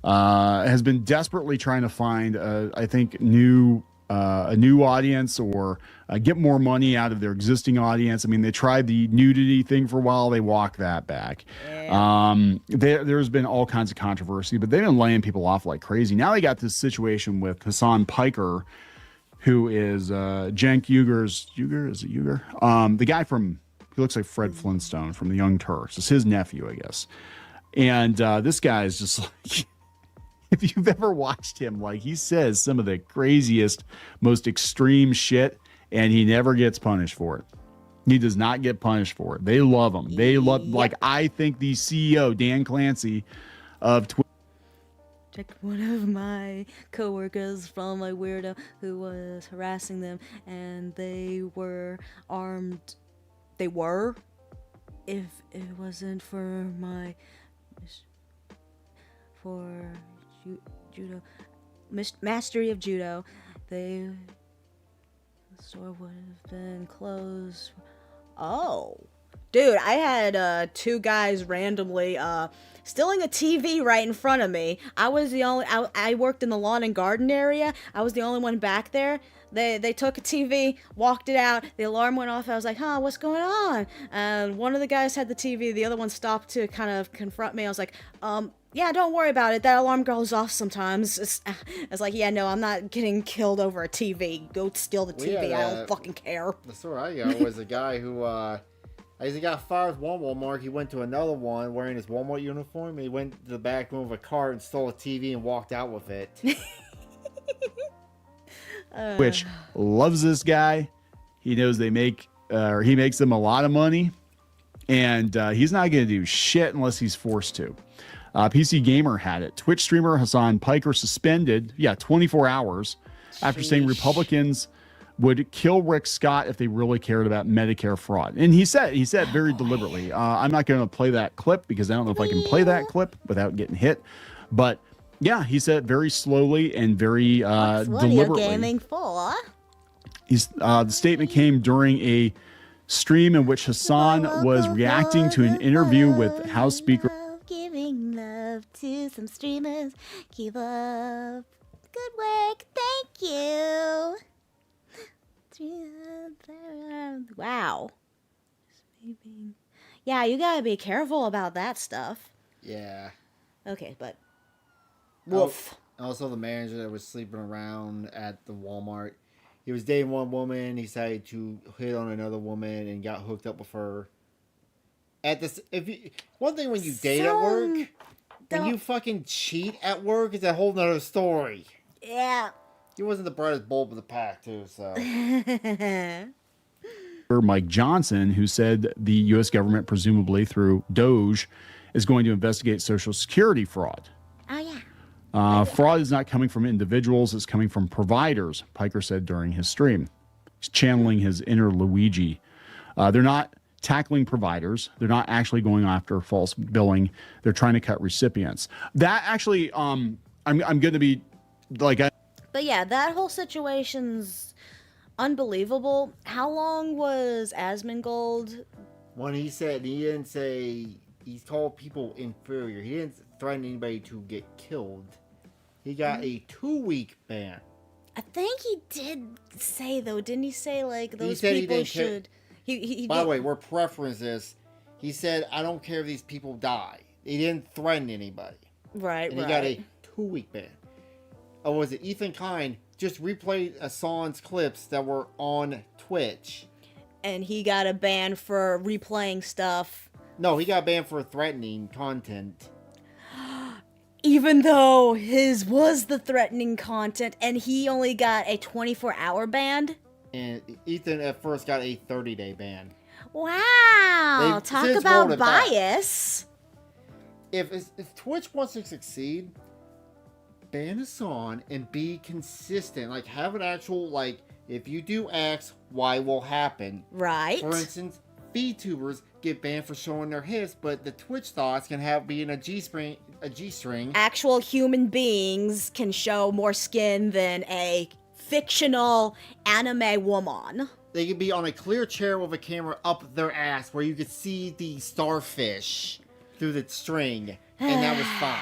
has been desperately trying to find, I think, a new audience or get more money out of their existing audience. I mean, they tried the nudity thing for a while. They walked that back. Yeah. There's been all kinds of controversy, but they've been laying people off like crazy. Now they got this situation with Hassan Piker, who is Cenk Uygur? The guy he looks like Fred Flintstone from the Young Turks. It's his nephew, I guess. And this guy is just like... If you've ever watched him, like, he says some of the craziest, most extreme shit, and he never gets punished for it. He does not get punished for it. They love him. They love, like, I think the CEO, Dan Clancy of Twitter. Check one of my coworkers from a weirdo who was harassing them, and they were armed. They were? If it wasn't for my... judo, mastery of judo, the store would have been closed. Oh, dude, I had 2 guys randomly stealing a TV right in front of me. I was the only. I worked in the lawn and garden area. I was the only one back there. They took a TV, walked it out. The alarm went off. I was like, "Huh, what's going on?" And one of the guys had the TV. The other one stopped to kind of confront me. I was like, Yeah, don't worry about it. That alarm goes off sometimes. It's like, yeah, no, I'm not getting killed over a TV. Go steal the TV. I don't fucking care. The story I got was a guy who, as he got fired at one Walmart, he went to another one wearing his Walmart uniform. And he went to the back room of a car and stole a TV and walked out with it. Which loves this guy. He knows he makes them a lot of money. And he's not going to do shit unless he's forced to. PC Gamer had it. Twitch streamer Hassan Piker suspended, 24 hours after saying Republicans would kill Rick Scott if they really cared about Medicare fraud. And he said very deliberately, I'm not going to play that clip because I don't know if I can play that clip without getting hit. But yeah, he said it very slowly and very deliberately. What are you gaming for? The statement came during a stream in which Hassan was reacting to an interview with House Speaker. Giving love to some streamers. Keep up. Good work. Thank you. Wow. Yeah, you gotta be careful about that stuff. Yeah. Okay, but woof. Also, the manager that was sleeping around at the Walmart, he was dating one woman. He decided to hit on another woman and got hooked up with her. One thing when you date at work, when you fucking cheat at work, is a whole nother story. Yeah. He wasn't the brightest bulb of the pack, too, so. Mike Johnson, who said the U.S. government, presumably through Doge, is going to investigate Social Security fraud. Oh, yeah. Fraud is not coming from individuals, it's coming from providers, Piker said during his stream. He's channeling his inner Luigi. They're not tackling providers. They're not actually going after false billing. They're trying to cut recipients. That actually, I'm going to be like... But yeah, that whole situation's unbelievable. How long was Asmongold? When he didn't say, he's called people inferior. He didn't threaten anybody to get killed. He got a 2-week ban. I think he did say, though, didn't he say, like, those he people didn't should... By the way, we're preferencing this. He said, I don't care if these people die. He didn't threaten anybody. Right, and he got a 2-week ban. Or was it Ethan Kine just replayed Hassan's clips that were on Twitch? And he got a ban for replaying stuff. No, he got banned for threatening content. Even though his was the threatening content, and he only got a 24-hour ban? And Ethan at first got a 30-day ban. Wow! Talk about bias. If Twitch wants to succeed, ban Hassan and be consistent. Like, have an actual, like, if you do X, Y will happen. Right. For instance, VTubers get banned for showing their hips, but the Twitch thoughts can be in a G-string. Actual human beings can show more skin than a fictional anime woman. They could be on a clear chair with a camera up their ass where you could see the starfish through the string, and that was fine.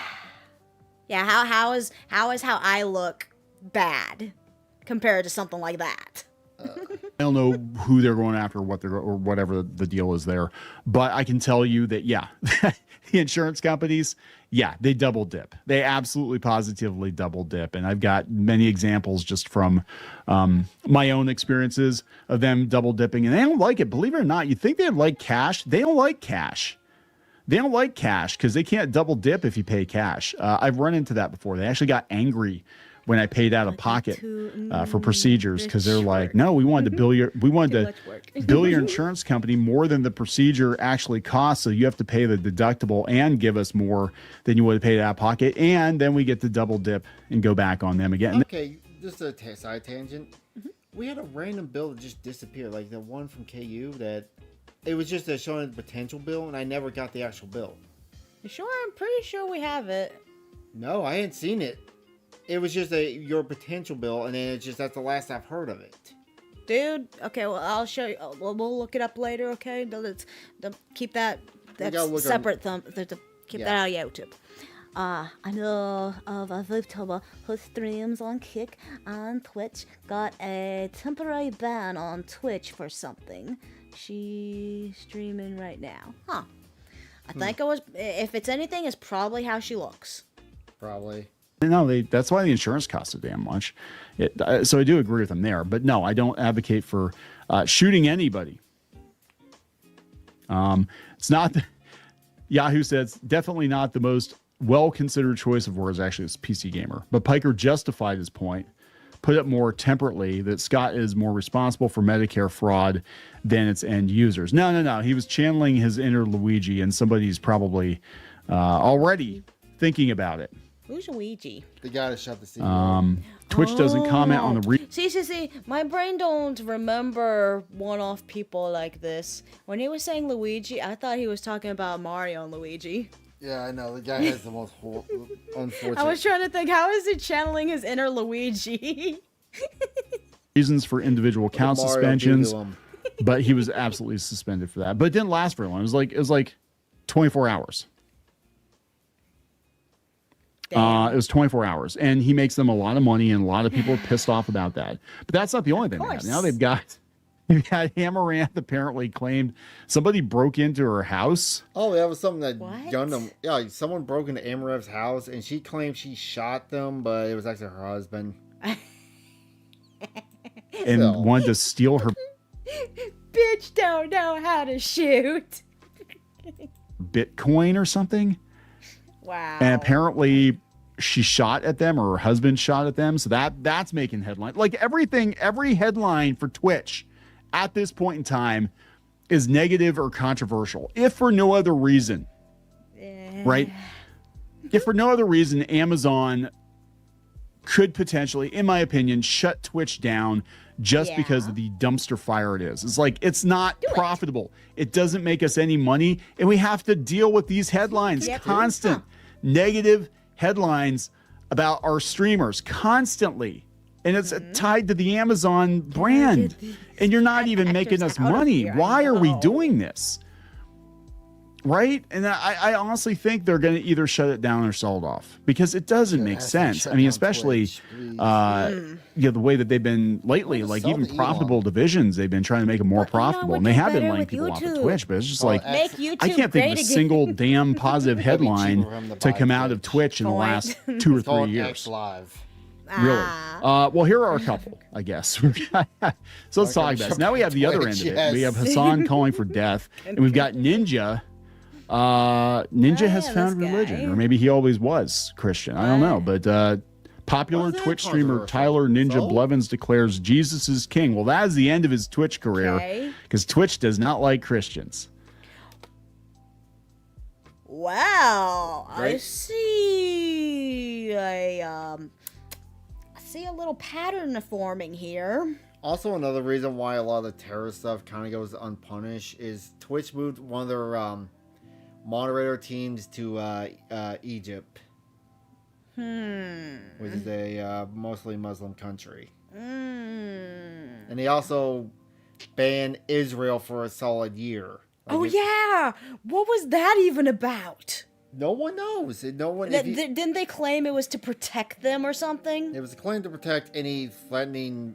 Yeah, how is how I look bad compared to something like that? I don't know who they're going after, or whatever the deal is there, but I can tell you that the insurance companies, they double dip. They absolutely positively double dip, and I've got many examples just from my own experiences of them double dipping, and they don't like it. Believe it or not, you think they'd like cash? They don't like cash. They don't like cash because they can't double dip if you pay cash. I've run into that before. They actually got angry when I paid out of pocket for procedures because they're like, no, we wanted to bill your insurance company more than the procedure actually costs. So you have to pay the deductible and give us more than you would have paid out of pocket. And then we get to double dip and go back on them again. Okay, just a side tangent. We had a random bill that just disappeared, like the one from KU that it was just showing the potential bill, and I never got the actual bill. You sure? I'm pretty sure we have it. No, I hadn't seen it. It was just your potential bill, and then that's the last I've heard of it. Dude, okay, well, I'll show you. We'll look it up later, okay? Keep that separate. Keep that out of YouTube. I know of a Vtuber who streams on Kick on Twitch, got a temporary ban on Twitch for something. She's streaming right now. I think it was. If it's anything, it's probably how she looks. Probably. No, that's why the insurance costs so damn much. So I do agree with them there. But no, I don't advocate for shooting anybody. It's not. Yahoo says definitely not the most well-considered choice of words. Actually, it's PC gamer. But Piker justified his point, put it more temperately, that Scott is more responsible for Medicare fraud than its end users. No. He was channeling his inner Luigi, and somebody's probably already thinking about it. Who's Luigi? They gotta shut the CEO. Twitch doesn't comment on the See. My brain don't remember one-off people like this. When he was saying Luigi, I thought he was talking about Mario and Luigi. Yeah, I know. The guy has the most unfortunate. I was trying to think, how is he channeling his inner Luigi? reasons for individual count Mario suspensions, do to him. but he was absolutely suspended for that. But it didn't last very long. It was like 24 hours. It was 24 hours, and he makes them a lot of money, and a lot of people are pissed off about that. But that's not the only thing they have. Now they've got Amaranth apparently claimed somebody broke into her house. Oh, that was something that Gundam. Yeah, someone broke into Amaranth's house, and she claimed she shot them, but it was actually her husband. And wanted to steal her Bitch don't know how to shoot. Bitcoin or something. Wow. And apparently she shot at them, or her husband shot at them. So that's making headlines. Like every headline for Twitch at this point in time is negative or controversial, if for no other reason. Right? If for no other reason, Amazon could potentially, in my opinion, shut Twitch down just because of the dumpster fire it is. It's like, it's not profitable. It doesn't make us any money. And we have to deal with these headlines, constant negative headlines about our streamers constantly. And it's tied to the Amazon brand. And you're not even making us money. Why are we doing this? Right? And I honestly think they're going to either shut it down or sell it off, because it doesn't make sense. I mean, especially the way that they've been lately, like even profitable divisions, they've been trying to make them more profitable. And they have been letting people off of Twitch, but it's just like, I can't think of a single damn positive headline to come out of Twitch in the last 2 or 3 years. Really? Well, here are a couple, I guess. So let's talk about this. Now we have the other end of it. We have Hassan calling for death, and we've got Ninja. Ninja has found religion, or maybe he always was Christian. I don't know. But popular Twitch streamer Tyler Ninja Blevins declares Jesus is king. Well, that is the end of his Twitch career, because Twitch does not like Christians. Wow, Right? I see a little pattern forming here. Also, another reason why a lot of the terror stuff kind of goes unpunished is Twitch moved one of their moderator teams to Egypt, which is a mostly Muslim country. And they also banned Israel for a solid year. Yeah, what was that even about? No one knows. No one. Didn't they claim it was to protect them or something? It was a claim to protect any threatening,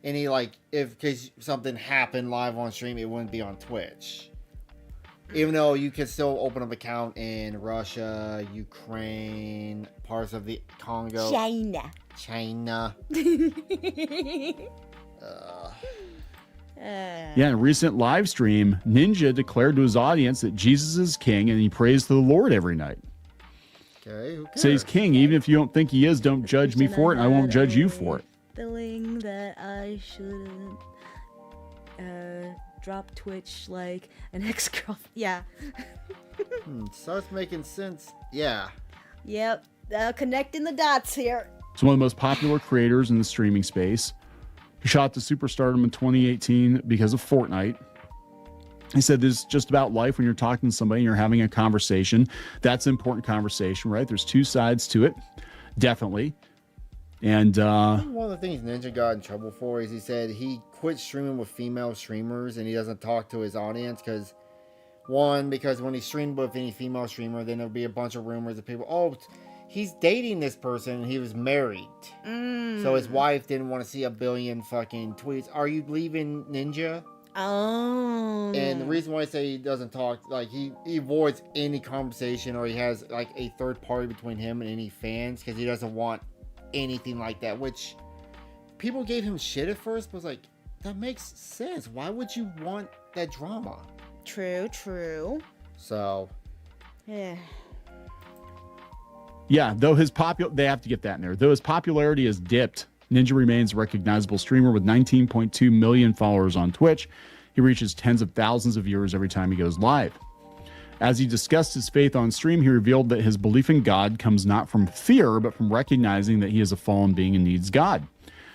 if in case something happened live on stream, it wouldn't be on Twitch. Even though you could still open up an account in Russia, Ukraine, parts of the Congo, China. Yeah, in a recent live stream, Ninja declared to his audience that Jesus is king, and he prays to the Lord every night. Okay, who cares? Say he's king, even if you don't think he is. Don't judge me for it, and I won't judge you for it. Feeling that I shouldn't drop Twitch like an ex-girlfriend. Yeah. Starts making sense. Yeah. Yep, connecting the dots here. He's one of the most popular creators in the streaming space. He shot to superstardom in 2018 because of Fortnite. He said this is just about life when you're talking to somebody and you're having a conversation. That's an important conversation, right? There's two sides to it. Definitely. And one of the things Ninja got in trouble for is he said he quit streaming with female streamers and he doesn't talk to his audience because when he streamed with any female streamer, then there'll be a bunch of rumors of people, he's dating this person and he was married. So his wife didn't want to see a billion fucking tweets. Are you leaving Ninja? Oh. And the reason why I say he doesn't talk, like he avoids any conversation, or he has like a third party between him and any fans, because he doesn't want anything like that. Which people gave him shit at first, but was like, that makes sense. Why would you want that drama? True. So. Yeah. Yeah, though they have to get that in there. Though his popularity has dipped, Ninja remains a recognizable streamer with 19.2 million followers on Twitch. He reaches tens of thousands of viewers every time he goes live. As he discussed his faith on stream, he revealed that his belief in God comes not from fear, but from recognizing that he is a fallen being and needs God.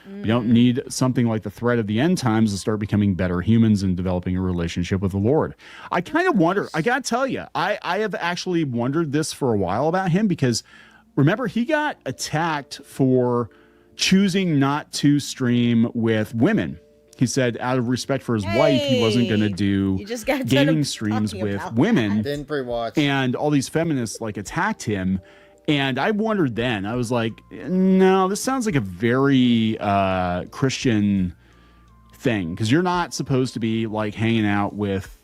You don't need something like the threat of the end times to start becoming better humans and developing a relationship with the Lord. I kind of wonder, I got to tell you, I have actually wondered this for a while about him, because remember, he got attacked for choosing not to stream with women. He said out of respect for his wife, he wasn't going to do gaming streams with women. Didn't pre-watch. And all these feminists like attacked him. And I wondered then, I was like, no, this sounds like a very Christian thing, because you're not supposed to be like hanging out with,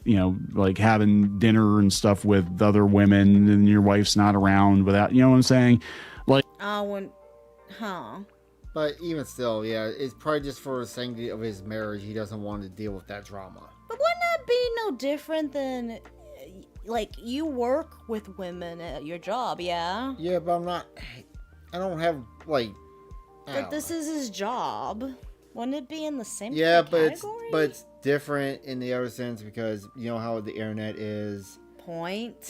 like having dinner and stuff with other women, and your wife's not around without, you know what I'm saying? Like, But even still, yeah, it's probably just for the sanctity of his marriage. He doesn't want to deal with that drama. But wouldn't that be no different than, like, you work with women at your job, yeah? Yeah, but I don't have, like, But this is his job. Wouldn't it be in the same category? category? but it's different in the other sense, because you know how the internet is.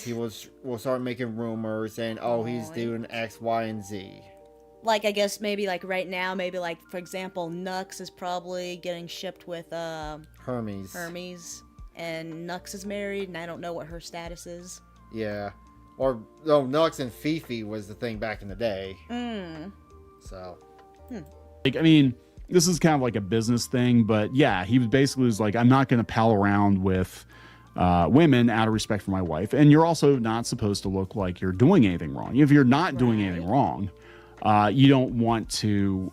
He will start making rumors saying, oh, he's doing X, Y, and Z. Like, I guess maybe, like, right now, maybe, like, for example, Nux is probably getting shipped with, Hermes. And Nux is married, and I don't know what her status is. Yeah. Or, no, Nux and Fifi was the thing back in the day. So. Like, I mean, this is kind of like a business thing, but yeah, he was like, I'm not going to pal around with women out of respect for my wife. And you're also not supposed to look like you're doing anything wrong. If you're not doing anything wrong, you don't want to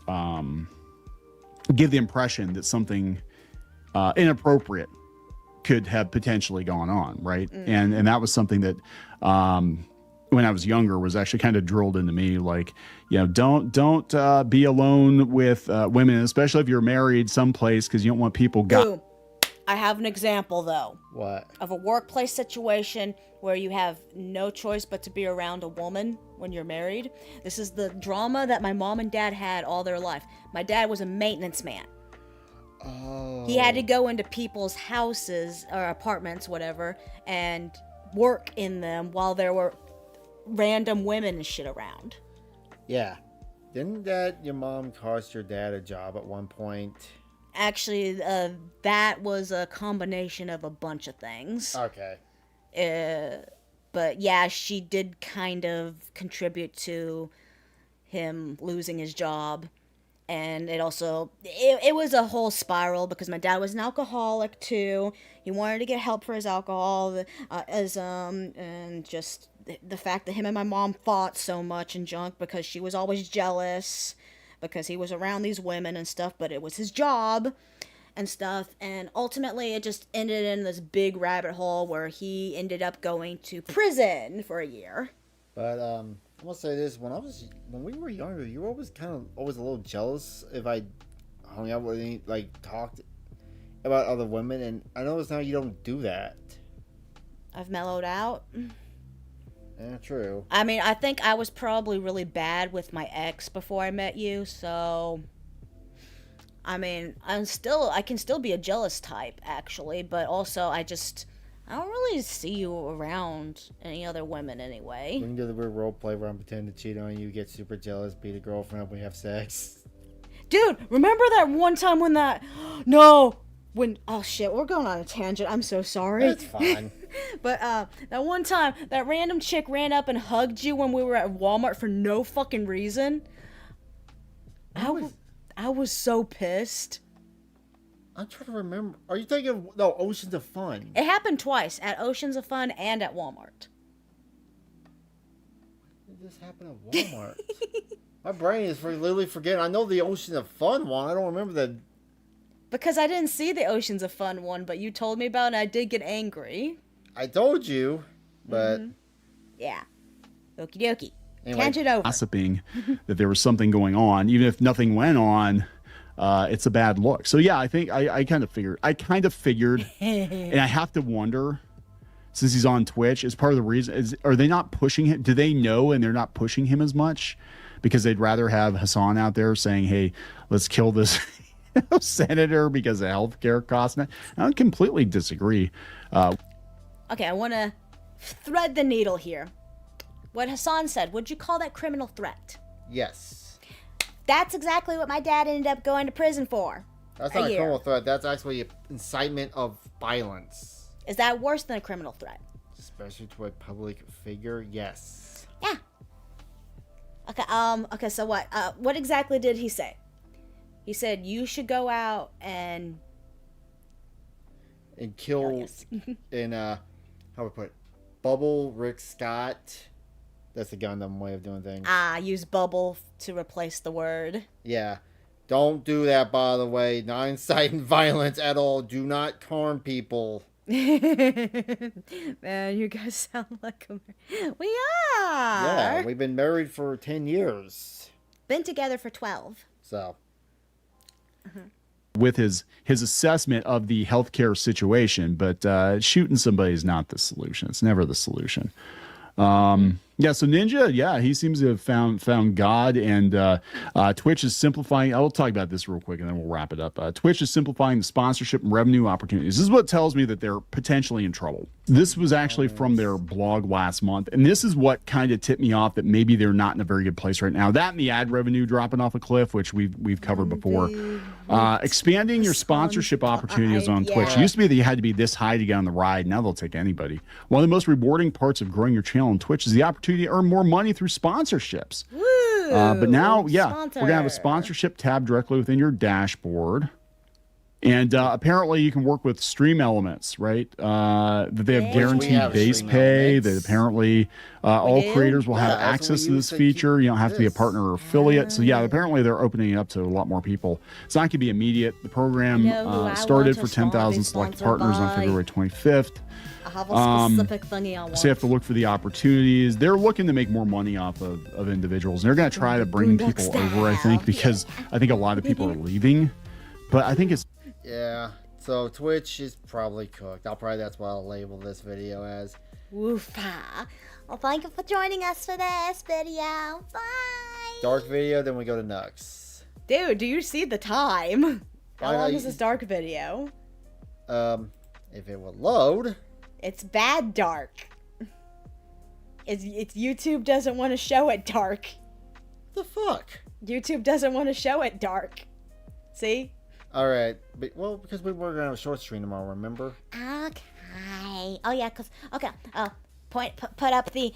give the impression that something inappropriate could have potentially gone on, right? And that was something that when I was younger was actually kind of drilled into me, like, don't be alone with women, especially if you're married someplace, because you don't want people Boom. I have an example, though. What? Of a workplace situation where you have no choice but to be around a woman when you're married. This is the drama that my mom and dad had all their life. My dad was a maintenance man. He had to go into people's houses or apartments, whatever, and work in them while there were random women and shit around. Yeah. Didn't your mom cost your dad a job at one point? Actually, that was a combination of a bunch of things. Okay. But yeah, she did kind of contribute to him losing his job. And it also, it was a whole spiral, because my dad was an alcoholic too. He wanted to get help for his alcoholism, and just the fact that him and my mom fought so much and junk because she was always jealous because he was around these women and stuff, but it was his job and stuff. And ultimately it just ended in this big rabbit hole where he ended up going to prison for a year. But I must say this: when we were younger, you were always a little jealous if I hung out with any, like, talked about other women, and I notice now you don't do that. I've mellowed out. Yeah, true. I mean, I think I was probably really bad with my ex before I met you, so I mean, I can still be a jealous type, actually, but also I don't really see you around any other women anyway. We can do the weird role play where I'm pretending to cheat on you, get super jealous, beat a girlfriend up when we have sex. Dude, remember that one time when oh shit, we're going on a tangent. I'm so sorry. It's fine. But that one time, that random chick ran up and hugged you when we were at Walmart for no fucking reason. I was so pissed. I'm trying to remember. Are you thinking of Oceans of Fun? It happened twice, at Oceans of Fun and at Walmart. Did this happen at Walmart? My brain is literally forgetting. I know the Oceans of Fun one. I don't remember Because I didn't see the Oceans of Fun one, but you told me about it and I did get angry. I told you, but... Yeah. Okie dokie. Anyway. Tangent over. Gossiping that there was something going on, even if nothing went on, it's a bad look. So yeah, I think I kind of figured, and I have to wonder, since he's on Twitch, is part of the reason, are they not pushing him? Do they know and they're not pushing him as much because they'd rather have Hassan out there saying, hey, let's kill this senator because of healthcare costs? I completely disagree. Okay, I want to thread the needle here. What Hassan said, would you call that criminal threat? Yes. That's exactly what my dad ended up going to prison for. That's not a criminal threat. That's actually incitement of violence. Is that worse than a criminal threat? Especially to a public figure, yes. Yeah. Okay, okay, so what exactly did he say? He said you should go out and kill and how would I put it? Bubble Rick Scott. That's the Gundam way of doing things. Use bubble to replace the word. Yeah. Don't do that, by the way. Not inciting violence at all. Do not harm people. Man, you guys sound like we are. Yeah, we've been married for 10 years. Been together for 12. So. With his assessment of the healthcare situation, but shooting somebody is not the solution. It's never the solution. Yeah, so Ninja, yeah, he seems to have found God, and Twitch is simplifying. I'll talk about this real quick, and then we'll wrap it up. Twitch is simplifying the sponsorship and revenue opportunities. This is what tells me that they're potentially in trouble. This was actually from their blog last month, and this is what kind of tipped me off that maybe they're not in a very good place right now. That and the ad revenue dropping off a cliff, which we've covered before. Expanding your sponsorship opportunities on Twitch. It used to be that you had to be this high to get on the ride. Now they'll take anybody. One of the most rewarding parts of growing your channel on Twitch is the opportunity to earn more money through sponsorships. But now, yeah, we're going to have a sponsorship tab directly within your dashboard. And apparently you can work with Stream Elements, right? That they have guaranteed base pay. That apparently all creators will have access to this feature. You don't have to be a partner or affiliate. So yeah, apparently they're opening it up to a lot more people. It's not going to be immediate. The program started for 10,000 select partners on February 25th. I have a specific thingy I want. So you have to look for the opportunities. They're looking to make more money off of individuals. And they're going to try to bring people over, I think, because I think a lot of people are leaving. But I think it's... Yeah, so Twitch is probably cooked. That's what I'll label this video as. Woofa. Well, thank you for joining us for this video. Bye. Dark video, then we go to Nux. Dude, do you see the time? How long is this dark video? If it would load. It's bad dark. It's YouTube doesn't want to show it dark. The fuck? YouTube doesn't want to show it dark. See? All right, but because we were gonna have a short stream tomorrow, remember? Okay. Oh yeah, put up the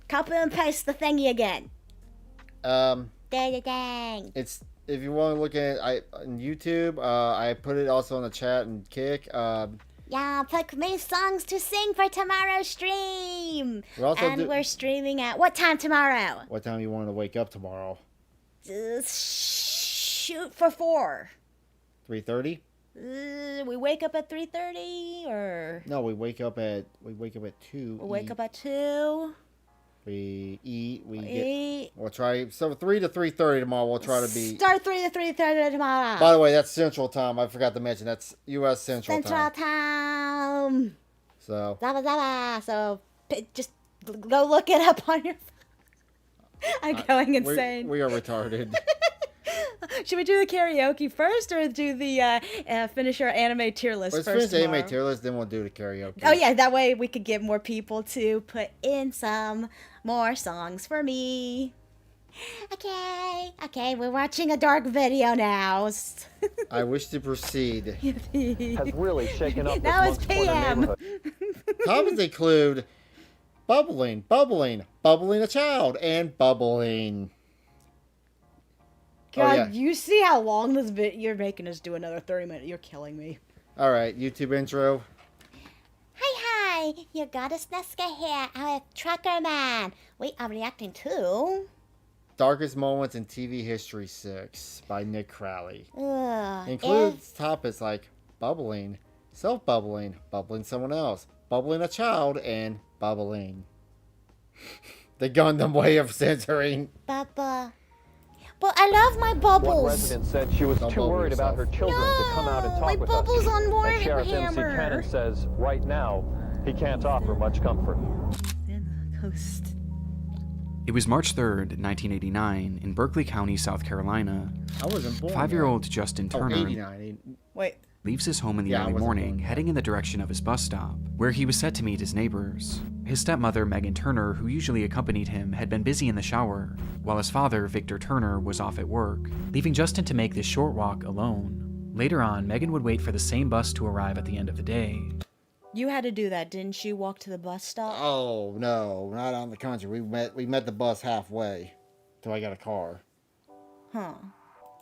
copy and paste the thingy again. Dang. It's if you want to look at it, on YouTube. I put it also on the chat and Kick. Yeah, pick me songs to sing for tomorrow's stream. We're streaming at what time tomorrow? What time you want to wake up tomorrow? Shoot for 4. 3:30. We wake up at 3:30 or? No, we wake up at 2. We wake up at 2. We eat. We eat. We'll try. So 3 to 3:30 tomorrow. We'll try to be. Start 3 to 3:30 tomorrow. By the way, that's Central Time. I forgot to mention that's U.S. Central Time. So. So just go look it up on your phone. I'm going insane. We are retarded. Should we do the karaoke first or do the finish our anime tier list Let's first? Let's finish the anime tier list, then we'll do the karaoke. Oh yeah, that way we could get more people to put in some more songs for me. Okay, we're watching a dark video now. I wish to proceed. Has really shaken up. Now it's PM. Comments include bubbling a child, and bubbling. God, you see how long this you're making us do another 30 minutes. You're killing me. All right, YouTube intro. Hi, your goddess Nesca here, our trucker man. We are reacting to Darkest Moments in TV History 6 by Nick Crowley. Ugh. Includes topics like bubbling, self-bubbling, bubbling someone else, bubbling a child, and bubbling. The Gundam way of censoring. Bubba. But I love my bubbles. One resident said she was too worried about her children to come out and talk with us. Bubbles on more And Sheriff MC Cannon says right now he can't offer much comfort. Coast. It was March 3rd, 1989, in Berkeley County, South Carolina. I wasn't born. 5-year-old Justin Turner 89. Wait. leaves his home in the Yeah, I early wasn't morning, heading in the direction of his bus stop, where he was set to meet his neighbors. His stepmother, Megan Turner, who usually accompanied him, had been busy in the shower, while his father, Victor Turner, was off at work, leaving Justin to make this short walk alone. Later on, Megan would wait for the same bus to arrive at the end of the day. You had to do that, didn't you? Walk to the bus stop? Oh no, not out in the country. We met the bus halfway till I got a car. Huh.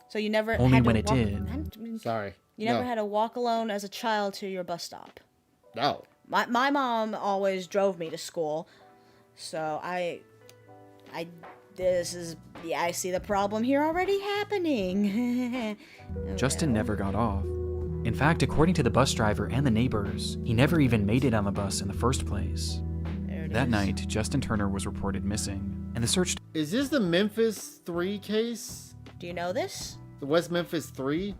So you never Only had when to it walk... did. Sorry. You never had to walk alone as a child to your bus stop? No. My mom always drove me to school, so I see the problem here already happening. Justin never got off. In fact, according to the bus driver and the neighbors, he never even made it on the bus in the first place. That night, Justin Turner was reported missing, and the search... Is this the Memphis 3 case? Do you know this? The West Memphis 3?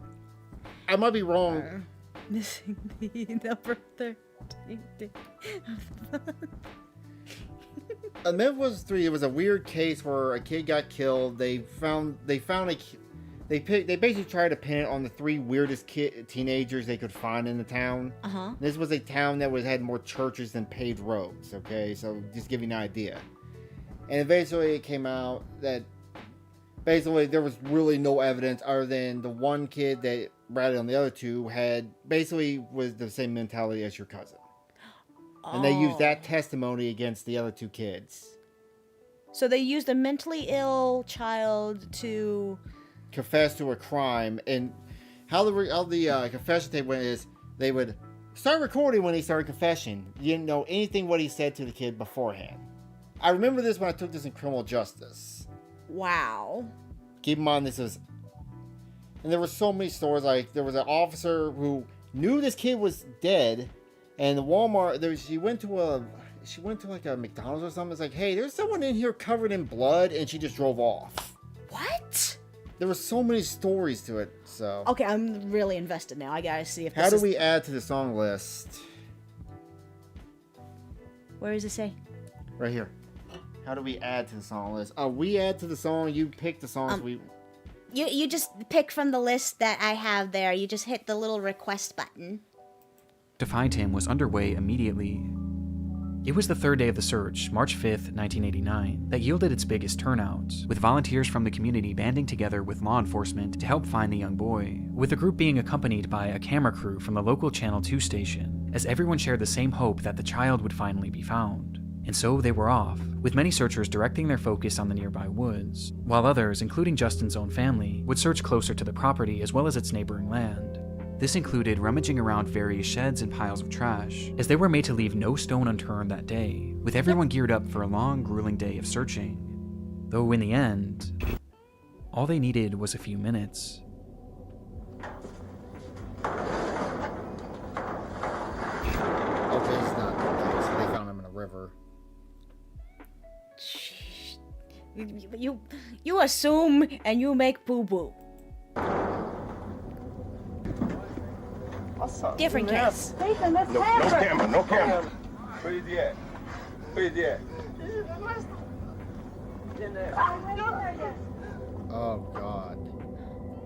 I might be wrong. Missing the number 13. Memphis 3, it was a weird case where a kid got killed. They basically tried to pin it on the 3 weirdest teenagers they could find in the town. Uh-huh. This was a town that had more churches than paved roads, okay? So just give you an idea. And eventually it came out that basically there was really no evidence other than the one kid that ratted on the other 2 was the same mentality as your cousin. And they used that testimony against the other 2 kids. So they used a mentally ill child to... confess to a crime, and how the confession tape went is they would start recording when he started confessing. You didn't know anything what he said to the kid beforehand. I remember this when I took this in criminal justice. Wow. Keep in mind this is, and there were so many stories. Like there was an officer who knew this kid was dead, and the Walmart. She went to like a McDonald's or something. It's like, hey, there's someone in here covered in blood, and she just drove off. What? There were so many stories to it, so... Okay, I'm really invested now. I gotta see if How do we add to the song list? Where does it say? Right here. How do we add to the song list? We add to the song, you pick the songs we... You just pick from the list that I have there. You just hit the little request button. To find him was underway immediately. It was the third day of the search, March 5th, 1989, that yielded its biggest turnout, with volunteers from the community banding together with law enforcement to help find the young boy, with the group being accompanied by a camera crew from the local Channel 2 station, as everyone shared the same hope that the child would finally be found. And so they were off, with many searchers directing their focus on the nearby woods, while others, including Justin's own family, would search closer to the property as well as its neighboring land. This included rummaging around various sheds and piles of trash, as they were made to leave no stone unturned that day, with everyone geared up for a long, grueling day of searching. Though in the end, all they needed was a few minutes. Okay, it's not. Okay, so they found him in a river. You assume and you make boo-boo. Different case. No camera, no camera. Where is he at? Where is he at? Oh, God.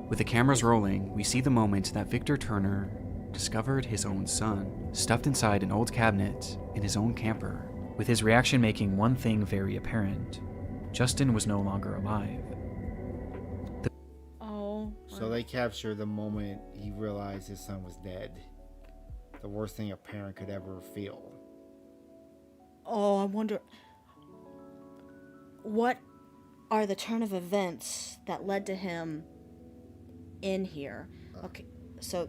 With the cameras rolling, we see the moment that Victor Turner discovered his own son, stuffed inside an old cabinet in his own camper, with his reaction making one thing very apparent. Justin was no longer alive. So they captured the moment he realized his son was dead. The worst thing a parent could ever feel. Oh, I wonder... what are the turn of events that led to him in here? Okay, so...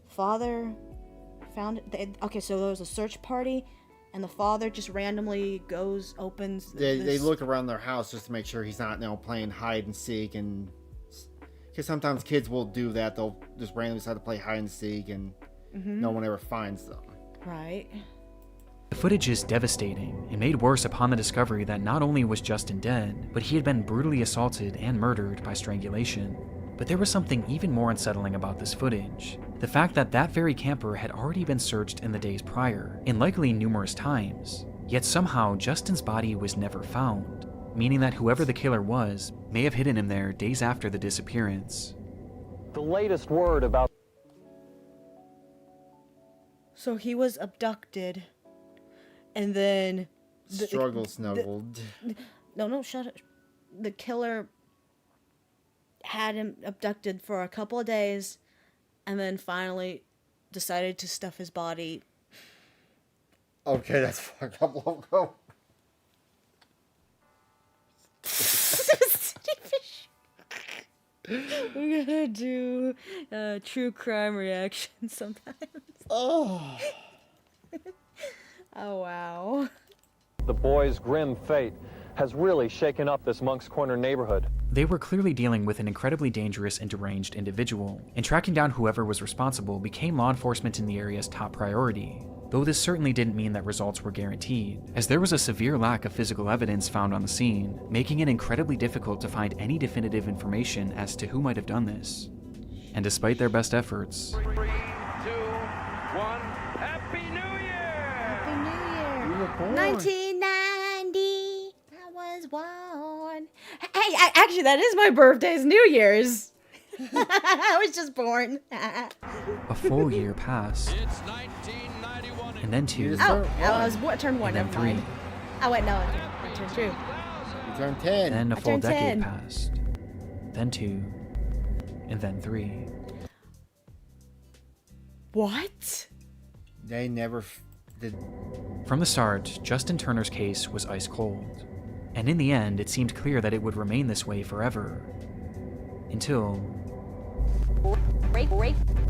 Father found... Okay, so there was a search party. and the father just randomly opens. They look around their house just to make sure he's not playing hide and seek, and because sometimes kids will do that. They'll just randomly decide to play hide and seek, and no one ever finds them. Right. The footage is devastating and made worse upon the discovery that not only was Justin dead, but he had been brutally assaulted and murdered by strangulation. But there was something even more unsettling about this footage. The fact that that very camper had already been searched in the days prior, and likely numerous times. Yet somehow Justin's body was never found, meaning that whoever the killer was may have hidden him there days after the disappearance. The latest word about... So he was abducted, and then... Snuggled. No, shut it. The killer had him abducted for a couple of days, and then finally decided to stuff his body. Okay, that's fucked up, logo. We're gonna do true crime reaction sometimes. Oh. Oh, wow. The boy's grim fate has really shaken up this Monk's Corner neighborhood. They were clearly dealing with an incredibly dangerous and deranged individual, and tracking down whoever was responsible became law enforcement in the area's top priority. Though this certainly didn't mean that results were guaranteed, as there was a severe lack of physical evidence found on the scene, making it incredibly difficult to find any definitive information as to who might have done this. And despite their best efforts, 3, 2, 1, Happy New Year! Happy New Year! 1990, I was born. Hey, actually, that is my birthday's New Year's. I was just born. a full year passed. It's 1991. And then 2. I was turned 1, and then never 3. mind. Oh, wait, no, I turned 2. You turned 10. Then a I full turned decade 10. passed. Then 2. And then 3. What? They never did. From the start, Justin Turner's case was ice cold. And in the end, it seemed clear that it would remain this way forever. Until...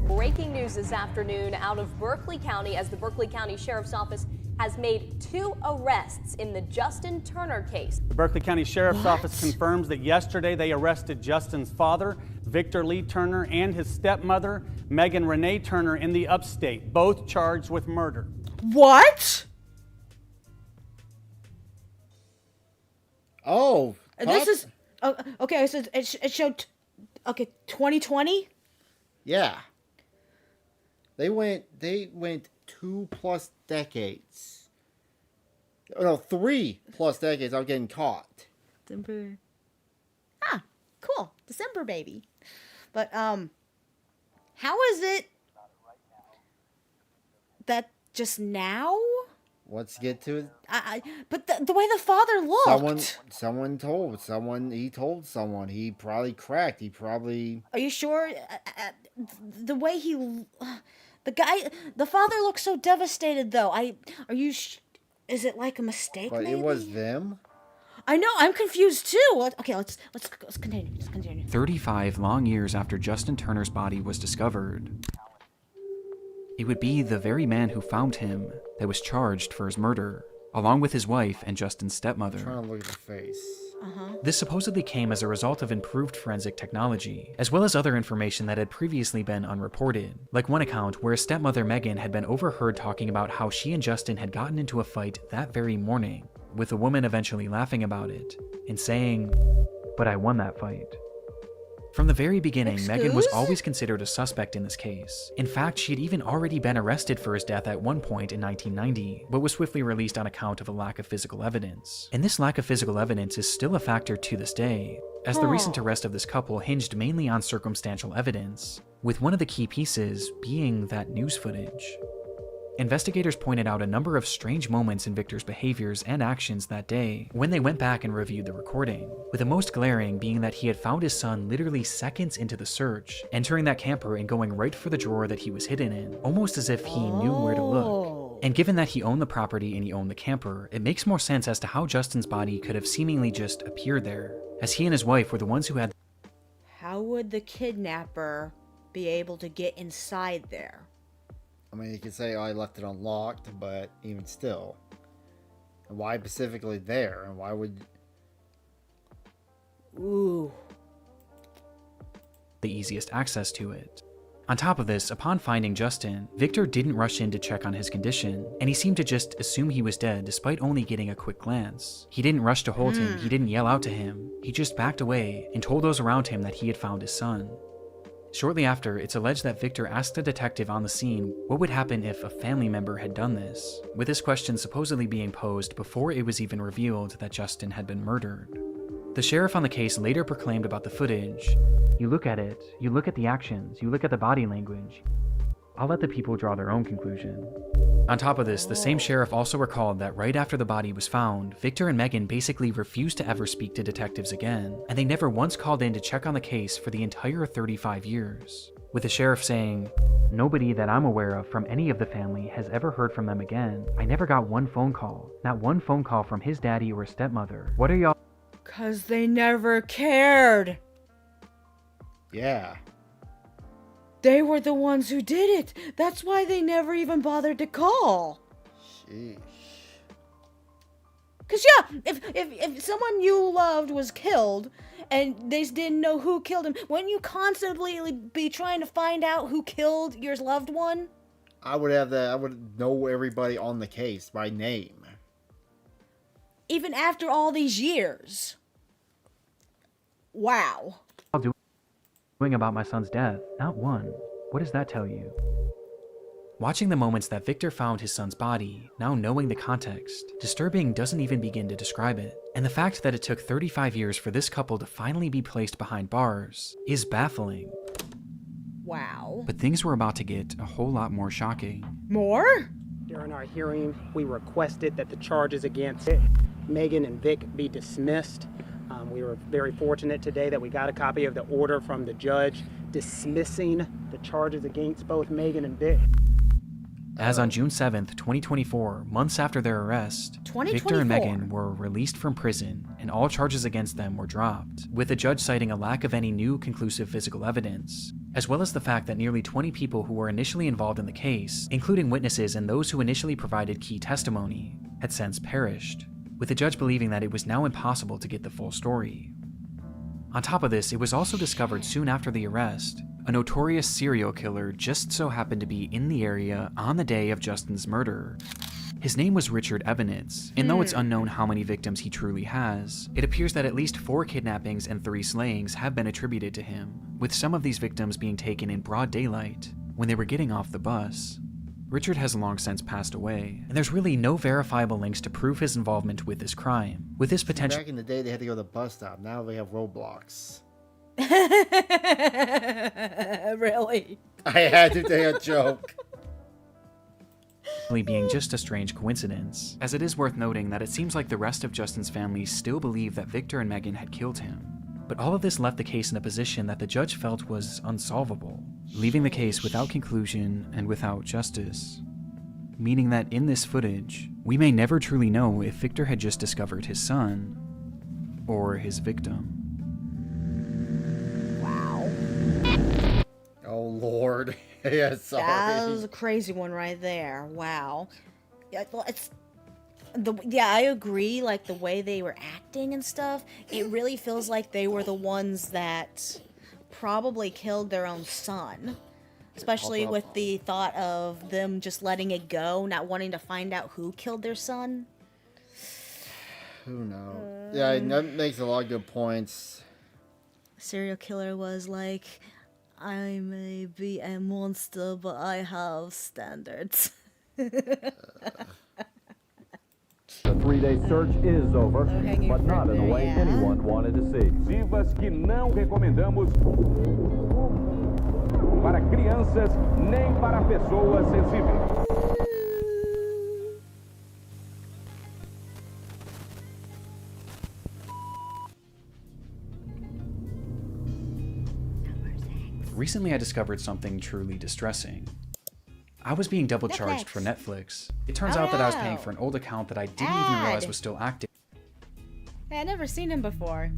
Breaking news this afternoon out of Berkeley County, as the Berkeley County Sheriff's Office has made 2 arrests in the Justin Turner case. The Berkeley County Sheriff's Office confirms that yesterday they arrested Justin's father, Victor Lee Turner, and his stepmother, Megan Renee Turner, in the upstate, both charged with murder. What? Oh. This is... Oh, okay, so it showed... Okay, 2020? Yeah. They went 2+ decades. No, 3+ decades of getting caught. December. Ah, cool. December, baby. But, how is it that just now? Let's get to it. But the way the father looked. He told someone. He probably cracked. He probably... Are you sure? The way the father looks so devastated, though. Is it like a mistake, But maybe? it was them? I know, I'm confused too. Okay, let's continue. 35 long years after Justin Turner's body was discovered, it would be the very man who found him that was charged for his murder, along with his wife and Justin's stepmother. I'm trying to look at the face. This supposedly came as a result of improved forensic technology, as well as other information that had previously been unreported. Like one account where stepmother Megan had been overheard talking about how she and Justin had gotten into a fight that very morning, with the woman eventually laughing about it and saying, "But I won that fight." From the very beginning, Megan was always considered a suspect in this case. In fact, she had even already been arrested for his death at one point in 1990, but was swiftly released on account of a lack of physical evidence. And this lack of physical evidence is still a factor to this day, as the recent arrest of this couple hinged mainly on circumstantial evidence, with one of the key pieces being that news footage. Investigators pointed out a number of strange moments in Victor's behaviors and actions that day when they went back and reviewed the recording, with the most glaring being that he had found his son literally seconds into the search, entering that camper and going right for the drawer that he was hidden in, almost as if he knew where to look. And given that he owned the property and he owned the camper, it makes more sense as to how Justin's body could have seemingly just appeared there, as he and his wife were the ones who had... How would the kidnapper be able to get inside there? I mean, you could say, oh, I left it unlocked, but even still. And why specifically there? And why would... Ooh. The easiest access to it. On top of this, upon finding Justin, Victor didn't rush in to check on his condition, and he seemed to just assume he was dead despite only getting a quick glance. He didn't rush to hold him, he didn't yell out to him, he just backed away and told those around him that he had found his son. Shortly after, it's alleged that Victor asked a detective on the scene what would happen if a family member had done this, with this question supposedly being posed before it was even revealed that Justin had been murdered. The sheriff on the case later proclaimed about the footage, "You look at it, you look at the actions, you look at the body language. I'll let the people draw their own conclusion." On top of this, the same sheriff also recalled that right after the body was found, Victor and Megan basically refused to ever speak to detectives again, and they never once called in to check on the case for the entire 35 years. With the sheriff saying, "Nobody that I'm aware of from any of the family has ever heard from them again. I never got one phone call, not one phone call from his daddy or stepmother. What are y'all..." 'Cause they never cared. Yeah. They were the ones who did it. That's why they never even bothered to call. Sheesh. 'Cause yeah, if someone you loved was killed and they didn't know who killed him, wouldn't you constantly be trying to find out who killed your loved one? I would know everybody on the case by name. Even after all these years. Wow. Doing about my son's death, not one. What does that tell you? Watching the moments that Victor found his son's body, now knowing the context, disturbing doesn't even begin to describe it. And the fact that it took 35 years for this couple to finally be placed behind bars is baffling. Wow. But things were about to get a whole lot more shocking. More? During our hearing, we requested that the charges against Megan and Vic be dismissed. We were very fortunate today that we got a copy of the order from the judge dismissing the charges against both Megan and Vic. As on June 7th, 2024, months after their arrest, Victor and Megan were released from prison and all charges against them were dropped, with the judge citing a lack of any new conclusive physical evidence, as well as the fact that nearly 20 people who were initially involved in the case, including witnesses and those who initially provided key testimony, had since perished, with the judge believing that it was now impossible to get the full story. On top of this, it was also discovered soon after the arrest, a notorious serial killer just so happened to be in the area on the day of Justin's murder. His name was Richard Evanitz, and though it's unknown how many victims he truly has, it appears that at least 4 kidnappings and 3 slayings have been attributed to him, with some of these victims being taken in broad daylight when they were getting off the bus. Richard has long since passed away, and there's really no verifiable links to prove his involvement with this crime, with this potential— Back in the day, they had to go to the bus stop. Now they have roadblocks. Really? I had to take a joke. being just a strange coincidence, as it is worth noting that it seems like the rest of Justin's family still believe that Victor and Megan had killed him. But all of this left the case in a position that the judge felt was unsolvable, leaving the case without conclusion and without justice. Meaning that in this footage, we may never truly know if Victor had just discovered his son, or his victim. Wow. Oh, Lord. Yeah, sorry. That was a crazy one right there. Wow. Yeah, well, I agree, like, the way they were acting and stuff, it really feels like they were the ones that probably killed their own son. Especially with the thought of them just letting it go, not wanting to find out who killed their son. Who knows? Yeah, that makes a lot of good points. Serial killer was like, I may be a monster, but I have standards. The 3-day search is over, but not in the way anyone wanted to see. Vivas que não recomendamos para crianças nem para pessoas sensíveis. Recently I discovered something truly distressing. I was being double charged for Netflix. It turns out that I was paying for an old account that I didn't even realize was still active. Hey, I've never seen him before.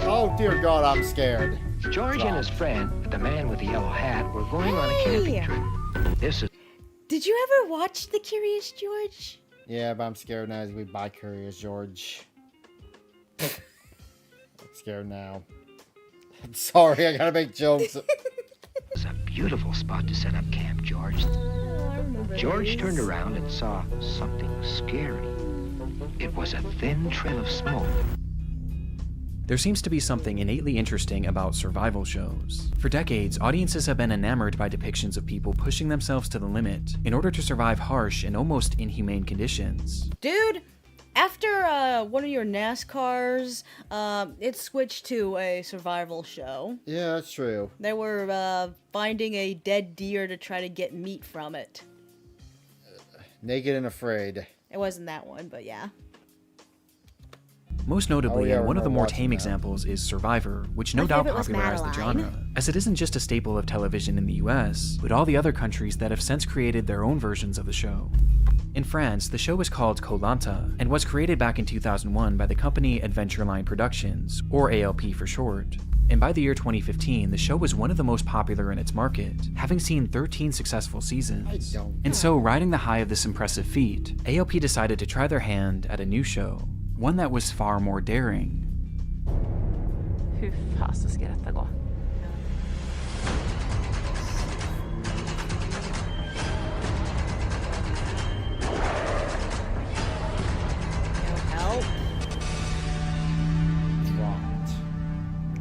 Oh dear God, I'm scared. George and his friend, the man with the yellow hat, were going on a camping trip. This is... Did you ever watch The Curious George? Yeah, but I'm scared now as we buy couriers, George. I'm scared now. I'm sorry, I gotta make jokes. It's a beautiful spot to set up camp, George. George turned around and saw something scary. It was a thin trail of smoke. There seems to be something innately interesting about survival shows. For decades, audiences have been enamored by depictions of people pushing themselves to the limit in order to survive harsh and almost inhumane conditions. Dude, after one of your NASCARs, it switched to a survival show. Yeah, that's true. They were finding a dead deer to try to get meat from it. Naked and Afraid. It wasn't that one, but yeah. Most notably, Oh, yeah, I and one of the remember more watching tame that. examples is Survivor, which no My doubt favorite was popularized the Madeline. genre, as it isn't just a staple of television in the US, but all the other countries that have since created their own versions of the show. In France, the show is called Koh-Lanta, and was created back in 2001 by the company Adventureline Productions, or ALP for short. And by the year 2015, the show was one of the most popular in its market, having seen 13 successful seasons. And so, riding the high of this impressive feat, ALP decided to try their hand at a new show, one that was far more daring. Hur fasen ska detta gå? Help.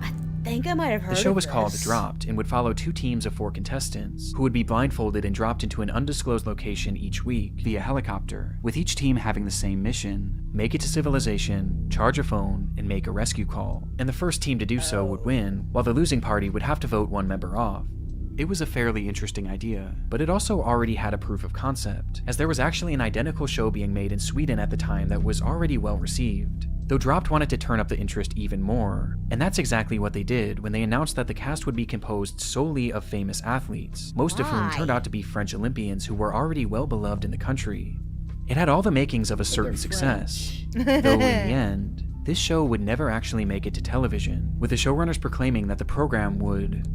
I think I might have heard The show of was called this. Dropped and would follow 2 teams of 4 contestants who would be blindfolded and dropped into an undisclosed location each week via helicopter, with each team having the same mission: make it to civilization, charge a phone, and make a rescue call. And the first team to do so would win, while the losing party would have to vote one member off. It was a fairly interesting idea, but it also already had a proof of concept, as there was actually an identical show being made in Sweden at the time that was already well received. Though Dropped wanted to turn up the interest even more, and that's exactly what they did when they announced that the cast would be composed solely of famous athletes, most of whom Why? turned out to be French Olympians who were already well beloved in the country. It had all the makings of a certain success, though in the end, this show would never actually make it to television, with the showrunners proclaiming that the program would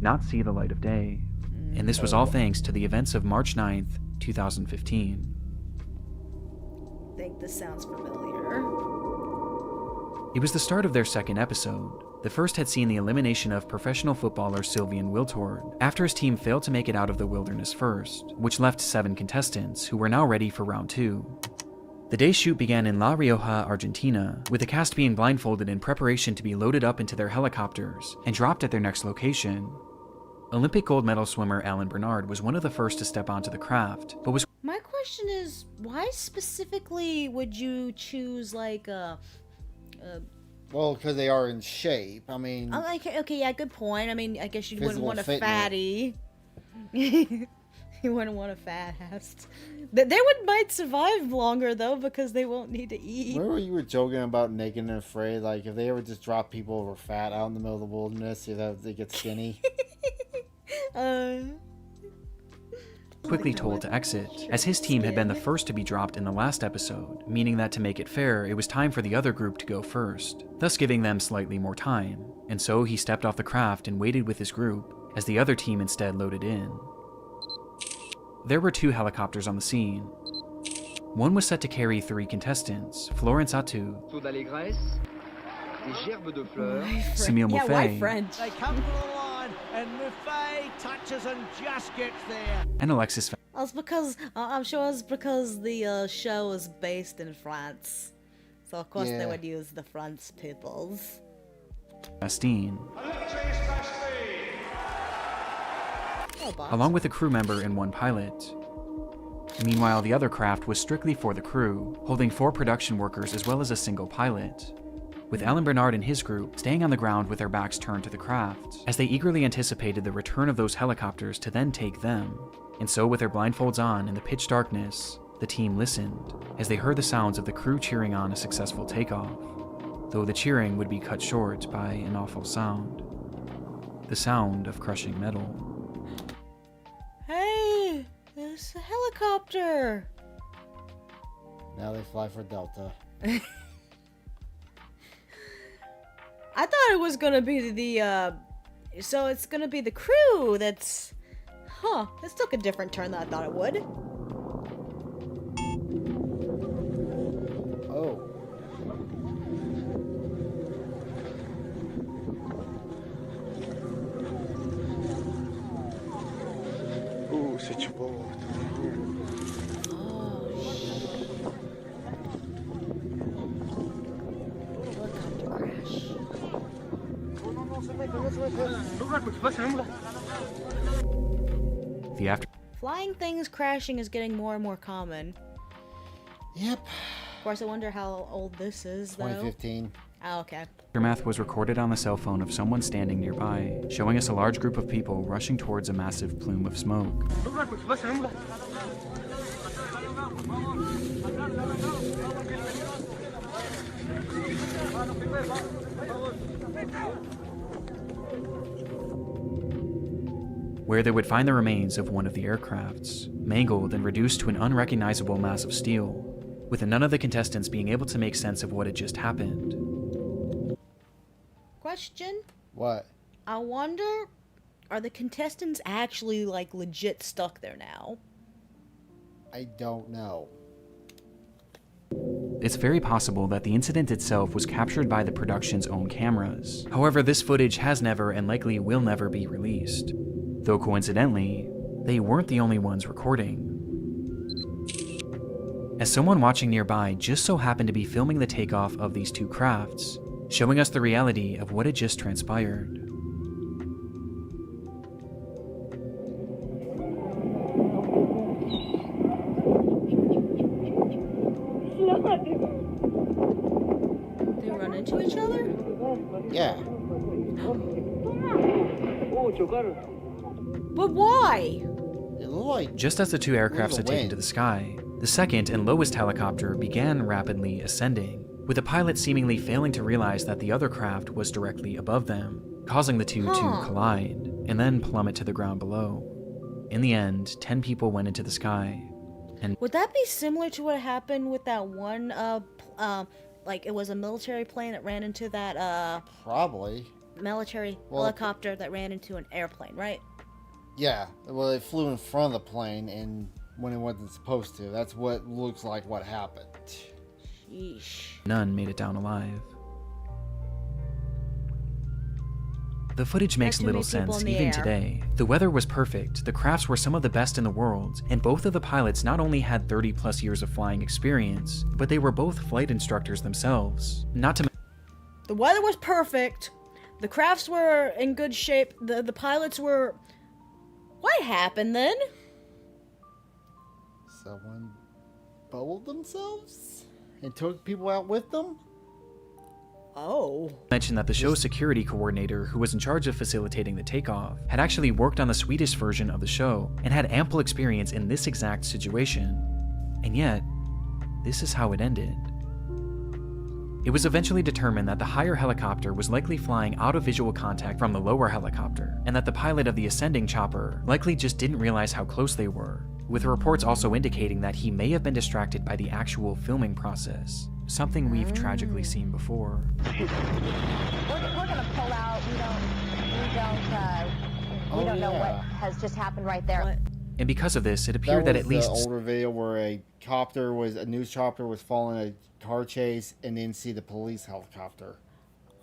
not see the light of day. And this was all thanks to the events of March 9th, 2015. I think this sounds familiar. It was the start of their second episode. The first had seen the elimination of professional footballer Sylvain Wiltord after his team failed to make it out of the wilderness first, which left 7 contestants who were now ready for round 2. The day's shoot began in La Rioja, Argentina, with the cast being blindfolded in preparation to be loaded up into their helicopters and dropped at their next location. Olympic gold medal swimmer Alan Bernard was one of the first to step onto the craft, but was My question is, why specifically would you choose like Well, because they are in shape. I mean, okay, yeah, good point. I mean, I guess you wouldn't Physical want a fitness. fatty. You wouldn't want a fat ass. They might survive longer though because they won't need to eat. remember you were joking about Naked and Afraid? Like, if they ever just drop people who are fat out in the middle of the wilderness, you know, they get skinny. quickly told to exit, as his team had been the first to be dropped in the last episode, meaning that to make it fair, it was time for the other group to go first, thus giving them slightly more time. And so he stepped off the craft and waited with his group, as the other team instead loaded in. There were 2 helicopters on the scene. One was set to carry 3 contestants, Florence Atu, Camille Yeah, why Muffet, French? They come to the line and Muffet touches and just gets there. and Alexis It's because I'm sure it's because the show is based in France, so of course they Yeah. would use the French peoples. Bastine, Oh, boss. along with a crew member and 1 pilot. Meanwhile, the other craft was strictly for the crew, holding 4 production workers as well as a single pilot, with Alan Bernard and his group staying on the ground with their backs turned to the craft, as they eagerly anticipated the return of those helicopters to then take them. And so, with their blindfolds on in the pitch darkness, the team listened, as they heard the sounds of the crew cheering on a successful takeoff, though the cheering would be cut short by an awful sound. The sound of crushing metal. Hey, there's a helicopter. Now they fly for Delta. I thought it was gonna be so it's gonna be the crew that's, this took a different turn than I thought it would. The after Flying things crashing is getting more and more common. Yep. Of course, I wonder how old this is, though. 2015. Oh, okay. aftermath was recorded on the cell phone of someone standing nearby, showing us a large group of people rushing towards a massive plume of smoke. Where they would find the remains of one of the aircrafts, mangled and reduced to an unrecognizable mass of steel, with none of the contestants being able to make sense of what had just happened. Question? What? I wonder, are the contestants actually, like, legit stuck there now? I don't know. It's very possible that the incident itself was captured by the production's own cameras. However, this footage has never and likely will never be released. Though coincidentally, they weren't the only ones recording. As someone watching nearby just so happened to be filming the takeoff of these two crafts, showing us the reality of what had just transpired. They run into each other? Yeah. But why? It looked like Just as the two aircrafts had taken to the sky, the second and lowest helicopter began rapidly ascending, with the pilot seemingly failing to realize that the other craft was directly above them, causing the two to collide, and then plummet to the ground below. In the end, 10 people went into the sky, and Would that be similar to what happened with that one, like, it was a military plane that ran into that, Probably. military helicopter that ran into an airplane, right? Yeah. Well, it flew in front of the plane and when it wasn't supposed to. That's what looks like what happened. Yeesh. none made it down alive. The footage makes too little many people sense in the even air. today. The weather was perfect, the crafts were some of the best in the world, and both of the pilots not only had 30 plus years of flying experience, but they were both flight instructors themselves. Not to The weather was perfect. The crafts were in good shape. The pilots were... What happened then? Someone bubbled themselves and took people out with them? Oh. mention that the show's security coordinator, who was in charge of facilitating the takeoff, had actually worked on the Swedish version of the show and had ample experience in this exact situation. And yet, this is how it ended. It was eventually determined that the higher helicopter was likely flying out of visual contact from the lower helicopter, and that the pilot of the ascending chopper likely just didn't realize how close they were, with reports also indicating that he may have been distracted by the actual filming process, something we've tragically seen before. We're gonna pull out. We don't know what has just happened right there. And because of this, it appeared that at least the older video where a news chopper was following a car chase and then see the police helicopter.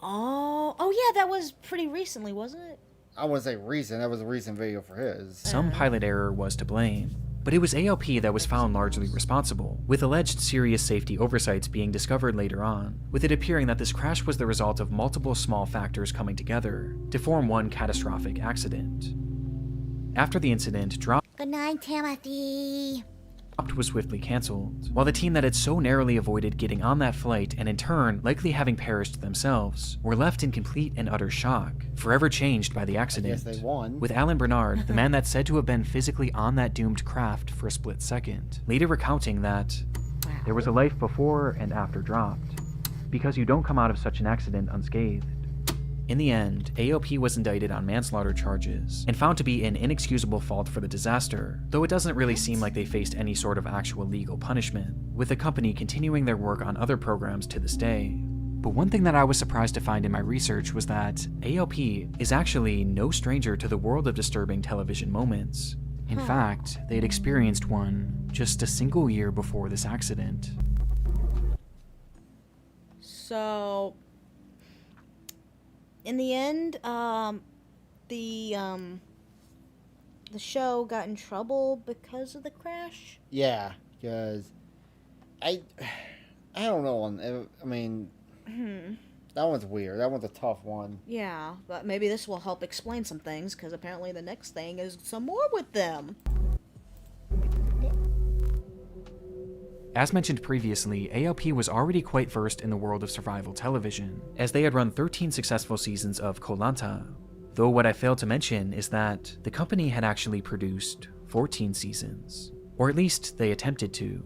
Oh yeah, that was pretty recently, wasn't it? I wouldn't say recent. That was a recent video for his. some pilot error was to blame. But it was ALP that was found largely responsible, with alleged serious safety oversights being discovered later on, with it appearing that this crash was the result of multiple small factors coming together to form one catastrophic accident. After the incident, Good night, Timothy. was swiftly cancelled, while the team that had so narrowly avoided getting on that flight and in turn likely having perished themselves were left in complete and utter shock, forever changed by the accident. they won. With Alan Bernard, the man that's said to have been physically on that doomed craft for a split second, later recounting that there was a life before and after dropped, because you don't come out of such an accident unscathed. In the end, AOP was indicted on manslaughter charges and found to be an inexcusable fault for the disaster, though it doesn't really seem like they faced any sort of actual legal punishment, with the company continuing their work on other programs to this day. But one thing that I was surprised to find in my research was that AOP is actually no stranger to the world of disturbing television moments. In fact, they had experienced one just a single year before this accident. So, in the end, the show got in trouble because of the crash? Yeah, because I don't know. I mean, that one's weird. That one's a tough one. Yeah, but maybe this will help explain some things, because apparently the next thing is some more with them. As mentioned previously, ALP was already quite versed in the world of survival television, as they had run 13 successful seasons of Koh Lanta. Though what I failed to mention is that the company had actually produced 14 seasons, or at least they attempted to.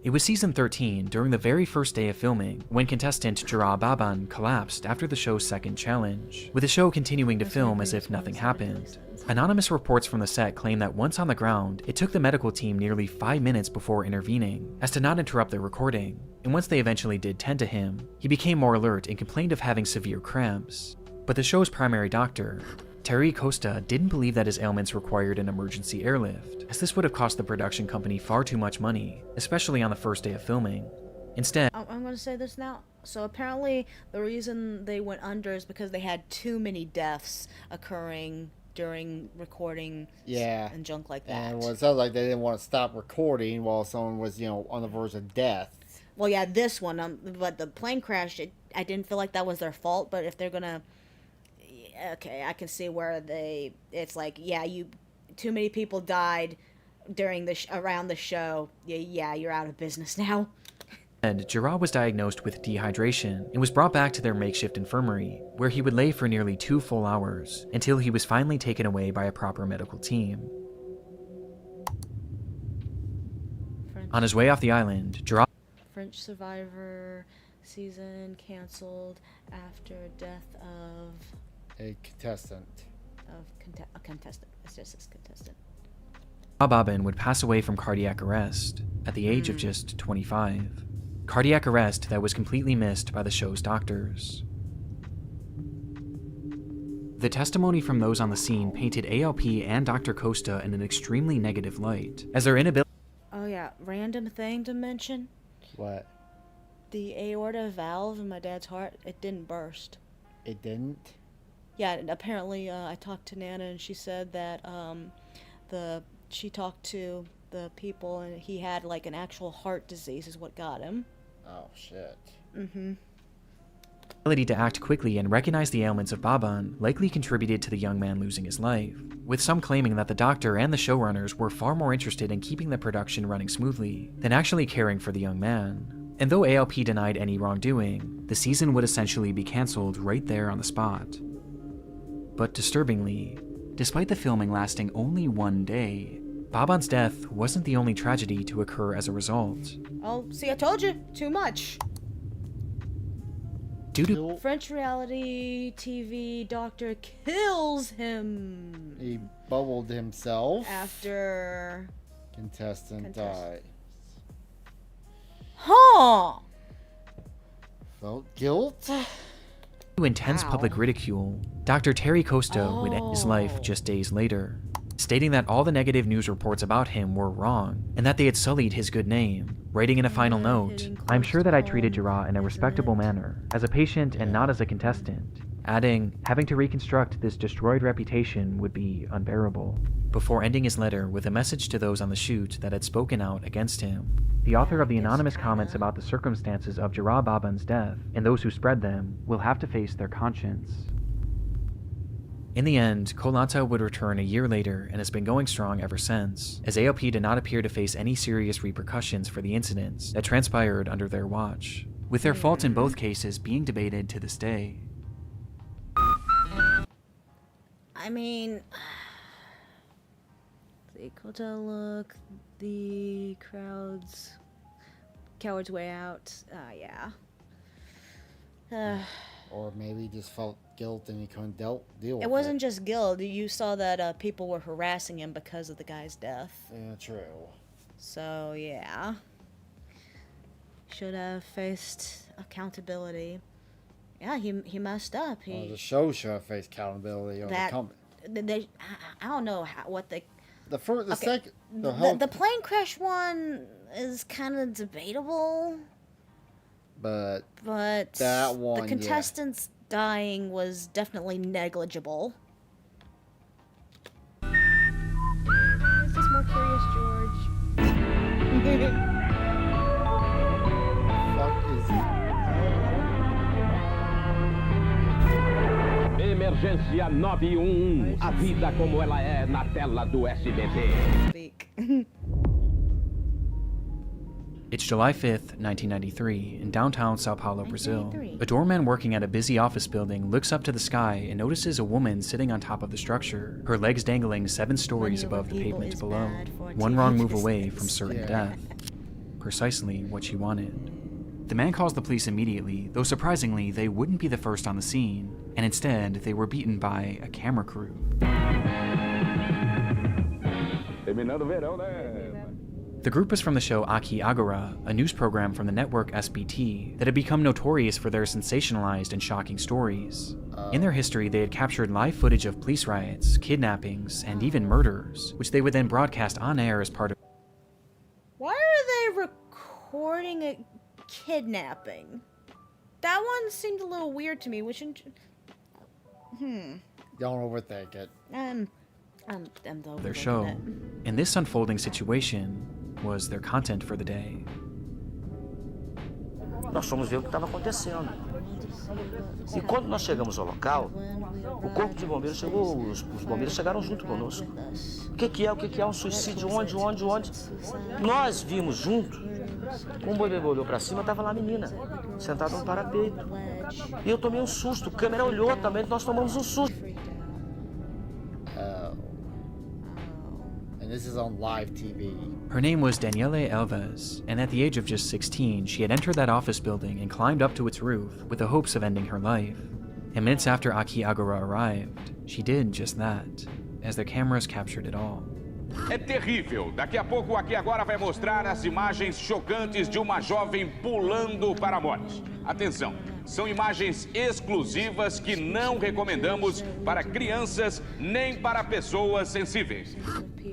It was season 13, during the very first day of filming, when contestant Jara Baban collapsed after the show's second challenge, with the show continuing to film as if nothing happened. Anonymous reports from the set claim that once on the ground, it took the medical team nearly 5 minutes before intervening, as to not interrupt their recording, and once they eventually did tend to him, he became more alert and complained of having severe cramps. But the show's primary doctor, Terry Costa, didn't believe that his ailments required an emergency airlift, as this would have cost the production company far too much money, especially on the first day of filming. Instead, I'm going to say this now. So apparently the reason they went under is because they had too many deaths occurring during recording and junk like that. And it sounds like they didn't want to stop recording while someone was, on the verge of death. Well, yeah, this one, but the plane crash, I didn't feel like that was their fault, but if they're going to... Okay, I can see where it's like, yeah, too many people died during around the show. Yeah, you're out of business now. And Jara was diagnosed with dehydration and was brought back to their makeshift infirmary, where he would lay for nearly 2 full hours until he was finally taken away by a proper medical team. On his way off the island, Jara... French Survivor season canceled after death of... A contestant. A contestant. It's just a contestant. Babin would pass away from cardiac arrest at the age of just 25. Cardiac arrest that was completely missed by the show's doctors. The testimony from those on the scene painted ALP and Dr. Costa in an extremely negative light, as their inability... Oh yeah, random thing to mention. What? The aorta valve in my dad's heart, it didn't burst. It didn't? Yeah, apparently I talked to Nana and she said that she talked to the people and he had like an actual heart disease is what got him. Oh shit. Ability to act quickly and recognize the ailments of Baban likely contributed to the young man losing his life, with some claiming that the doctor and the showrunners were far more interested in keeping the production running smoothly than actually caring for the young man. And though ALP denied any wrongdoing, the season would essentially be cancelled right there on the spot. But disturbingly, despite the filming lasting only 1 day, Baban's death wasn't the only tragedy to occur as a result. Oh, see, I told you, too much. Due to French reality TV doctor kills him. He bubbled himself after contestant died. Huh. Felt guilt. Intense public ridicule, Dr. Terry Costa would end his life just days later, stating that all the negative news reports about him were wrong and that they had sullied his good name, writing in a final note, "I'm sure that I treated Jara in a respectable manner, as a patient and not as a contestant," adding, "having to reconstruct this destroyed reputation would be unbearable," before ending his letter with a message to those on the shoot that had spoken out against him. The author of the anonymous comments about the circumstances of Jara Baban's death, and those who spread them, will have to face their conscience. In the end, Koh Lanta would return a year later and has been going strong ever since, as ALP did not appear to face any serious repercussions for the incidents that transpired under their watch, with their fault in both cases being debated to this day. I mean, the hotel look, the crowds, coward's way out. Yeah. Or maybe he just felt guilt and he couldn't deal with it. It wasn't just guilt. You saw that people were harassing him because of the guy's death. Yeah, true. So yeah, should have faced accountability. Yeah, he messed up. The show should have faced accountability of the company. I don't know what they. The second, the plane crash one is kind of debatable. But that one, the contestants dying was definitely negligible. Emergência 911. A vida como ela é na tela do SBT. It's July 5th, 1993, in downtown Sao Paulo, Brazil. A doorman working at a busy office building looks up to the sky and notices a woman sitting on top of the structure, her legs dangling 7 stories above the pavement below, one wrong move away from certain death. Precisely what she wanted. The man calls the police immediately, though surprisingly, they wouldn't be the first on the scene, and instead, they were beaten by a camera crew. Terminando o verão, né? The group was from the show Aqui Agora, a news program from the network SBT that had become notorious for their sensationalized and shocking stories. In their history, they had captured live footage of police riots, kidnappings, and even murders, which they would then broadcast on air as part of... Why are they recording a kidnapping? That one seemed a little weird to me, which... Don't overthink it. I'm their show. And this unfolding situation was their content for the day. Nós fomos ver o que estava acontecendo. E quando nós chegamos ao local, o corpo de bombeiros chegou, os bombeiros chegaram junto conosco. O que é um suicídio? Onde? Nós vimos junto. Um boibeiro olhou pra cima, tava lá a menina, sentada no parapeito. E eu tomei um susto, a câmera olhou também, nós tomamos um susto. And this is on live TV. Her name was Daniele Alves, and at the age of just 16, she had entered that office building and climbed up to its roof with the hopes of ending her life. And minutes after Aqui Agora arrived, she did just that, as their cameras captured it all. É terrível. Daqui a pouco, Aqui Agora vai mostrar as imagens chocantes de uma jovem pulando para a morte. Atenção, são imagens exclusivas que não recomendamos para crianças nem para pessoas sensíveis.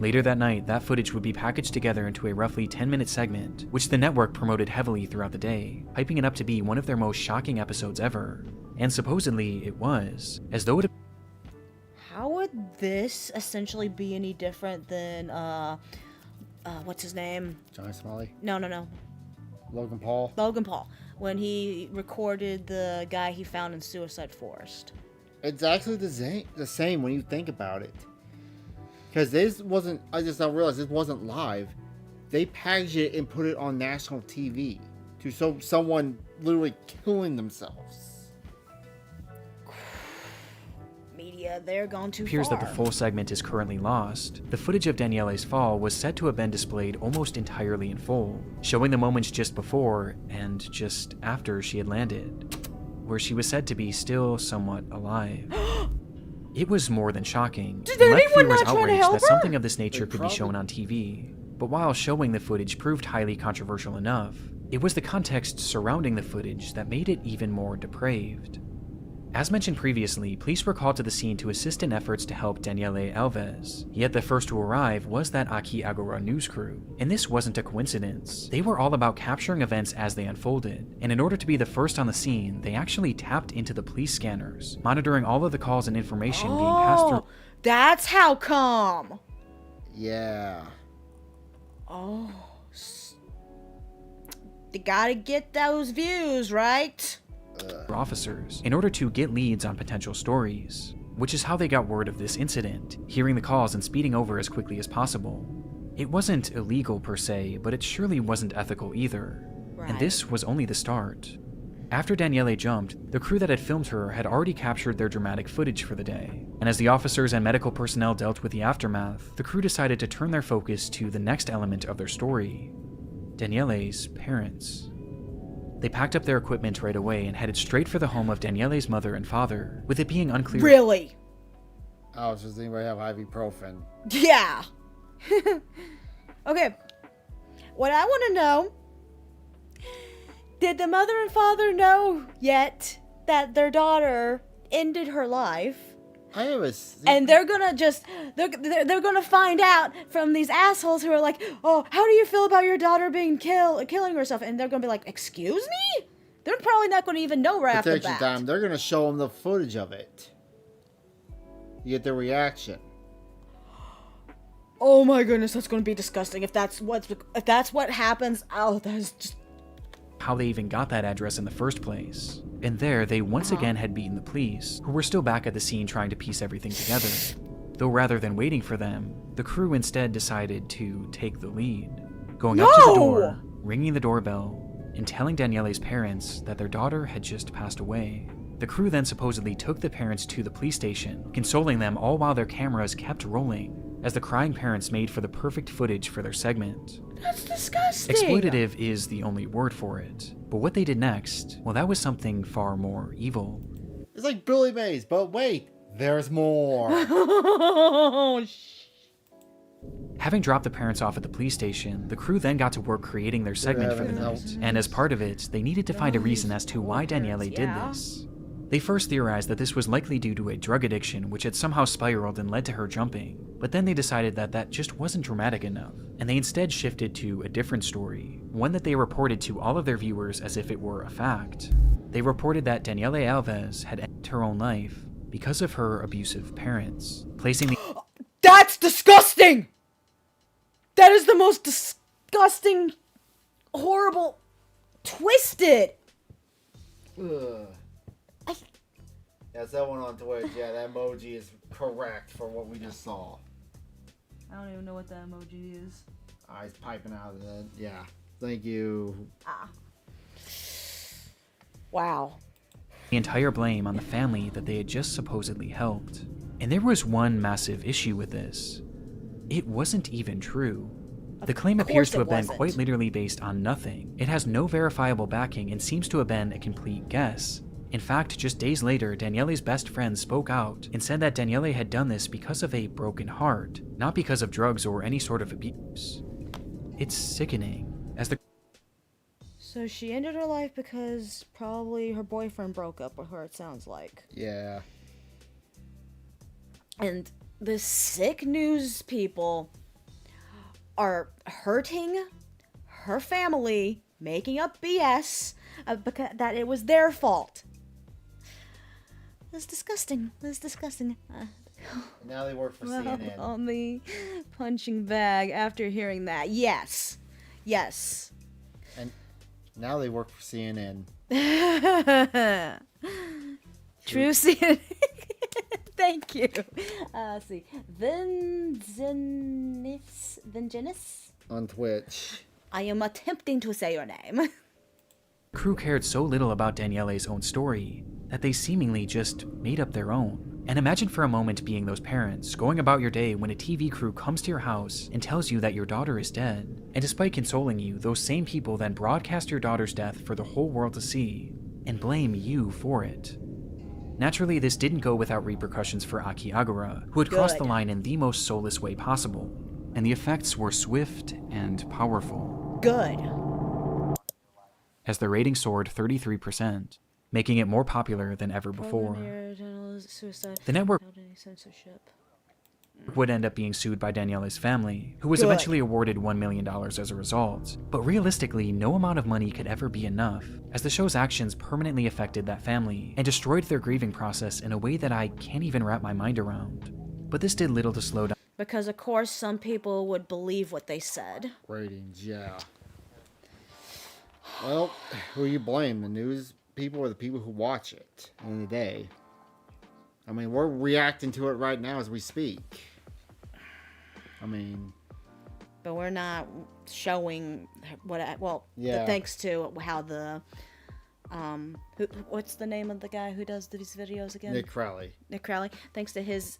Later that night, that footage would be packaged together into a roughly 10-minute segment, which the network promoted heavily throughout the day, hyping it up to be one of their most shocking episodes ever. And supposedly, it was, as though it... How would this essentially be any different than, what's his name? Johnny Smalley? No. Logan Paul? Logan Paul, when he recorded the guy he found in Suicide Forest. It's actually the same when you think about it. Because this wasn't, I just now realized this wasn't live. They packaged it and put it on national TV to show someone literally killing themselves. Media, they're gone too It appears far. that the full segment is currently lost. The footage of Daniele's fall was said to have been displayed almost entirely in full, showing the moments just before and just after she had landed, where she was said to be still somewhat alive. It was more than shocking. Did It left anyone viewers not try to outraged help that her? something of this nature could be shown on TV. But while showing the footage proved highly controversial enough, it was the context surrounding the footage that made it even more depraved. As mentioned previously, police were called to the scene to assist in efforts to help Daniele Alves, yet the first to arrive was that Aqui Agora news crew. And this wasn't a coincidence. They were all about capturing events as they unfolded, and in order to be the first on the scene, they actually tapped into the police scanners, monitoring all of the calls and information being passed through. That's how come. Yeah. Oh. You gotta get those views, right? Officers in order to get leads on potential stories, which is how they got word of this incident, hearing the calls and speeding over as quickly as possible. It wasn't illegal per se, but it surely wasn't ethical either. And this was only the start. After Daniele jumped, the crew that had filmed her had already captured their dramatic footage for the day. And as the officers and medical personnel dealt with the aftermath, the crew decided to turn their focus to the next element of their story: Daniele's parents. They packed up their equipment right away and headed straight for the home of Daniele's mother and father, with it being unclear. Really? Oh, does anybody have ibuprofen? Yeah. Okay. What I want to know, did the mother and father know yet that their daughter ended her life? And they're gonna they're gonna find out from these assholes who are like, oh, how do you feel about your daughter being killing herself? And they're gonna be like, excuse me? They're probably not gonna even know right after Protection that. time. They're gonna show them the footage of it. You get their reaction. Oh my goodness, that's gonna be disgusting. If that's what happens, oh, that is just... How they even got that address in the first place. And there, they once again had beaten the police, who were still back at the scene trying to piece everything together. Though rather than waiting for them, the crew instead decided to take the lead. Going up to the door, ringing the doorbell, and telling Daniele's parents that their daughter had just passed away. The crew then supposedly took the parents to the police station, consoling them all while their cameras kept rolling, as the crying parents made for the perfect footage for their segment. That's disgusting! Exploitative is the only word for it, but what they did next, well, that was something far more evil. It's like Billy Mays, but wait, there's more. Having dropped the parents off at the police station, the crew then got to work creating their segment for the night, and as part of it, they needed to find a reason as to why Daniele did this. They first theorized that this was likely due to a drug addiction which had somehow spiraled and led to her jumping, but then they decided that that just wasn't dramatic enough, and they instead shifted to a different story, one that they reported to all of their viewers as if it were a fact. They reported that Daniele Alves had ended her own life because of her abusive parents, placing the... That's disgusting! That is the most disgusting, horrible, twisted. Ugh. Yeah, someone on Twitch. Yeah, that emoji is correct for what we just saw. I don't even know what that emoji is. Eyes piping out of the... Yeah. Thank you. Wow. The entire blame on the family that they had just supposedly helped. And there was one massive issue with this. It wasn't even true. The claim appears to have been quite literally based on nothing. It has no verifiable backing and seems to have been a complete guess. In fact, just days later, Daniele's best friend spoke out and said that Daniele had done this because of a broken heart, not because of drugs or any sort of abuse. It's sickening, as the... So she ended her life because probably her boyfriend broke up with her, it sounds like. Yeah. And the sick news people are hurting her family, making up BS because that it was their fault. That's disgusting. That's disgusting. Now they work for CNN. On the punching bag after hearing that. Yes. Yes. And now they work for CNN. True CNN. Thank you. Let's see. Vingenis? On Twitch. I am attempting to say your name. crew cared so little about Daniele's own story that they seemingly just made up their own. And imagine for a moment being those parents, going about your day when a TV crew comes to your house and tells you that your daughter is dead. And despite consoling you, those same people then broadcast your daughter's death for the whole world to see, and blame you for it. Naturally, this didn't go without repercussions for Aki Agura, who had crossed the line in the most soulless way possible, and the effects were swift and powerful. Good. As the rating soared 33%, making it more popular than ever before. The network would end up being sued by Daniele's family, who was eventually awarded $1 million as a result. But realistically, no amount of money could ever be enough, as the show's actions permanently affected that family and destroyed their grieving process in a way that I can't even wrap my mind around. But this did little to slow down. Because of course some people would believe what they said. Ratings, yeah. Well, who you blame? The news people or the people who watch it in the day? I mean, we're reacting to it right now as we speak. I mean... But we're not showing what... Well, yeah. Thanks to how the... what's the name of the guy who does these videos again? Nick Crowley. Nick Crowley. Thanks to his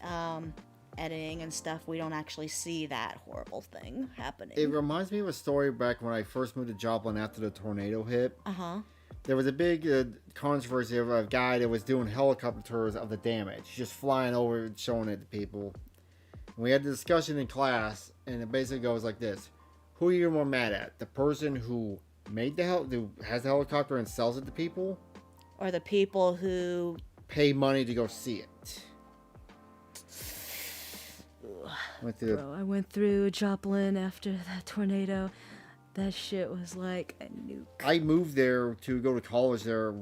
editing and stuff, we don't actually see that horrible thing happening. It reminds me of a story back when I first moved to Joplin after the tornado hit. Uh-huh. There was a big controversy of a guy that was doing helicopter tours of the damage, just flying over and showing it to people. And we had a discussion in class, and it basically goes like this: who are you more mad at? The person who made who has the helicopter and sells it to people, or the people who pay money to go see it? Bro, I went through Joplin after that tornado. That shit was like a nuke. I moved there to go to college there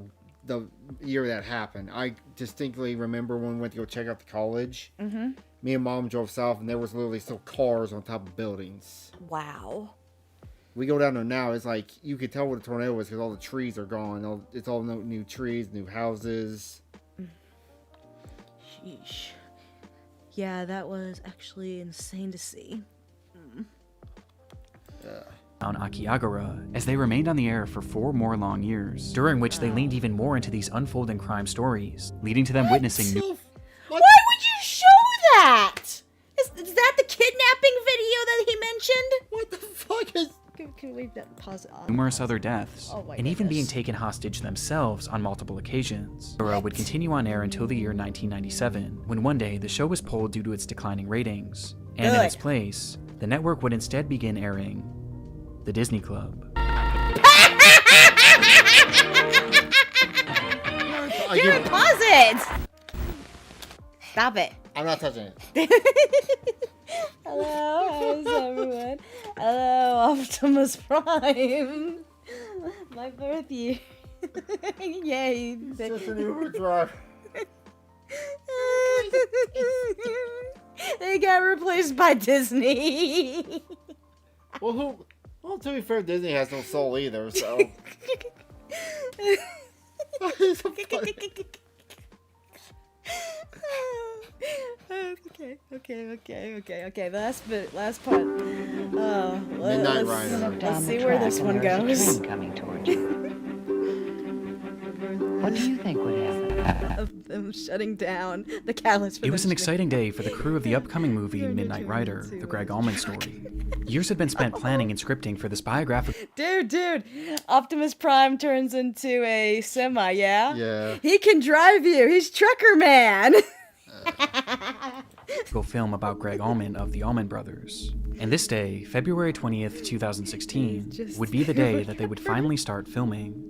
the year that happened. I distinctly remember when we went to go check out the college. Mm-hmm. Me and Mom drove south, and there was literally still cars on top of buildings. Wow. We go down there now, it's like, you could tell what a tornado was because all the trees are gone. It's all new trees, new houses. Sheesh. Yeah, that was actually insane to see. On Akiagara, as they remained on the air for 4 more long years, during which they leaned even more into these unfolding crime stories, leading to them witnessing new. Why would you show that? Is that the kidnapping video that he mentioned? What the fuck is... Can we pause it on? Numerous other deaths, Oh my and even being goodness. taken hostage themselves on multiple occasions. Akira would continue on air until the year 1997, when one day the show was pulled due to its declining ratings, and in Good. its place, the network would instead begin airing The Disney Club. Karen, pause it! Stop it. I'm not touching it. Hello, how's everyone? Hello, Optimus Prime. My birth year. Yay. It's just an Uber driver. They got replaced by Disney. Well, to be fair, Disney has no soul either, so... Okay. Last part. Midnight Rider. Let's see where this one goes. Coming towards you. What do you think would happen? Of them shutting down the catalyst for It was them an shutting- exciting day for the crew of the upcoming movie Midnight Rider, the Greg Allman story. Years had been spent planning and scripting for this biographical Dude, Optimus Prime turns into a semi, yeah? Yeah. He can drive you. He's Trucker Man. film about Greg Allman of the Allman Brothers. And this day, February 20th, 2016, would be the day that they would finally start filming.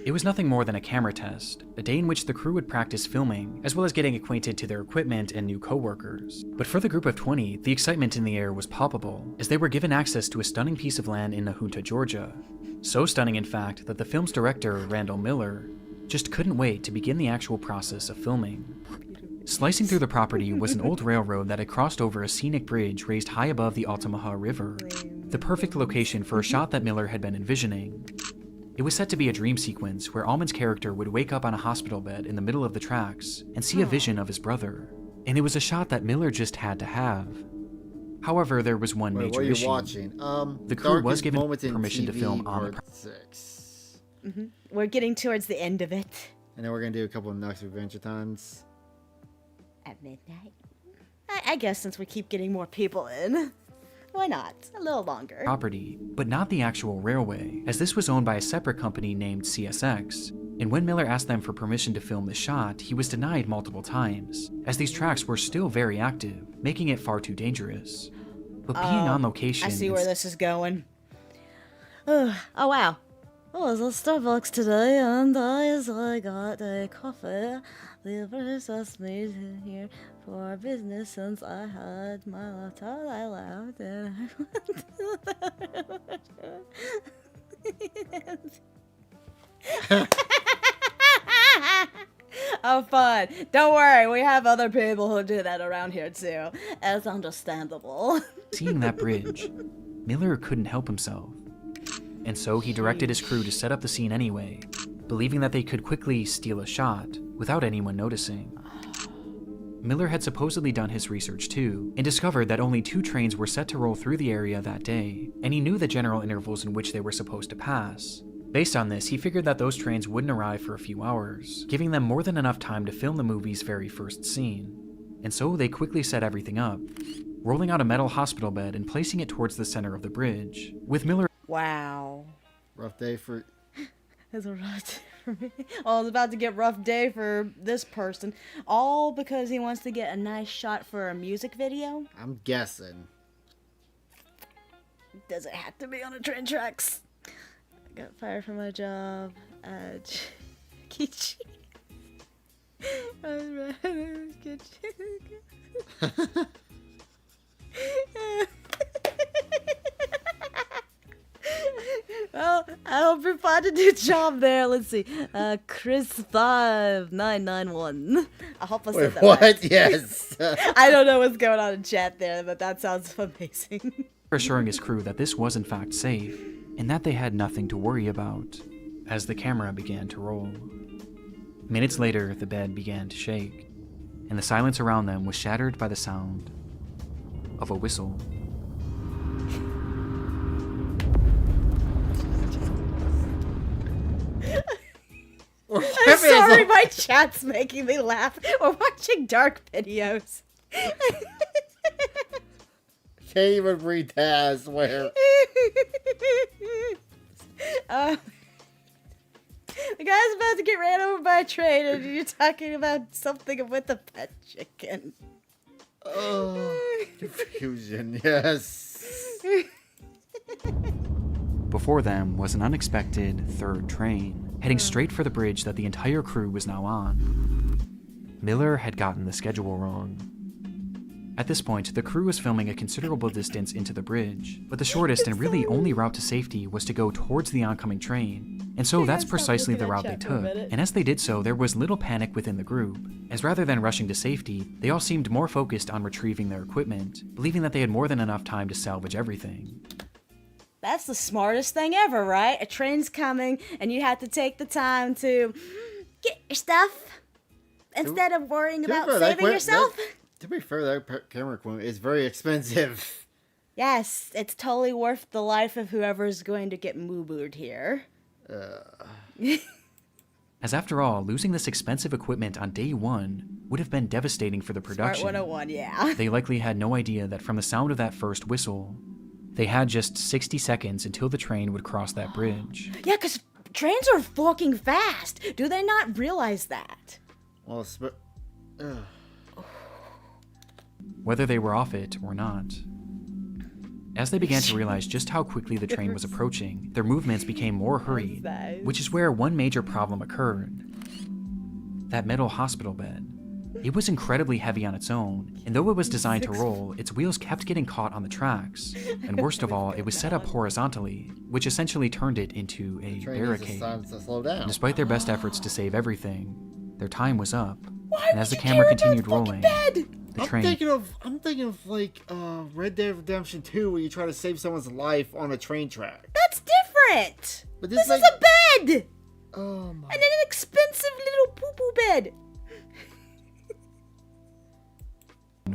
It was nothing more than a camera test, a day in which the crew would practice filming, as well as getting acquainted to their equipment and new co-workers. But for the group of 20, the excitement in the air was palpable, as they were given access to a stunning piece of land in Nahunta, Georgia. So stunning, in fact, that the film's director, Randall Miller, just couldn't wait to begin the actual process of filming. Slicing through the property was an old railroad that had crossed over a scenic bridge raised high above the Altamaha River, the perfect location for a shot that Miller had been envisioning. It was set to be a dream sequence where Allman's character would wake up on a hospital bed in the middle of the tracks and see a vision of his brother, and it was a shot that Miller just had to have. However, there was one major what are you issue. watching? The crew was Darkest given Moments in permission to TV film on the Part 6. We're getting towards the end of it. And then we're gonna do a couple of Nux Adventure Times. At midnight. I guess since we keep getting more people in. Why not? A little longer. property, but not the actual railway, as this was owned by a separate company named CSX. And when Miller asked them for permission to film the shot, he was denied multiple times, as these tracks were still very active, making it far too dangerous. But being on location... I see where this is going. Oh wow. Oh, I was at Starbucks today and I got a coffee. The first asked me to here for business since I had my laptop. I laughed and Oh, fun. Don't worry, we have other people who do that around here too. It's understandable. Seeing that bridge, Miller couldn't help himself. And so he directed his crew to set up the scene anyway, believing that they could quickly steal a shot without anyone noticing. Miller had supposedly done his research too, and discovered that only 2 trains were set to roll through the area that day, and he knew the general intervals in which they were supposed to pass. Based on this, he figured that those trains wouldn't arrive for a few hours, giving them more than enough time to film the movie's very first scene. And so they quickly set everything up, rolling out a metal hospital bed and placing it towards the center of the bridge, with Miller... Wow. Rough day for... It's a rough day for me. Oh, it's about to get rough day for this person. All because he wants to get a nice shot for a music video? I'm guessing. Does it have to be on the train tracks? I got fired from my job at Kichi. Well, I hope you find a new job there. Let's see. Chris 5991. I hope I Wait, said that what? right. Yes. I don't know what's going on in chat there, but that sounds amazing. Assuring his crew that this was in fact safe, and that they had nothing to worry about, as the camera began to roll. Minutes later, the bed began to shake, and the silence around them was shattered by the sound of a whistle. I'm sorry, my chat's making me laugh. We're watching dark videos. Can't even read that, I swear. The guy's about to get ran over by a train, and you're talking about something with a pet chicken. Oh, confusion, yes. Before them was an unexpected third train, heading straight for the bridge that the entire crew was now on. Miller had gotten the schedule wrong. At this point, the crew was filming a considerable distance into the bridge, but the shortest and really only route to safety was to go towards the oncoming train, and so that's precisely the route they took. And as they did so, there was little panic within the group, as rather than rushing to safety, they all seemed more focused on retrieving their equipment, believing that they had more than enough time to salvage everything. That's the smartest thing ever, right? A train's coming, and you have to take the time to get your stuff instead of worrying about saving yourself. To be fair, that camera equipment is very expensive. Yes, it's totally worth the life of whoever's going to get moo-booed here. As after all, losing this expensive equipment on day one would have been devastating for the production. Smart 101, yeah. They likely had no idea that from the sound of that first whistle, they had just 60 seconds until the train would cross that bridge. Yeah, because trains are fucking fast. Do they not realize that? Well, whether they were off it or not. As they began to realize just how quickly the train was approaching, their movements became more hurried, which is where one major problem occurred. That metal hospital bed. It was incredibly heavy on its own, and though it was designed to roll, its wheels kept getting caught on the tracks. And worst of all, it was set up horizontally, which essentially turned it into a barricade. And despite their best efforts to save everything, their time was up. And as the camera continued rolling, the train... I'm thinking of like Red Dead Redemption 2, where you try to save someone's life on a train track. That's different. But this is a bed. Oh my! And an expensive little poo-poo bed.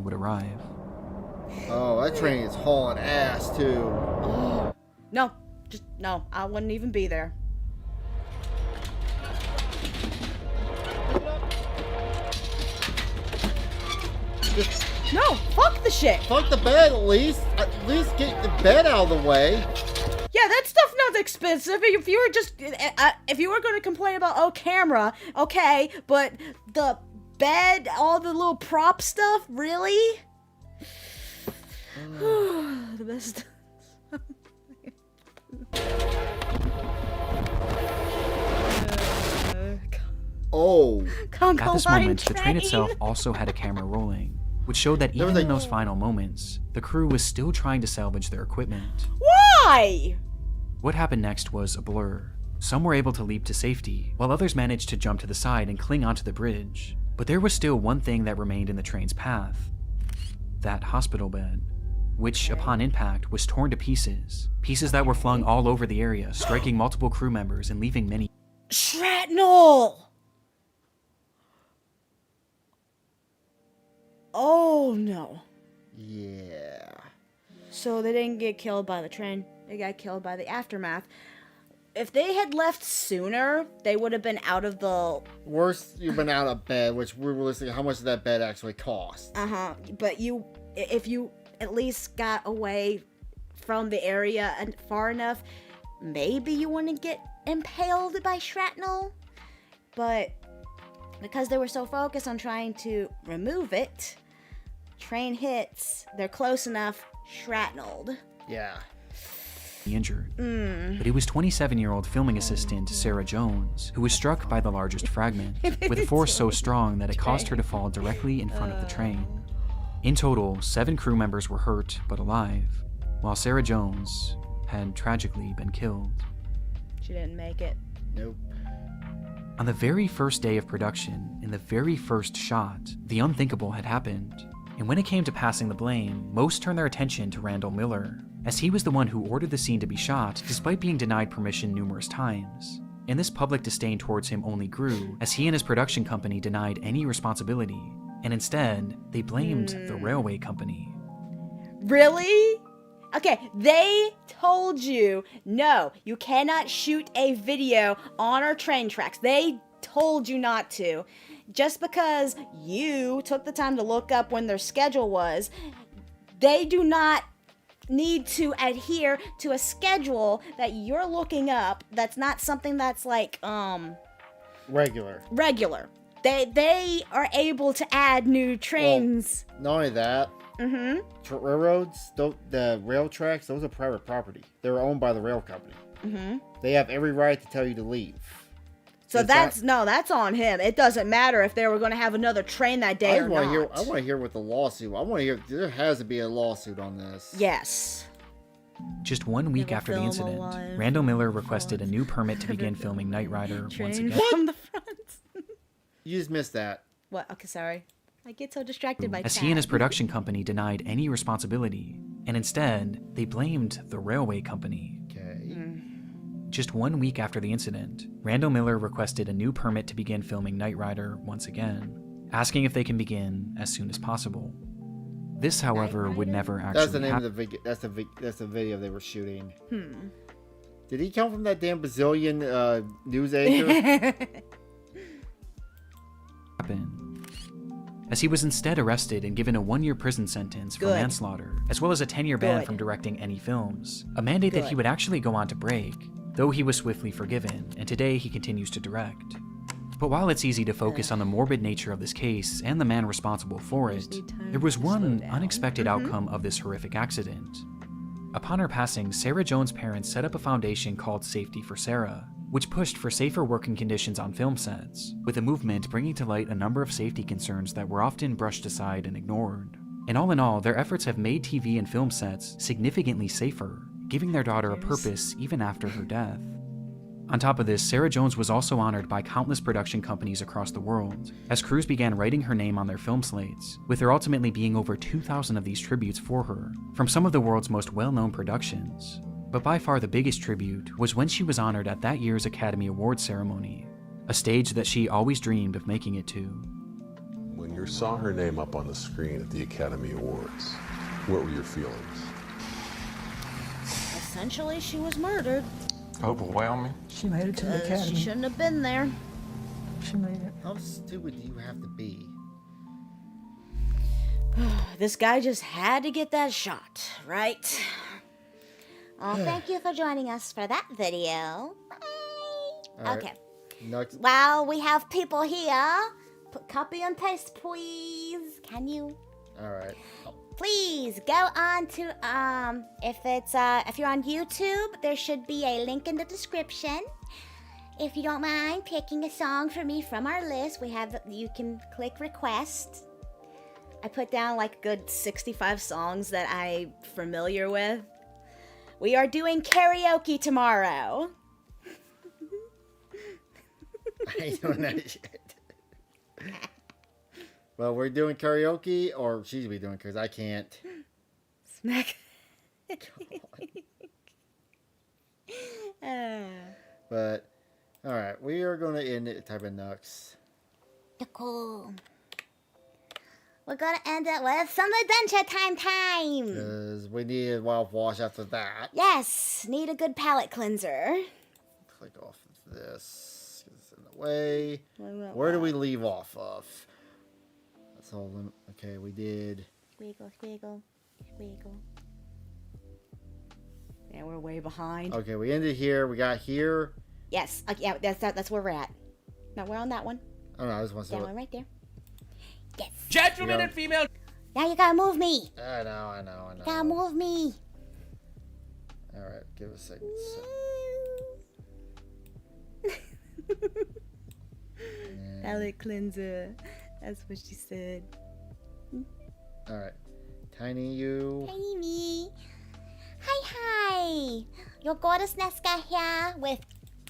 would arrive. Oh, that train is hauling ass too. No, just no. I wouldn't even be there. No, fuck the shit. Fuck the bed at least. At least get the bed out of the way. Yeah, that stuff not expensive. If you were just, if you were going to complain about camera, okay, but the bed, all the little prop stuff, really? The best. Oh. At this moment, the train itself also had a camera rolling, which showed that even in those final moments, the crew was still trying to salvage their equipment. Why? What happened next was a blur. Some were able to leap to safety, while others managed to jump to the side and cling onto the bridge. But there was still one thing that remained in the train's path. That hospital bed, which upon impact was torn to pieces. Pieces that were flung all over the area, striking multiple crew members and leaving many... Shrapnel! Oh no. Yeah. So they didn't get killed by the train. They got killed by the aftermath. If they had left sooner, they would have been out of the... Worse, you've been out of bed, which realistically, how much did that bed actually cost? But if you at least got away from the area and far enough, maybe you wouldn't get impaled by shrapnel. But because they were so focused on trying to remove it, train hits, they're close enough, shrapneled. Yeah. Injured. But it was 27-year-old filming assistant Sarah Jones who was struck by the largest fragment, with a force so strong that it caused her to fall directly in front of the train. In total, 7 crew members were hurt but alive, while Sarah Jones had tragically been killed. She didn't make it. Nope. On the very first day of production, in the very first shot, the unthinkable had happened. And when it came to passing the blame, most turned their attention to Randall Miller, as he was the one who ordered the scene to be shot despite being denied permission numerous times. And this public disdain towards him only grew as he and his production company denied any responsibility, and instead, they blamed the railway company. Really? Okay, they told you, no, you cannot shoot a video on our train tracks. They told you not to. Just because you took the time to look up when their schedule was, they do not need to adhere to a schedule that you're looking up that's not something that's like, Regular. They are able to add new trains. Well, not only that, railroads, the rail tracks, those are private property. They're owned by the rail company. They have every right to tell you to leave. So that's on him. It doesn't matter if they were going to have another train that day or not. I want to hear what the lawsuit. I want to hear. There has to be a lawsuit on this. Yes. Just 1 week after the incident, Randall Miller requested a new permit to begin filming Knight Rider once again. From the front. You just missed that. What? Okay, sorry. I get so distracted by as chat. he and his production company denied any responsibility, and instead, they blamed the railway company. Okay. Just 1 week after the incident, Randall Miller requested a new permit to begin filming Knight Rider once again, asking if they can begin as soon as possible. This, however, would never actually That's the name happen. of the video. That's the video they were shooting. Did he come from that damn Brazilian news anchor? As he was instead arrested and given a 1-year prison sentence for manslaughter, as well as a 10-year ban from directing any films, a mandate that he would actually go on to break, though he was swiftly forgiven, and today he continues to direct. But while it's easy to focus on the morbid nature of this case and the man responsible for it, there was one unexpected outcome of this horrific accident. Upon her passing, Sarah Jones' parents set up a foundation called Safety for Sarah, which pushed for safer working conditions on film sets, with a movement bringing to light a number of safety concerns that were often brushed aside and ignored. And all in all, their efforts have made TV and film sets significantly safer, giving their daughter a purpose even after her death. On top of this, Sarah Jones was also honored by countless production companies across the world, as crews began writing her name on their film slates, with there ultimately being over 2,000 of these tributes for her, from some of the world's most well-known productions. But by far the biggest tribute was when she was honored at that year's Academy Awards ceremony, a stage that she always dreamed of making it to. When you saw her name up on the screen at the Academy Awards, what were your feelings? Essentially, she was murdered. Overwhelming. She made it to the Academy. She shouldn't have been there. She made it. How stupid do you have to be? This guy just had to get that shot, right? Oh, thank you for joining us for that video. Bye. Right. Okay. Next. Well, we have people here. Copy and paste, please. Can you? All right. Please go on to if you're on YouTube, there should be a link in the description. If you don't mind picking a song for me from our list, you can click request. I put down like a good 65 songs that I'm familiar with. We are doing karaoke tomorrow. I ain't doing that shit. Well, we're doing karaoke, or she's be doing, because I can't. Smack. But, alright, we are going to end it type of Nux. Cool. We're going to end it with some Adventure Time. Because we need a wild wash after that. Yes, need a good palate cleanser. Click off of this. It's in the way. Where do we leave off of? That's all. Okay, we did. Squiggle, squiggle, squiggle. Yeah, we're way behind. Okay, we ended here. We got here. Yes, yeah, that's where we're at. No, we're on that one. Oh no, I just want to see That what... one right there. Yes. Gentlemen and female. Now you gotta move me. I know. You gotta move me. Alright, give us a second. Palate cleanser. That's what she said. Alright. Tiny you. Tiny me. Hi. Your goddess Nesca here with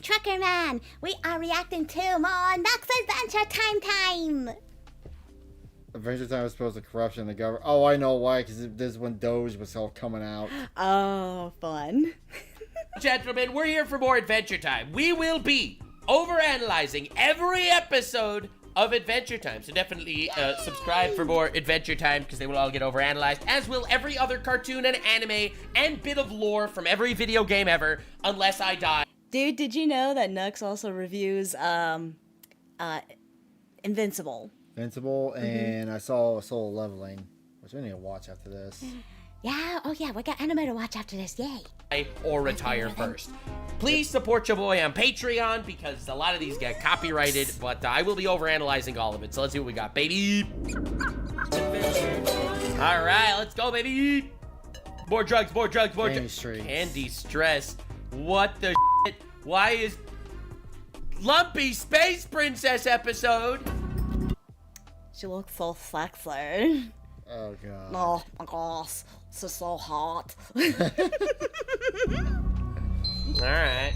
Trucker Man, we are reacting to more Nux Adventure Time. Adventure Time was supposed to corruption in the government. Oh, I know why, because this is when Doge was all coming out. Oh, fun. Gentlemen, we're here for more Adventure Time. We will be overanalyzing every episode of Adventure Time. So definitely subscribe for more Adventure Time, because they will all get overanalyzed, as will every other cartoon and anime and bit of lore from every video game ever, unless I die. Dude, did you know that Nux also reviews Invincible? Invincible, and I saw Soul Leveling, which I need to watch after this. Yeah, oh yeah, we got anime to watch after this, yay. Or retire first. Please support your boy on Patreon, because a lot of these get copyrighted, but I will be overanalyzing all of it. So let's see what we got, baby. All right, let's go, baby. More drugs, more drugs, more drugs. Candy Stress. What the shit? Why is Lumpy Space Princess episode? She looks so sexy. Oh, God. Oh, my gosh. She's so hot. Alright.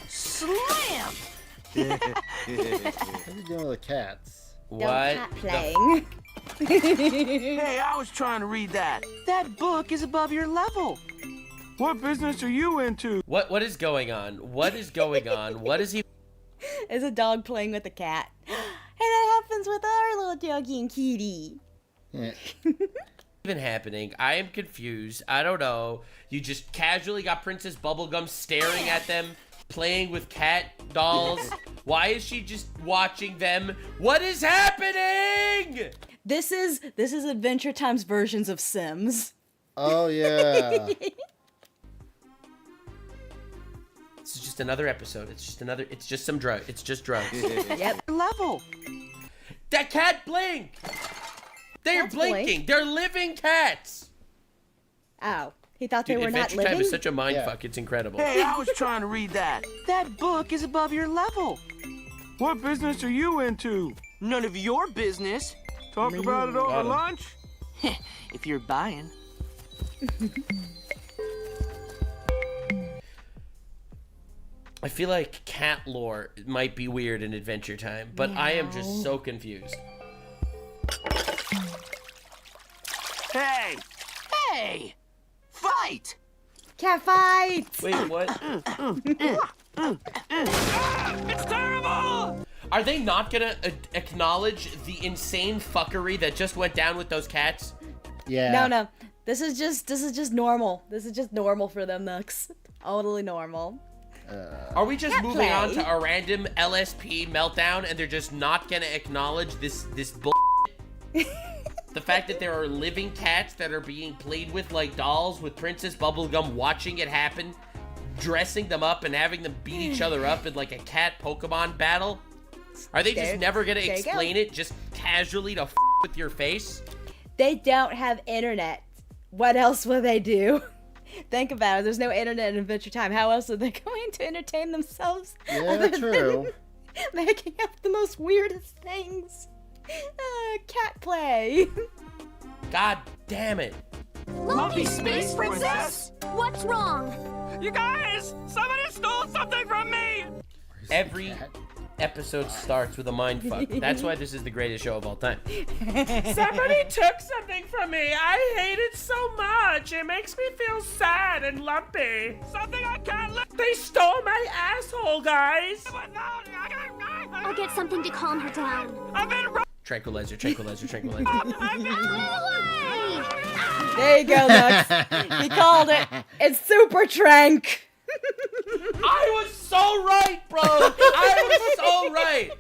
Slam! What are you doing with the cats? What? Cat playing. Hey, I was trying to read that. That book is above your level. What business are you into? What is going on? What is going on? What is he? It's a dog playing with a cat. And that happens with our little doggy and kitty. Yeah. Even happening? I am confused. I don't know. You just casually got Princess Bubblegum staring at them, playing with cat dolls. Why is she just watching them? What is happening? This is Adventure Time's versions of Sims. Oh, yeah. This is just another episode. It's just some drug. It's just drugs. Yep. Level. That cat blinked. They're blinking. Blink. They're living cats. Oh, he thought they Dude, were not Adventure living? Time is such a mindfuck. It's incredible. Hey, I was trying to read that. That book is above your level. What business are you into? None of your business. Talk about it over lunch? If you're buying. I feel like cat lore might be weird in Adventure Time, but I am just so confused. Hey! Hey! Fight! Cat fight! Wait, what? It's terrible! Are they not gonna acknowledge the insane fuckery that just went down with those cats? Yeah. No. This is just normal. This is just normal for them, Nux. Totally normal. Are we just Cat moving on play. to a random LSP meltdown and they're just not gonna acknowledge this bull? The fact that there are living cats that are being played with like dolls, with Princess Bubblegum watching it happen, dressing them up and having them beat each other up in like a cat Pokemon battle? Are they just never gonna explain it, just casually to with your face? They don't have internet. What else will they do? Think about it. There's no internet in Adventure Time. How else are they going to entertain themselves? Yeah, true. Making up the most weirdest things. Cat play. God damn it. Lumpy Space Princess? What's wrong? You guys! Somebody stole something from me! Every episode starts with a mindfuck. That's why this is the greatest show of all time. Somebody took something from me. I hate it so much. It makes me feel sad and lumpy. Something I can't let. They stole my asshole, guys. I'll get something to calm her down. I've been Tranquilizer. There you go, Nux. He called it. It's Super Trank. I was so right, bro. I was so right.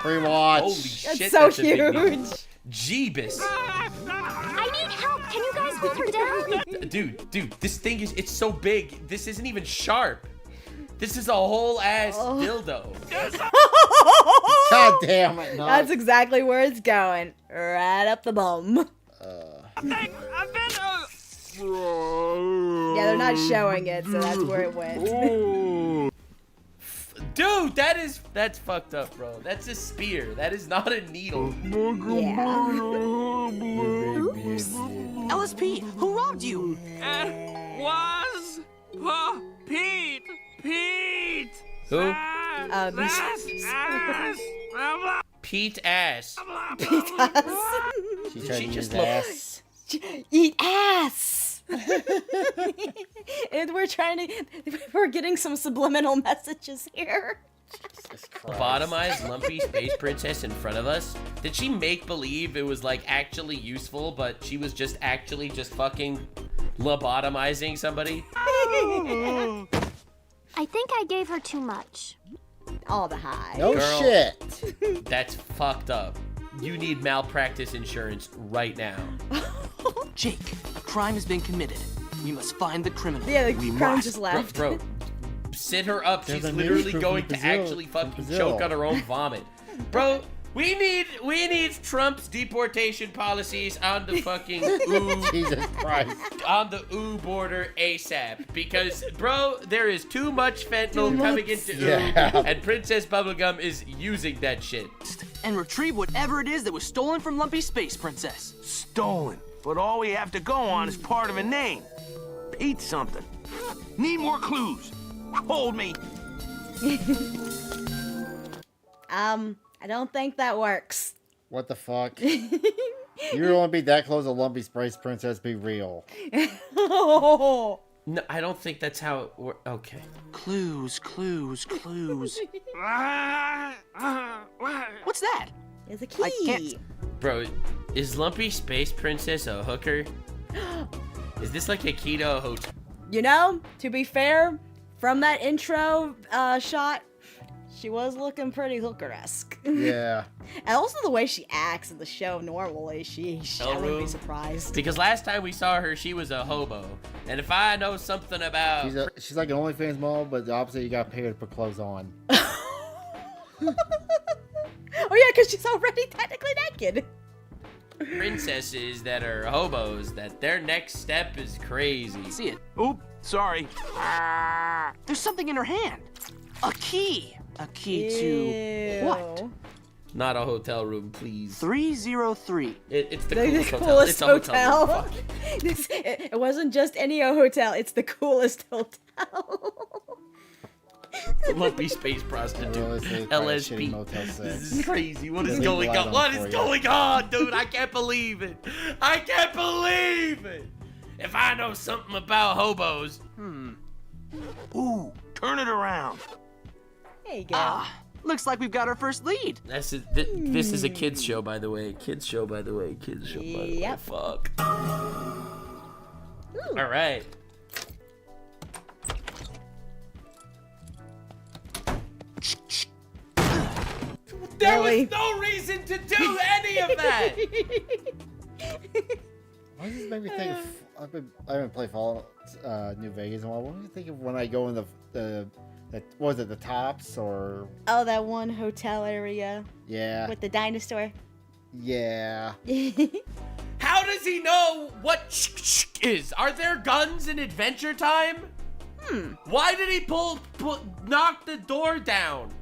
Rewatch. Holy shit, It's so that's a big deal. huge. Jeebus. I need help. Can you guys put her down? Dude, this thing it's so big. This isn't even sharp. This is a whole ass dildo. God damn it. No. That's exactly where it's going. Right up the bum. Yeah, they're not showing it, so that's where it went. Dude, that's fucked up, bro. That's a spear. That is not a needle. LSP, hurrah! found you. Was Pete. Who? Pete Pete Ass. She tried to use just ass. Eat ass. And we're getting some subliminal messages here. Lobotomized lumpy space princess in front of us? Did she make believe it was like actually useful, but she was just actually just fucking lobotomizing somebody? I think I gave her too much. All the high. No Girl, shit. That's fucked up. You need malpractice insurance right now. Jake, a crime has been committed. We must find the criminal. Yeah, the we crime must. just left. Bro, sit her up. There's She's a literally news crew going from to Brazil- actually from fucking Brazil. choke on her own vomit. Bro, we need Trump's deportation policies on the fucking Jesus Christ. on the border ASAP, because bro, there is too much fentanyl coming into and Princess Bubblegum is using that shit. And retrieve whatever it is that was stolen from Lumpy Space Princess. Stolen. But all we have to go on is part of a name. Pete something. Need more clues. Hold me. I don't think that works. What the fuck? You don't want to be that close to Lumpy Space Princess, be real. Oh. No, I don't think that's how it works. Okay. Clues. What's that? There's a key. I can't. Bro, is Lumpy Space Princess a hooker? Is this like a keto hotel? You know, to be fair, from that intro shot, she was looking pretty hooker-esque. Yeah. And also the way she acts in the show normally, I wouldn't be room? surprised. Because last time we saw her, she was a hobo. And if I know something about... She's like an OnlyFans model, but the opposite, you got paid to put clothes on. Oh yeah, because she's already technically naked. princesses that are hobos, that their next step is crazy. See it. Oop, sorry. There's something in her hand. A key. A key to what? Not a hotel room, please. 303. It's the The coolest hotel. coolest It's a hotel room. hotel. It wasn't just any hotel. It's the coolest hotel. Lumpy space prostitute. LSP. Motel 6. This is crazy. What is Leave going light on? on What for is you. going on, dude? I can't believe it. I can't believe it. If I know something about hobos. Ooh, turn it around. There you go. Looks like we've got our first lead. This is a kids show, by the way. Kids show, by the way. Kids show, by the way. Yep. Fuck. All right. There was no reason to do any of that. Why does this make me think of... I haven't played Fallout New Vegas in a while. What do you think of when I go in the was it the Tops or... Oh, that one hotel area. Yeah. With the dinosaur. Yeah. How does he know what is? Are there guns in Adventure Time? Why did he knock the door down?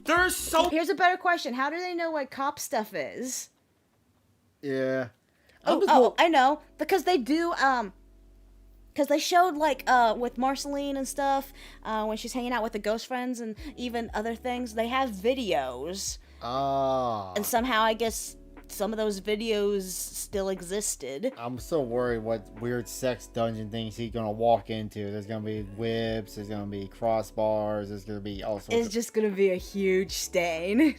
There's so... Here's a better question. How do they know what cop stuff is? Yeah. I know. Because they do, because they showed, like, with Marceline and stuff, when she's hanging out with the ghost friends and even other things, they have videos. Oh. And somehow, I guess, some of those videos still existed. I'm so worried what weird sex dungeon things he's gonna walk into. There's gonna be whips, there's gonna be crossbars, there's gonna be all sorts It's of... just gonna be a huge stain.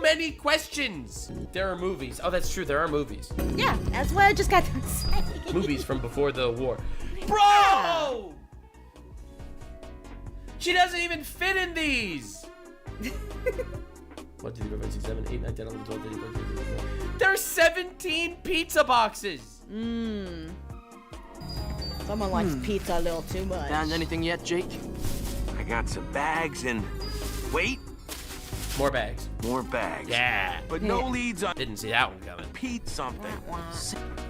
Many questions. There are movies. Oh, that's true. There are movies. Yeah, that's what I just got to say. Movies from before the war. Bro! She doesn't even fit in these. 1, 2, 3, 4, 5, 6, 7, 8, 9, 10, 11, 12, 13, 14, 15, 16. There's 17 pizza boxes. Someone likes pizza a little too much. Found anything yet, Jake? I got some bags and... Wait, More bags. more bags. Yeah. But no leads on Didn't see that one coming. Pete something.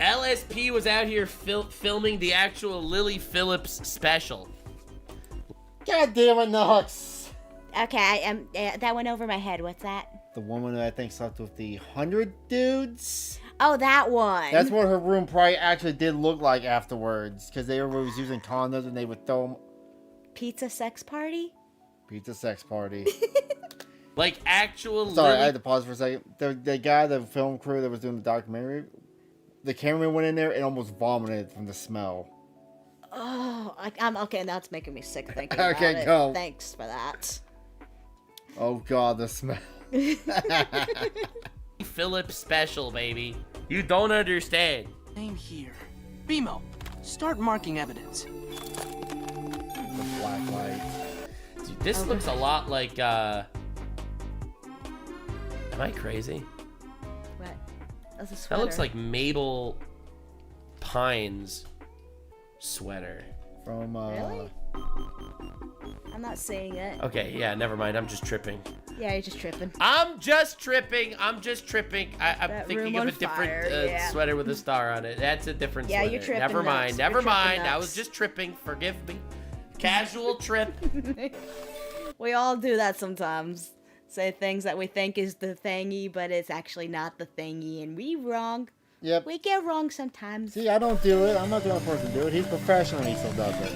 LSP was out here filming the actual Lily Phillips special. God damn it, Knox! Okay, that went over my head. What's that? The woman that I think slept with the 100 dudes? Oh, that one. That's what her room probably actually did look like afterwards, because they were always using condoms and they would throw them. Pizza sex party? Pizza sex party. Like actual. Sorry, I had to pause for a second. The guy, the film crew that was doing the documentary, the cameraman went in there and almost vomited from the smell. Oh, I'm okay. Now it's making me sick thinking about Okay, it. go. Thanks for that. Oh God, the smell. Philip special, baby. You don't understand. Same here. BMO, start marking evidence. The black light. Dude, this looks a lot like, Am I crazy? What? That's a That sweater. looks like Mabel Pine's sweater. From, Really? I'm not seeing it. Okay, yeah, never mind. I'm just tripping. Yeah, you're just tripping. I'm just tripping. I'm That thinking room of on a different fire, yeah. sweater with a star on it. That's a different Yeah, sweater. you're tripping Never mind. nuts. Never You're tripping mind. I nuts. was just tripping. Forgive me. Casual trip. We all do that sometimes. Say things that we think is the thingy, but it's actually not the thingy, and we wrong. Yep. We get wrong sometimes. See, I don't do it. I'm not the only person to do it. He's professional and he still does it.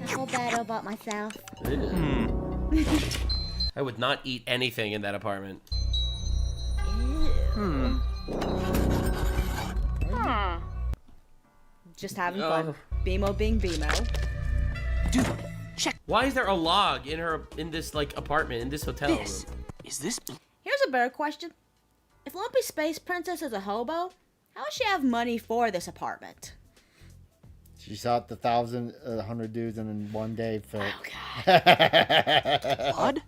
I feel bad about myself. I would not eat anything in that apartment. Just having fun. BMO being BMO. Dude, check. Why is there a log in this like apartment in this hotel room? Is this? Here's a better question. If Lumpy Space Princess is a hobo, how does she have money for this apartment? She shot the 100 dudes in one day. Phil. Blood?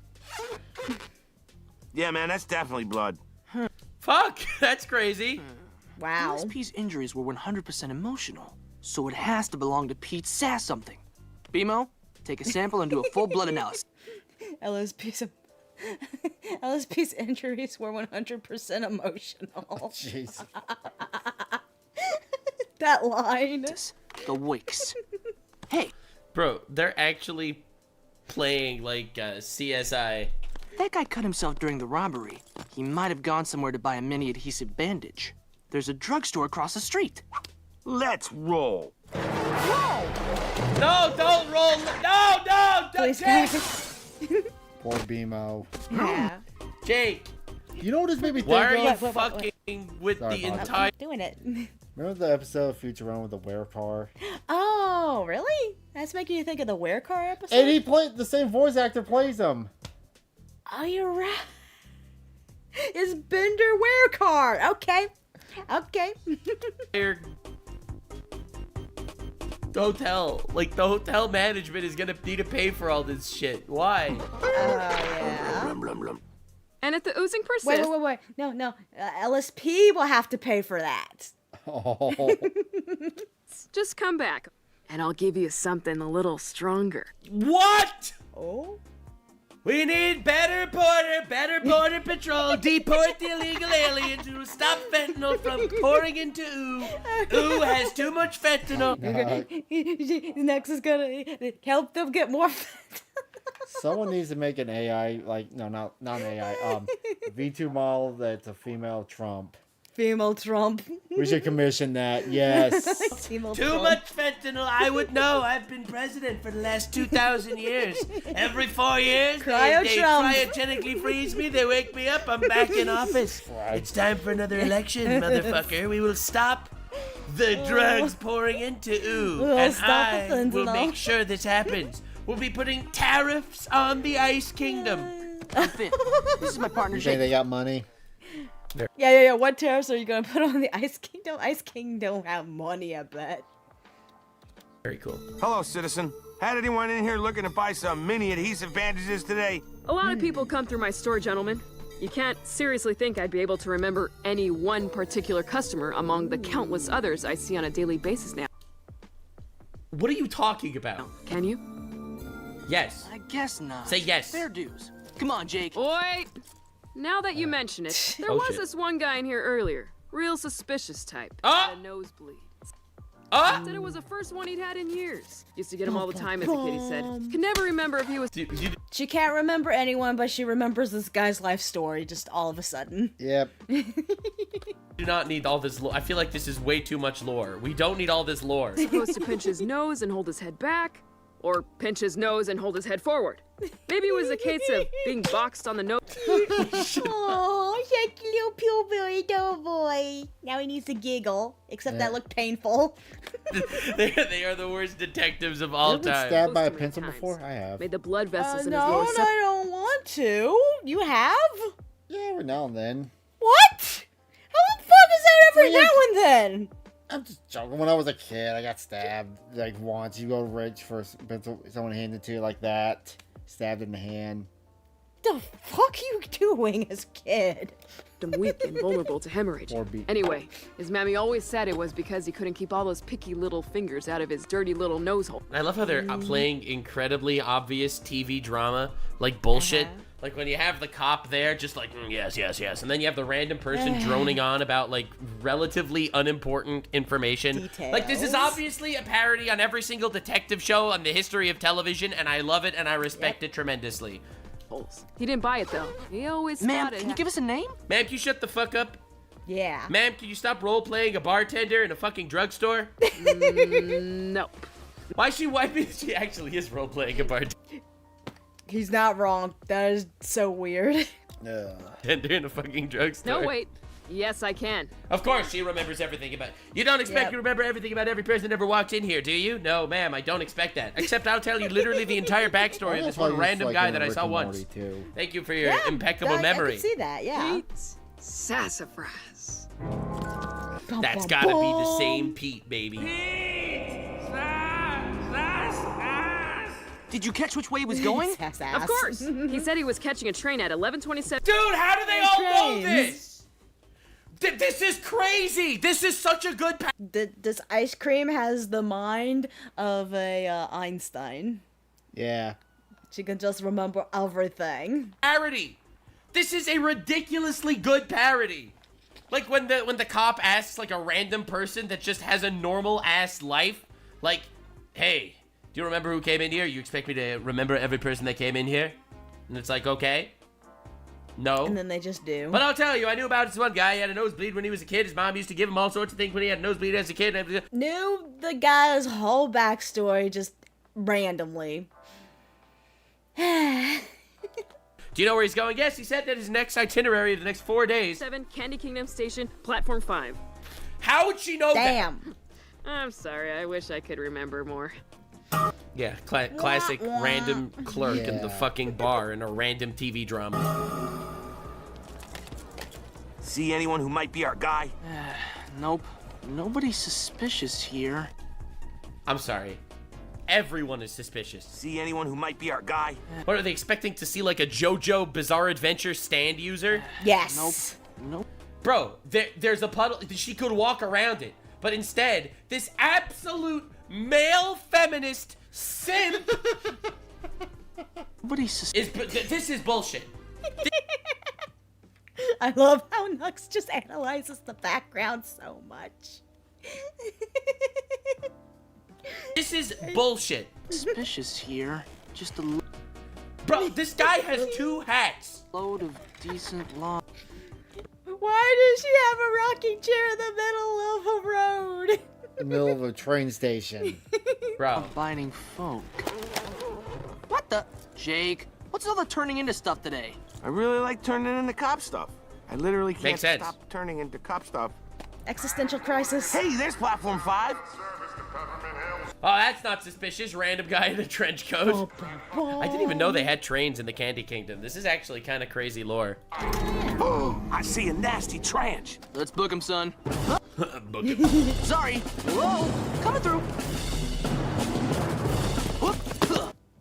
Yeah, man, that's definitely blood. Fuck, that's crazy. Wow. LSP's injuries were 100% emotional, so it has to belong to Pete Sass something. BMO, take a sample and do a full blood analysis. LSP's injuries were 100% emotional. Jeez. That line. The wicks. Hey. Bro, they're actually playing like CSI. That guy cut himself during the robbery. He might have gone somewhere to buy a mini adhesive bandage. There's a drugstore across the street. Let's roll. No, don't roll. No, Please, Jake. Poor BMO. Yeah. Jake. You know what this made me think Why are of? you fucking with Sorry, the Bob. entire... I'm doing it. Remember the episode of Futurama with the Where car? Oh, really? That's making you think of the Where Car episode? And he played, the same voice actor plays him. Oh, you're right. It's Bender Where Car. Okay. Okay. Hotel. Like, the hotel management is gonna need to pay for all this shit. Why? Yeah. And if the oozing persists... Wait. No. LSP will have to pay for that. Oh. Just come back, and I'll give you something a little stronger. What? Oh? We need better border patrol, deport the illegal aliens who will stop fentanyl from pouring into ooh. Ooh has too much fentanyl. Next is gonna help them get more fentanyl. Someone needs to make an AI, like, no, not an AI, V2 model that's a female Trump. Female Trump. We should commission that, yes. Too much fentanyl, I would know. I've been president for the last 2,000 years. Every 4 years, they Cryo-Trump. cryogenically freeze me, they wake me up, I'm back in office. It's time for another election, motherfucker. We will stop the drugs pouring into ooh, We'll and stop I the will fentanyl. make sure this happens. We'll be putting tariffs on the Ice Kingdom. I'm Finn. This is my partner, You think Jake. they got money? Yeah. What tariffs are you gonna put on the Ice Kingdom? Ice King don't have money, I bet. Very cool. Hello, citizen. Had anyone in here looking to buy some mini adhesive bandages today? A lot of people come through my store, gentlemen. You can't seriously think I'd be able to remember any one particular customer among the countless others I see on a daily basis now. What are you talking about? Can you? Yes. I guess not. Say yes. Fair dues. Come on, Jake. Wait! Now that you mention it, there Oh, was shit. this one guy in here earlier. Real suspicious type. Ah! Had a nosebleed. Said it was the first one he'd had in years. Used to get him all the time as a kid, he said. Could never remember if he was... She can't remember anyone, but she remembers this guy's life story just all of a sudden. Yep. Do not need all this lore. I feel like this is way too much lore. We don't need all this lore. Supposed to pinch his nose and hold his head back, or pinch his nose and hold his head forward. Maybe it was a case of being boxed on the nose. Oh, such a little puberty boy. Now he needs to giggle, except that looked painful. They are the worst detectives of all Have you been time. stabbed by a pencil before? I have. Made the blood vessels in his No, lower and I don't want to. You have? Yeah, every now and then. What? How the fuck is that every now and then? I'm just joking. When I was a kid, I got stabbed like once. You go rich for a pencil, someone handed to you like that, stabbed in the hand. The fuck you doing as a kid? I'm weak and vulnerable to hemorrhage. Anyway, his mammy always said it was because he couldn't keep all those picky little fingers out of his dirty little nose hole. I love how they're playing incredibly obvious TV drama, like bullshit. Like when you have the cop there, just like, yes, yes, yes. And then you have the random person droning on about like relatively unimportant information. Details. Like this is obviously a parody on every single detective show on the history of television, and I love it and I respect it tremendously. He didn't buy it though. He always Ma'am, thought it can you give us a name? Ma'am, can you shut the fuck up? Yeah. Ma'am, can you stop role-playing a bartender in a fucking drugstore? Nope. Why is she wiping? She actually is role-playing a bartender. He's not wrong. That is so weird. Bartender in a fucking drugstore. No, wait. Yes, I can. Of course she remembers everything about... You don't expect to remember everything about every person that ever walked in here, do you? No, ma'am, I don't expect that. Except I'll tell you literally the entire backstory of this one random guy that I saw once. Thank you for your impeccable memory. I can see that, yeah. Pete Sassafras. That's gotta be the same Pete, baby. Did you catch which way he was going? Of course. He said he was catching a train at 11:27. Dude, how do they all know this? This is crazy. This is such a good... This ice cream has the mind of a Einstein. Yeah. She can just remember everything. Parody. This is a ridiculously good parody. Like when the cop asks like a random person that just has a normal ass life, like, hey, do you remember who came in here? You expect me to remember every person that came in here? And it's like, okay. No. And then they just do. But I'll tell you, I knew about this one guy. He had a nosebleed when he was a kid. His mom used to give him all sorts of things when he had a nosebleed as a kid. Knew the guy's whole backstory just randomly. Do you know where he's going? Yes, he said that his next itinerary of the next 4 days. 7 Candy Kingdom Station, Platform 5. How would she know that? I'm sorry, I wish I could remember more. Yeah, classic random clerk in the fucking bar in a random TV drama. See anyone who might be our guy? Nope. Nobody's suspicious here. I'm sorry. Everyone is suspicious. See anyone who might be our guy? What, are they expecting to see like a JoJo Bizarre Adventure stand user? Yes. Nope. Bro, there's a puddle. She could walk around it. But instead, this absolute male feminist simp this is bullshit. I love how Nux just analyzes the background so much. This is bullshit. Suspicious here. Just a Bro, this guy has 2 hats. Load of decent law. Why does she have a rocking chair in the middle of a road? In the middle of a train station. Bro. Combining folk. What the? Jake, what's all the turning into stuff today? I really like turning into cop stuff. I literally can't Makes sense. stop turning into cop stuff. Existential crisis. Hey, there's Platform 5. Oh, that's not suspicious. Random guy in a trench coat. I didn't even know they had trains in the Candy Kingdom. This is actually kind of crazy lore. Oh, I see a nasty trench. Let's book him, son. Book him. Sorry. Whoa, coming through.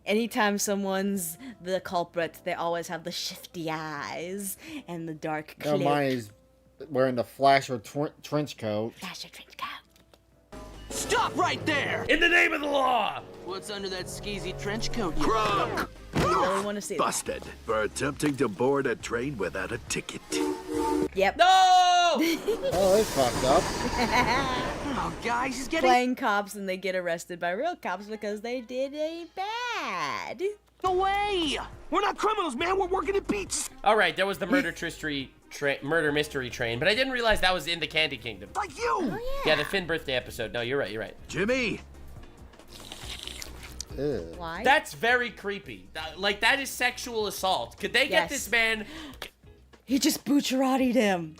Anytime someone's the culprit, they always have the shifty eyes and the dark cloak. Mine is wearing the Flasher trench coat. Flasher trench coat. Stop right there! In the name of the law! What's under that skeezy trench coat? Crook! You really want to see Busted for attempting to board a train without a ticket. Yep. No! Oh, they fucked up. Oh, guys, he's getting... playing cops and they get arrested by real cops because they did a bad. No way! We're not criminals, man. We're working at Pete's. All right, that was the murder mystery train, but I didn't realize that was in the Candy Kingdom. Like you! Oh, Yeah, the Finn birthday episode. No, you're right. Jimmy! Why? That's very creepy. Like, that is sexual assault. Could they get this man... He just Bucciarati'd him.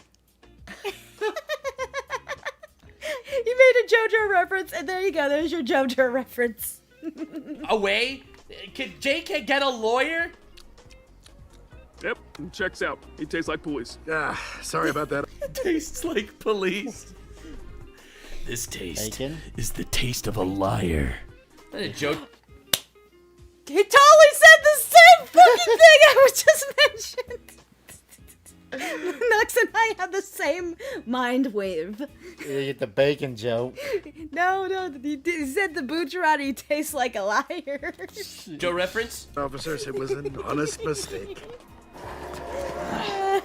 You made a JoJo reference, and there you go. There's your JoJo reference. Away? Could JK get a lawyer? Yep, checks out. He tastes like police. Ah, sorry about that. Tastes like police. This taste is the taste of a liar. That a joke. He totally said the same fucking thing I was just mentioned. Nux and I have the same mind wave. You get the bacon joke. No, he said the Bucciarati tastes like a liar. Joe reference? Officers, it was an honest mistake.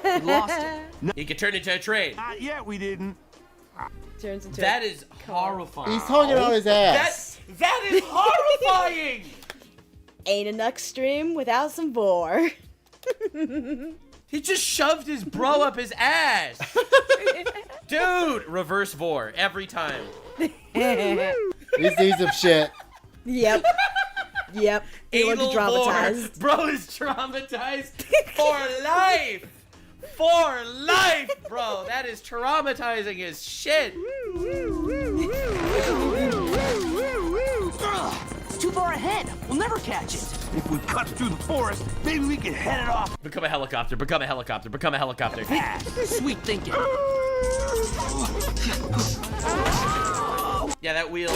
We lost it. He could turn into a train. Not yet, we didn't. Turns into That is horrifying. He's talking about his ass. That is horrifying! Ain't a Nux stream without some vor. He just shoved his bro up his ass. Dude, reverse vor every time. He sees some shit. Yep. Yep. He looked Anal traumatized. vor. Bro is traumatized for life. For life, bro. That is traumatizing as shit. It's too far ahead. We'll never catch it. If we cut through the forest, maybe we can head it off. Become a helicopter. Become a helicopter. Become a helicopter. Sweet thinking. Yeah, that wheel.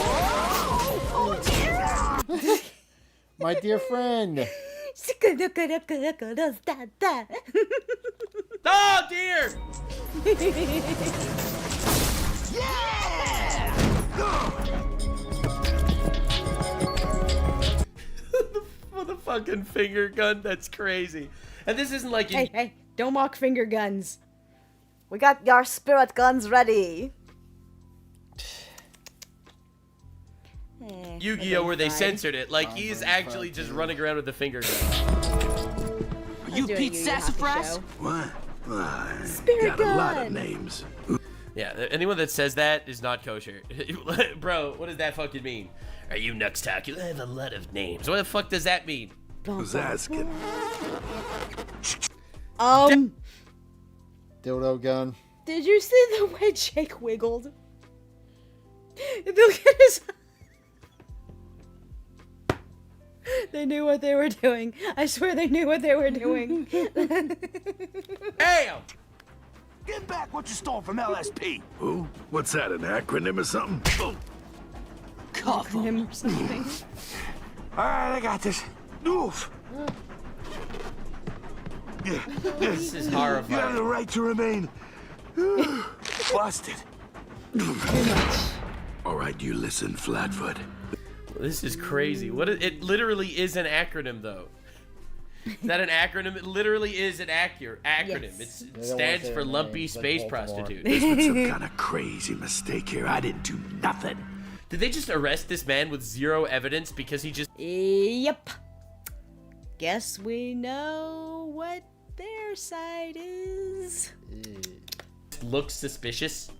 My dear friend. Oh, dear! For the fucking finger gun, that's crazy. And this isn't like Hey, don't mock finger guns. We got our spirit guns ready. Yu-Gi-Oh! Where they censored it. Like, he's actually just running around with the finger gun. Are you Pete Sassafras? What? Spirit got a lot gun. of names. Yeah, anyone that says that is not kosher. Bro, what does that fucking mean? Are you Nux Talk? You have a lot of names. What the fuck does that mean? Who's asking? Dildo gun. Did you see the way Jake wiggled? Look at his... They knew what they were doing. I swear they knew what they were doing. Damn! Get back what you stole from LSP. Who? What's that, an acronym or something? Cuff him or something. All right, I got this. Oof. This is horrifying. You have the right to remain. Busted. All right, you listen, Flatfoot. This is crazy. It literally is an acronym, though. Is that an acronym? It literally is an acronym. Yes. It stands for Lumpy Space Prostitute. There's been some kind of crazy mistake here. I didn't do nothing. Did they just arrest this man with zero evidence because he just... Yep. Guess we know what their side is. looks suspicious?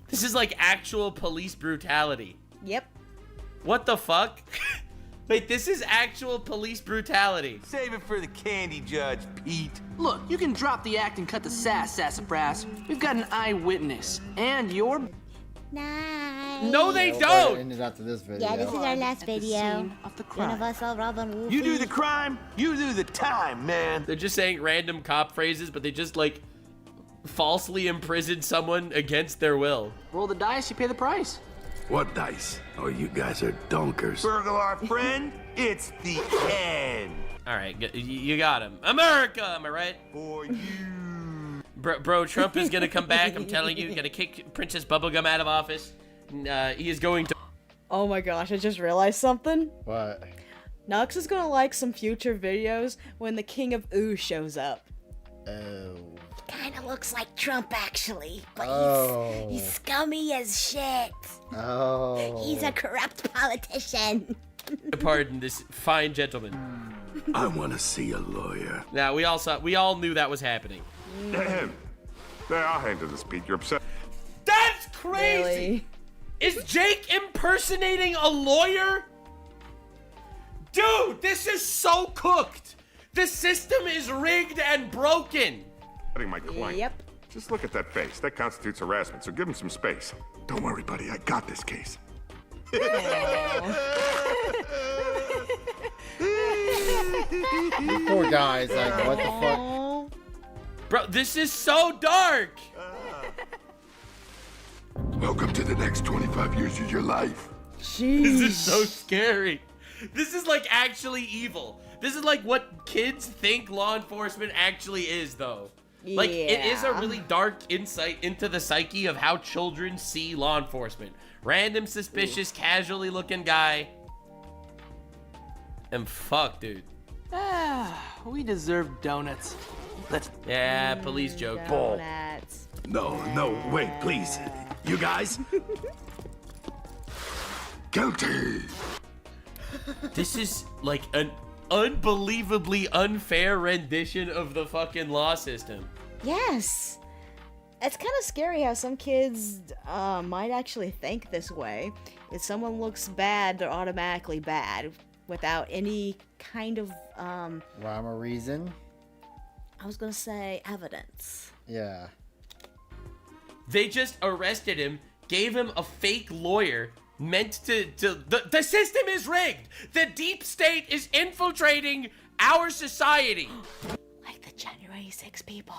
This is like actual police brutality. Yep. What the fuck? Wait, this is actual police brutality. Save it for the candy judge, Pete. Look, you can drop the act and cut the sass, Sassafras. We've got an eyewitness. And you're... Nice. No, they We'll don't! end it after this video. Yeah, this is our last At the video. scene of the One of crime. us all rob on Wolfie. You do the crime, you do the time, man. They're just saying random cop phrases, but they just like falsely imprisoned someone against their will. Roll the dice, you pay the price. What dice? Oh, you guys are donkers. Burglar friend, it's the end. All right, you got him. America, am I right? For you. Bro, Trump is gonna come back. I'm telling you, gonna kick Princess Bubblegum out of office. He is going to. Oh my gosh, I just realized something. What? Nux is gonna like some future videos when the King of Ooh shows up. Oh. kind of looks like Trump, actually. But he's scummy as shit. Oh. He's a corrupt politician. Pardon this fine gentleman. I want to see a lawyer. Now, we all knew that was happening. There, I'll handle this, Pete. You're upset. That's crazy! Really? Is Jake impersonating a lawyer? Dude, this is so cooked! The system is rigged and broken! My client. Yep. Just look at that face. That constitutes harassment, so give him some space. Don't worry, buddy. I got this case. You poor guys, like, what the fuck? Bro, this is so dark! Welcome to the next 25 years of your life. Jeez. This is so scary. This is like actually evil. This is like what kids think law enforcement actually is, though. Like, it is a really dark insight into the psyche of how children see law enforcement. Random, suspicious, casually looking guy. And fuck, dude. We deserve donuts. Yeah, police joke. Donuts. No, wait, please. You guys? Guilty. This is like an unbelievably unfair rendition of the fucking law system. Yes. It's kind of scary how some kids might actually think this way. If someone looks bad, they're automatically bad without any kind of rhyme or reason. I was gonna say evidence. Yeah. They just arrested him, gave him a fake lawyer, meant to the system is rigged. The deep state is infiltrating our society. Like the January 6 people.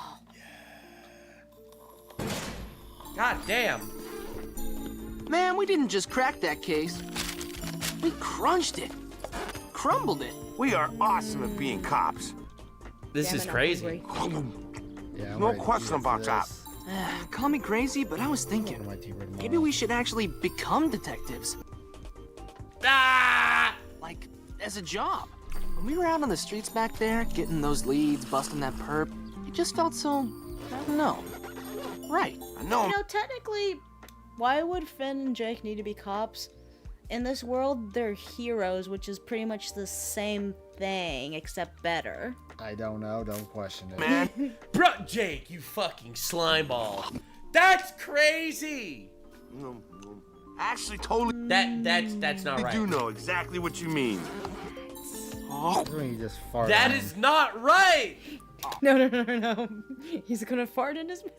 God damn. Man, we didn't just crack that case. We crunched it. Crumbled it. We are awesome at being cops. This is crazy. Yeah, No question about that. Call me crazy, but I was thinking, maybe we should actually become detectives. Ah! Like, as a job. When we were out on the streets back there, getting those leads, busting that perp, it just felt so, I don't know, right. I know. You know, technically, why would Finn and Jake need to be cops? In this world, they're heroes, which is pretty much the same thing, except better. I don't know. Don't question it. Man. Bro, Jake, you fucking slimeball. That's crazy. No. Actually, totally. That's not right. I do know exactly what you mean. Oh. You just fart That on is not right. No. He's gonna fart in his mouth.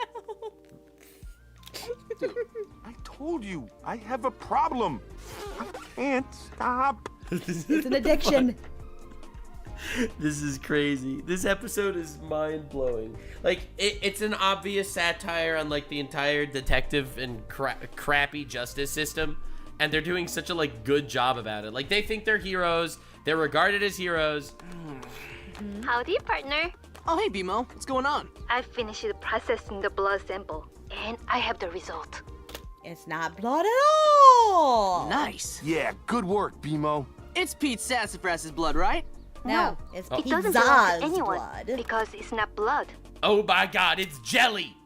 I told you, I have a problem. I can't stop. It's an addiction. This is crazy. This episode is mind-blowing. Like, it's an obvious satire on, like, the entire detective and crappy justice system. And they're doing such a, like, good job about it. Like, they think they're heroes. They're regarded as heroes. Howdy, partner. Oh, hey, BMO. What's going on? I finished processing the blood sample, and I have the result. It's not blood at all. Nice. Yeah, good work, BMO. It's Pete Sassafras's blood, right? No, it's It Pizza's doesn't belong to anyone blood. because it's not blood. Oh my god, it's jelly.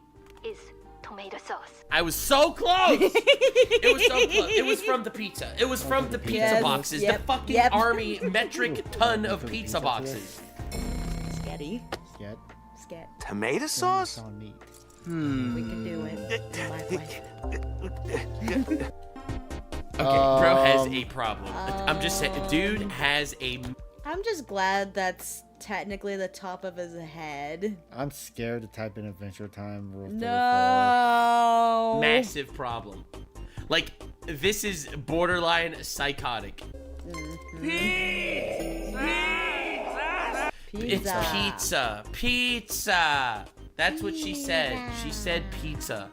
It's tomato sauce. I was so close. It was so close. It was from the pizza. It was from the pizza boxes. The fucking army metric ton of pizza boxes. Sketty. Sket. Tomato sauce? We can do it. Okay, bro has a problem. I'm just saying, dude has a... I'm just glad that's technically the top of his head. I'm scared to type in Adventure Time Rule 34. No. Massive problem. Like, this is borderline psychotic. It's pizza. Pizza. That's what she said. She said pizza.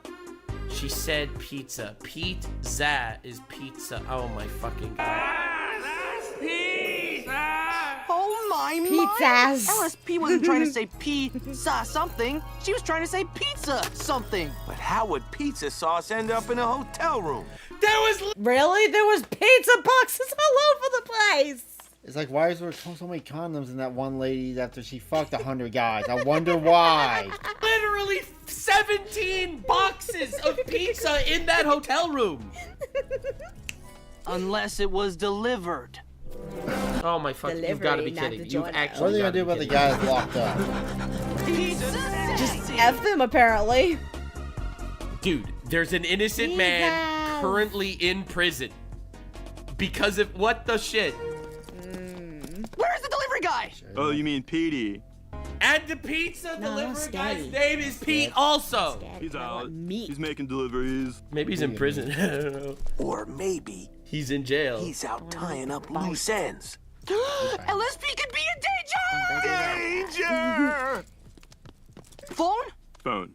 She said pizza. Pizza is pizza. Oh my fucking god. Oh my Pizzas. LSP wasn't trying to say pizza something. She was trying to say pizza something. But how would pizza sauce end up in a hotel room? There was really? There was pizza boxes all over the place. It's like, why is there so many condoms in that one lady after she fucked 100 guys? I wonder why. Literally 17 boxes of pizza in that hotel room. Unless it was delivered. Oh my fuck! You've got to be kidding me. You've actually. What are they gonna do about the guys locked up? Just F them, apparently. Dude, there's an innocent man currently in prison because of what the shit. Where's the delivery guy? Oh, you mean Petey? And the pizza delivery guy's name is Pete also. He's out. He's making deliveries. Maybe he's in prison. I don't know. Or maybe he's in jail. he's out tying up loose ends. LSP could be in danger! Danger! Phone? Phone.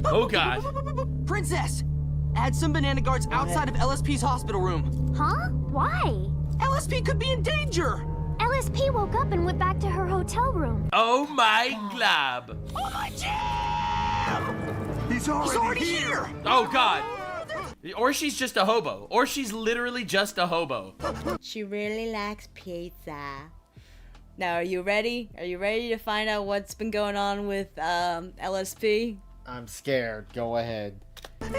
Oh god. Princess! Add some banana guards outside of LSP's hospital room. Huh? Why? LSP could be in danger! LSP woke up and went back to her hotel room. Oh my glob. Oh my jam! He's already here! Oh god. Or she's just a hobo. Or she's literally just a hobo. She really likes pizza. Now, are you ready? Are you ready to find out what's been going on with LSP? I'm scared. Go ahead. Can I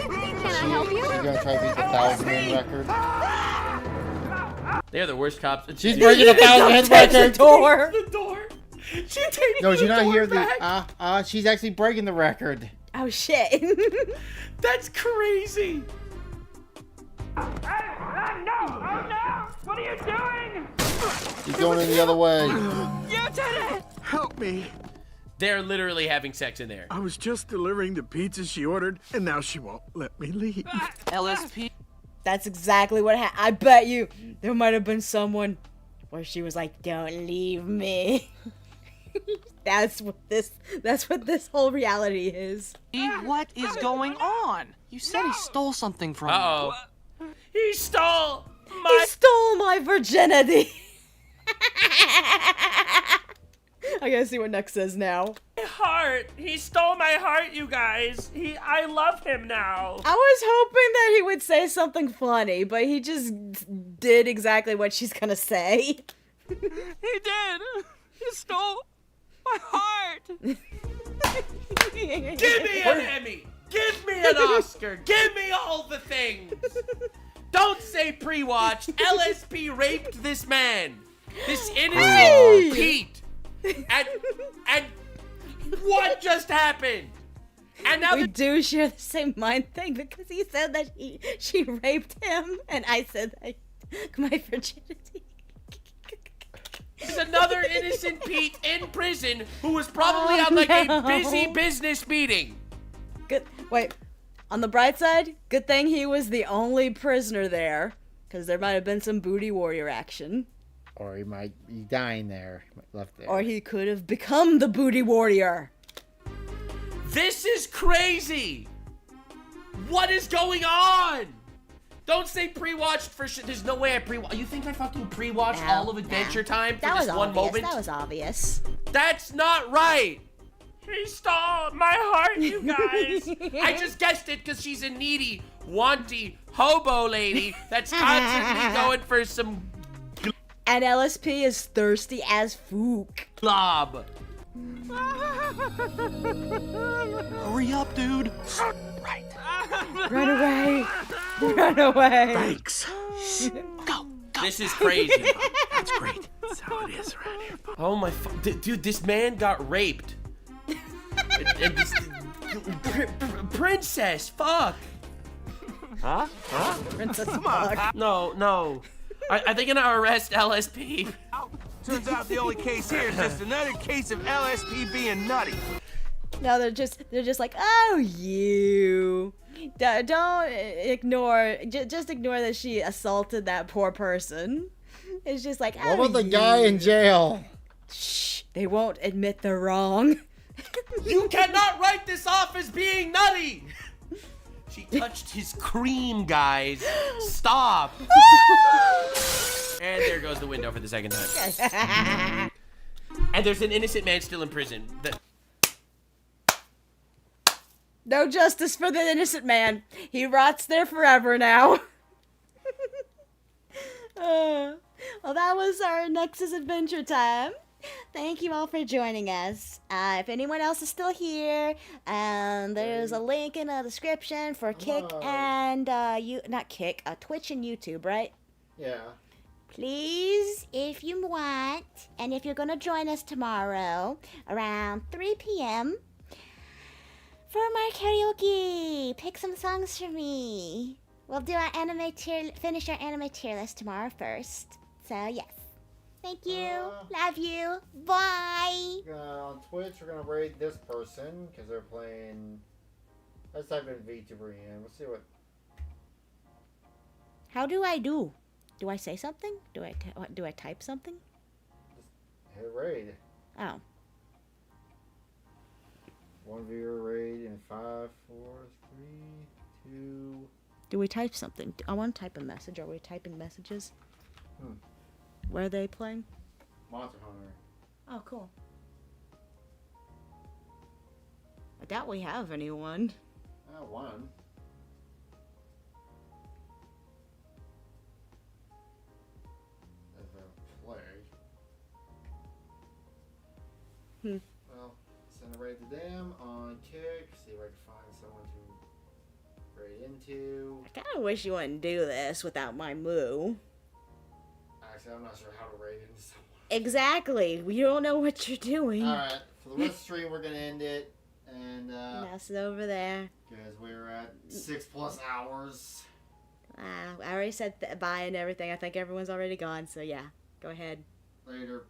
help you? She's gonna try to beat the 1,000-man record. They're the worst cops. She's breaking the 1,000-man record. The door. The door. She takes No, did you not hear back. the she's actually breaking the record. Oh shit. That's crazy. No! Oh no! What are you doing? She's going in the other way. You did it! Help me. They're literally having sex in there. I was just delivering the pizza she ordered, and now she won't let me leave. LSP? That's exactly what happened. I bet you there might have been someone where she was like, "Don't leave me." That's what this whole reality is. What is going on? You said he stole something from Uh-oh. He stole He stole my virginity. I gotta see what Nux says now. My heart. He stole my heart, you guys. I love him now. I was hoping that he would say something funny, but he just did exactly what she's gonna say. He did. He stole my heart. Give me an Emmy. Give me an Oscar. Give me all the things. Don't say pre-watched. LSP raped this man. This innocent Pete. And what just happened? And now we do share the same mind thing because he said that she raped him, and I said that my virginity. There's another innocent Pete in prison who was probably on like a busy business meeting. Good. Wait. On the bright side, good thing he was the only prisoner there, because there might have been some booty warrior action. Or he might be dying there, left there. Or he could have become the booty warrior. This is crazy. What is going on? Don't say pre-watched for shit. There's no way I pre-watched. You think I fucking pre-watched all of Adventure Time for this one moment? That was obvious. That's not right. He stole my heart, you guys. I just guessed it because she's a needy, wanty hobo lady that's constantly going for some and LSP is thirsty as fook. Glob. Hurry up, dude. Right. Run away. Run away. Thanks. Go. This is crazy. That's great. That's how it is around here. Oh my dude, this man got raped. and this, princess, fuck. Huh? Princess, Come on. fuck. No. I think I'm gonna arrest LSP. Turns out the only case here is just another case of LSP being nutty. No, they're just like, oh, you. Don't ignore, just ignore that she assaulted that poor person. It's just like, oh, what about the guy in jail? Shh, they won't admit they're wrong. You cannot write this off as being nutty. She touched his cream, guys. Stop. And there goes the window for the second time. And there's an innocent man still in prison. No justice for the innocent man. He rots there forever now. Well, that was our Nexus Adventure time. Thank you all for joining us. If anyone else is still here, there's a link in the description for Kick and Twitch and YouTube, right? Yeah. Please, if you want, and if you're gonna join us tomorrow around 3 p.m. for my karaoke, pick some songs for me. We'll do our finish our anime tier list tomorrow first. So yes. Thank you. Love you. Bye. On Twitch, we're gonna raid this person because they're playing. Let's type in Vtuber in. Let's see what. How do I do? Do I say something? Do I type something? Just hit raid. Oh. One viewer raid in 5, 4, 3, 2. Do we type something? I want to type a message. Are we typing messages? Where are they playing? Monster Hunter. Oh, cool. I doubt we have anyone. One. As a play. Well, send a raid to them on Kick. See if I can find someone to raid into. I kind of wish you wouldn't do this without my moo. Actually, I'm not sure how to raid into someone. Exactly. You don't know what you're doing. Alright, for the rest of the stream, we're going to end it. And, that's it over there. Because we're at 6+ hours. I already said bye and everything. I think everyone's already gone, so yeah. Go ahead. Later.